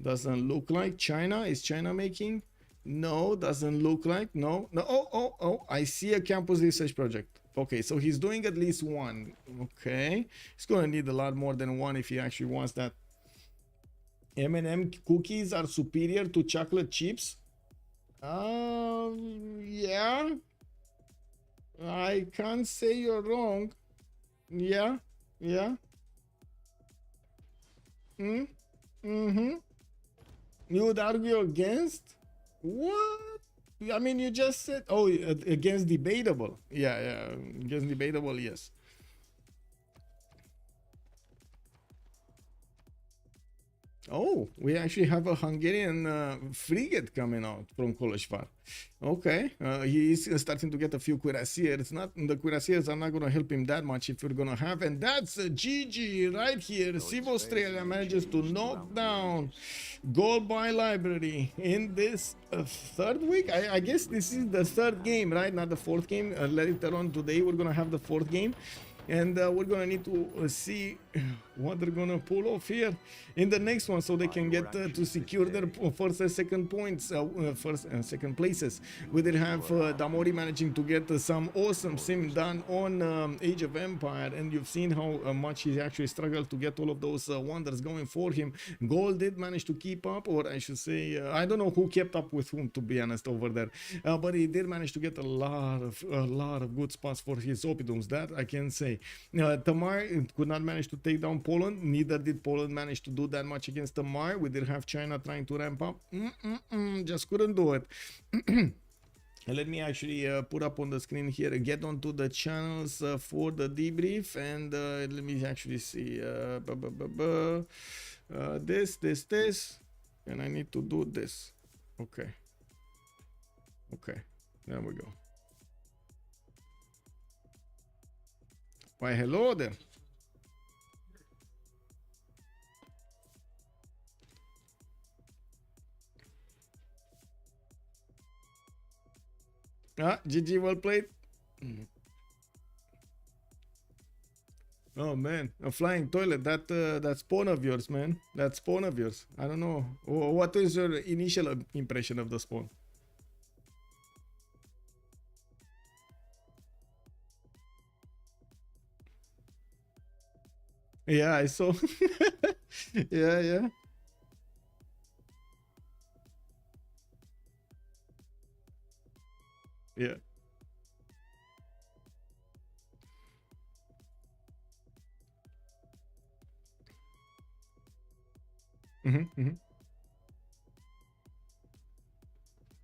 Doesn't look like China. Is China making? No, doesn't look like. No. Oh, I see a campus research project. Okay, so he's doing at least one. Okay, he's gonna need a lot more than one if he actually wants that. M&M cookies are superior to chocolate chips. Yeah, I can't say you're wrong. Yeah. Mm-hmm. You would argue against? What? I mean, you just said, oh, against debatable. Yeah, against debatable, yes. Oh, we actually have a Hungarian frigate coming out from Kolozsvár. Okay, he is starting to get a few cuirassiers. The cuirassiers are not going to help him that much if we're going to have. And that's a GG right here. Civ Australia manages to knock down Gold by Library in this 3rd week. I guess this is the 3rd game, right? Not the 4th game. Later on today, we're going to have the 4th game. And we're gonna need to see what they're gonna pull off here in the next one, so they can get to secure their first and second points, first and second places. We did have Damori managing to get some awesome sim done on Age of Empire, and you've seen how much he actually struggled to get all of those wonders going for him. Gold did manage to keep up, or I should say, I don't know who kept up with whom, to be honest, over there, but he did manage to get a lot of good spots for his Opidums. That I can say. Tamar could not manage to take down Poland. Neither did Poland manage to do that much against Tamar. We did have China trying to ramp up. Just couldn't do it. Let me actually put up on the screen here, get onto the channels for the debrief, and let me actually see this, and I need to do this. Okay, there we go. Why, hello there. GG, well played. Oh man, a flying toilet. That spawn of yours, man. That spawn of yours. I don't know. What is your initial impression of the spawn? Yeah, I saw. Yeah, yeah. Yeah.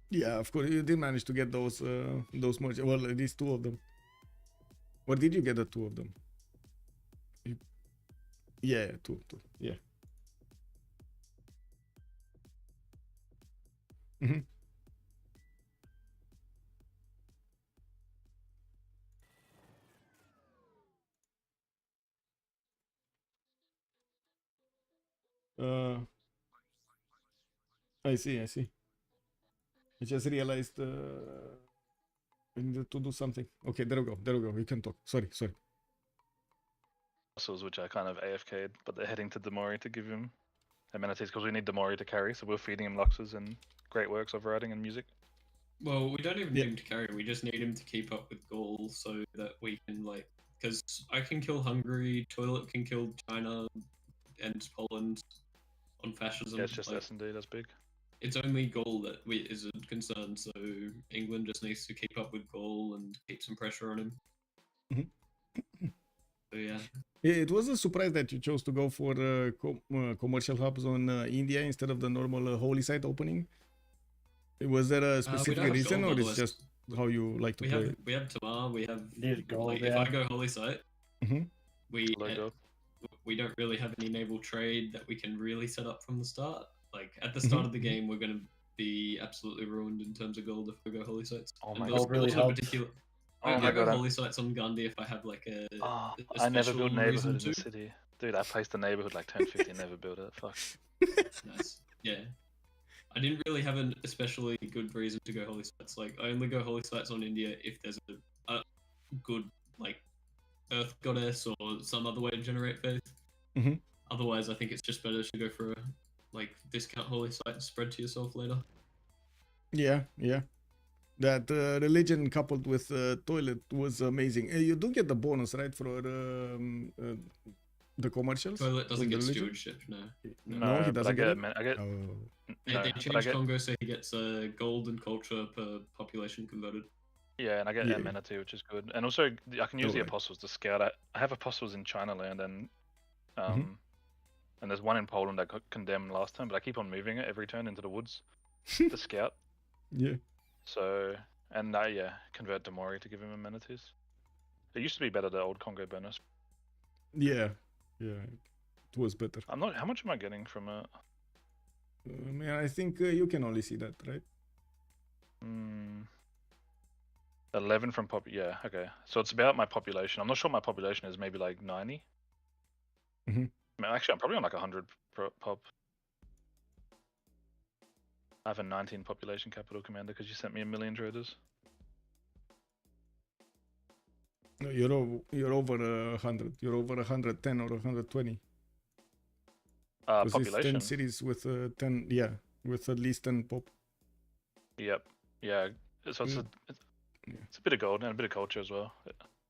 Yeah, of course, you did manage to get those merch. Well, at least two of them. Or did you get the two of them? You- Yeah, two. Yeah. Hmm. Uh, I see. I see. I just realized we needed to do something. Okay, there we go. There we go. We can talk. Sorry. Muscles, which I kind of AFK'd, but they're heading to Demori to give him amenities because we need Demori to carry, so we're feeding him Luxes and great works of writing and music. Well, we don't even Yeah. need him to carry. We just need him to keep up with Gaul so that we can like, because I can kill Hungary, Toilet can kill China, and Poland on fascism. Yeah, it's just like, S&D that's big. It's only Gaul that is a concern. So England just needs to keep up with Gaul and keep some pressure on him. So yeah. It was a surprise that you chose to go for commercial hubs on India instead of the normal holy site opening. Was there a specific reason, or it's just how you like to play it? We have Tamar. We have Gold, like, yeah. if I go holy site, we don't really have any naval trade that we can really set up from the start. Like at the start of the game, we're going to be absolutely ruined in terms of gold if we go holy sites. Oh And my those god, really also helped. particular. Oh I my go god, holy sites on Gandhi if I have like a I never built special neighborhood reason in the city. Dude, I placed the neighborhood like 1050 and never built it. Fuck. Nice. Yeah. I didn't really have an especially good reason to go holy sites. Like I only go holy sites on India if there's a good like earth goddess or some other way to generate faith. Otherwise, I think it's just better to go for a like discount holy site and spread to yourself later. Yeah. That religion coupled with toilet was amazing. You do get the bonus, right, for the commercials? Toilet doesn't with get the religion? stewardship, no. No, he doesn't get it? I get Oh. They changed Congo so he gets gold and culture per population converted. Yeah, and I get amenity, which is good. And also, I can use the apostles to scout. I have apostles in China land, and and there's one in Poland that got condemned last time, but I keep on moving it every turn into the woods to scout. Yeah. So, and I convert to Mori to give him amenities. It used to be better, the old Congo bonus. Yeah, it was better. I'm not. How much am I getting from it? Man, I think you can only see that, right? 11 from pop. Yeah, okay. So it's about my population. I'm not sure my population is maybe like 90. I mean, actually, I'm probably on like 100 pop. I have a 19 population capital commander because you sent me 1 million traders. No, you're over 100. You're over 110 or 120. Population. It's 10 cities with 10. Yeah, with at least 10 pop. Yep. Yeah. So it's a bit of gold and a bit of culture as well.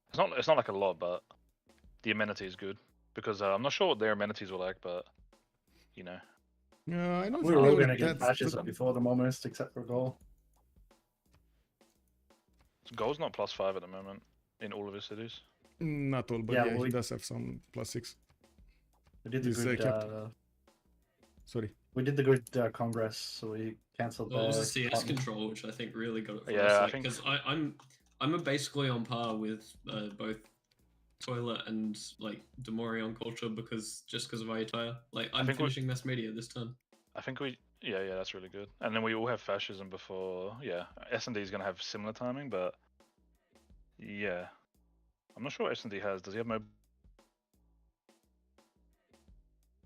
It's not like a lot, but the amenity is good because I'm not sure what their amenities were like, but you know. Yeah, I don't We think were they going to get patches before the moment, except for goal. Goal's not +5 at the moment in all of his cities. Not all, but yeah, he does have some +6. We did the good. Sorry. We did the good Congress, so we cancelled. Well, it was the CS control, which I think really got it for us. Yeah, like, because I'm basically on par with both Toilet and like Demori on culture because of Ayutthaya. Like I'm finishing mass media this turn. I think yeah, that's really good. And then we all have fascism before. Yeah, S&D is gonna have similar timing, but yeah, I'm not sure what S&D has. Does he have mobile?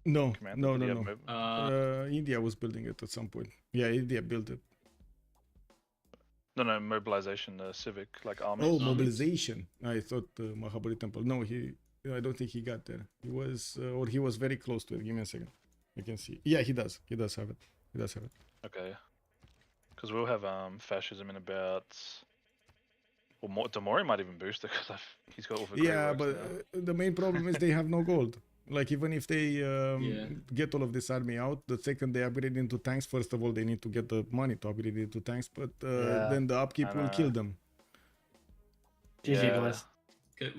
No. India was building it at some point. Yeah, India built it. No, mobilization, civic, like armies. Oh, mobilization. I thought Mahabali Temple. No, he I don't think he got there. He was, or he was very close to it. Give me a second. I can see. Yeah, he does. He does have it. He does have it. Okay. Because we'll have fascism in about. Well, Damori might even boost it because he's got all the great Yeah, works but now. the main problem is they have no gold. Like even if they get all of this army out, the second they upgrade into tanks, first of all they need to get the money to upgrade into tanks, but then the upkeep will kill them. GG Yeah. boys.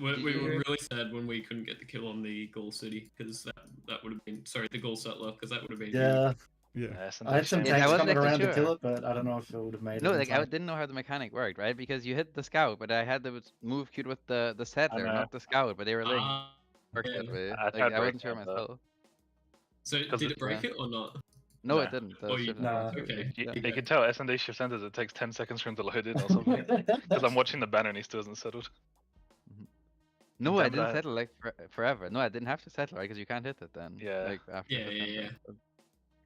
We were really sad when we couldn't get the kill on the Gaul City because that would have been the Gaul settler because that would have been Yeah. Yeah. I had some Yeah, I tanks wasn't coming actually around to kill sure. it, but I don't know if it would have made it. No, in like I time. didn't know how the mechanic worked, right? Because you hit the scout, but I had the move queued with the settler, know. not the scout, but they were linked. Worked yeah. that way. I Like, tried I wasn't sure breaking it, myself. So Because did it break it or not? No, No. it didn't. The Oh, you- shift Nah. center. Okay. You, Yeah. you can tell S&D shift centers, it takes 10 seconds for him to load in or something. Because I'm watching the banner and he still hasn't settled. No, I Damn it, didn't I- settle like forever. No, I didn't have to settle, right? Because you can't hit it then. Yeah. Like after Yeah, the yeah, center. yeah.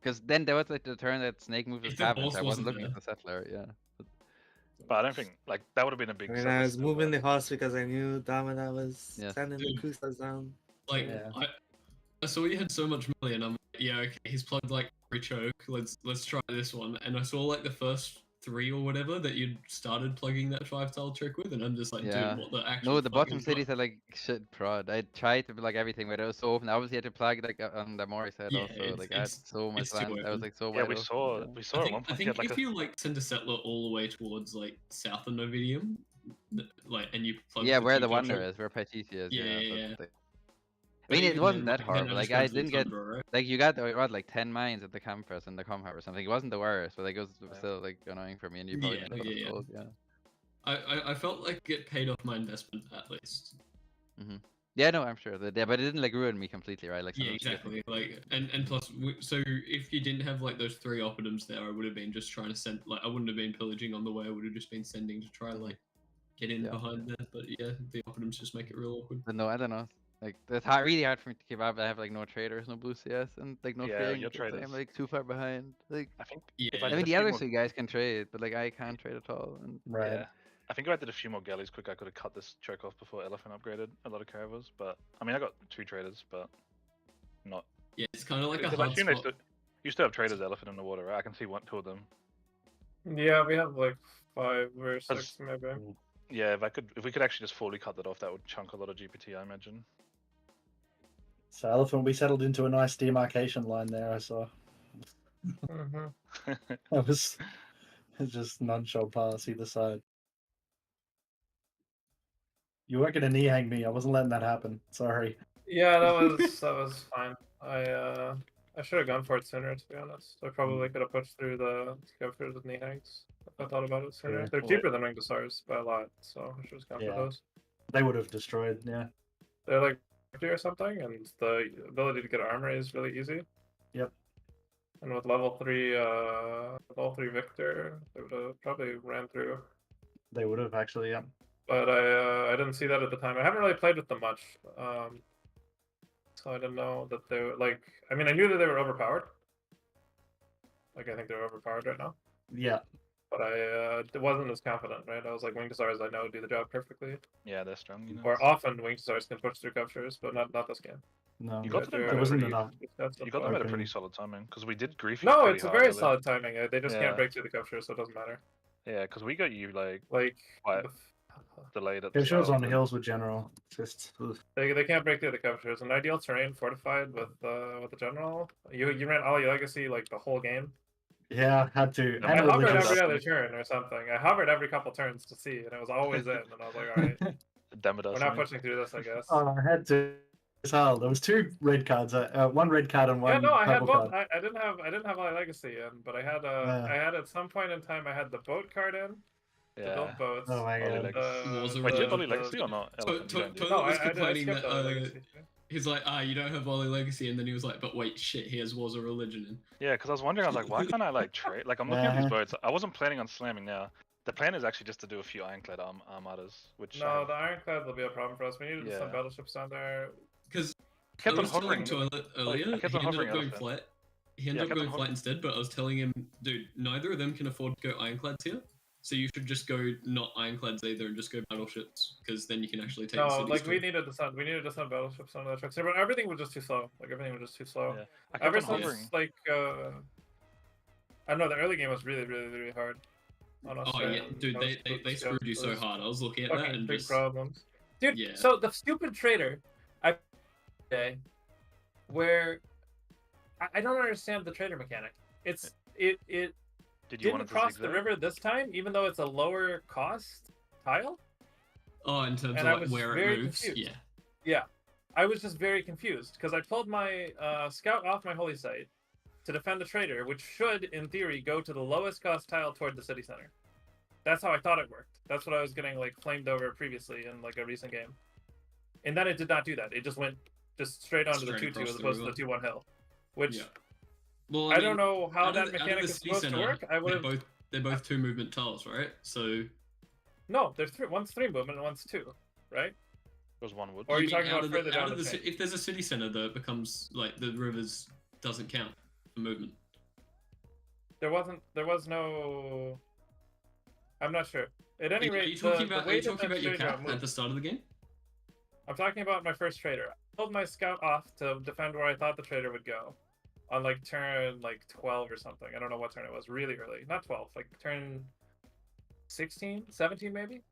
Because then there was like the turn that Snake moved the If the scavenge. boss I wasn't wasn't looking there. at the settler. Yeah. But I don't think, like, that would have been a big I mean, seller I was still, moving but- the horse because I knew Damina was Yeah. sending the Dude. Kusas down. Like Yeah. I saw you had so much melee, and I'm like, yeah, okay, he's plugged like every choke. Let's try this one. And I saw like the first 3 or whatever that you'd started plugging that 5-tile trick with, and I'm just like, Yeah. dude, what the actual? No, the fuck bottom is cities that? are like shit prod. I tried to plug everything, but it was so open. Obviously, I had to plug like on the Mori side Yeah, also. it's- Like I had it's- so much it's too land. I was open. like so Yeah, wide we open, saw yeah. we saw at one I point he think had like if you like send a settler all the way towards like south of Novidium, like and you plug Yeah, where two the wonder culture- is, where Paititi is. Yeah, Yeah. yeah, that's yeah. the- I mean, it even wasn't then, that then horrible. just Like went I to the didn't get Tundra, right? like you got what like 10 mines at the campus and the comp or something. It wasn't the worst, but like it was still like annoying for me. And you probably Yeah, didn't put yeah. gold, yeah. I felt like it paid off my investment at least. Yeah, no, I'm sure. But it didn't like ruin me completely, right? Like some Yeah, of the shit- exactly. Like, and plus, so if you didn't have like those 3 oppidums there, I would have been just trying to send. Like, I wouldn't have been pillaging on the way. I would have just been sending to try like get in Yeah. behind there. But yeah, the oppidums just make it real awkward. But no, I don't know. Like it's really hard for me to keep up. I have like no traders, no blue CS, and like no Yeah, fearing. your because I'm traders. like too far behind. Like I think Yeah, if I did mean, a the few other more- 2 guys can trade, but like I can't trade at all. And Right. Yeah. I think if I did a few more galleys quick, I could have cut this choke off before Elephant upgraded a lot of caravans. But I mean, I got 2 traders, but not. yeah, it's kind of like a Because I hard assume they spot. you still have traders Elephant in the water, right? I can see 2 of them. Yeah, we have like 5 or 6 That's- maybe. Yeah, if we could actually just fully cut that off, that would chunk a lot of GPT, I imagine. So Elephant, we settled into a nice demarcation line there. I saw. Hmm. It was just none-show pass either side. You weren't gonna knee hang me. I wasn't letting that happen. Sorry. Yeah, that was fine. I should have gone for it sooner, to be honest. I probably could have pushed through the Scabbers with knee hangs if I thought about it sooner. Yeah. They're Well, cheaper than Winged Stars by a lot, so I should have gone Yeah. for those. They would have destroyed. Yeah. They're like 50 or something, and the ability to get armor is really easy. Yep. And with level 3 Victor, they would have probably ran through. They would have actually. Yeah. But I didn't see that at the time. I haven't really played with them much, so I didn't know that they were like. I mean, I knew that they were overpowered. Like I think they're overpowered right now, Yeah. but I wasn't as confident. Right, I was like, Winged Stars, I know do the job perfectly. Yeah, they're strong. You know. Or often Winged Stars can push through captures, but not this game. No. You got to them There at There a wasn't pretty- enough. You got them at a Okay. pretty solid timing because we did grief. No, pretty it's a hard very early. solid timing. They just Yeah. can't break through the captures, so it doesn't matter. Yeah, because we got you like Like Quite. delayed at It shows start, on the but- hills with general. It's just. Ugh. they can't break through the captures. An ideal terrain fortified with the general. You ran Ollie Legacy like the whole game. Yeah, had to. I I And hovered religious. every just- other turn or something. I hovered every couple turns to see, and it was always in. And I was like, all right, Damn it, we're not pushing through this, I guess. I had to. As hell. There was 2 red cards. 1 red card and 1 Yeah, no, I had purple both. card. I didn't have Ollie Legacy in, but I had Yeah. I had at some point in time I had the boat card in to Yeah. build boats. Oh my Ollie god. Legacy. Wars are Wait, do you have uh, Ollie Legacy or not? To- Elephant, you to- don't, do you? to- No, was I skipped complaining Ollie that, Legacy. he's like, you don't have Ollie Legacy, and then he was like, but wait, shit, he has Wars of Religion in. Yeah, because I was wondering, I was like, why can't I like trade? Like, I'm looking at these Uh-huh. boats. I wasn't planning on slamming now. The plan is actually just to do a few ironclad armadas, which No, the ironclad will be a problem for us. We needed some Yeah. battleships down there. Because I I kept on was telling hovering. Toilet earlier, I kept he on ended hovering up going Elephant. flat. He Yeah, I ended up kept on going flat instead, but I was telling him, dude, neither of them can afford to go ironclads here. So you should just go not ironclads either and just go battleships, because then you can actually take No, cities like too. we needed to send battleships on the trucks, but everything was just too slow. Like everything was just too slow. Yeah. I kept Ever on since hovering. like I don't know, the early game was really hard. On Oh Australia, yeah, dude, they screwed you so hard. I was looking at that Fucking and big just problems, dude. yeah. So the stupid trader, where I don't understand the trader mechanic. Did you didn't want it to cross the zigzag? river this time, even though it's a lower cost tile. Oh, in terms And of I like was where very it moves, confused. yeah. Yeah, I was just very confused because I pulled my scout off my holy site to defend the trader, which should, in theory, go to the lowest cost tile toward the city center. That's how I thought it worked. That's what I was getting like flamed over previously in like a recent game. And then it did not do that. It just went just straight onto Straight the 2-2 across as the opposed to river. the 2-1 hill. Which Yeah. Well, I don't know how out that of the mechanic is city supposed to center, work. I would have they're both 2 movement tiles, right? So no. There's 3. One's 3 movement and one's 2, right? There was one wood. Or are you mean talking out about of further down out the of chain? if there's a city center though, it becomes like the rivers doesn't count for movement. There was no. I'm not sure. At any Are rate, you talking the about, way are you talking that about your trader cap moved- at the start of the game? I'm talking about my first trader. I pulled my scout off to defend where I thought the trader would go. On like turn like 12 or something. I don't know what turn it was. Really early. Not 12. Like turn 16, 17 maybe.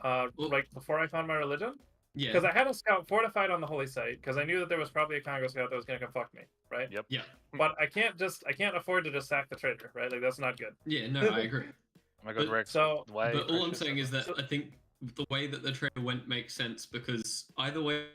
Well- Right before I found my religion. Yeah. Because I had a scout fortified on the holy site because I knew that there was probably a Congo scout that was gonna come fuck me, right? Yep. Yeah. But I can't afford to just sack the trader, right? Like that's not good. Yeah, no, I agree. Oh my god, But- Rex. So- the way But all I'm Precious saying said is that So- I think the way that the trader went makes sense because either way,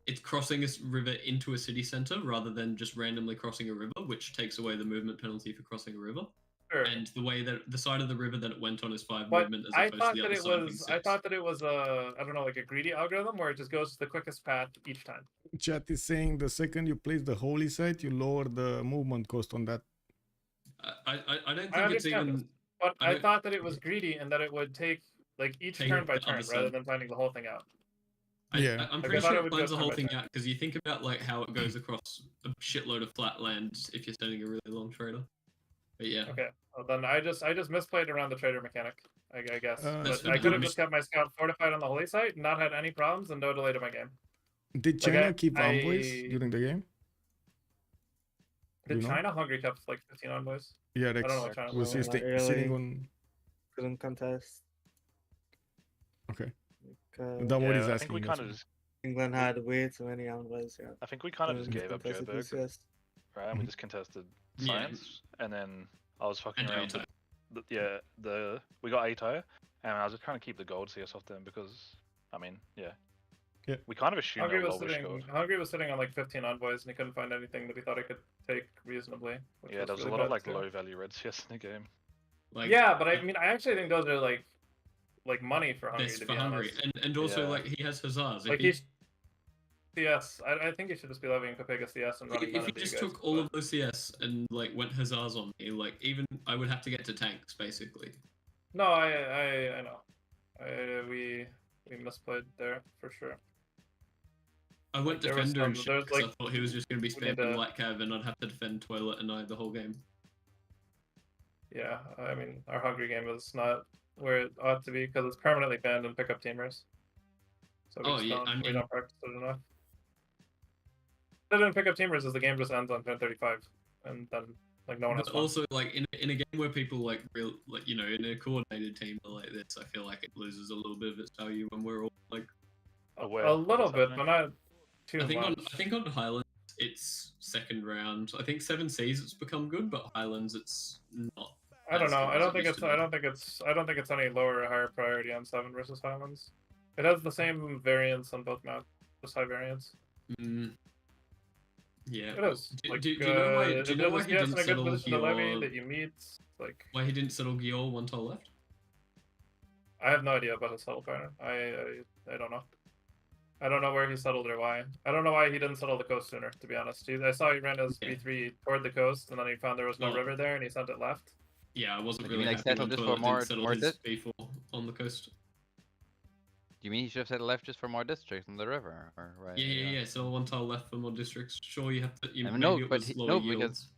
it's crossing a river into a city center rather than just randomly crossing a river, which takes away the movement penalty for crossing a river. Sure. And the way that the side of the river that it went on is 5 But movement as I opposed thought to the that other it side being was 6. I don't know, like a greedy algorithm where it just goes to the quickest path each time. Chat is saying the second you place the holy site, you lower the movement cost on that. I don't I think it's understand even. But I I don't- thought that it was greedy and that it would take like each Take turn by the turn other rather side. than finding the whole thing out. Yeah. I'm Like, I pretty thought sure it it would plans go the whole turn by thing turn. out because you think about like how it goes across a shitload of flat land if you're sending a really long trader. But yeah. Okay. Well, then I just misplayed around the trader mechanic. I guess. That's But I fine. could have just kept my scout fortified on the holy site, not had any problems, and no delay to my game. Did Like, China keep envoys I- during the game? Did You know? China Hungary kept like 15 envoys? Yeah, don't know Rex what China was was he like. sitting on. Couldn't contest. Okay. Like, That what Yeah, he's I think we asking. kind that's of why. just. England had way too many envoys. Yeah. I think we kind of just Couldn't gave up contest Joburg, ECS. right? And we Mhm. just contested Yeah. science, and then I was fucking And around. Atai. We got Atai, and I was just trying to keep the gold CS off them because, I mean, yeah. Yeah. We kind of assumed Hungary they was were lowish gold. sitting on like 15 envoys, and he couldn't find anything that he thought he could take reasonably. Which Yeah, there was a really lot of bad, like too. low value red CS in the game. Like, Yeah, but I mean, I actually think those are like money for Hungary. best To for be Hungary. honest. And also Yeah. like he has hussars. Like he's CS. I think he should just be levying Kopega CS and running. If he none of just you guys, took all but- of those CS and like went hussars on me, like even I would have to get to tanks basically. No, I know. We misplayed there for sure. I went There was defender and some- shit there's, because I like- thought he was just going to be we need spamming to- light cav and I'd have to defend toilet and I the whole game. Yeah, I mean, our Hungary game is not where it ought to be because it's permanently banned in pickup teamers. So we, Oh, just yeah, don't, I we mean- don't practice it enough. But in pickup teamers is the game just ends on turn 35, and then like no one has But fun. also like in a game where people like real like you know in a coordinated team like this, I feel like it loses a little bit of its value when we're all like. Aware A of little what's bit, happening. but not too I think much. on Highlands it's second round. I think 7 Seas it's become good, but Highlands it's not. I don't as know. good I as don't it think used it's. to be. I don't think it's any lower or higher priority on 7 versus Highlands. It has the same variance on both maps, just high variance. Mm. Yeah. It is. Do, Like, do you know why? Do you know why there's he yes didn't in a good settle position to levy Gior? that you meet. Like, Why he didn't settle Gior 1 tile left? I have no idea about his settle pattern. I don't know. I don't know where he settled or why. I don't know why he didn't settle the coast sooner, to be honest. I saw he ran his Yeah. B3 toward the coast, and then he found there was no Oh. river there, and he sent it left. Yeah, I wasn't You really mean, like, happy settle when just for Toilet more- didn't settle more his dis- B4 on the coast. Do you mean he should have said left just for more districts on the river, or right? Yeah, settle 1 tile left for more districts. Sure, you have to. You I maybe mean, no, it but was he- lower no, yields. because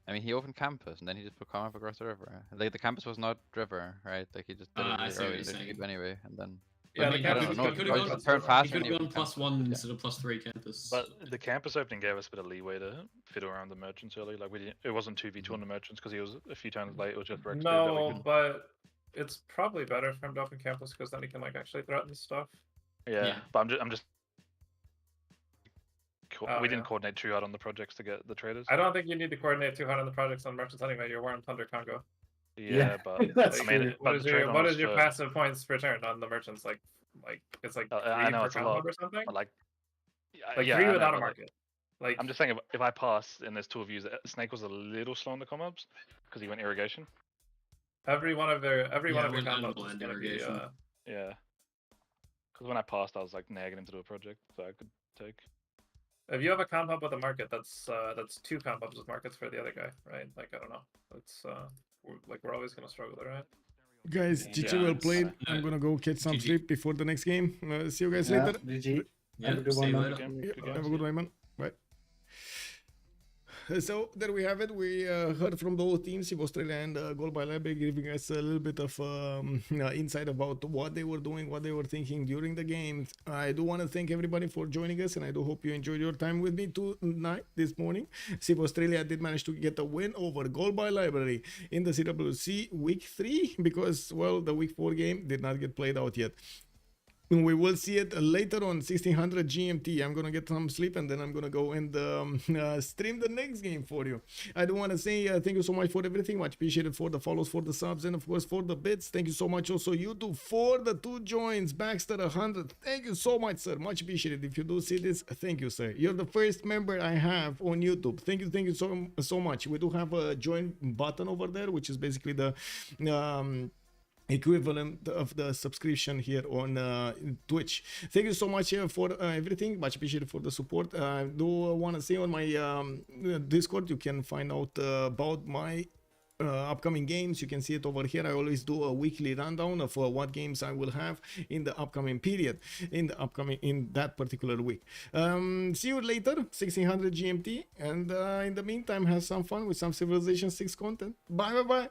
I mean, he opened campus and then he just put comp across the river. Like the campus was not river, right? Like he just did it I really see what early you're to saying. keep anyway, and then. Yeah, I the mean, campus I is don't know, good. it was Good just for turned us. fast He when could you have gone open +1 campus. instead of +3 campus. But the campus opening gave us a bit of leeway to fiddle around the merchants early. Like we didn't, it wasn't 2v2 on the merchants because he was a few turns late. It was just for XP that we No, could. but it's probably better for him to open campus because then he can like actually threaten stuff. Yeah, but I'm just. Oh, we didn't yeah. coordinate too hard on the projects to get the traders. I don't think you need to coordinate too hard on the projects on merchants anyway. You're Warm Thunder Congo. Yeah, but That's I mean, true. What but is the your trade what was is your for- passive points per turn on the merchants? Like it's like 3 I know per it's a combo lot, or something. but like, Like yeah, 3 I know, without a but, like, market. Like I'm just saying, if I pass and there's 2 of you, Snake was a little slow on the combos because he went irrigation. every one of your I combos went is blind gonna be irrigation. Yeah, because when I passed, I was like nagging him to do a project, so I could take. if you have a comp up with a market, that's 2 comp ups with markets for the other guy, right? Like I don't know. It's we're always gonna struggle there, right? Guys, GG Yeah, well it's- played. no, I'm gonna go catch some GG. sleep before the next game. See you guys Yeah, later. GG. Yeah, Have a good see one, you man. later. Yeah, have a good one, man. Bye. So there we have it. We heard from the whole team, Civ Australia and Goal by Library, giving us a little bit of insight about what they were doing, what they were thinking during the game. I do want to thank everybody for joining us, and I do hope you enjoyed your time with me tonight, this morning. Civ Australia did manage to get a win over Goal by Library in the CWC week 3 because, well, the week 4 game did not get played out yet. We will see it later on 1600 GMT. I'm gonna get some sleep and then I'm gonna go and stream the next game for you. I do want to say thank you so much for everything. Much appreciated for the follows, for the subs, and of course for the bits. Thank you so much also YouTube for the 2 joins. Baxter 100. Thank you so much, sir. Much appreciated. If you do see this, thank you, sir. You're the first member I have on YouTube. Thank you so much. We do have a join button over there, which is basically the equivalent of the subscription here on Twitch. Thank you so much for everything. Much appreciated for the support. I do want to say on my Discord you can find out about my upcoming games. You can see it over here. I always do a weekly rundown of what games I will have in the upcoming period, in that particular week. See you later, 1600 GMT, and in the meantime have some fun with some Civilization 6 content. Bye.